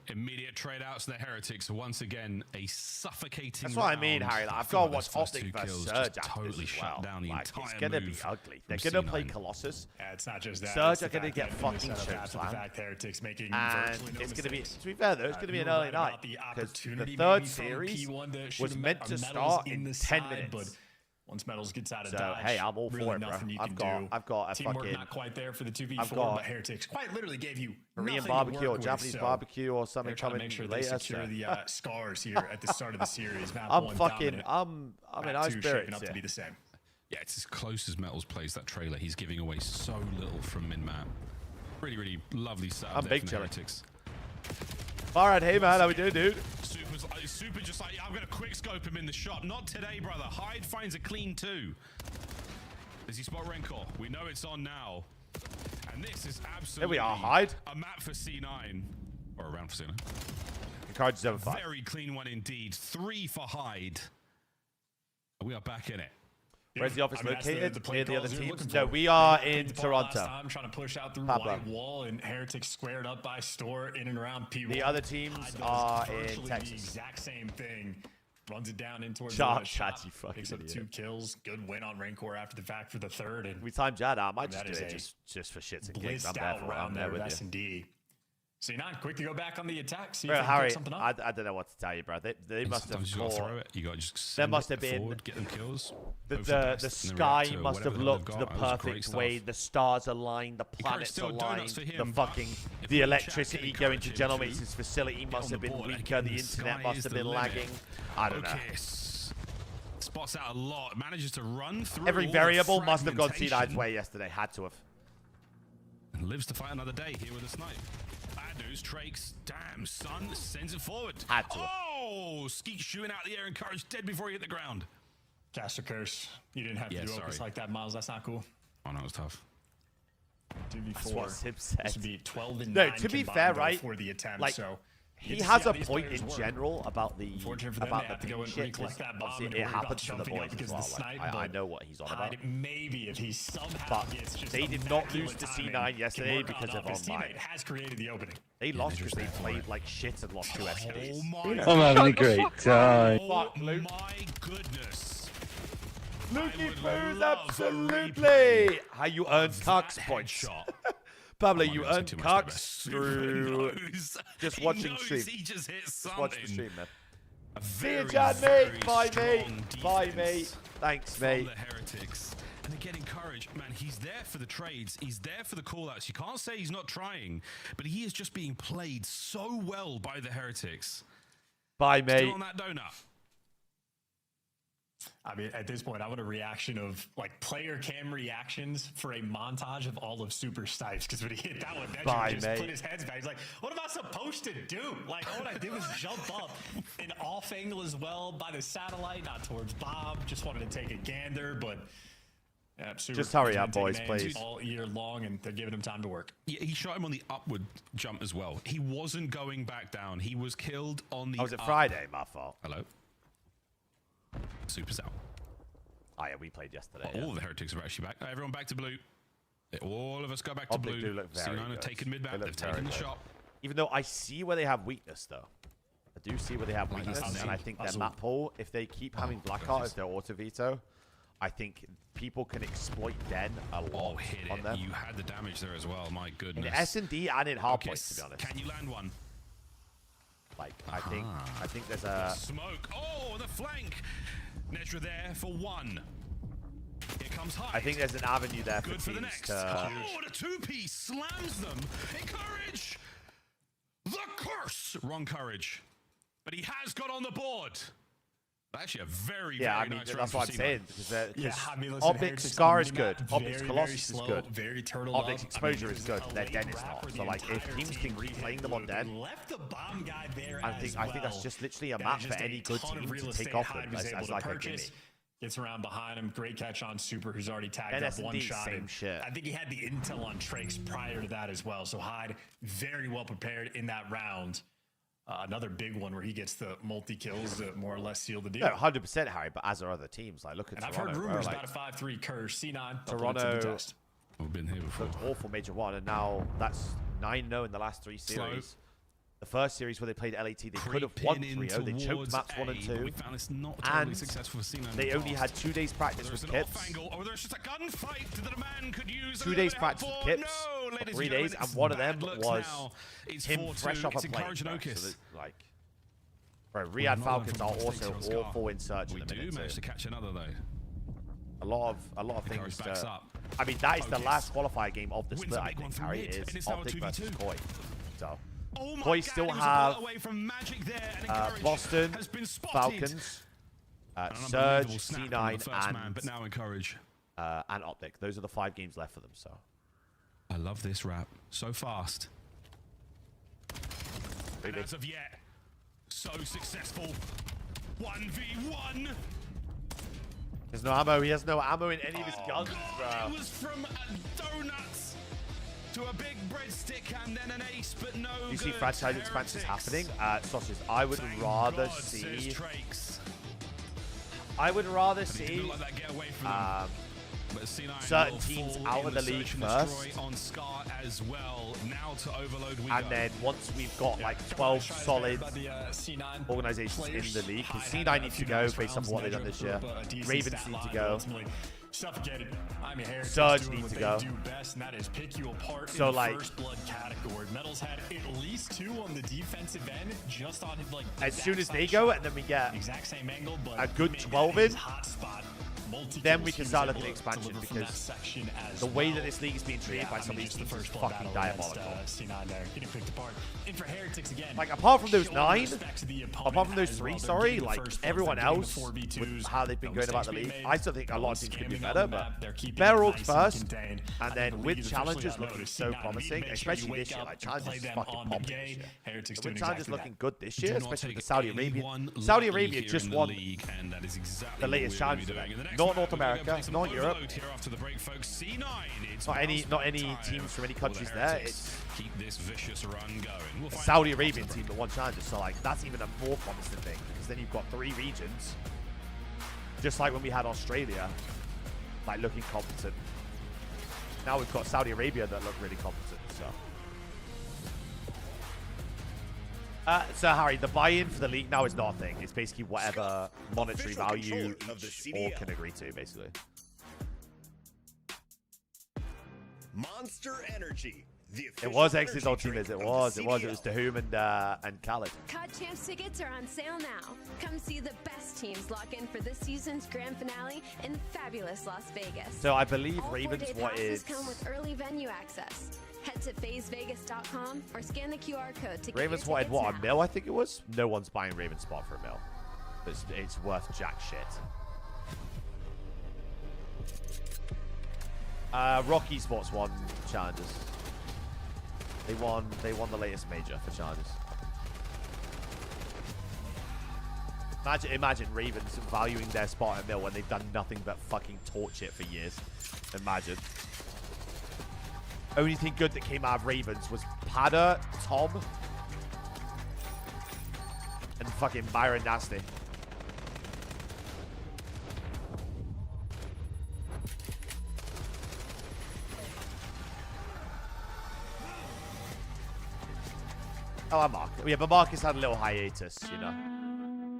Immediate trade outs to the Heretics. Once again, a suffocating
That's what I mean,
round.
Harry. Like, I've
feel
got to
those
watch
first
Optic
2
versus
kills
Surge
just
after
totally
this as
shut
well.
down the
Like,
entire
it's going to be
move
ugly. They're
from
going to play
C9.
Colossus.
Yeah, it's not just that.
Surge
it's the
are going to
fact
get
that in the
fucking
setup after the
chokeslammed.
fact Heretics making
And
virtually no
it's going to be,
mistakes.
to be fair though, it's going to be
You
an
were
early
right about
night
the
because the
opportunity
third
maybe from
series
P1 to shoot
was
him
meant
at
to
Metals
start
in
in
the
10
side,
minutes.
but once Metals gets out of
So,
dodge,
hey, I'm all
really
for it, bro.
nothing you
I've
can
got-
do.
I've got a
Teamwork
fucking-
not quite there for the 2v4,
I've got
but Heretics quite literally gave you
Korean
nothing
barbecue
to
or
work with,
Japanese
so
barbecue or something
they're trying to
coming
make sure
later.
they secure
so.
the scars here at the start of the series. Map
I'm
1
fucking,
dominant.
I'm in
Map
high
2
spirits
shaping up
here.
to be the same.
Yeah, it's as close as Metals plays that trailer. He's giving away so little from min-map. Really, really lovely setup
I'm
there
big
from the
chilling.
Heretics.
Alright, hey man, how we doing, dude?
Super just like, I'm going to quick scope him in the shot. Not today, brother. Hyde finds a clean 2. Does he spot Rencor? We know it's on now. And this is absolutely
Here we are, Hyde.
a map for C9. Or a round for C9.
Encourage is over 5.
Very clean one indeed. 3 for Hyde. We are back in it.
Where's the office
that's
located?
play
Near the other
calls you're
teams?
looking
No,
for.
we are
They
in
picked the ball last
Toronto.
time, trying to push out through
Pablo.
White Wall, and Heretics squared up by Store in and around P1.
The other teams
Hyde does
are in
virtually
Texas.
The exact same thing. Runs it down in towards
Shot,
the
Chad,
shot.
you fucking
Picks up
idiot.
2 kills. Good win on Rancor after the fact for the 3rd. And
We timed Jad out. I might just
that
do
is
it
a
just for shits and gigs.
blitzed
I'm there
out
for it. I'm
round
there
there
with
of
you.
S&D. C9, quick to go back on the attack. See
Bro,
if they can
Harry,
pick something up.
I don't know what to tell you, bro. They must have
Sometimes you got to
caught.
throw it. You got to just
There
send
must
it
have been
forward, get them kills.
the
hope for best,
the
and then
sky
react to
must have
whatever
looked
they've
the
got. That was great
perfect
stuff.
way. The stars aligned, the planets
still donuts
aligned,
for
the
him,
fucking
but if
the
we
electricity
check
going to
encourage him
General
to
Motors' facility must
on
have
the
been
board,
weaker. The
again, the
internet
sky
must
is
have
the
been
limit.
lagging. I don't know.
Okay, spots out a lot. Manages to run through
Every
all the
variable must have gone C9's
fragmentation.
way yesterday. Had to have.
And lives to fight another day here with a snipe. Bad news, Trakes. Damn, son. Sends it forward.
Had to.
Oh, Skeet shooting out the air and Courage dead before he hit the ground.
Caster Curse. You didn't have to do Opus like that, Miles. That's not cool.
Oh, no, it was tough.
2v4.
That's what Sim said.
This would be 12 and
No,
9
to be
combined,
fair,
though,
right?
for the attempt.
Like,
so
he
you get to
has
see how
a
these
point
players
in
work.
general about the
Unfortunate for them, they have to go and
shit, 'cause
recollect that bomb
obviously
and
it
worry about
happens to the
jumping up
boys as
because
well.
the
Like,
snipe,
I
but
know what he's on
Hyde,
about.
maybe if he somehow
But
gets just
they did not lose to
immaculate
C9
timing,
yesterday
can work
because
on
of
up. His
online.
teammate has created the opening.
They
Yeah,
lost
they're
because
just
they
there for
played
it.
like shit and lost 2 SKDs.
Oh my
I'm having a great time.
Fuck, Luke.
My goodness.
Lukey
would
Booze,
love a
absolutely. How you earn cucks points.
Shot.
Pablo,
Come on,
you
don't say
earn
too much there,
cucks
Bess.
through
Knows.
just
He
watching
knows
stream.
He just hit
Just
something.
watch the stream, man.
A
See you,
very,
Chad,
very
mate. Bye, mate.
strong
Bye,
defense
mate. Thanks,
from
mate.
the Heretics. And they're getting courage. Man, he's there for the trades. He's there for the call-outs. You can't say he's not trying, but he is just being played so well by the Heretics.
Bye, mate.
Still on that donut.
I mean, at this point, I want a reaction of like player cam reactions for a montage of all of Super Stipes. Because when he hit that one, that
Bye,
dude just
mate.
put his heads back. He's like, "What am I supposed to do?" Like, all I did was jump up an off angle as well by the satellite, not towards Bob. Just wanted to take a gander, but Super
Just hurry
been
up, boys,
taking names
please.
all year long, and they're giving him time to work.
Yeah, he shot him on the upward jump as well. He wasn't going back down. He was killed on the
Oh, was it
up.
Friday? My fault.
Hello. Super's out.
Oh, yeah, we played yesterday.
All the Heretics are actually back. Everyone back to blue. All of us go back to
Optic
blue.
do look very
C9 have
good.
taken mid
They
map.
look
They've
very
taken the
good.
shot.
Even though I see where they have weakness, though. I do see where they have
Like
weakness,
that's
and I
the
think their
puzzle.
map pool, if they keep having Blackheart as their auto veto, I think people can exploit Den a lot
Oh, hit
on
it.
them.
You had the damage there as well. My
In
goodness.
S&D and in hard
Okay,
points, to be honest.
Can you land one?
Like, I think there's a
smoke. Oh, the flank. Nedra there for one. Here comes Hyde.
I think there's an avenue there for
Good for the
teams
next.
to.
Oh, the two-piece slams them. Encourage. The curse. Wrong courage. But he has got on the board. Actually, a very,
Yeah,
very
I mean,
nice
that's
round
what
for
I'm
C9.
saying. Because
listen,
Optic
Heretics
Scar
on
is
the
good.
minimap,
Optic
very,
Colossus
very
is
slow,
good.
very turtle
Optic's
up.
Exposure is
this
good.
a
Their
late
Den is
wrap
not.
for
So
the
like, if
entire
teams
team.
can keep playing them on Den,
Left the bomb guy there
I think that's just literally a map for any good team to take off them as like a gimme.
Gets around behind him. Great catch on Super, who's already tagged
And
up
S&D,
one shot.
same shit.
I think he had the intel on Trakes prior to that as well. So Hyde very well prepared in that round. Another big one where he gets the multi-kills to more or less seal the deal.
No, 100% Harry, but as are other teams. Like, look at
And
Toronto.
I've heard rumors
bro,
about a 5-3 curse. C9.
Toronto.
We've been here before.
Looked awful Major 1, and now that's 9-0 in the last 3 series. The first series where they played LAT, they could have won 3-0. They choked maps 1 and 2. And they only had 2 days practice with Kips.
Oh, there's just a gunfight that a man could use.
2 days practice with Kips, or 3 days, and one of them was him fresh off a plane. Bro. So that, like, bro, Riyadh Falcons are also awful in search
We
in the
do
minute.
manage to catch another though.
A lot of things
backs
to,
up.
I mean, that is the last qualifier game of the
Wins
split,
a
I
big one
think,
from
Harry,
mid, and
is
it's now a
Optic
2v2.
versus Koi. So,
Oh my
Koi
God,
still
he was a
have
bullet away from Magic there, and Encourage
Boston,
has been spotted.
Falcons,
An
Surge,
unbelievable snap from the
C9,
first man,
and
but now Encourage.
And Optic. Those are the 5 games left for them. So,
I love this rap. So fast. And as of yet, so successful. 1v1.
there's no ammo. He has no ammo in any of his guns, bro.
It was from a donut to a big breadstick and then an ace, but no.
You see
good.
franchise expansions
Heretics.
happening. Sausages. I would rather
God,
see.
says Trakes.
I would rather
And it
see
didn't look like that get away from them. But C9
certain
will
teams
fall
out
in
of the league
search and
first.
destroy on Scar as well. Now to Overload we
And
go.
then once we've got like 12 solid organizations in the league, because C9 needs to go based on what they've done this year. Ravens need to go.
Suffocated. I mean, Heretics
Surge
doing
needs
what
to go.
they do best, and that is pick you apart
So,
in the
like-
first blood category. Metals had at least 2 on the defensive end, just on his like.
As soon as they go, and then we get
exact same angle, but
a good
made that
12 in,
his hot spot.
then we
Multi-kills
can
he
start
was
looking at
able to
expansion,
deliver from that
because
section as
the way
well.
that this league is being treated by some of these
just
teams
the
is
first blood
fucking
battle against,
diabolical.
C9 there, getting picked apart. And for Heretics again,
Like, apart from those
showing
9,
respect to the opponent
apart from those
as
3,
well. They're
sorry,
getting the
like,
first blood,
everyone
they're getting the
else,
4v2s,
with how they've been
no
going about the
mistakes
league,
being
I
made,
still think a
no
lot of teams could do
scamming
better,
on the
but
map. They're keeping
better
it
orgs
nice and
first,
contained.
and
I
then
think the
win
league is
challenges
officially
looking
outvoted.
so
C9,
promising,
make sure you
especially
wake
this year.
up
Like,
and
challenges
play
is
them
fucking
on the
popping
day.
this year.
Heretics
The win
doing
challenge is
exactly
looking
that.
good this
Do
year,
not
especially
take
with Saudi Arabia.
anyone
Saudi
lightly
Arabia
here
just
in the
won
league, and that is exactly
the
what
latest
we're gonna be
challenge
doing. In the next
not
round,
North
we're gonna
America,
play some
not Europe.
Overload here after the break, folks. C9, it's
Not any
time
teams from any
for the
countries there.
Heretics.
It's
Keep this vicious run going. We'll
a
find
Saudi
out
Arabian
after
team that won challenges, so like that's even a more promising thing, because then you've got 3 regions, just like when we had Australia, like looking competent. Now we've got Saudi Arabia that look really competent. So Harry, the buy-in for the league now is not a thing. It's basically whatever monetary value each org can agree to, basically.
Monster Energy.
It was Exit on Team Viz. It was Dahum and Khaled.
COD Champs tickets are on sale now. Come see the best teams lock in for this season's grand finale in fabulous Las Vegas.
So I believe
All
Ravens
4-day
wanted.
passes come with early venue access. Head to phasevegas.com or scan the QR code to get
Ravens
your
wanted
tickets
what,
now.
a mil? I think it was. No one's buying Ravens spot for a mil. It's worth jack shit. Rocky Sports won challenges. They won the latest major for challenges. Imagine Ravens valuing their spot at mil when they've done nothing but fucking torch it for years. Imagine. Only thing good that came out of Ravens was Pada, Tom, and fucking Byron Nasty. Oh, I'm Mark. Yeah, but Marcus had a little hiatus, you know.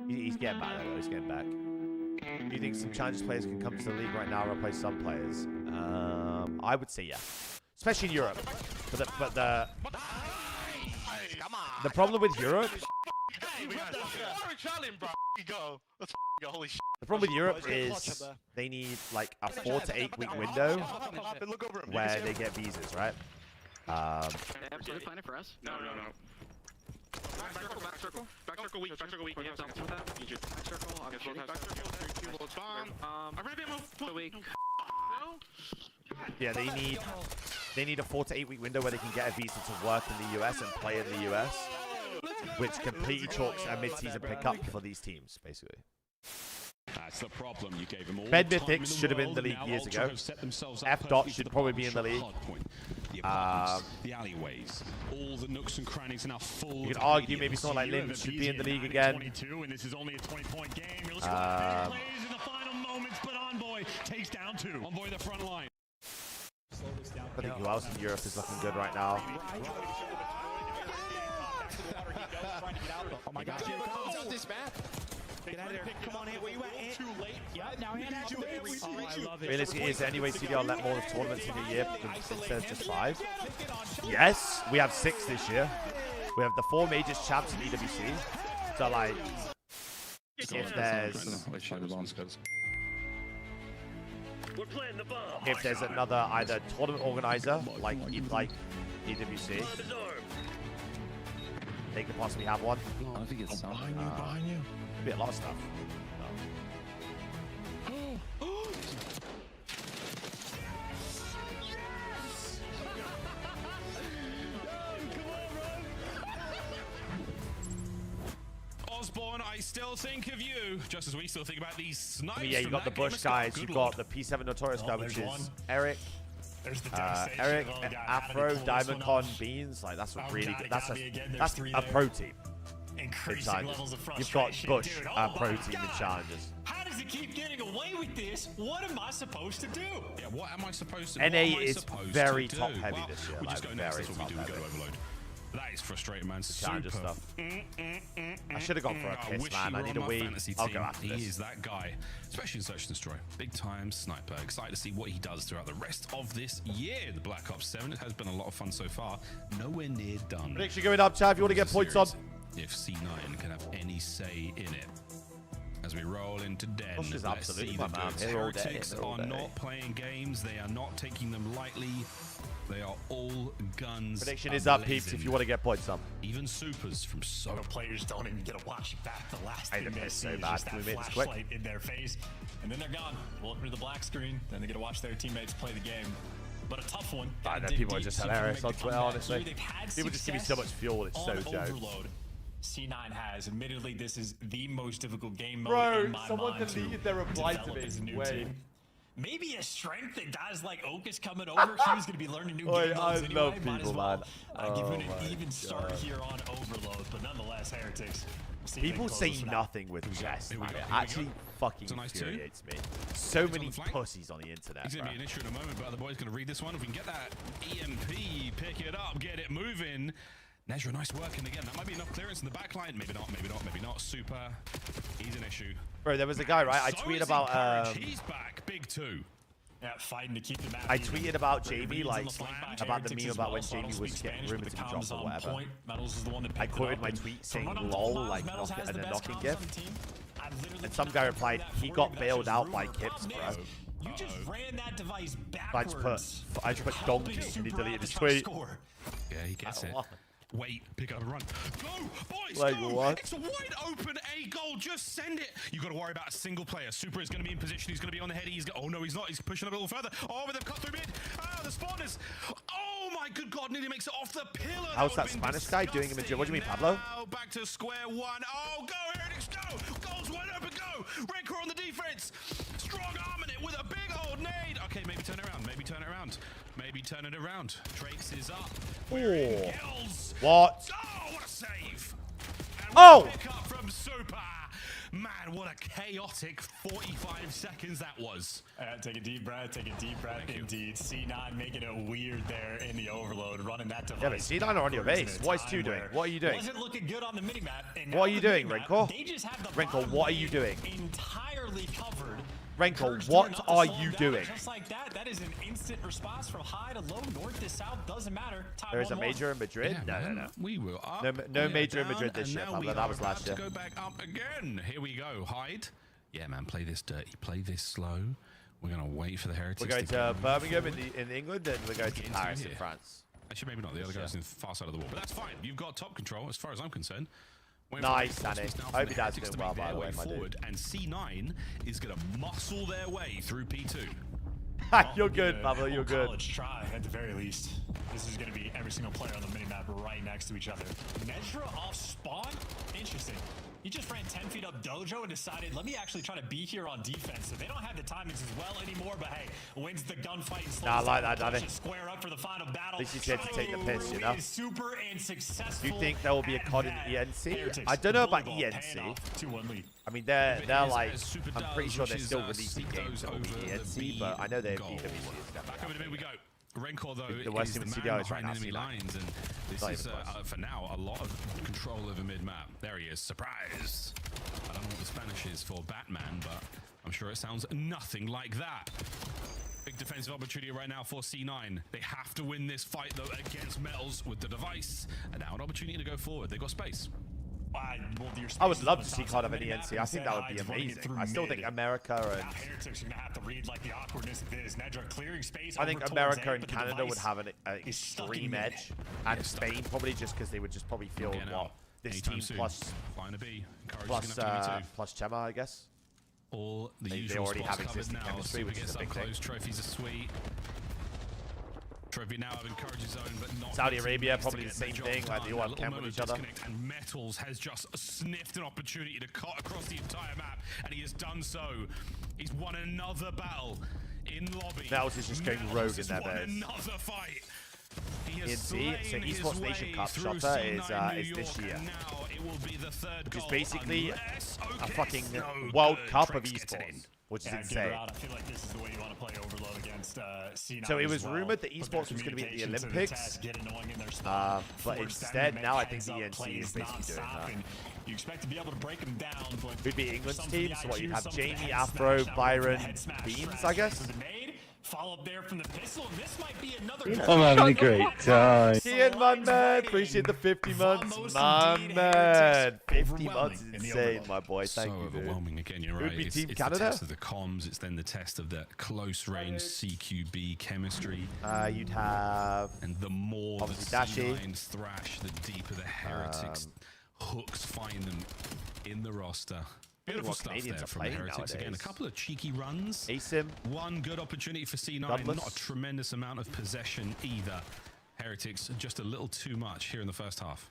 He's getting back though. He's getting back. Do you think some challenges players can come to the league right now and replace some players? I would say yeah, especially in Europe. But the problem with Europe The problem with Europe is they need like a 4 to 8 week window where they get visas, right?
For us? No. Back circle weak. We have something with that. Back circle, obviously. Back circle, bomb. I'm ready to move. Weak.
Yeah, they need a 4 to 8 week window where they can get a visa to work in the US and play in the US, which completely chalks a mid-season pickup for these teams, basically.
That's the problem. You gave them all
Bed Mythics should have been in the league years ago. F. Should probably be in the league.
The alleyways, all the nooks and crannies are now full.
You could argue maybe someone like Lynn should be in the league again.
And this is only a 20-point game. You're looking at big plays in the final moments, but Envoy takes down 2.
Envoy the front line.
I think who else in Europe is looking good right now?
Oh my gosh, here it comes. This map. Get out of there. Come on, Ant. Where you at, Ant? Too late. Yeah, now Ant has to
Realistically, is there any way CDR let more of tournaments in a year instead of just 5? Yes, we have 6 this year. We have the 4 majors champs in EWC. So, like, if there's another either tournament organizer like EWC, they could possibly have one.
I think it's behind you.
Be a lot of stuff.
Osborne, I still think of you, just as we still think about these snipes.
Yeah, you got the Bush guys, you've got the P7 Notorious guy, which is Eric. Eric, Afro, Diamond Con, Beans. Like, that's a really good. That's a pro team.
Increasing levels of
You've got
frustration.
Bush,
Dude,
a pro team in challenges.
How does it keep getting away with this? What am I supposed to do?
Yeah, what am I supposed to do?
NA is very top heavy
well,
this year.
We just
like,
go next.
very
That's what we do. We go to Overload. That is frustrating, man.
Challenger
Super.
stuff. I should have gone for a kiss, man. I need a wee. I'll go after this.
He is that guy, especially in Search and Destroy. Big time sniper. Excited to see what he does throughout the rest of this year. The Black Ops 7. It has been a lot of fun so far. Nowhere near done.
Prediction going up, Chav. If you want to get points on.
If C9 can have any say in it. As we roll into Den,
Bush is
let's see
absolutely
the
my man.
goods.
Here all day,
Heretics
here all
are
day.
not playing games. They are not taking them lightly. They are all guns.
Prediction is up, peeps, if you want to get points on.
Even supers from so.
The players don't even get to watch it back. The last
I
thing they
missed
see
so
is
bad.
just
Can
that
we make this quick?
flashlight in their face, and then they're gone. Welcome to the black screen. Then they get to watch their teammates play the game. But a tough one.
I know people are just hilarious on Twitter, honestly. People just give me so much fuel. It's so jokes.
Overload. C9 has. Admittedly, this is the most difficult game mode
Bro,
in my
someone
mind
deleted their reply to
develop
me.
as a new
Wait.
team. Maybe a strength that guys like Oak is coming over. He was going to be learning new game modes
I
anyway.
love
Might as
people,
well
man.
give him
Oh
an
my
even start
God.
here on Overload. But nonetheless, Heretics.
People say nothing with chest, man. It actually fucking infuriates me. So many pussies on the internet,
It's going to be an issue in a moment, but the boy's going to read this one. If we can get that EMP, pick it up, get it moving. Nezra, nice work. And again, that might be enough clearance in the back line. Maybe not, maybe not, maybe not. Super. He's an issue.
Bro, there was a guy, right? I
So
tweeted
is
about
Encourage. He's back. Big 2.
Yeah, fighting to keep the map
I
even.
tweeted about
Great
Jamie,
reads
like,
on the flank by
about the
Heretics
meme
as
about
well.
when
So I don't
Jamie was
speak
getting
Spanish,
rumored
but
to
the
be
comms
dropped or
on
whatever.
point. Metals is the one that
I
picked it
quoted
up,
my
and
tweet
for
saying
running
lol,
comms,
like,
Metals
knock-
has
and
the
a
best
knocking
comms
gif.
on the team. I literally
And some
cannot
guy
confirm
replied,
that
he
for
got
you, but that's
bailed
just
out by
rumor.
Kips,
Problem
bro.
is, You just ran that device
I just
backwards.
put donkey and he deleted his tweet.
Yeah, he gets it. Wait, pick up and run. Go, boys,
Like
go!
what?
It's a wide open A goal. Just send it. You got to worry about a single player. Super is going to be in position. He's going to be on the head. Oh no, he's not. He's pushing a little further. Oh, but they've cut through mid. Ah, the spawners. Oh my good God! Nearly makes it off the pillar.
How's that Spanish guy doing in Madrid? What do you mean, Pablo?
Now back to square one. Oh, go Heretics, go! Goals wide open, go! Redcore on the defense. Strong arming it with a big old nade. Okay, maybe turn it around. Maybe turn it around. Maybe turn it around. Trace is up. We're in Gills.
What?
Oh, what a save! And
Oh!
pick up from Super. Man, what a chaotic 45 seconds that was.
Take a deep breath, take a deep breath indeed. C9 making it weird there in the overload, running that device.
Yeah, but C9 are on your
backwards
base.
in a
What is
time
2 doing?
where
What are you doing?
Wasn't looking good on the minimap. And
What are
now
you
the
doing,
minimap,
Rinkle?
They just have the
Rinkle,
bottom
what are
lane
you doing?
entirely covered.
Renko, what are you doing?
Just like that, that is an instant response from high to low, north to south, doesn't matter.
There is a major in Madrid?
Yeah,
No.
We were up.
No
we
major
are
in Madrid
down,
this
and
year,
now
Pablo.
we
That
are
was last
about
year.
to go back up again. Here we go. Hyde. Yeah, man, play this dirty. Play this slow. We're going to wait for the Heretics.
We're going to Birmingham in England, and we're going to
Into
Paris
here.
in France.
Actually, maybe not. The other guy's on the far side of the wall. But that's fine. You've got top control as far as I'm concerned.
Nice, Danny. I hope your dad's doing well, by the way, my dude.
And C9 is going to muscle their way through P2.
You're good, Pablo. You're good.
College try at the very least. This is going to be every single player on the minimap right next to each other. Nedra off spawn? Interesting. He just ran 10 feet up Dojo and decided, let me actually try to be here on defense. So they don't have the timings as well anymore, but hey, wins the gunfight and slows
Nah, I like
down
that,
the
Danny.
square up for the final battle.
At least he's here to take the piss, you know?
Is super and successful.
Do you think there will be a COD in ENC? I don't know about ENC.
2-1 lead.
I mean, they're like, I'm pretty sure they're still releasing games over ENC, but I know they're DWC is definitely.
Back over the mid we go. Rencor, though,
The worst
is
team
the
in
man
CDL is right
behind
now,
enemy
C9.
lines, and this
Not
is,
even close.
for now, a lot of control over mid-map. There he is, surprise! I don't know what the Spanish is for Batman, but I'm sure it sounds nothing like that. Big defensive opportunity right now for C9. They have to win this fight, though, against Metals with the device. And now an opportunity to go forward. They've got space.
I would love to see COD of an ENC. I think that would be amazing. I still think America and
Heretics are gonna have to read like the awkwardness of this. Nedra clearing space.
I think
over
America
towards A,
and
but the
Canada would
device
have an
is stuck in
extreme
mid.
edge, and Spain probably just because they would just probably feel
Again,
what this
anytime
team
soon.
plus
Flying a B. Encourage
plus
is gonna have to be two.
plus Chema, I guess.
All the
They
usual
already
spots
have
covered
existing
now.
chemistry,
Super
which is
gets
a
up
big thing.
close. Trophies are sweet. Trophy now have encouraged zone, but not
Saudi
enough
Arabia,
teammates to
probably
get
the same
job
thing, like
done.
they all have
A little
chem with
moment
each
of
other.
disconnect, and Metals has just sniffed an opportunity to cut across the entire map, and he has done so. He's won another battle in lobby.
Metals is just going rogue in their
won
base.
another fight. He has
ENC, so
slain his
Esports Nation
way
Cup
through
Shopper
C9
is
New
this
York,
year.
and now it will be the third
Which is
goal
basically
unless
a fucking
no
World
good.
Cup of
Trix gets it in.
esports, which is
Yeah, give
insane.
it out. I feel like this is the way you want to play Overload against C9.
So it
as
was
well.
rumored that
Put
esports
their
was going to be at the
communication to
Olympics,
test, get annoying in their spot,
but
force them
instead
to
now I
make
think the
heads-up
ENC is
plays
basically doing
nonstop,
that.
and you expect to be able to break them down, but
Who'd be England's
some for
team?
the
So what, you'd
IQ,
have
some for the
Jamie,
head
Afro,
smash, now
Byron,
the head smash
Beans,
strategy
I guess?
for the nade. Follow up there from the pistol, and this might be another.
I'm having a great time.
Ian, my man, appreciate the 50 months, my man. 50 months is insane, my boy. Thank
so
you, dude.
overwhelming again. You're
Who'd
right.
be
It's,
Team
it's
Canada?
the test of the comms. It's then the test of the close range CQB chemistry.
You'd have
and the more the
obviously Dashi.
C9s thrash, the deeper the Heretics hooks find them in the roster. Beautiful
what
stuff
Canadians
there
are
from the
playing
Heretics. Again, a
nowadays.
couple of cheeky runs.
ASIM.
One good opportunity for C9.
Godless.
Not a tremendous amount of possession either. Heretics just a little too much here in the first half.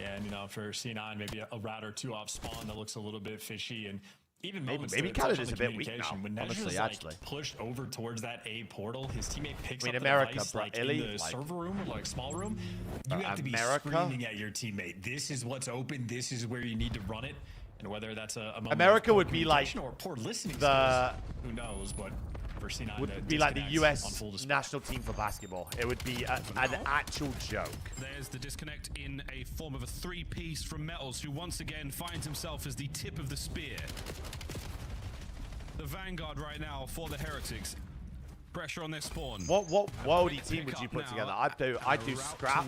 Yeah, and you know, for C9, maybe a rat or two off spawn that looks a little bit fishy, and even
Maybe-
moments
maybe
to touch on
Canada's
the
a bit weak
communication.
now,
When
honestly,
Nedra's,
actually.
pushed over towards that A portal, his teammate picks
I mean,
up the
America,
device
bro,
like
Illy,
in the
like-
server room or like small room. You have to be
America?
screaming at your teammate. This is what's open. This is where you need to run it. And whether that's a moment
America
of
would be like
communication or poor listening
the-
skills, who knows? But for C9,
Would be like the US national team for basketball. It would be an actual joke.
There's the disconnect in a form of a three-piece from Metals, who once again finds himself as the tip of the spear. The vanguard right now for the Heretics. Pressure on their spawn.
What worldy team would you put together? I do scrap.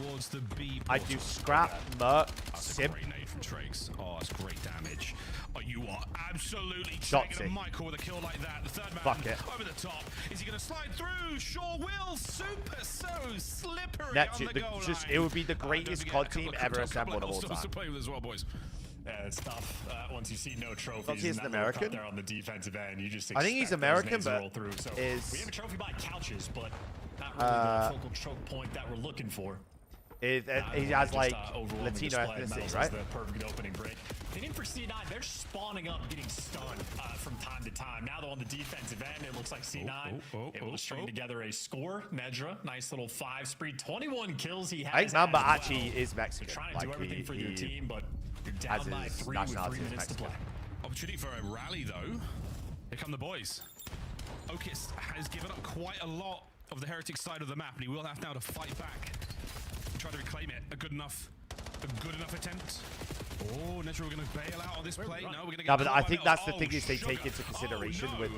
I do scrap, Merc, Sim.
Great nade from Trakes. Oh, that's great damage. Oh, you are absolutely
Shotsy.
taking a Michael with a kill like that. The third man
Fuck it.
over the top. Is he going to slide through? Sure will. Super so slippery
Neptune,
on the goal
just
line.
it would be the greatest COD team ever assembled of all
Still to
time.
play with as well, boys.
Yeah, it's tough. Once you see no trophies,
Don't see he's
and
an
that little cut
American?
there on the defensive end, you just
I think he's
expect those
American,
nades to
but
roll through. So
is-
we have a trophy by couches, but not really the focal choke point that we're looking for.
He has like Latino ethnicity, right?
The perfect opening break. And in for C9, they're spawning up, getting stunned from time to time. Now they're on the defensive end. It looks like C9 able to string together a score. Nedra, nice little 5 spree, 21 kills he has.
I think Mamba
as well.
actually is Mexican.
You're trying to
Like
do everything for your team, but you're
has
down by
his
3 with 3
nationality as
minutes to play.
Mexican.
Opportunity for a rally, though. Here come the boys. Okis has given up quite a lot of the Heretic side of the map, and he will have now to fight back and try to reclaim it. A good enough attempt. Oh, Netra, we're going to bail out on this play. No, we're going to get
Yeah, but I
caught
think
by
that's the
Metals.
thing is they
Sugar.
take into consideration
Oh,
with
no.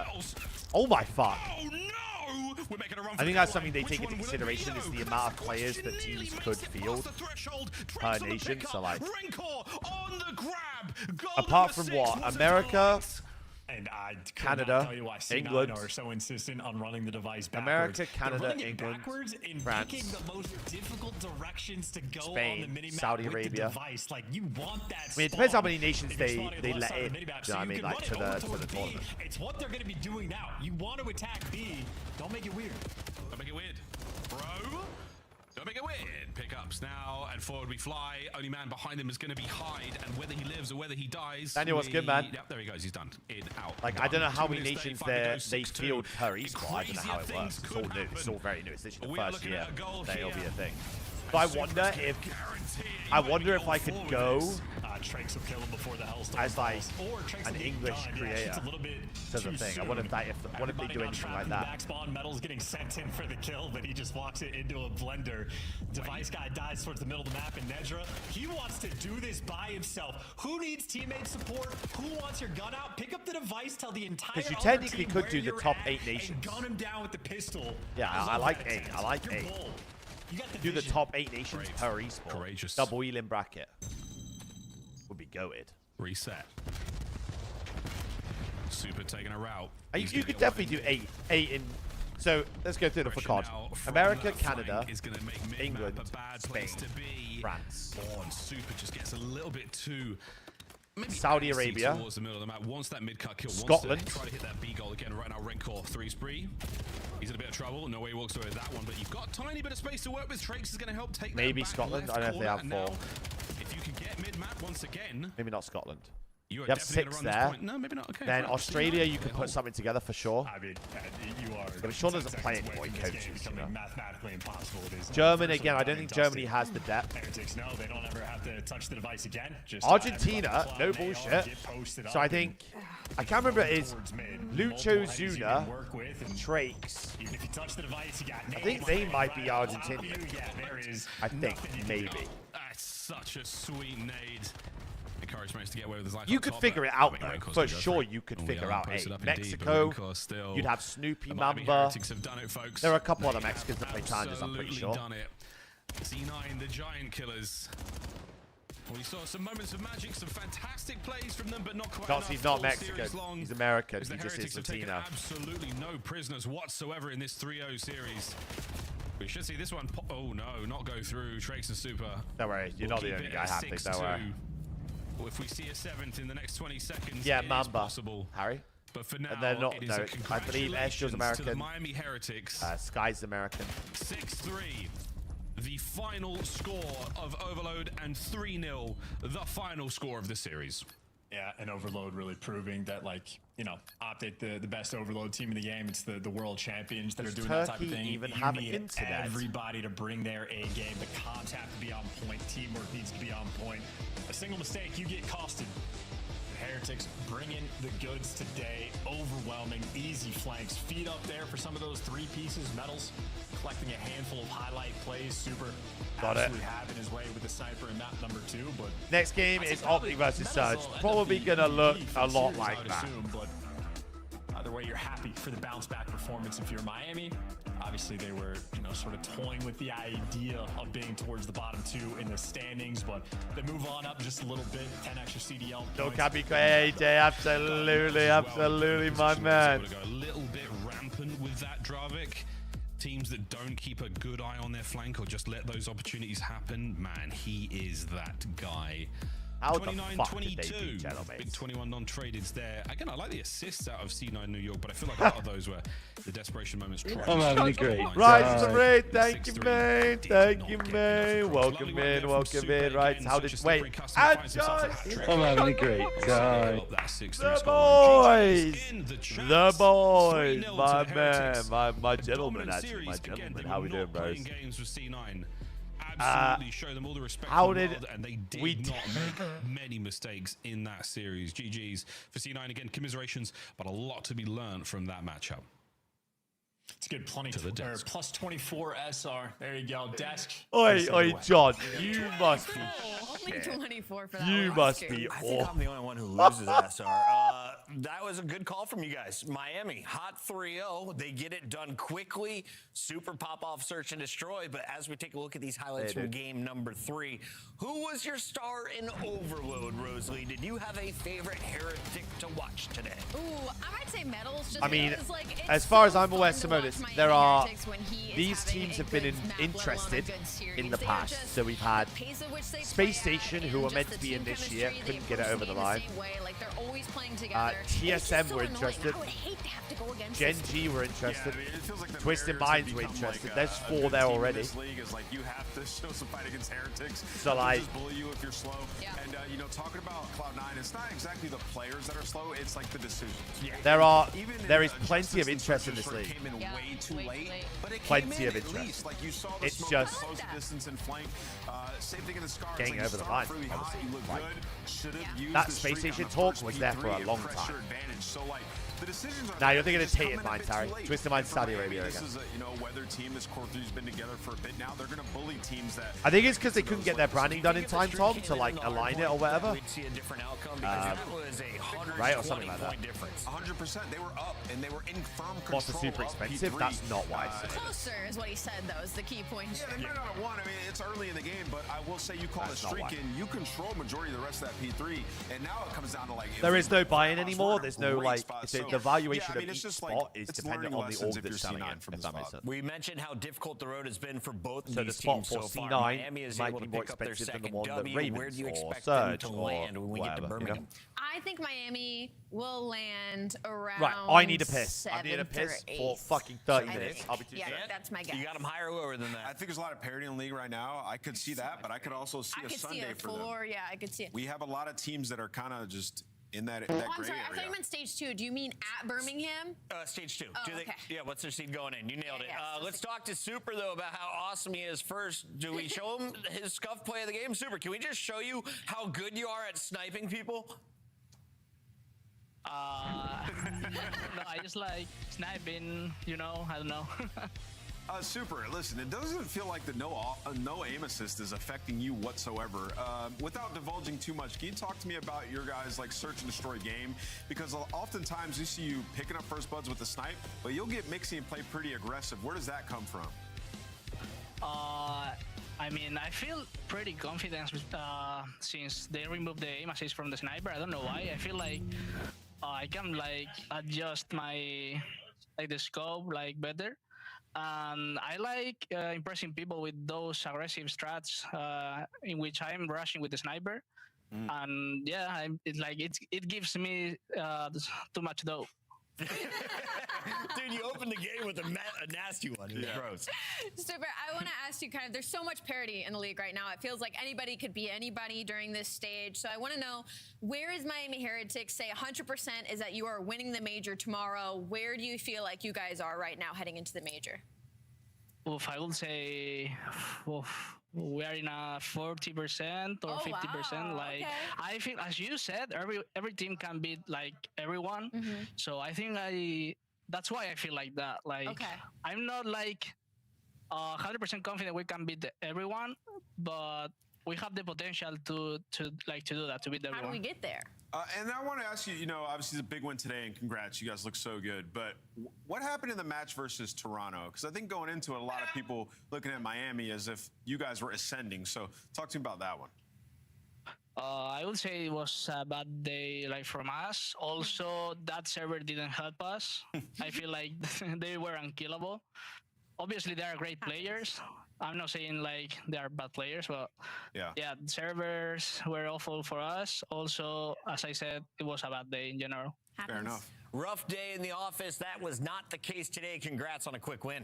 Metals.
oh my fuck.
Oh no! We're making a run for
I think
the
that's
goal
something
line.
they take
Which
into
one will it be,
consideration is
though?
the
Because
amount of
that's
players that
question
teams
nearly
could
makes it
field
past the threshold.
per
Drakes on the
nation. So
pickup.
like,
Rencor on the grab. Goal
apart
number
from
6
what,
wasn't
America,
aligned.
And I could
Canada,
not tell you why C9
England,
are so insistent on running the device backwards.
America, Canada,
They're running it
England,
backwards and
France,
picking the most difficult directions to go
Spain,
on the minimap
Saudi
with
Arabia.
the device. Like, you want that
I mean, it depends how
spawn
many nations
if you're
they
spawning on the left
let
side of
in.
the minimap.
Do you
So
know what I
you
mean?
can
Like
run
to
it over
the
towards B.
tournament.
It's what they're going to be doing now. You want to attack B. Don't make it weird.
Don't make it weird, bro. Don't make it weird. Pickups now, and forward we fly. Only man behind him is going to be Hyde, and whether he lives or whether he dies.
Daniel, what's good, man?
Yep, there he goes. He's done. In, out.
Like, I
done.
don't know how
2
many
minutes,
nations
35 to go,
they
6-2.
field per esport. I don't know how it
Crazier
works.
things
It's all
could
new. It's
happen.
all very new. It's literally
We
the
are
first
looking
year
at a goal
that it'll be
here.
a thing. So I wonder if I could go
Tranks will kill him before the Hellstorm
as like
falls. Or Tranks
an
will get
English
done. Yeah,
creator
it's a little bit
to the
too
thing. I
soon.
wonder if that what if they
Everybody
do
got
anything
trapped
like
in the
that.
back spawn. Metal's getting sent in for the kill, but he just walks it into a blender. Device guy dies towards the middle of the map, and Nedra, he wants to do this by himself. Who needs teammate support? Who wants your gun out? Pick up the device, tell the entire
Because you
other
technically
team
could
where
do the
you're
top
at,
8
and
nations.
gun him down with the pistol.
Yeah,
I
I
love
like
that
8. I
stance.
like
You're
8.
bold. You got the
Do the
vision.
top 8 nations per esport.
Courageous.
Double Elim bracket. Would be goated.
Reset. Super taking a route.
You could definitely do 8 in. So let's go through the
Pressure
card.
now from
America,
that flank
Canada,
is gonna make mid-map
England,
a bad
Spain,
place to be.
France.
Oh, and Super just gets a little bit too. Maybe
Saudi
antsy
Arabia,
towards the middle of the map. Once that mid-cut kill,
Scotland.
wants to try to hit that B goal again. Right now, Rencor 3 spree. He's in a bit of trouble. No way he walks away with that one, but you've got a tiny bit of space to work with. Tranks is going to help take
Maybe
that back
Scotland.
left
I don't know if they
corner.
have
And
4.
now, if you can get mid-map once again,
Maybe not Scotland.
you are
You have
definitely
6
gonna run this
there.
point. No, maybe not. Okay,
Then
fine.
Australia,
C9.
you can
Okay,
put something together for sure.
I mean, you are.
But Sean doesn't
10
play
seconds
anymore,
away
he
from this
coaches,
game
you
becoming
know.
mathematically impossible. It is.
German
First
again. I
one
don't
done
think
and
Germany
dusted.
has the depth.
Heretics, no, they don't ever have to touch the device again. Just
Argentina,
everybody
no
club, they all
bullshit.
get posted
So I
up
think
and
I can't remember it is
towards mid.
Lucho
Multiple heads you
Zuna,
can work with, and
Trakes.
even if you touch the device, you got
I think they might be Argentinian.
Yeah, there is.
I think
nothing you can
maybe.
do.
That's such a sweet nade. Encourage managed to get away with his life.
You
on
could
top,
figure
but
it out
I think
though.
Renkor's
For
gonna go
sure,
it.
you could
Oh,
figure
yeah,
out
posted
8.
up indeed, but
Mexico.
Renkor's still-
You'd have Snoopy
The Miami
Mamba.
Heretics have done it, folks.
There are a couple
They
other Mexicans that play
have
challenges, I'm pretty
absolutely
sure.
done it. C9, the Giant Killers. We saw some moments of magic, some fantastic plays from them, but not quite enough.
He's not
all
Mexican.
series long,
He's American.
as the
He just
Heretics
is
have taken
Latino.
absolutely no prisoners whatsoever in this 3-0 series. We should see this one. Oh no, not go through. Trakes and Super.
Don't worry, you're not the
Keep
only
it
guy
at
happy. Don't
6-2.
worry.
Well, if we see a 7th in the next 20 seconds,
Yeah,
it is
Mamba.
possible.
Harry.
But for now,
And they're not.
it is
No,
a
I believe Estio's
congratulations to the
American.
Miami Heretics.
Sky's American.
6-3. The final score of Overload, and 3-0, the final score of the series.
Yeah, and Overload really proving that, like, you know, Optic, the best Overload team in the game. It's the world champions that are doing that type of
Turkey
thing.
even
You
have
need
internet?
everybody to bring their A game. The comms have to be on point. Teamwork needs to be on point. A single mistake, you get costed. The Heretics bring in the goods today. Overwhelming, easy flanks. Feed up there for some of those 3 pieces. Metals collecting a handful of highlight plays. Super
Got it.
absolutely having his way with the sniper in map number 2. But
Next game is Optic versus Surge. Probably gonna look a lot like that.
But either way, you're happy for the bounce back performance. If you're Miami, obviously they were, you know, sort of toying with the idea of being towards the bottom 2 in the standings, but they move on up just a little bit. 10 extra CDL
No
points.
Cappy AJ, absolutely, absolutely, my man.
Able to go a little bit rampant with that Dravik. Teams that don't keep a good eye on their flank or just let those opportunities happen, man, he is that guy.
How the fuck did they
29-22.
beat Gentlemen?
Big 21 non-tradeds there. Again, I like the assists out of C9 New York, but I feel like a lot of those were the desperation moments.
I'm having a great
Right,
time.
Saray, thank you, man. Thank you, man. Welcome in, welcome in. Right, how did. Wait, and
I'm having a great time.
The boys! The boys! My man, my gentleman, actually, my gentleman. How we doing, bros?
Games with C9. Absolutely show them all the respect
how
in the
did
world, and they did
we
not make many mistakes in that series. GG's for C9 again, commiserations, but a lot to be learned from that matchup.
It's good. Plenty
To the
or
desk.
+24 SR. There you go. Desk.
Oi,
Take it
oi,
away.
John, you must be shit.
24 for that
You
one.
must be
I think I'm
awful.
the only one who loses SR. That was a good call from you guys. Miami, hot 3-0. They get it done quickly. Super pop-off search and destroy. But as we take a look at these highlights from game number 3, who was your star in Overload, Rosalie? Did you have a favorite heretic to watch today?
Ooh, I might say Metals. Just
I mean,
because, like, it's
as far as
so
I'm aware,
fun to watch
Simonis,
Miami
there are
Heretics when he is
these
having
teams
a
have been
good map, let alone a
interested
good series.
in the
They are
past.
just-
So we've had
the pace at which they
Space
play at
Station,
and
who were
just
meant
the
to be
team
in this
chemistry,
year,
they
couldn't get it
approach
over the
game
line.
same way. Like, they're always playing together.
TSM were
It's just so
interested.
annoying. I would hate to have to go against
Gen
this
G were interested.
Yeah, I mean, it feels like the
Twisted
barriers
Minds
have
were
become
interested.
like
There's
a
4
good
there
team in
already.
This league is like you have to show some fight against heretics.
So,
They'll
like-
just bully you if you're slow. And you know, talking about Cloud9, it's not exactly the players that are slow. It's like the decisions.
There is plenty of interest in this league.
Came in way too late, but it
Plenty
came in
of
at
interest.
least. Like you saw the
It's
smoke
just
close the distance and flank. Same thing in the Scars.
getting
like
over
you
the
start
line,
really hot,
obviously.
you look
Like,
good. Should have used
that
the
Space
streak on
Station
the
talk
first
was there for a
P3
long
and pressure
time.
advantage. So like the decisions are
Now you're
they
thinking of
just come
Tated
in a
Minds,
bit too
Harry.
late.
Twisted Minds,
And for
Saudi
Miami,
Arabia
this
again.
is a weather team. This core three's been together for a bit now. They're gonna bully teams that.
I think it's because they couldn't get their branding done in time, Tom, to like align it or whatever.
We'd see a different outcome because that was a 120
right, or something like that.
point difference.
100%. They were up and they were in firm control.
What's the super
of
expensive?
P3.
That's not why I said it.
Closer is what he said, though, is the key point.
Yeah, they might not have won. I mean, it's early in the game, but I will say you call
That's
a
not
streak
why.
in, you control majority of the rest of that P3, and now it comes down to like.
There is no buy-in anymore. There's no
great
like
spot.
the
So,
valuation
yeah, I mean,
of
it's
each
just
spot
like,
is
it's
dependent
learning
on the
lessons
org
if
that's
you're
selling
C9
it.
from
If
the
that makes
spot.
sense.
We mentioned how difficult the road has been for both
So the
these
spot
teams
for
so far.
C9
Miami is
might
able
be
to
more
pick up their
expensive than
second
the one that
W. Where
Ravens
do you
or
expect them
Surge
to
or
land when we get to
whatever, you know?
Birmingham?
I think Miami will land around.
Right, I need a piss. I need a
7th or
piss for
8th.
fucking 30
I
minutes.
think.
I'll be too
Yeah,
sick.
that's my guess.
You got them higher or lower than
I
that?
think there's a lot of parity in the league right now. I could see that, but I could also see
I
a
could see
Sunday
a
for them.
4. Yeah, I could see it.
We have a lot of teams that are kind of just in that
Oh,
gray
I'm sorry. I thought
area.
you meant stage 2. Do you mean at Birmingham?
Stage 2.
Oh,
Do they,
okay.
Yeah, what's their seed going in? You nailed it.
Yeah,
Let's talk to Super, though, about how awesome he is first. Do we show him his scuff play of the game? Super, can we just show you how good you are at sniping people?
No, I just like sniping, you know, I don't know.
Super. Listen, it doesn't feel like the no aim assist is affecting you whatsoever. Without divulging too much, can you talk to me about your guys' like search and destroy game? Because oftentimes we see you picking up first bloods with the snipe, but you'll get Mixie and play pretty aggressive. Where does that come from?
I mean, I feel pretty confident since they removed the aim assist from the sniper. I don't know why. I feel like I can like adjust my the scope like better. And I like impressing people with those aggressive strats in which I'm rushing with the sniper. And yeah, it gives me too much dope.
Dude, you opened the game with a nasty one. It was gross.
Super. I want to ask you kind of, there's so much parity in the league right now. It feels like anybody could be anybody during this stage. So I want to know, where is Miami Heretics? Say 100% is that you are winning the major tomorrow. Where do you feel like you guys are right now heading into the major?
Oof, I would say we are in a 40% or 50%.
Wow.
Like
Okay.
I feel, as you said, every team can beat like everyone. So I think that's why I feel like that. Like I'm not like 100% confident we can beat everyone, but we have the potential to do that, to beat everyone.
How do we get there?
And I want to ask you, obviously it's a big win today, and congrats, you guys look so good. But what happened in the match versus Toronto? Because I think going into it, a lot of people looking at Miami as if you guys were ascending. So talk to me about that one.
I would say it was a bad day, like from us. Also, that server didn't help us. I feel like they were unkillable. Obviously, they are great players. I'm not saying like they are bad players, but yeah, the servers were awful for us. Also, as I said, it was a bad day in general.
Fair enough.
Rough day in the office. That was not the case today. Congrats on a quick win.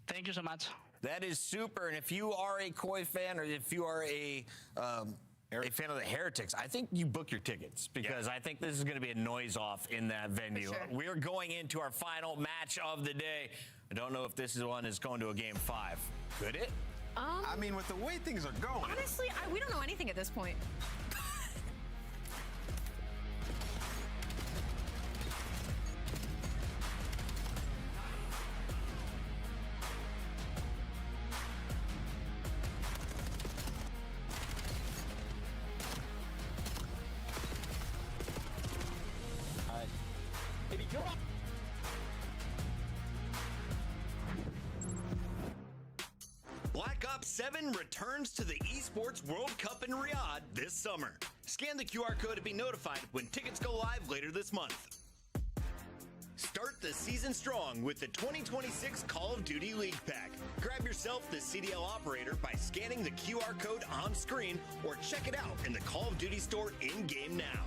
Thank you so much.
That is super. And if you are a Koi fan, or if you are a fan of the Heretics, I think you book your tickets, because I think this is going to be a noise off in that venue.
Sure.
We're going into our final match of the day. I don't know if this one is going to a game 5. Could it?
I mean, with the way things are going.
Honestly, we don't know anything at this point.
Seven returns to the Esports World Cup in Riyadh this summer. Scan the QR code to be notified when tickets go live later this month. Start the season strong with the 2026 Call of Duty League Pack. Grab yourself the CDL operator by scanning the QR code on screen or check it out in the Call of Duty store in-game now.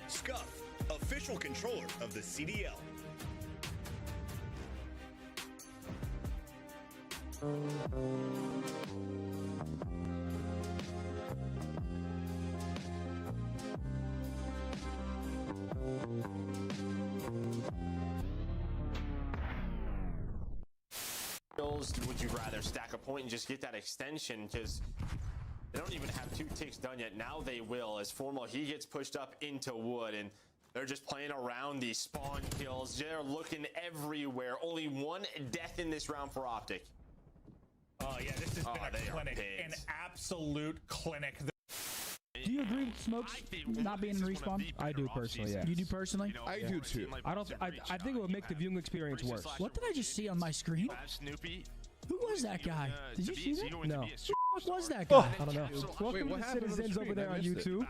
Scuff, official controller of the CDL.
Would you rather stack a point and just get that extension? Because they don't even have 2 ticks done yet. Now they will, as Formal, he gets pushed up into wood, and they're just playing around these spawn kills. They're looking everywhere. Only 1 death in this round for Optic.
Oh yeah, this has been a clinic, an absolute clinic.
Do you agree with Smokes not being in respawn?
I do personally, yeah.
You do personally?
I do too.
I don't. I think it would make the viewing experience worse. What did I just see on my screen?
Snoopy.
Who was that guy? Did you see that?
No.
Who was that guy?
I don't know.
Welcome to the Citizens over there on YouTube.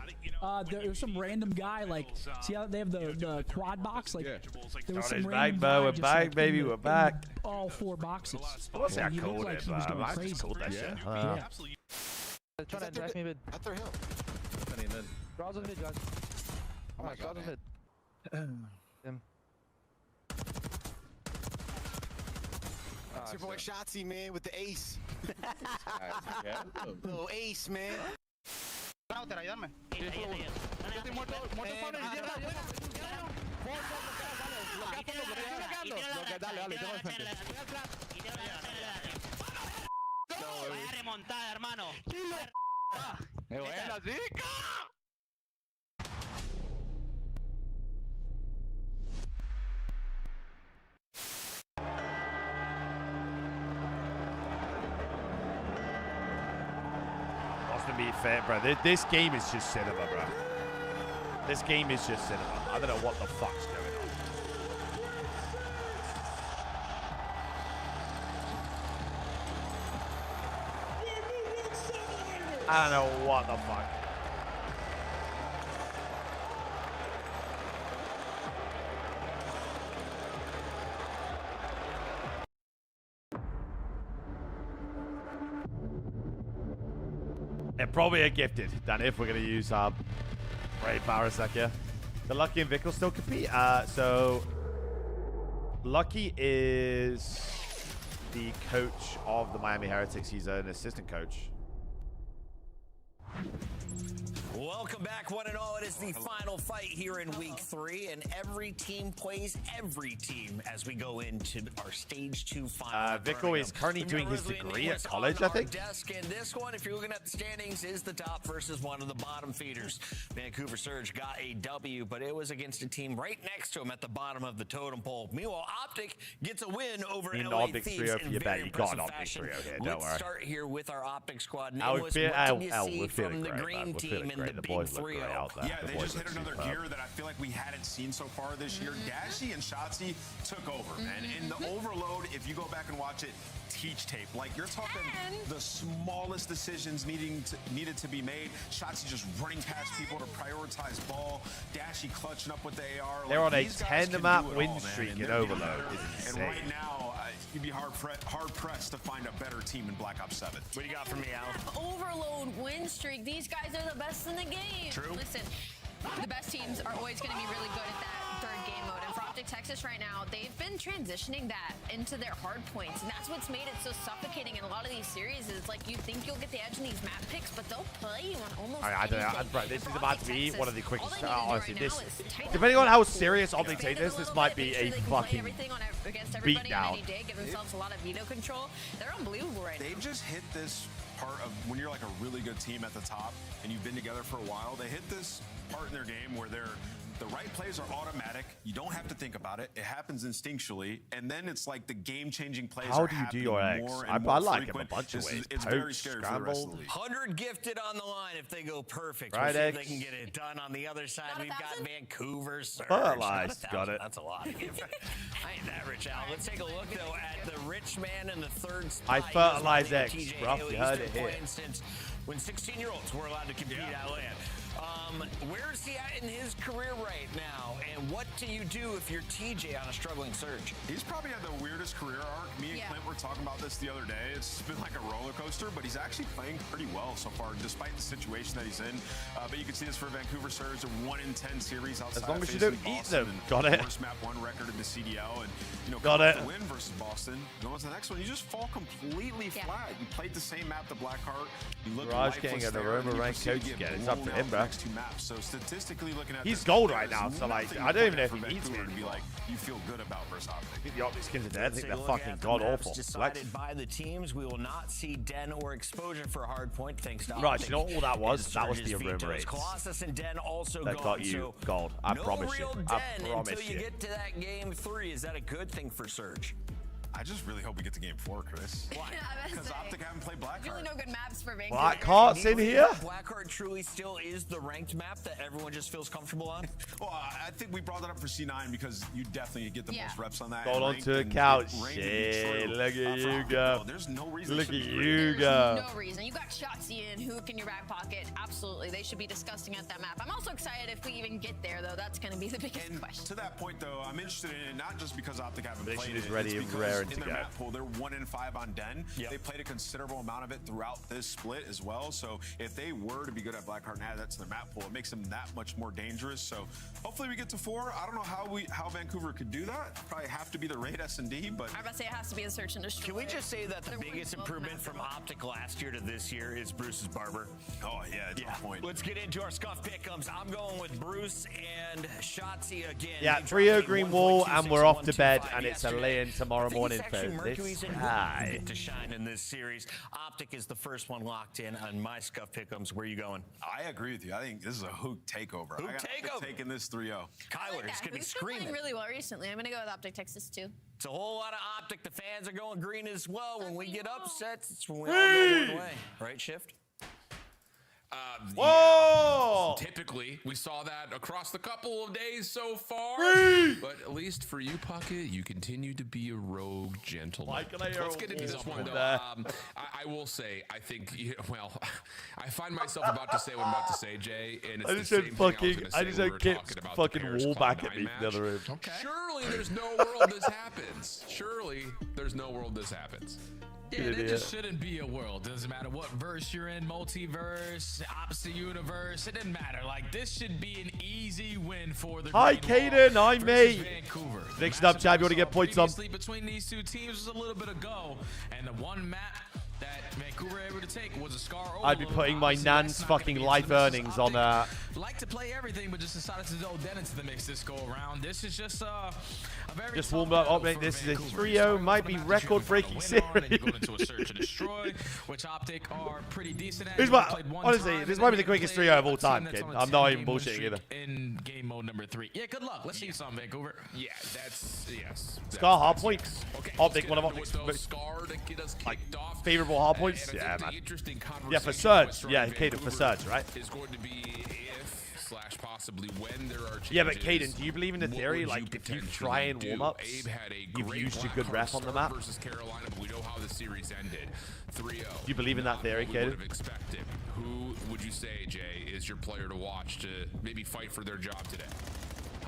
There was some random guy, like, see how they have the quad box? Like, there was some random guy
we're
just,
back,
like,
baby,
in
we're back.
all 4 boxes.
What's that
He looked
called?
like he was going crazy.
Yeah.
Trying to attack me mid.
At their hill.
Draws on mid, guys.
Oh my god.
Him.
It's your boy Shotzi, man, with the ace. Little ace, man.
Ayúdame. Vaya remontada, hermano.
Buena, chica.
To be fair, bro, this game is just cinema, bro. This game is just cinema. I don't know what the fuck's going on. I don't know what the fuck. And probably a gifted, than if we're going to use Ray Barasek here. The Lucky and Vic will still compete. So Lucky is the coach of the Miami Heretics. He's an assistant coach.
Welcome back, one and all. It is the final fight here in week 3, and every team plays every team as we go into our stage 2 final.
Vico is currently doing his degree at college, I think.
Desk, and this one, if you're looking at the standings, is the top versus one of the bottom feeders. Vancouver Surge got a W, but it was against a team right next to him at the bottom of the totem pole. Meanwhile, Optic gets a win over LA
Optic
Thieves
trio
in
for your
very
bet. You got an
impressive
Optic
fashion.
trio here, don't
Let's
worry.
start here with our Optic squad.
We're feeling
the
great,
green
man. We're
team
feeling
in
great.
the
The
big
boys look great
3-0.
out there.
Yeah,
The
they
boys
just hit
look
another
superb.
gear that I feel like we hadn't seen so far this year. Dashy and Shotzi took over, man. In the overload, if you go back and watch it, teach tape. Like, you're talking the smallest decisions needed to be made. Shotzi just running past people to prioritize ball. Dashy clutching up with the AR.
They're on a
these guys can
10-map
do it
win
all, man,
streak
and
in
they're getting
Overload.
better.
It's
And
insane.
right now, you'd be hard-pressed to find a better team in Black Ops 7.
What do you got for me, Al?
Overload win streak. These guys are the best in the game.
True.
Listen, the best teams are always going to be really good at that third game mode. And for Optic Texas right now, they've been transitioning that into their hard points. And that's what's made it so suffocating in a lot of these series. Is like you think you'll get the edge in these map picks, but they'll play you on almost
Bro, this is about to be one of the quickest. Honestly,
right
this,
now is tighten
depending on
up
how
the
serious
score,
Optic take
expand it
this, this
little
might
bit,
be
make sure
a
they can play
fucking
everything against everybody
beat down.
on any day, give themselves a lot of veto control. They're unbelievable right now.
They've just hit this part of when you're like a really good team at the top and you've been together for a while. They hit this part in their game where they're the right plays are automatic. You don't have to think about it. It happens instinctually, and then it's like the game-changing plays.
How
are
do you do
happening
your eggs?
more
I
and more
like him a
frequent.
bunch of ways.
It's very
Poached,
scary for the rest of the
scrambled.
league.
100 gifted on the line if they go perfect.
Right,
We'll see if they
eggs.
can get it done on the other side. We've got Vancouver. Surge.
Fertilized.
Not 1,000.
Got it.
That's a lot. I ain't that rich, Al. Let's take a look, though, at the rich man in the third spot.
I fertilize eggs,
TJ
bro.
Haley.
You heard
He's
it
been
here.
playing since when 16-year-olds were allowed to compete at LAN. Where's he at in his career right now? And what do you do if you're TJ on a struggling surge?
He's probably had the weirdest career arc. Me and Clint were talking about this the other day. It's been like a roller coaster, but he's actually playing pretty well so far, despite the situation that he's in. But you can see this for Vancouver Surge, a 1-in-10 series outside.
As long
of
as you
facing
don't eat
Boston
them.
and
Got it.
Worst map 1 record in the CDL, and
Got
coming
it.
off the win versus Boston. Going to the next one, you just fall completely flat. You played the same map, the Blackheart. You look
Raj
lifeless
getting an
there,
aroma
and you
ranked
proceed to
coach
get
again. It's up
blown
to him,
out
bro.
the next 2 maps. So statistically looking at
He's
this,
gold
there
right
is
now, so like
nothing
I don't even know if
for
he needs
Vancouver
me
to be like you feel good about versus Optic.
I think the Optic skins are dead. I think
Take
they're
a look
fucking
at the
god
maps
awful.
Decided by the teams. We will not see Den or Exposure for Hard Point, thanks to
Right,
Optic.
you know what all that was?
And
That was
Surge's
the
vetoes.
aroma rates.
Colossus and Den also
That
gone.
got you
so
gold. I
no
promise you.
real
I
Den
promise
until you
you.
get to that game 3. Is that a good thing for Surge?
I just really hope we get to game 4, Chris.
Why?
Because Optic haven't played Blackheart.
Really no good maps for Vancouver.
Blackheart's in here?
Blackheart truly still is the ranked map that everyone just feels comfortable on?
Well, I think we brought that up for C9 because you definitely get the most reps on that.
Got
and
onto a
ranked
couch.
and ranked and
Shit,
true.
look at
For
you
Optic,
go.
though, there's no reason
Look
it
at
shouldn't be
you
great.
go.
No reason. You got Shotzi and Hook in your back pocket. Absolutely. They should be disgusting at that map. I'm also excited if we even get there, though. That's going to be the biggest question.
To that point, though, I'm interested in it not just because Optic haven't
Prediction
played
is
it.
ready
it's
and
because
raring
in
to
their
go.
map pool, they're 1-5 on Den. They played a considerable amount of it throughout this split as well. So if they were to be good at Blackheart and add that to their map pool, it makes them that much more dangerous. So hopefully we get to 4. I don't know how Vancouver could do that. Probably have to be the raid S&D, but
I'm about to say it has to be a search and destroy.
Can we just say that the biggest improvement from Optic last year to this year is Bruce's barber?
Oh, yeah, it's on point.
Let's get into our scuff pick'ems. I'm going with Bruce and Shotzi again.
Yeah,
They
3-0
dropped
green
a
wall,
1.26
and we're off to bed,
1.25
and it's a
yesterday.
lay-in tomorrow
I think
morning
it's
for
actually
this
Mercury's in
guy.
get to shine in this series. Optic is the first one locked in on my scuff pick'ems. Where are you going?
I agree with you. I think this is a Hook takeover.
Hook
I got
takeover.
Optic taking this 3-0.
Kyler is going to be
Hook's been playing
screaming.
really well recently. I'm going to go with Optic Texas too.
It's a whole lot of Optic. The fans are going green as well. When we get upset, it's when we all go one way. Right, Shift?
Whoa!
Typically, we saw that across the couple of days so far. But at least for you, Puckett, you continue to be a rogue gentleman. Let's get into this one, though. I will say, I think, well, I find myself about to say what I'm about to say, Jay, and it's
I
the
just
same
said
thing I was
fucking,
gonna say
I just
when we
said
were
Kip's
talking about
fucking
the Paris
wall back
Cloud9
at me
match.
the other room.
Surely there's no world this happens. Surely there's no world this happens.
Yeah, there just shouldn't be a world. Doesn't matter what verse you're in, multiverse, opposite universe. It doesn't matter. Like, this should be an easy win for the
Hi,
Green
Caden.
Wall
Hi,
versus
mate.
Vancouver.
Next up, Chad, you want to get points on?
Previously between these two teams was a little bit ago, and the one map that Vancouver were able to take was a Scar Overload.
I'd be putting my
Obviously,
nan's
that's not gonna
fucking
be
life
into this.
earnings on that.
Like to play everything, but just decided to throw Den into the mix this go around. This is just a very
Just
tough
warmed up. Oh,
battle
mate,
for
this is a
Vancouver.
3-0. Might be record-breaking series.
And you go into a search and destroy, which Optic are pretty decent at.
This
They
might,
played one
honestly,
time,
this
and
might be
then
the
they
quickest
played
3-0 of all
a team
time,
that's
kid.
on a
I'm not even
10-game win
bullshitting
streak
either.
In game mode number 3. Yeah, good luck. Let's see some, Vancouver.
Yeah, that's, yes.
Scar hard points.
Okay,
Optic, one of
Optic's
Optic's
Scar to get us
like
kicked off.
favorable hard points.
And I
Yeah,
think
man.
the interesting
Yeah, for
conversation
Surge.
with
Yeah,
Vancouver
Caden, for Surge, right?
is going to be if/possibly when there are changes.
Yeah, but Caden, do you believe in the
what
theory?
would
Like, if you
potentially
try and
do?
warm ups,
Abe had a
you've
great
used your good
Blackheart
ref on the
start
map.
versus Carolina, but we know how the series ended. 3-0.
You believe in that
Not
theory,
what we
Caden?
would have expected. Who would you say, Jay, is your player to watch to maybe fight for their job today?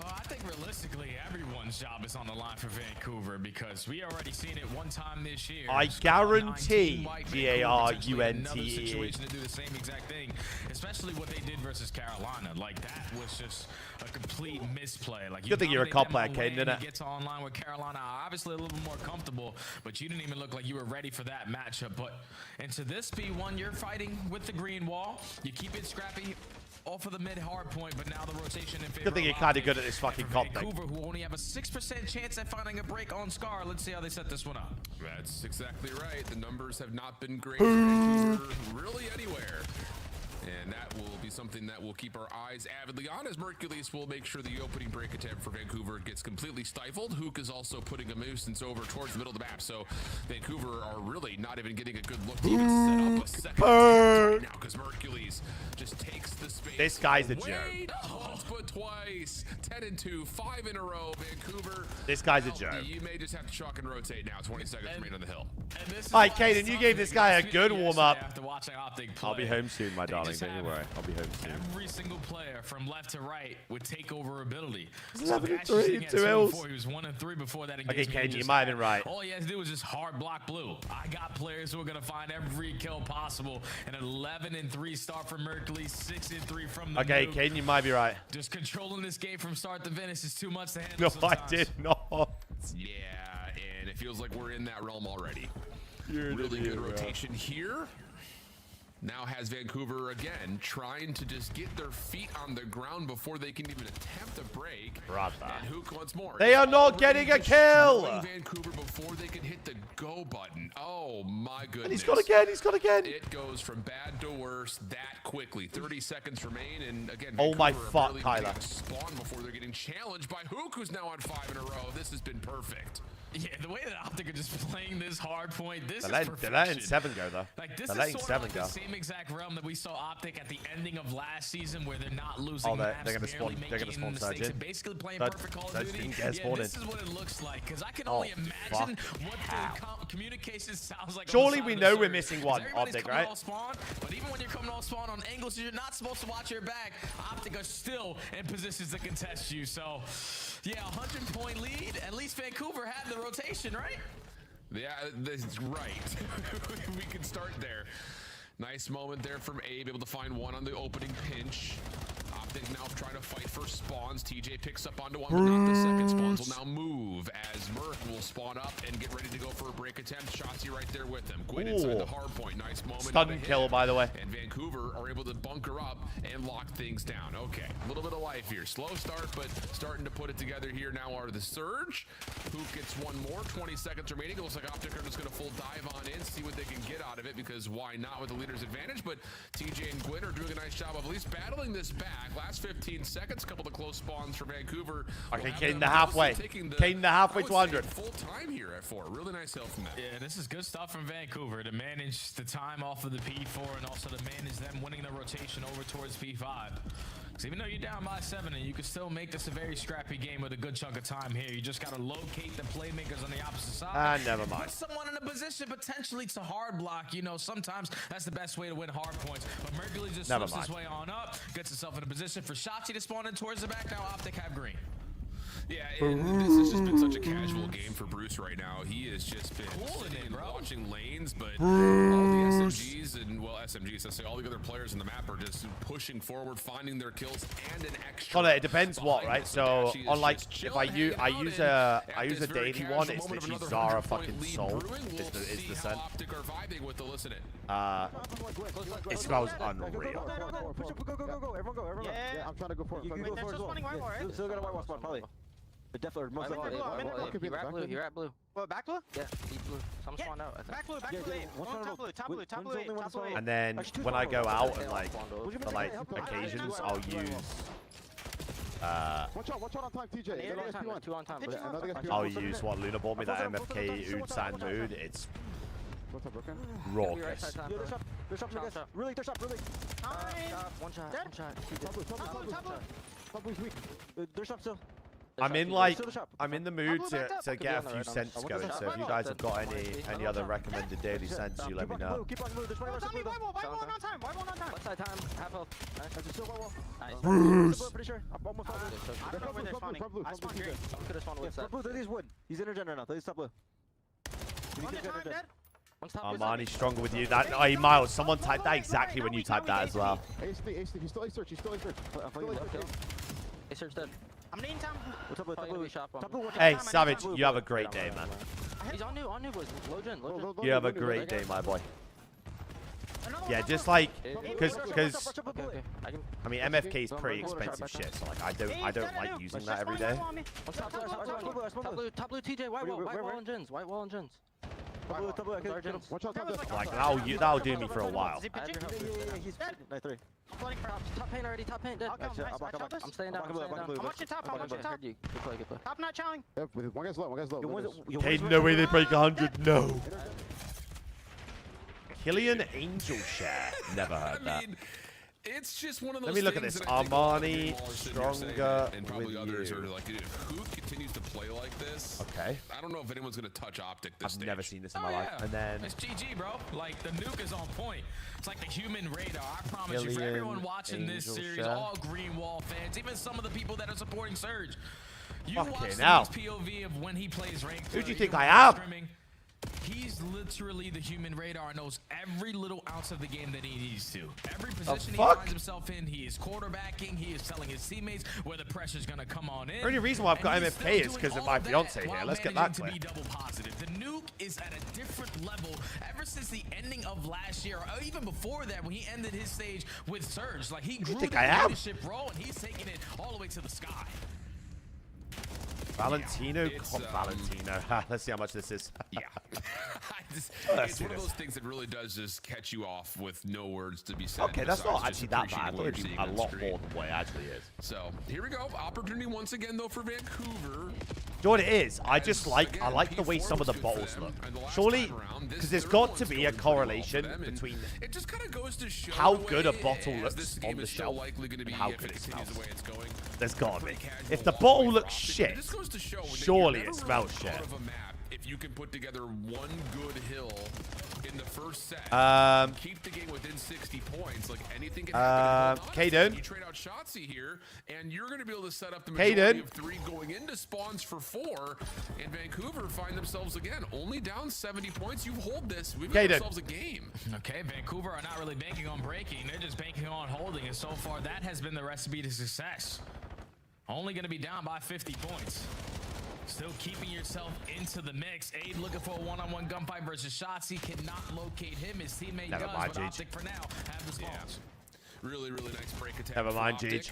I think realistically, everyone's job is on the line for Vancouver because we already seen it one time this year.
I guarantee,
Another
G-A-R-U-N-T-E.
situation to do the same exact thing, especially what they did versus Carolina. Like, that was just a complete misplay. Like,
Good thing you're a
dominate
cop
them
player,
on
Caden,
lane,
innit?
you get to online with Carolina, obviously a little bit more comfortable, but you didn't even look like you were ready for that matchup. But into this P1, you're fighting with the green wall. You keep it scrappy off of the mid hard point, but now the rotation in favor
Good thing you're
of
kind of
Optic.
good at this fucking
And for
cop thing.
Vancouver, who only have a 6% chance at finding a break on Scar. Let's see how they set this one up.
That's exactly right. The numbers have not been great for Vancouver really anywhere. And that will be something something that we'll keep our eyes avidly on, as Mercules will make sure the opening break attempt for Vancouver gets completely stifled. Hook is also putting a nuisance over towards the middle of the map, so Vancouver are really not even getting a good look to even set up a second right now, because Mercules just takes the space.
This guy's a joke.
Once but twice. 10-2, 5 in a row. Vancouver.
This guy's a joke.
You may just have to chalk and rotate now. 20 seconds remain on the hill.
Hi, Caden, you gave this guy a good warm-up.
After watching Optic play,
I'll be home soon, my darling. Don't you worry. I'll be home soon.
every single player from left to right with takeover ability.
11-3, 2 L's.
He was 1-3 before that
Okay,
engagement.
Caden, you might have been right.
All he has to do is just hard block blue. I got players who are going to find every kill possible. An 11-3 start from Mercury, 6-3 from the
Okay,
Nuke.
Caden, you might be right.
Just controlling this game from start to finish is too much to handle
No,
sometimes.
I did not.
Yeah, and it feels like we're in that realm already.
You're an
really
idiot,
good
bro.
rotation here. Now has Vancouver again trying to just get their feet on the ground before they can even attempt a break. And Hook once more.
They are not getting a kill.
Vancouver before they can hit the go button. Oh my goodness.
And he's got again. He's got again.
It goes from bad to worse that quickly. 30 seconds remain, and again,
Oh my
Vancouver are
fuck,
barely
Tyler.
getting a spawn before they're getting challenged by Hook, who's now on 5 in a row. This has been perfect.
Yeah, the way that Optic are just playing this hard point, this
They're
is
letting
perfection.
7 go, though.
Like, this
They're
is
letting
sort
7
of like
go.
the same exact realm that we saw Optic at the ending of last season, where they're not losing
Oh, they're
maps,
gonna spawn.
barely
They're gonna
making
spawn
mistakes,
Surgeon.
and basically playing
Surge-
perfect Call of
Surge
Duty.
didn't get
Yeah,
spawned
this
in.
is what it looks like, because I can
Oh,
only imagine
fuck.
what the communication sounds like.
Surely
on the
we
side
know
of
we're
Surge.
missing
'Cause
one,
everybody's
Optic,
coming
right?
all spawn, but even when you're coming all spawn on angles, you're not supposed to watch your back. Optic are still in positions to contest you. So, yeah, 100-point lead. At least Vancouver had the rotation, right?
Yeah, that's right. We can start there. Nice moment there from Abe, able to find one on the opening pinch. Optic now trying to fight for spawns. TJ picks up onto one, but not the second. Spawns will now move as Merc will spawn up and get ready to go for a break attempt. Shotzi right there with him. Quinn inside the hard point. Nice moment.
Stun
of a
kill,
hit.
by the way.
And Vancouver are able to bunker up and lock things down. Okay, a little bit of life here. Slow start, but starting to put it together here now are the Surge. Who gets one more? 20 seconds remaining. It looks like Optic are just going to full dive on in, see what they can get out of it, because why not with the leader's advantage? But TJ and Gwyn are doing a nice job of at least battling this back. Last 15 seconds, couple of close spawns for Vancouver.
Okay, Caden the halfway. Caden the halfway to 100.
Full time here at 4. Really nice help from that.
Yeah, this is good stuff from Vancouver to manage the time off of the P4 and also to manage them winning the rotation over towards P5. Because even though you're down by 7, and you can still make this a very scrappy game with a good chunk of time here, you just got to locate the playmakers on the opposite side.
Never mind.
Put someone in a position potentially to hard block. You know, sometimes that's the best way to win hard points. But Mercury just
Never
slips his
mind.
way on up, gets himself in a position for Shotzi to spawn in towards the back. Now Optic have green.
Yeah, and this has just been such a casual game for Bruce right now. He has just been sitting and watching lanes, but all the SMGs and, well, SMGs, let's say all the other players in the map are just pushing forward, finding their kills and an extra.
Connor, it depends what, right? So,
She is
on like,
just
if I
chilling,
use
hanging
use
out,
a I use a
very
daily
casual
one, it's
moment of
literally
another
Zara
100-point
fucking
lead
soul.
brewing. We'll
Is the
see
scent.
how Optic are vibing with the listen it.
It smells unreal.
Push up, go, everyone go, everyone go. Yeah, I'm trying to go for it. You can go for it as well. Still got a white wall spot, probably. But definitely, most likely.
You're at blue, you're at blue.
What, back blue?
Yeah, deep blue. Some spawned out, I think.
Back blue, back blue. Top blue, top blue, top blue, top blue.
And then when I go out and like for like occasions, I'll use
Watch out on time, TJ.
Two on time.
I'll use what Luna bought me, that MFK Oud Sand mood. It's
What's up, broken?
raucous.
Yo, they're shot, I guess. Really, they're shot, really.
One shot.
Top blue's weak. They're shot still.
I'm in like I'm in the mood to get a few scents going. So if you guys have got any other recommended daily scents, you let me know.
Keep on blue. There's one
White wall on time, white wall on time.
Left side time, half health.
There's still white wall.
Nice.
Pretty sure. I'm almost out.
I don't know where they're spawning. I spawned green.
Could have spawned wood side.
Blue, there's wood. He's intergen now. He's top blue.
One at time, dead.
One's top
Oh,
blue.
Marnie's stronger with you. That, hey, Miles, someone typed that exactly when you typed that as well.
Ace, he's still A search. He's still A search.
Hey, search dead.
I'm needing time.
What's up,
Probably gonna be shot bomb.
Hey, Savage, you have a great day, man.
He's on new boys. Low gen.
You have a great day, my boy. Yeah, just like, because I mean MFK is pretty expensive shit, so like I don't like using that every day.
Top blue TJ, white wall and gens. White wall and gens.
Watch out, top.
Like, that'll do me for a while.
Yeah, he's nice 3.
Top paint already, top paint dead. I'm staying down.
I'm watching top. I'm watching top.
Good play, good play.
Top not challenging.
Yeah, one guy's low, one guy's low.
Hey, no way they break 100. No. Killian Angel Share. Never heard that.
It's just one of those.
Let me look at this. Armani, stronger
and probably
with
others
you.
are like, dude, if Hook continues to play like this,
okay.
I don't know if anyone's gonna touch Optic this stage.
I've never seen this in my life. And then
it's GG, bro. Like the nuke is on point. It's like the human radar. I promise you, for
Killian
everyone watching this
Angel
series,
Share.
all Green Wall fans, even some of the people that are supporting Surge, you
Fucking
watch
hell.
the POV of when he plays ranked.
Who do you think I am?
He's literally the human radar and knows every little ounce of the game that he needs to. Every position he
fuck?
finds himself in, he is quarterbacking, he is telling his teammates where the pressure's gonna come on in.
The only reason why I've got
And he's
MFK
still
is because
doing
of my
all that
fiance here.
while
Let's get that
managing
clear.
to be double positive. The nuke is at a different level ever since the ending of last year, or even before that when he ended his stage with Surge. Like he grew
think
the
I am?
leadership role and he's taking it all the way to the sky.
Valentino,
it's,
Valentino. Let's see how much this is.
Yeah.
Let's
It's
do
one of
this.
those things that really does just catch you off with no words to be said.
Okay, that's not
besides just
actually that bad. I
appreciating
thought
what
it'd
you're
be
seeing
a
on
lot
screen.
more than what it actually is.
So here we go. Opportunity once again though for Vancouver.
You know what it is? I just like the way some of the bottles look. Surely, because there's got to be a correlation between
It just kind of goes to show
how
the
good a
way
bottle
as
looks
this
on
game
the
is still
shelf
likely going to be
and how
if
good it
continues
smells.
the way it's going.
There's got to be.
Pretty casual
If the
walk
bottle
away
looks
from Optic,
shit,
it just goes to show that
surely
you're
it
never
smells
really
shit.
out of a map if you can put together one good hill in the first set. Keep the game within 60 points. Like anything can happen.
Kaden.
You trade out Shotzi here, and you're going to be able to set up the
Kaden.
majority of 3 going into spawns for 4. And Vancouver find themselves again only down 70 points. You hold this. We've got
Kaden.
ourselves a game.
Okay, Vancouver are not really banking on breaking. They're just banking on holding. And so far, that has been the recipe to success. Only going to be down by 50 points. Still keeping yourself into the mix. Abe looking for a one-on-one gunfight versus Shotzi. Cannot locate him. His teammate
Never
does,
mind,
but
Jeej.
Optic for now have the spawns.
Really, really nice break attack.
Never
for
mind,
Optic.
Jeej.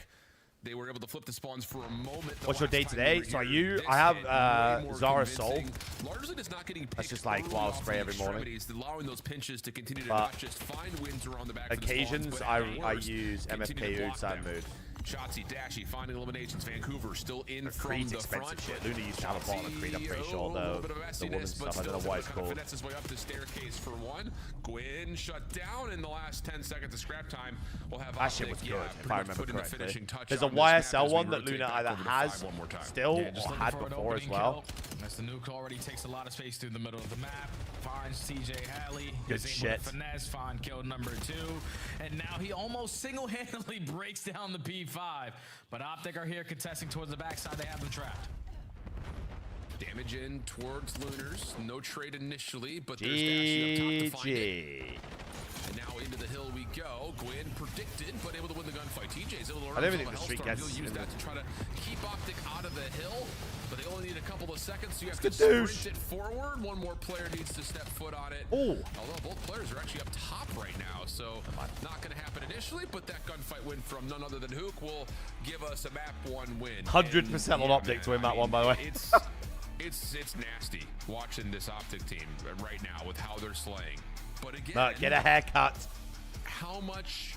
They were able to flip the spawns for a moment. the
What's your
last
day
time
today?
they were
So are
here.
you?
This
I have
hit way more
Zara Soul.
convincing. Largely just not getting
That's
picked
just like
early
wild
off
spray
the
every morning.
extremities, allowing those pinches to continue to
But
not just find wins around the back.
occasions
for the spawns, but
I
at worst,
use
continue to
MFK
block
Udside
them.
mood.
Shotzi, Dashy, finding eliminations. Vancouver still in from
Creed's
the
expensive
front.
shit. Luna used to have a ball on Creed, I'm pretty sure,
a little
though.
bit of
The woman
messiness, but
stuff, I don't know
still
why it's
kind of
called.
finesse his way up the staircase for one. Gwyn shut down in the last 10 seconds of scrap time. We'll have
That shit
Optic,
was good,
yeah,
if
pretty
I
much
remember
putting the
correctly.
finishing touch
There's a
on this map as
YSL
we
one that
rotate
Luna
back
either
over to
has
5 one more time.
still
Yeah, just
or
looking
had
for an
before as
opening
well.
kill. As the nuke already takes a lot of space through the middle of the map. Finds TJ Halley.
Good
He's able
shit.
to finesse, find kill number 2. And now he almost single-handedly breaks down the P5. But Optic are here contesting towards the backside. They have them trapped.
Damage in towards Lunars. No trade initially, but there's Dashy up top to find it.
GG.
And now into the hill we go. Gwyn predicted, but able to win the gunfight. TJ's able to
I don't
learn
think the streak
Hellstorm.
gets
He'll use
in
that to try to keep Optic out of the hill, but they only need a couple of seconds, so you have
Let's
to
get
sprint
douche.
it forward. One more player needs to step foot on it.
Oh.
Although both players are actually up top right now, so not going to happen initially, but that gunfight win from none other than Hook will give us a map 1 win.
100%
And,
on
yeah,
Optic
man,
to win
I
that one,
mean,
by the way.
It's nasty watching this Optic team right now with how they're slaying. But again,
Get a haircut.
how much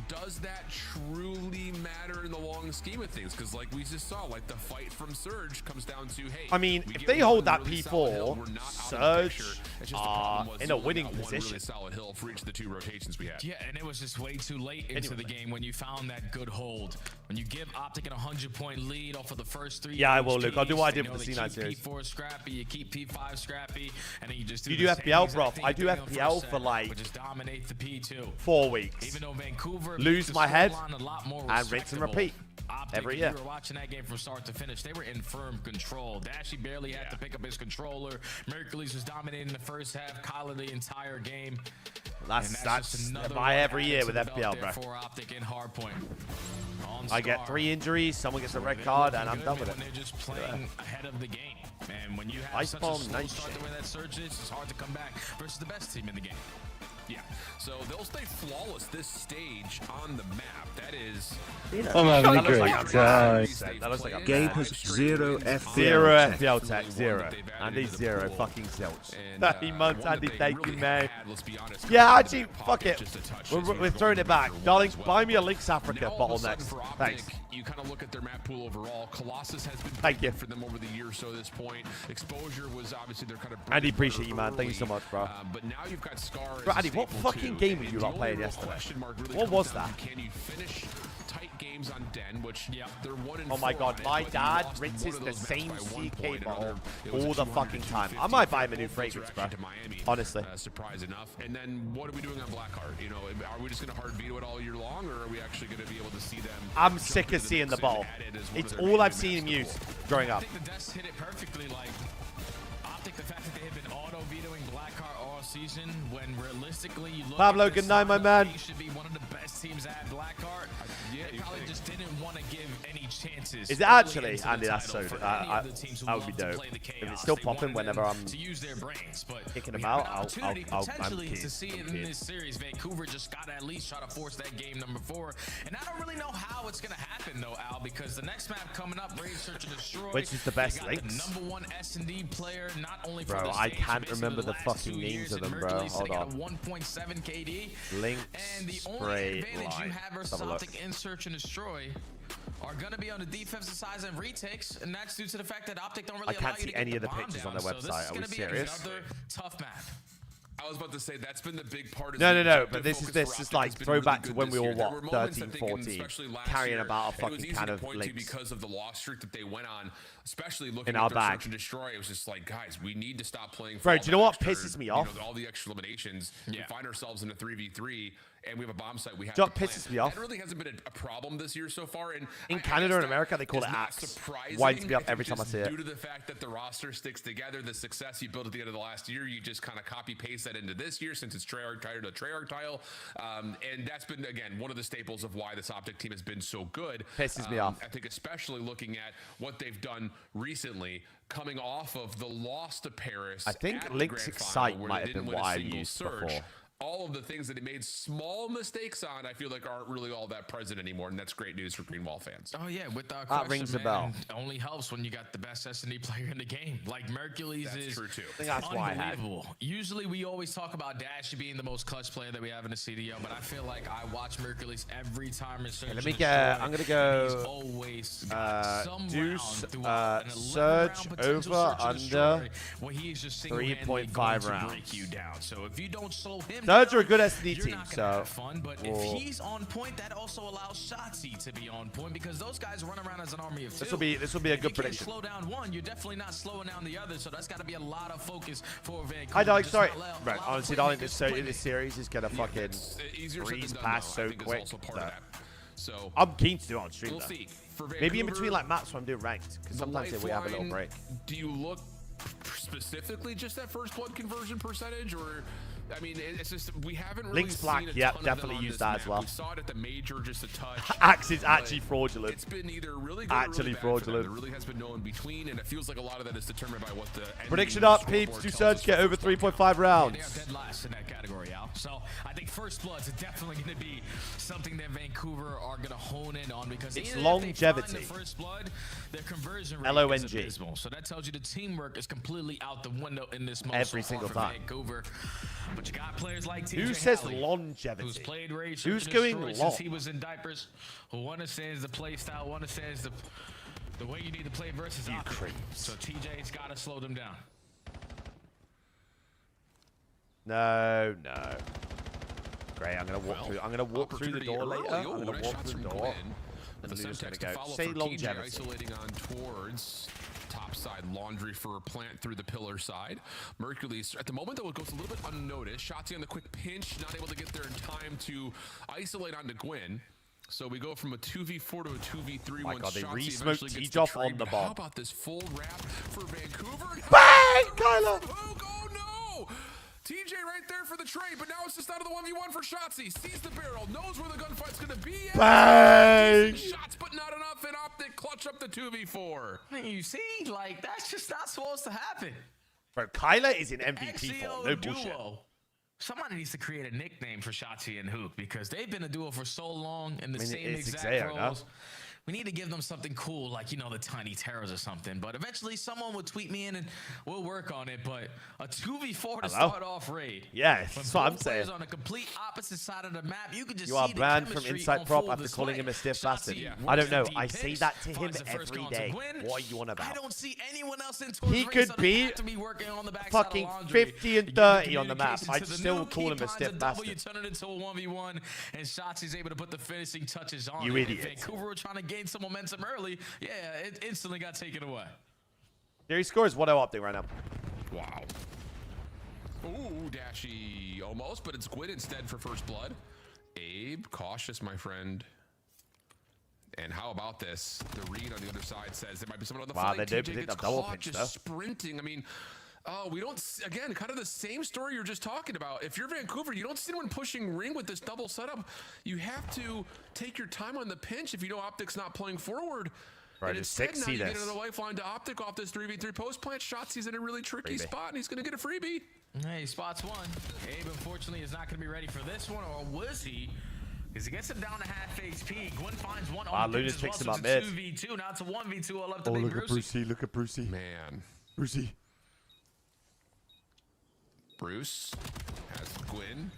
does that truly matter in the long scheme of things? Because like we just saw, like the fight from Surge comes down to, hey,
I mean,
we
if
get
they
one
hold that
really solid hill,
P4,
we're not out of the
Surge
picture. It's just the
are
problem was
in
we
a
only
winning
got one
position.
really solid hill for each of the 2 rotations we had.
Yeah, and it was just way too late into the game when you found that good hold. When you give Optic an 100-point lead off of the first 3
Yeah, I will, Luke. I'll do what I
they
did for
know
the
they
C9
keep
series.
P4 scrappy, you keep P5 scrappy, and then you just do
You
the
do
same
FPL,
exact
bro.
thing
I
you
do
did on
FPL
first
for
set,
like
but just dominate the P2.
4 weeks.
Even though Vancouver
Lose
made
my
the
head
scoreline a lot more
and rinse and
respectable.
repeat.
Optic,
Every
if
year.
you were watching that game from start to finish, they were in firm control. Dashy barely had to pick up his controller. Mercules was dominating the first half, Kyler the entire game.
That's
just another
my
one
every
added
year
to
with
the belt
FPL,
there
bro.
for Optic in hardpoint. On
I get
Scar.
3 injuries, someone gets a red card, and I'm done with it.
When they're just playing ahead of the game. And when you have
Ice
such
bomb,
a slow
nice
start
shit.
the way that Surge is, it's hard to come back versus the best team in the game.
Yeah, so they'll stay flawless this stage on the map. That is...
I'm having a great time.
That looks like a
Gabe has 0 FPL.
0 FPL tech, 0. Andy 0 fucking zilch. 30 months, Andy, thank you, man. Yeah, actually, fuck it. We're throwing it back. Darling, buy me a Lynx Africa bottle next. Thanks.
You kind of look at their map pool overall. Colossus has been
thank you
for them over the year or so at this point. Exposure was obviously their kind of...
Andy, appreciate you, man. Thank you so much, bro.
But now you've got Scar.
Bro, Andy, what fucking game were you lot playing yesterday? What was that?
Can you finish tight games on Den, which they're 1-4.
Oh my god, my dad rinses the same CK bottle all the fucking time. I might buy him a new fragrance, bro. Honestly.
Surprise enough. And then what are we doing on Blackheart? You know, are we just going to hard veto it all year long, or are we actually going to be able to see them?
I'm sick of seeing the bottle. It's all I've seen him use growing up.
I think the Deaths hit it perfectly. Like, Optic, the fact that they have been auto-vetoing Blackheart all season, when realistically you look
Pablo,
at
good night, my man.
He should be one of the best teams at Blackheart. They probably just didn't want to give any chances.
Is it actually? Andy, that's so... that would be dope. If it's still popping whenever I'm kicking him out, I'm keen.
To see it in this series, Vancouver just got to at least try to force that game number 4. And I don't really know how it's going to happen, though, Al, because the next map coming up, Brave Search and Destroy.
Which is the best Lynx?
The _1 S&D player, not only
bro, I can't remember the fucking names of them, bro. Hold on.
1.7 KD.
Lynx,
and the only advantage
line.
you have versus Optic in Search and Destroy are going to be on the defensive side and retakes, and that's due to the fact that Optic don't really
I can't see any of the pictures on their website. Are we serious?
Another tough map.
I was about to say that's been the big part.
No, but this is like throwback to when we were what 13, 14, carrying about a fucking can of Lynx
because of the loss streak that they went on, especially looking
in
at
our
their
bag.
Search and Destroy. It was just like, guys, we need to stop playing.
Bro, do you know what pisses me off?
You know, all the extra eliminations. We find ourselves in a 3v3. And we have a bomb site we have
to pisses me off.
That really hasn't been a problem this year so far. And
in Canada and America, they call it Axe. Winds me up every time I see it.
Due to the fact that the roster sticks together, the success you built at the end of the last year, you just kind of copy paste that into this year since it's Treyarch tile to Treyarch tile. And that's been, again, one of the staples of why this Optic team has been so good.
Pisses me off.
I think especially looking at what they've done recently, coming off of the loss to Paris.
I think Lynx Excite might have been what I used before.
All of the things that he made small mistakes on, I feel like aren't really all that present anymore, and that's great news for Greenwall fans.
Oh yeah, with our
that rings a bell.
Only helps when you got the best S&D player in the game. Like Mercules is
true too. I think that's why I had.
Usually we always talk about Dash being the most clutch player that we have in the CDO, but I feel like I watch Mercules every time.
Okay, let me get. I'm gonna go.
Always
Deuce, Surge over under 3.5 rounds.
Break you down. So if you don't slow him.
Surge are a good SD team, so
fun, but if he's on point, that also allows Shotzzy to be on point because those guys run around as an army of two.
This will be a good prediction.
Slow down one, you're definitely not slowing down the other, so that's got to be a lot of focus for Vancouver.
Hi, Darling. Sorry, right. Honestly, Darling, this series is gonna fucking breeze past so quick.
So
I'm keen to do it on stream though. Maybe in between like maps when I'm doing ranked, because sometimes we have a little break.
Do you look specifically just at first blood conversion percentage, or? I mean, it's just we haven't really
Lynx Black, definitely use that as well.
We saw it at the major, just a touch.
Axe is actually fraudulent.
It's been either really good
actually
or really
fraudulent.
There really has been no in between, and it feels like a lot of that is determined by what the
prediction up, peeps. Do Surge get over 3.5 rounds?
They are dead last in that category, Al. So I think first blood's definitely going to be something that Vancouver are going to hone in on because
it's longevity.
The first blood, their conversion rate is abysmal. So that tells you the teamwork is completely out the window in this most
every single time.
Vancouver. But you got players like TJ
Who says
Halley,
longevity?
Who's played race?
Who's going long?
Since he was in diapers. Who understands the play style? Who understands the way you need to play versus Optic. So TJ's got to slow them down.
No. Great. I'm gonna walk through. I'm gonna walk through the door later. I'm gonna walk through the door. And then just gonna go. Say longevity.
Isolating on towards top side. Laundry for a plant through the pillar side. Mercules at the moment though it goes a little bit unnoticed. Shotzzy on the quick pinch, not able to get there in time to isolate onto Gwyn. So we go from a 2v4 to a 2v3.
My God, they re-smoked T-Joff on the bomb.
How about this full wrap for Vancouver?
Bang, Kyler!
Oh no! TJ right there for the trade, but now it's just out of the 1v1 for Shotzzy. Sees the barrel, knows where the gunfight's gonna be.
Bang!
Shots, but not enough, and Optic clutch up the 2v4.
You see, like, that's just not supposed to happen.
Bro, Kyler is in MVP form. No bullshit.
Somebody needs to create a nickname for Shotzzy and Hook because they've been a duo for so long in the
I mean,
same
it's
exact
Xayo, no?
roles. We need to give them something cool, like, you know, the Tiny Terrors or something. But eventually someone will tweet me in and we'll work on it. But a 2v4 to start off raid.
Yeah,
When
that's what I'm
both players
saying.
on a complete opposite side of the map, you can just
You are
see the
banned from
chemistry
Inside
on
Prop
full
after
display.
calling him a stiff bastard.
Shotzzy
I don't
wins
know.
the
I
deep
say
picks,
that to him
finds the first
every
con to
day.
win.
What are you on about?
I don't see anyone else in towards
He
race,
could
so they
be
have to be working on the backside
fucking
of Laundry.
50 and
You give the
30 on the map.
communication
I
to the
still
new
call him a
key
stiff
pawns, double, you
bastard.
turn it into a 1v1, and Shotzi's able to put the finishing touches on
You
it.
idiot.
If Vancouver were trying to gain some momentum early, yeah, it instantly got taken away.
Here he scores 1-0 Optic right now.
Wow. Ooh, Dashy almost, but it's Gwyn instead for first blood. Abe, cautious, my friend. And how about this? The read on the other side says there might be someone on the
Wow,
flank.
they did
TJ
pick
gets
up double
caught
pinch,
just
though.
sprinting. I mean, we don't, again, kind of the same story you're just talking about. If you're Vancouver, you don't see anyone pushing ring with this double setup. You have to take your time on the pinch if you know Optic's not playing forward.
Bro,
And
just
instead, now
see
you get
this.
another lifeline to Optic off this 3v3 post plant. Shotzi's in a really tricky spot, and he's going to get a freebie.
Hey, spots one. Abe, unfortunately, is not going to be ready for this one, or was he? Because he gets him down to half HP. Gwyn finds one on the
Lunas
pitch as
picks
well,
him
so
up
it's a
mid.
2v2. Now it's a 1v2 all up to
Oh,
Big
look at
Brucey.
Brucey. Look at Brucey.
Man.
Brucey.
Bruce has Gwyn.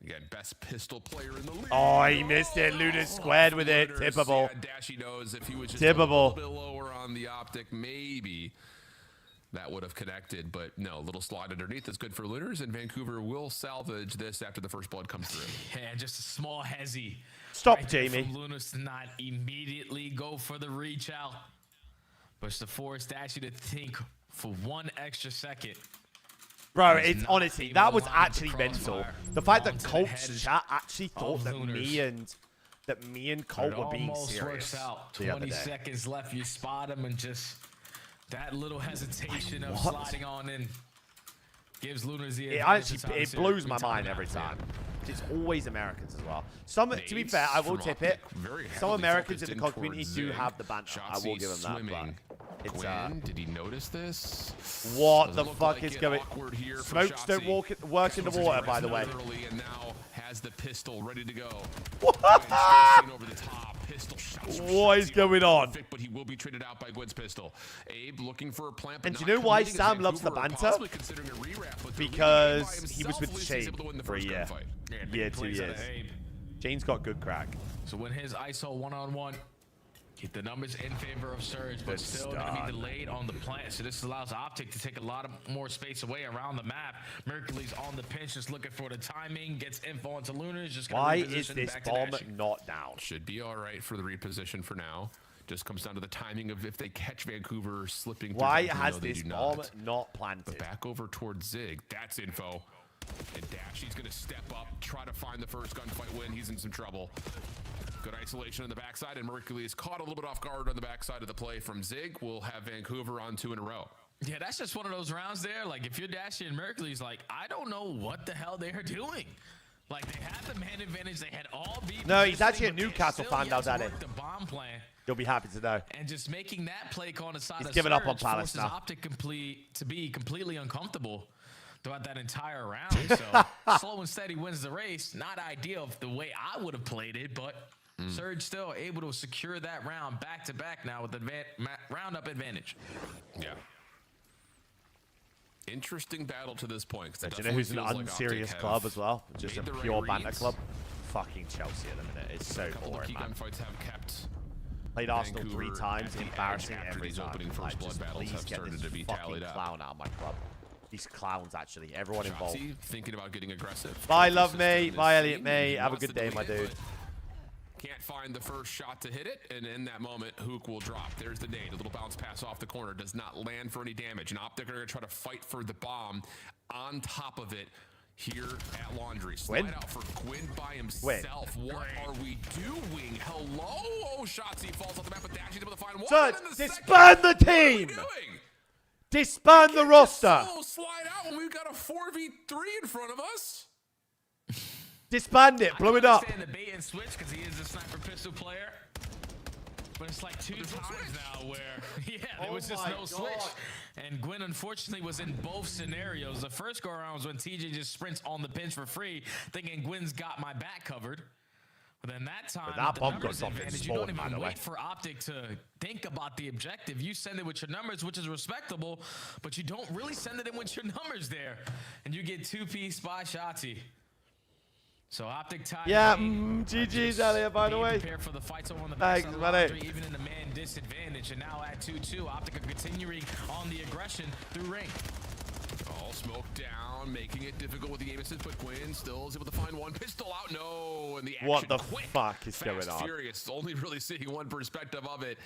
Again, best pistol player in the league.
Oh, he missed it. Lunas squared with it.
Lunars,
Tippable.
Yeah, Dashy knows if he was just
Tippable.
a little bit lower on the Optic, maybe that would have connected. But no, little slide underneath is good for Lunars, and Vancouver will salvage this after the first blood comes through.
Yeah, just a small hezzy.
Stop,
right there
Jamie.
From Lunas to not immediately go for the reach out. But to force Dashy to think for 1 extra second.
Bro,
He's
it's
not
honestly,
able
that
to
was
line up the
actually mental.
crossfire
The fact that
onto the
Colt's
head
chat actually thought
of
that
Lunars.
me and Colt
It
were being
almost
serious
works out.
the other
20
day.
seconds left. You spot him, and just that little hesitation of
what?
sliding on in gives Lunars the
It
advantage.
actually
That's how
it
the
blows
series
my mind
return
every
out.
time. It's always Americans as well. Some, to be
Nades
fair, I will
from
tip it.
Optic, very
Some
heavily
Americans in
focused
the COD community
towards
do
Zig.
have the banter. I will
Shotzi
give them that.
swimming.
But it's
Gwyn, did he notice this?
what
Doesn't
the
look
fuck
like
is
it.
going?
Awkward here for
Smokes don't
Shotzi.
work in the
Comes
water, by the way.
early and now has the pistol ready to go.
What?
Gwyn over the top. Pistol shots.
What is going on?
Perfect, but he will be traded out by Gwyn's pistol. Abe looking for a plant, but
And do
not
you know why
committing as
Sam loves the
Vancouver are
banter?
possibly considering a rewrap, but they're leaving
Because
Abe by
he was
himself.
with
At least he's
Shane
able to win the
for a
first
year.
gunfight.
Yeah,
big
2
plays out
years.
of Abe.
Jane's got good crack.
So when his ISO one-on-one, keep the numbers in favor of Surge, but
Good
still going to
start.
be delayed on the plant. So this allows Optic to take a lot of more space away around the map. Mercury's on the pinch, just looking for the timing, gets info into Lunars. Just gonna
Why
reposition
is this
back to
bomb
Dashy.
not down?
Should be all right for the reposition for now. Just comes down to the timing of if they catch Vancouver slipping.
Why
through,
has
no, they
this
do
bomb
not.
not planted?
But back over towards Zig. That's info. And Dashy's going to step up, try to find the first gunfight win. He's in some trouble. Good isolation on the backside, and Mercury is caught a little bit off guard on the backside of the play from Zig. We'll have Vancouver on 2 in a row.
Yeah, that's just one of those rounds there. Like, if you're Dashy and Mercury's like, I don't know what the hell they're doing. Like, they had the man advantage. They had all B.
No, he's
positioning,
actually a
but they
Newcastle
still
fan
yet
now,
to
Daddy.
work the bomb plan.
You'll be happy to know.
And just making that play call on the side
He's
of
given up on
Surge
Palace
forces
now.
Optic to be completely uncomfortable throughout that entire round. So slow and steady wins the race. Not ideal of the way I would have played it, but Surge still able to secure that round back to back now with the round-up advantage.
Yeah. Interesting battle to this point.
Do you know who's an unserious club as well? Just a pure banter club? Fucking Chelsea at the minute. It's so boring,
key
man.
gunfights have kept
Played Arsenal
Vancouver
3 times,
at the
embarrassing
edge after
every
these
time.
opening
Like,
first blood
just
battles
please
have
get
started
this
to be
fucking
tallied up.
clown out of my club. These clowns, actually. Everyone involved.
Shotzi thinking about getting aggressive.
Bye,
Chelsea
love
system
me.
is
Bye, Elliot
seeing
May.
he
Have a
wants
good
to
day, my
delete it,
dude.
but Can't find the first shot to hit it, and in that moment, Hook will drop. There's the nade. A little bounce pass off the corner. Does not land for any damage. And Optic are going to try to fight for the bomb on top of it here at Laundry. Slide
Gwyn?
out for Gwyn by himself. What are we doing? Hello? Oh, Shotzi falls off the map, but Dashy's able to find one.
Son,
and then the
disband the
second. What are we
team!
doing?
Disband the roster!
Solo slide out when we've got a 4v3 in front of us.
Disband it. Blow it up.
I understand the bait and switch because he is a sniper pistol player. But it's like 2 times now where, there was just no switch. And Gwyn, unfortunately, was in both scenarios. The first go-around was when TJ just sprints on the pinch for free, thinking Gwyn's got my back covered. But then that time,
that
the
bomb
numbers
goes off in
advantage, you
spawn,
don't
by
even
the way.
wait for Optic to think about the objective. You send it with your numbers, which is respectable, but you don't really send it in with your numbers there. And you get 2-piece by Shotzzy. So Optic tied.
Yeah, GG's out here, by the way.
Prepare for the fights on the
Thanks,
backside of
buddy.
Laundry, even in the man disadvantage. And now at 2-2, Optic are continuing on the aggression through ring.
All smoke down, making it difficult with the aim assist, but Gwyn still is able to find one pistol out. No, and the action
What the
quick,
fuck is going
fast,
on?
furious. Only really seeing one perspective of it.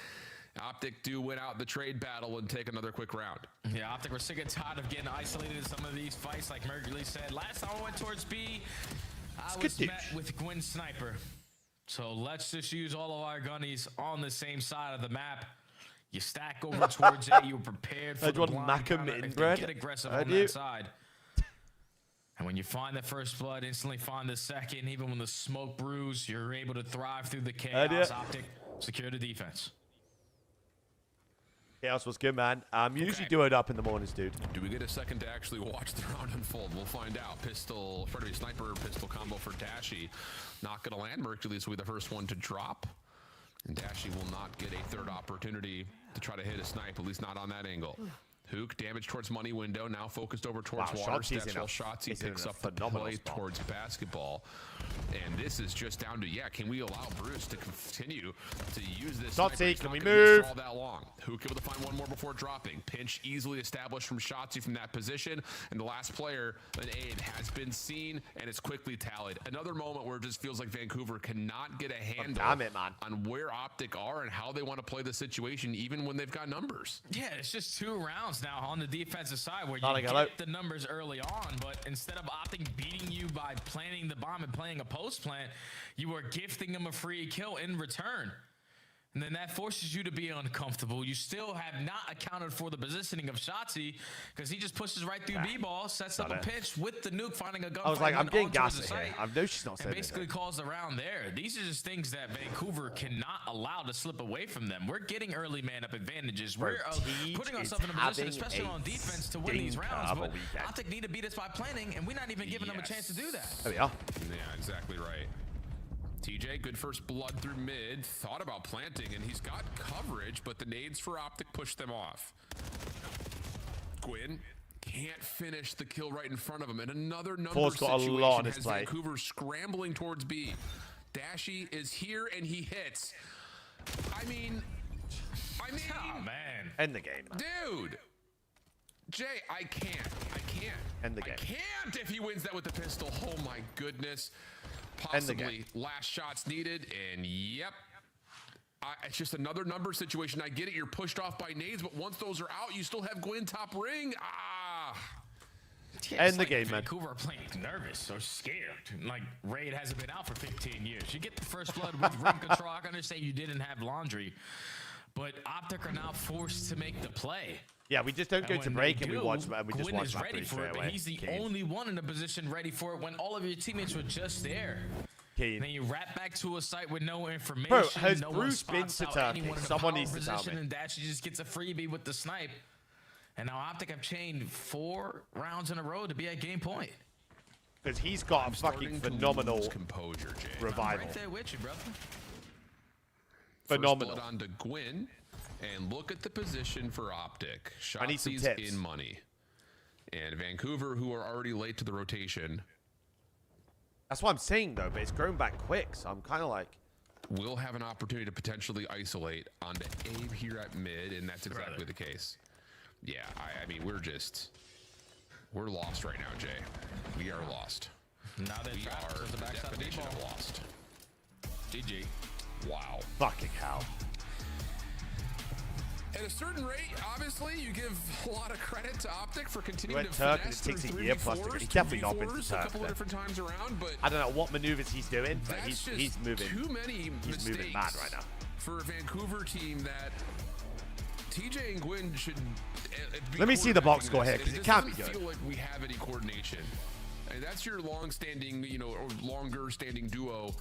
Optic do win out the trade battle and take another quick round.
Yeah, Optic were sick and tired of getting isolated in some of these fights, like Mercury said. Last time I went towards B, I was met with Gwyn Sniper. So let's just use all of our gunnies on the same side of the map. You stack over towards A, you're prepared for the blind counter. Get aggressive on that side. And when you find the first blood, instantly find the second. Even when the smoke brews, you're able to thrive through the chaos. Optic, secure the defense.
Chaos was good, man. You usually do it up in the mornings, dude.
Do we get a second to actually watch the round unfold? We'll find out. Pistol, Frederick Sniper, pistol combo for Dashy. Not going to land. Mercules will be the first one to drop. And Dashy will not get a third opportunity to try to hit a snipe, at least not on that angle. Hook, damage towards money window, now focused over towards water steps while Shotzzy picks up the play towards basketball. And this is just down to, can we allow Bruce to continue to use this?
Shotzzy, can we move?
All that long. Hook able to find one more before dropping. Pinch easily established from Shotzzy from that position. And the last player, an aid, has been seen and it's quickly tallied. Another moment where it just feels like Vancouver cannot get a handle on where Optic are and how they want to play the situation, even when they've got numbers.
Yeah, it's just 2 rounds now on the defensive side where you get the numbers early on, but instead of Optic beating you by planting the bomb and playing a post plant, you are gifting them a free kill in return. And then that forces you to be uncomfortable. You still have not accounted for the positioning of Shotzzy because he just pushes right through B-ball, sets up a pitch with the nuke, finding a gun.
I was like, I'm getting gassed here. I know she's not saying
and basically calls around there. These are just things that Vancouver cannot allow to slip away from them. We're getting early man-up advantages. We're putting ourselves in a position, especially on defense, to win these rounds. But Optic need to beat us by planning, and we're not even giving them a chance to do that.
There we are.
Yeah, exactly right. TJ, good first blood through mid. Thought about planting, and he's got coverage, but the nades for Optic push them off. Gwyn can't finish the kill right in front of him. And another number situation has Vancouver scrambling towards B. Dashy is here, and he hits. I mean,
oh, man.
End the game, man.
Dude. Jay, I can't.
End the game.
I can't if he wins that with the pistol. Oh, my goodness. Possibly last shots needed, and yep. It's just another number situation. I get it. You're pushed off by nades, but once those are out, you still have Gwyn top ring.
End the game, man.
Vancouver are playing nervous or scared. Like, Raid hasn't been out for 15 years. You get the first blood with ring control. I can understand you didn't have laundry, but Optic are now forced to make the play.
Yeah, we just don't go to break and we just watch
Gwyn ready for it, but he's the only one in a position ready for it when all of your teammates were just there. And then you wrap back to a site with no information.
Bro, has
no
Bruce been to Turkey? Someone needs to tell me.
And Dashy just gets a freebie with the snipe. And now Optic have chained 4 rounds in a row to be at game point.
Because he's got a fucking phenomenal
composure, Jay.
I'm
revival.
right there with you, brother.
Phenomenal.
First blood onto Gwyn. And look at the position for Optic.
I need some
Shotzzy's
tips.
in money. And Vancouver, who are already late to the rotation.
That's what I'm saying, though, but it's grown back quick, so I'm kind of like...
We'll have an opportunity to potentially isolate onto Abe here at mid, and that's exactly the case. Yeah, I mean, we're lost right now, Jay. We are lost.
Now that
we are the definition of lost.
GG.
Wow.
Fucking hell.
At a certain rate, obviously, you give a lot of credit to Optic for continuing to
Turk,
finesse
and it takes
through
a year plus to get. He's definitely not been to
a
Turk.
couple of different times around, but
I don't know what maneuvers he's doing, but he's moving.
Too many
he's moving mad right now.
For a Vancouver team that TJ and Gwyn should.
Let me see the box score here because it can't be good.
Feel like we have any coordination. And that's your long-standing, or longer-standing duo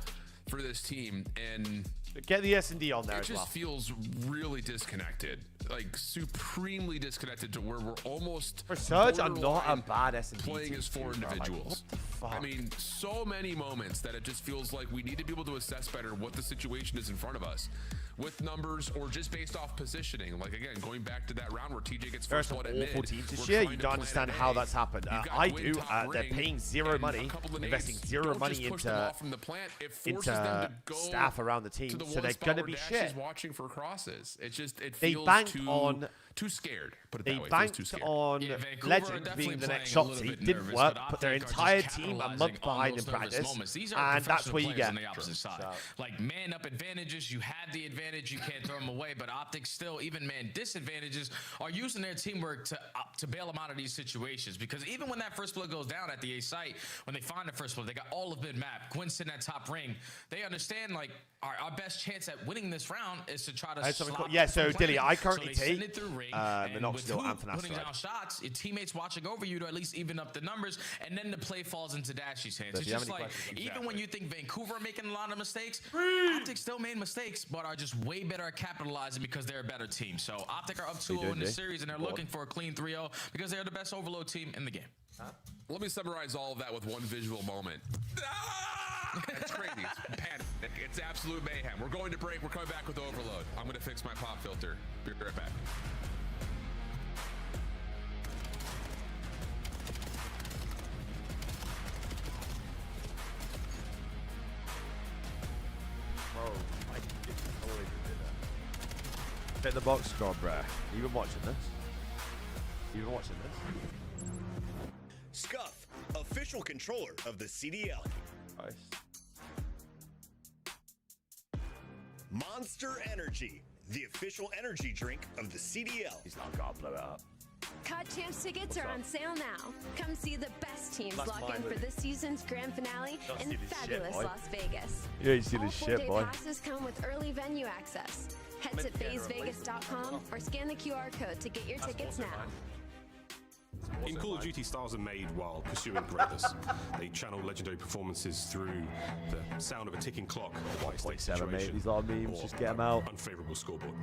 for this team, and
Get the S&D on there
It
as
just
well.
feels really disconnected, like supremely disconnected to where we're almost.
For Surge, I'm not a
borderline
bad S&D
playing
team
as four
too, bro. Like,
individuals.
what the fuck?
I mean, so many moments that it just feels like we need to be able to assess better what the situation is in front of us, with numbers or just based off positioning. Like again, going back to that round where TJ gets
There's
first
some
blood at mid.
awful teams this
we're
year.
trying
You
to
don't
plan
understand
an
how
A.
that's happened.
You've got
I
Gwyn
do.
top
They're
ring
paying zero
and a
money,
couple of
investing
nades.
zero
Don't
money
just push them
into
off from the plant. It forces them to go
staff around the team,
to the
so
one
they're
spot
gonna
where
be
Dash
shit.
is watching for crosses. It just
They
feels
banked
too,
on
too scared. Put it
They
that way. It feels too
banked
scared.
on
Vancouver are
Legend
definitely
being the next
playing a little
Shotzi.
bit
Didn't
nervous,
work,
but
put their
Optic are just
entire team a
capitalizing
month
on
behind
those
in
nervous
practice,
moments. These are
and that's
professional
what you
players
get.
on the opposite side. Like man up advantages, you had the advantage, you can't throw them away. But Optic still, even man disadvantages, are using their teamwork to bail them out of these situations. Because even when that first blood goes down at the A site, when they find the first blood, they got all of mid map. Gwyn sitting at top ring. They understand like our best chance at winning this round is to try to.
Yeah, so Dilly, I currently
so they
take
send it through ring,
the
and
Knoxville
with
and
Hoop
Fnatic
putting
side.
down shots, your teammates watching over you to at least even up the numbers, and then the play falls into Dashy's hands.
So if
It's
you have
just
any
like
questions,
even when you think Vancouver are making a lot of mistakes, Optic still made mistakes, but are just way better at capitalizing because they're a better team. So Optic are up 2-0 in the series, and they're looking for a clean 3-0 because they're the best overload team in the game.
Let me summarize all of that with one visual moment. It's crazy. It's panic. It's absolute mayhem. We're going to break. We're coming back with Overload. I'm going to fix my pop filter. Be right back.
Bro, I totally did that. Hit the box score, bruh. You been watching this? You been watching this?
Scuff, official controller of the CDL.
Nice.
Monster Energy, the official energy drink of the CDL.
He's not gonna blow it up.
COD Champs tickets are on sale now. Come see the best teams
That's
lock in
mine,
for
Luke.
this season's grand finale
Don't
in
see this shit,
fabulous
boy.
Las Vegas.
Yeah, you see
All
this shit,
4-day
boy.
passes come with early venue access. Head to FazeVegas.com or scan the QR code to get your tickets now.
In Call of Duty, stars are made while pursuing greatness. They channel legendary performances through the sound of a ticking clock, the by-state
1.7, mate.
situation,
These are memes.
or
Just get them out.
unfavorable scoreboard.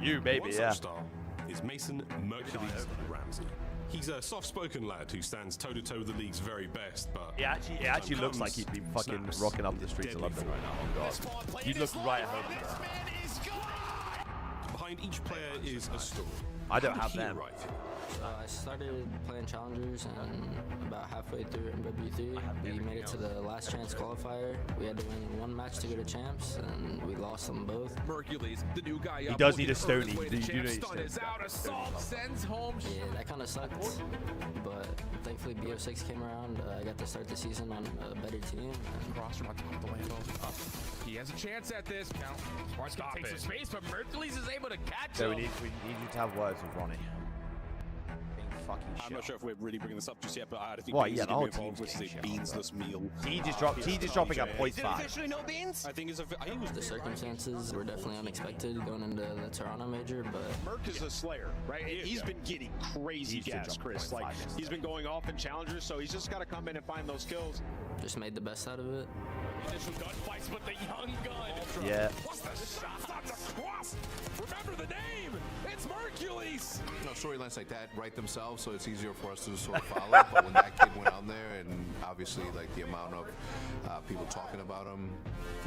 You, baby,
One
yeah.
such star is Mason Mercules Ramsey. He's a soft-spoken lad who stands toe-to-toe with the league's very best, but
It actually looks like he'd be fucking
snaps
rocking up the
with
streets of
deadly
London right now. Oh god, you'd look right at home.
Behind each player is a story.
I don't
How
have
did he
them.
arrive here?
I started playing challengers, and about halfway through MW3, we made it to the last chance qualifier. We had to win one match to go to champs, and we lost them both.
Mercules, the new guy
He
up,
does
looking
need a
to earn his
Stony.
way to
You do
champs.
need a
Stun is
Stony.
out. Assault sends home.
Yeah, that kind of sucked, but thankfully BO6 came around. I got to start the season on a better team.
Cross from on top of the lane goes up. He has a chance at this. Now, Sparks
Stop
takes
it.
some space, but Mercules is able to catch
So
him.
we need you to have words with Ronnie. Being fucking shit.
I'm not sure if we're really bringing this up just yet, but I think
Well,
Beans
yeah,
is
the
going
whole
to be involved with
team's
a
getting shit,
beansless meal.
T just dropping up
Is
0.5.
no beans?
I think it's
The circumstances were definitely unexpected going into the Toronto major, but
Merc is a slayer, right? He's been getting crazy
He's
gas,
jumped
Chris.
0.5
Like, he's been going off in challengers, so he's just got to come in and find those kills.
just made the best out of it.
Initial gunfights with the young gun.
Yeah.
What's the shot? Stops across. Remember the name. It's Mercules.
You know, storylines like that write themselves, so it's easier for us to sort of follow. But when that kid went on there, and obviously like the amount of people talking about him,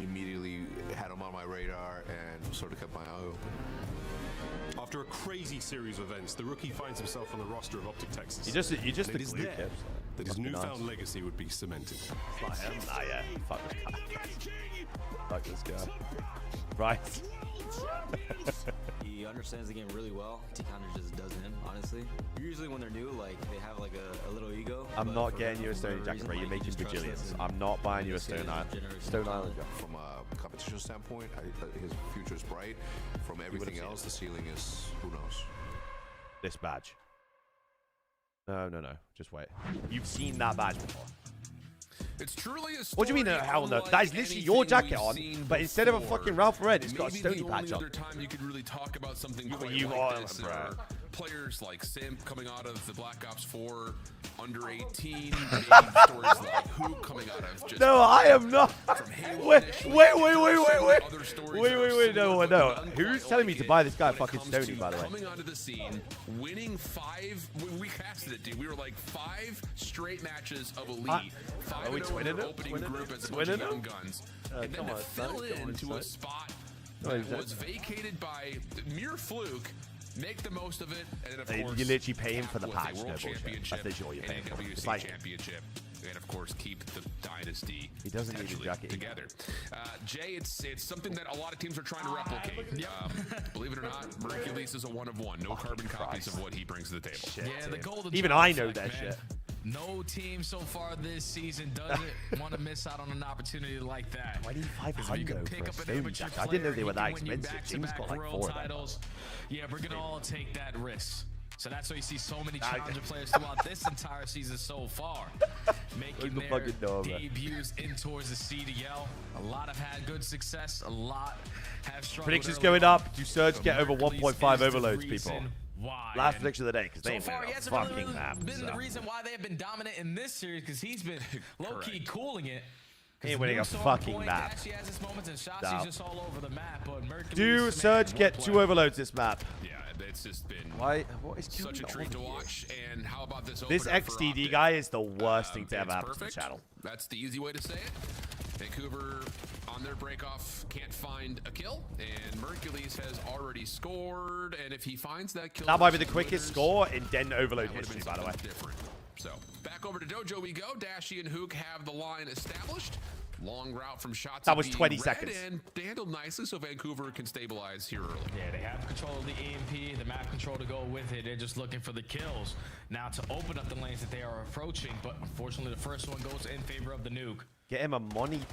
immediately had him on my radar and sort of kept my eye open.
After a crazy series of events, the rookie finds himself on the roster of Optic Texas.
You just
And
the
it is
glue
there
tips.
that his
Must be
newfound
nice.
legacy would be cemented.
It's not him. Nah, yeah. Fuck this guy. Fuck this guy. Right.
He understands the game really well. He kind of just does him, honestly. Usually when they're new, like, they have like a little ego.
I'm
but
not
for
getting
him,
you a
for
Stone
whatever
Jacket,
reason,
bro. You're
like, he
making
just trusts us
bajillions.
and
I'm not buying you a
just
Stone
his
Island.
generation
Stone Island, Joe.
From a competition standpoint, his future is bright. From everything else, the ceiling is who knows.
This badge. No. Just wait. You've seen that badge before.
It's truly a story.
What do you mean, hell no? That is literally your jacket on, but instead of a fucking Ralph Red, it's got a Stony patch on.
Time you could really talk about something
You
quite
are,
like this
bro.
players like Simp coming out of the Black Ops 4 under 18, maybe stories like Hoop coming out of just
no, I am not. Wait, no. Who's telling me to buy this guy fucking Stony, by the way?
Coming onto the scene, winning 5, we casted it, dude. We were like 5 straight matches of Elite. 5 in our opening group as a bunch of young guns. And then to fill into a spot that was vacated by mere fluke, make the most of it, and then of course
you literally pay him for the
with a
patch.
World Championship,
That's literally what you're paying for.
NWC
It's like,
Championship, and of course keep the dynasty.
He doesn't need a jacket
together. Jay, it's something that a lot of teams are trying to replicate. Believe it or not, Mercules is a 1 of 1. No carbon copies of what he brings to the table.
Yeah, the golden
even I know that shit.
No team so far this season doesn't want to miss out on an opportunity like that.
Why do you 500 for a Stony jacket? I didn't know they were that expensive. James got like 4
titles. Yeah, we're gonna all take that risk. So that's why you see so many challenger players throughout this entire season so far, making their debuts in towards the CDL. A lot have had good success. A lot have struggled.
Predictions going up. Do Surge get over 1.5 overloads, people?
Why?
Last prediction of the day, because they
so
ain't
far,
winning
he hasn't
fucking
really
map.
been the reason why they have been dominant in this series, because he's been low-key cooling it.
He ain't winning a fucking map.
He has his moments, and Shotzi's just all over the map. But
Do Surge get 2 overloads this map?
Yeah, it's just been
what is
such a treat to watch. And how about this?
This XDD guy is the worst thing to ever happen to the channel.
That's the easy way to say it. Vancouver on their break-off can't find a kill, and Mercules has already scored, and if he finds that kill...
That might be the quickest score in Den Overload history, by the way.
Different. So, back over to Dojo we go. Dashy and Hook have the line established. Long route from shots.
That was 20 seconds.
And handled nicely, so Vancouver can stabilize here early.
Yeah, they have control of the EMP, the map control to go with it. They're just looking for the kills now to open up the lanes that they are approaching, but unfortunately the first one goes in favor of the nuke.
Get him a Monterex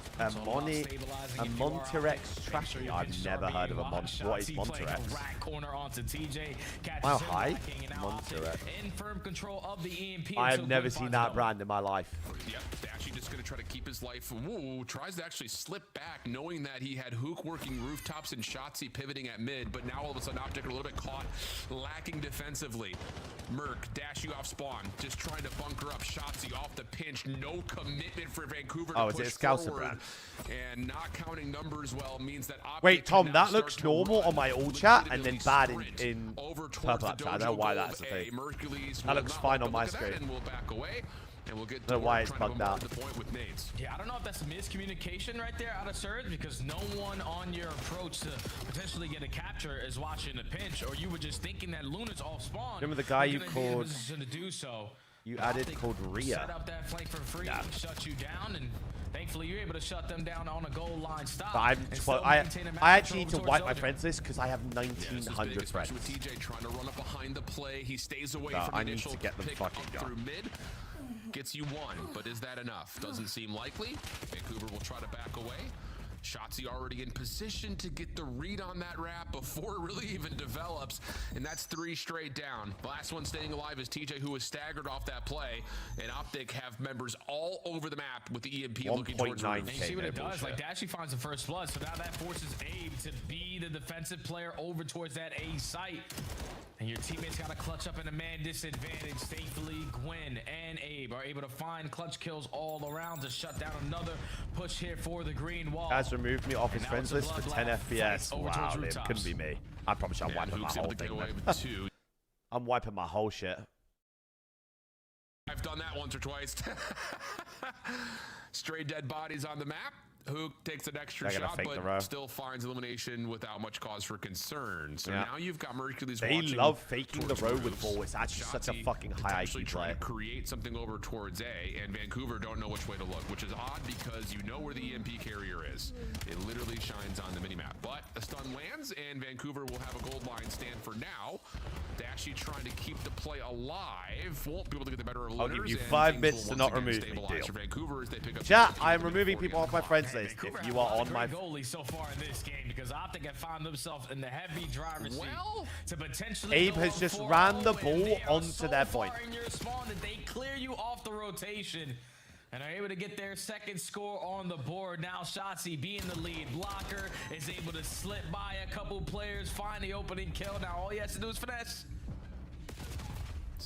strategy. I've never heard of a Monterex. What is Monterex? Wow, high? Monterex. I have never seen that brand in my life.
Yep, Dashy just going to try to keep his life. Ooh, tries to actually slip back, knowing that he had Hook working rooftops and Shotzi pivoting at mid, but now all of a sudden Optic are a little bit caught, lacking defensively. Merc, Dashy off spawn, just trying to bunker up Shotzi off the pinch. No commitment for Vancouver to push forward. And not counting numbers well means that Optic
wait, Tom, that looks normal on my old chat and then bad in purple chat. I don't know why that's the thing. That looks fine on my screen.
And we'll back away. And we'll get
I don't know why it's bugged out.
Yeah, I don't know if that's miscommunication right there out of Surge, because no one on your approach to potentially get a capture is watching the pinch, or you were just thinking that Luna's off spawn.
Remember the guy you called?
To do so.
You added called Rhea.
Set up that flank for free, shut you down, and thankfully you're able to shut them down on a goal line stop.
But I actually need to wipe my friends list because I have 1,900 friends.
With TJ trying to run up behind the play, he stays away from
I
the initial
need to get them
pick
fucking
up
gone.
through mid. Gets you 1, but is that enough? Doesn't seem likely. Vancouver will try to back away. Shotzi already in position to get the read on that wrap before it really even develops, and that's 3 straight down. Last one staying alive is TJ, who was staggered off that play, and Optic have members all over the map with the EMP looking towards the
And you see what it does? Like, Dashy finds the first blood, so now that forces Abe to be the defensive player over towards that A site. And your teammates got to clutch up in a man disadvantage. Thankfully, Gwen and Abe are able to find clutch kills all around to shut down another push here for the green wall.
Guys removed me off his friends list for 10 FPS. Wow, it couldn't be me. I promise I'm wiping my whole thing. I'm wiping my whole shit.
I've done that once or twice. Stray dead bodies on the map. Hook takes an extra shot, but still finds elimination without much cause for concern. So now you've got Mercules watching.
They love faking the road with ball. It's actually such a fucking high IQ
play. To create something over towards A, and Vancouver don't know which way to look, which is odd because you know where the EMP carrier is. It literally shines on the minimap. But a stun lands, and Vancouver will have a gold line stand for now. Dashy trying to keep the play alive. Won't be able to get the better of
I'll give you 5 minutes to not remove me. Deal. Chat, I am removing people off my friends list. If you are on my
goalie so far in this game, because Optic have found themselves in the heavy driver's seat to potentially
Abe has just ran the ball onto their point.
In your spawn that they clear you off the rotation and are able to get their second score on the board. Now Shotzi being the lead blocker is able to slip by a couple players, find the opening kill. Now all he has to do is finesse.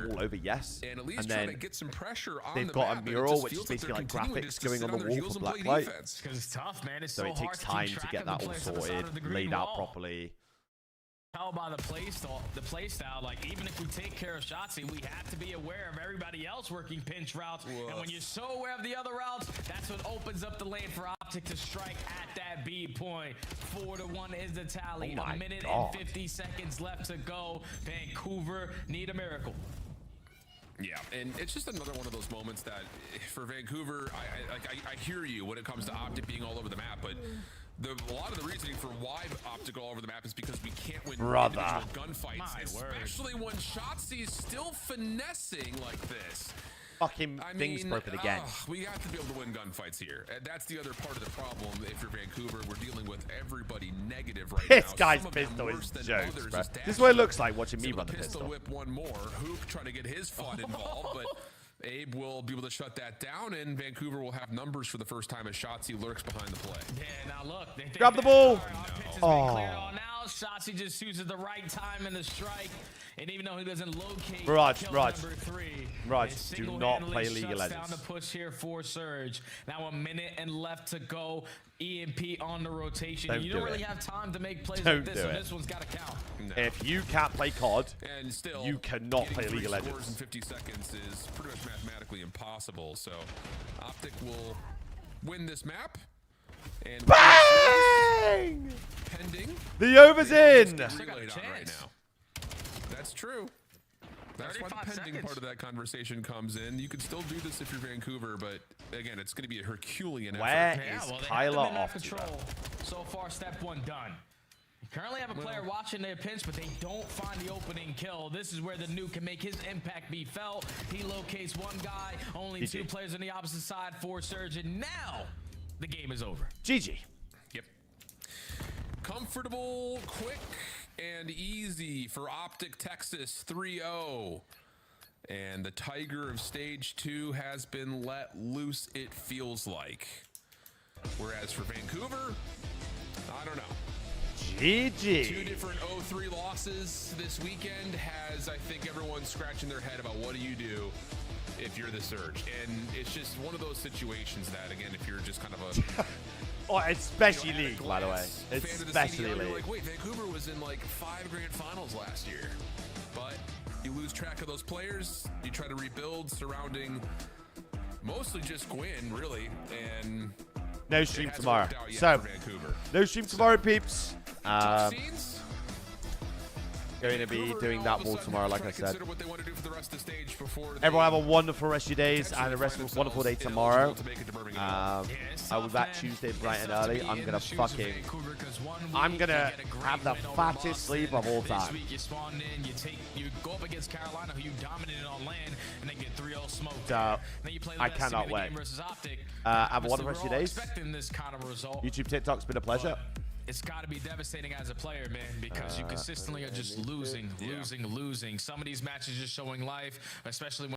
the wall over, yes.
And at least
And
try
then
to get some pressure on
they've
the
got
map,
a
and it
mural,
just
which is
feels like
basically
they're
like
continuing
graphics
just to
going
sit
on the
their
wall
heels
for
and play
Blacklight.
defense.
Because it's tough, man. It's
So
so
it
hard
takes
to keep
time to
track
get
of the
that all
players on the side
sorted,
of the green
laid out
wall.
properly.
tell by the play style, like even if we take care of Shotzzy, we have to be aware of everybody else working pinch routes. And when you're so aware of the other routes, that's what opens up the lane for Optic to strike at that B point. 4-1 is the tally. A minute and 50 seconds left to go. Vancouver need a miracle.
Yeah, and it's just another one of those moments that for Vancouver, I hear you when it comes to Optic being all over the map, but a lot of the reasoning for why Optic all over the map is because we can't win individual gunfights, especially when Shotzzy's still finessing like this.
Fucking things broken again.
We have to be able to win gunfights here. And that's the other part of the problem. If you're Vancouver, we're dealing with everybody negative right now.
This guy's pistol is jokes, bro. This is what it looks like watching me run the pistol.
Whip one more. Hook trying to get his fun involved, but Abe will be able to shut that down, and Vancouver will have numbers for the first time as Shotzzy lurks behind the play.
Yeah, now look.
Grab the ball.
Now Shotzzy just chooses the right time in the strike, and even though he doesn't locate
Raj,
number 3,
do not play League of Legends.
Down the push here for Surge. Now a minute and left to go. EMP on the rotation. You don't really have time to make plays like this, so this one's got to count.
No. If you can't play COD,
and still,
you cannot play League of Legends.
In 50 seconds is pretty much mathematically impossible. So Optic will win this map. And
bang!
Pending.
The over's in.
Right now. That's true. That's why the pending part of that conversation comes in. You can still do this if you're Vancouver, but again, it's going to be a Herculean effort.
Where is Kyler off
control? So far, step 1 done. You currently have a player watching their pinch, but they don't find the opening kill. This is where the nuke can make his impact be felt. He locates one guy, only 2 players on the opposite side for Surge, and now the game is over.
GG.
Yep. Comfortable, quick, and easy for Optic Texas 3-0. And the Tiger of Stage 2 has been let loose, it feels like. Whereas for Vancouver, I don't know.
GG.
2 different 0-3 losses this weekend has, I think, everyone scratching their head about what do you do if you're the Surge. And it's just one of those situations that, again, if you're just kind of a...
Oh, especially League, by the way. Especially League.
Like, wait, Vancouver was in like 5 grand finals last year. But you lose track of those players. You try to rebuild surrounding mostly just Gwyn, really. And
no stream tomorrow. So, no stream tomorrow, peeps. Going to be doing that wall tomorrow, like I said. Everyone have a wonderful rest of your days and a wonderful day tomorrow. I will be back Tuesday bright and early. I'm gonna have the fattest sleep of all time.
You go up against Carolina, who you dominated on land, and then get 3-0 smoked.
I cannot wait. Have a wonderful rest of your days. YouTube, TikTok's been a pleasure.
It's got to be devastating as a player, man, because you consistently are just losing. Some of these matches just showing life, especially when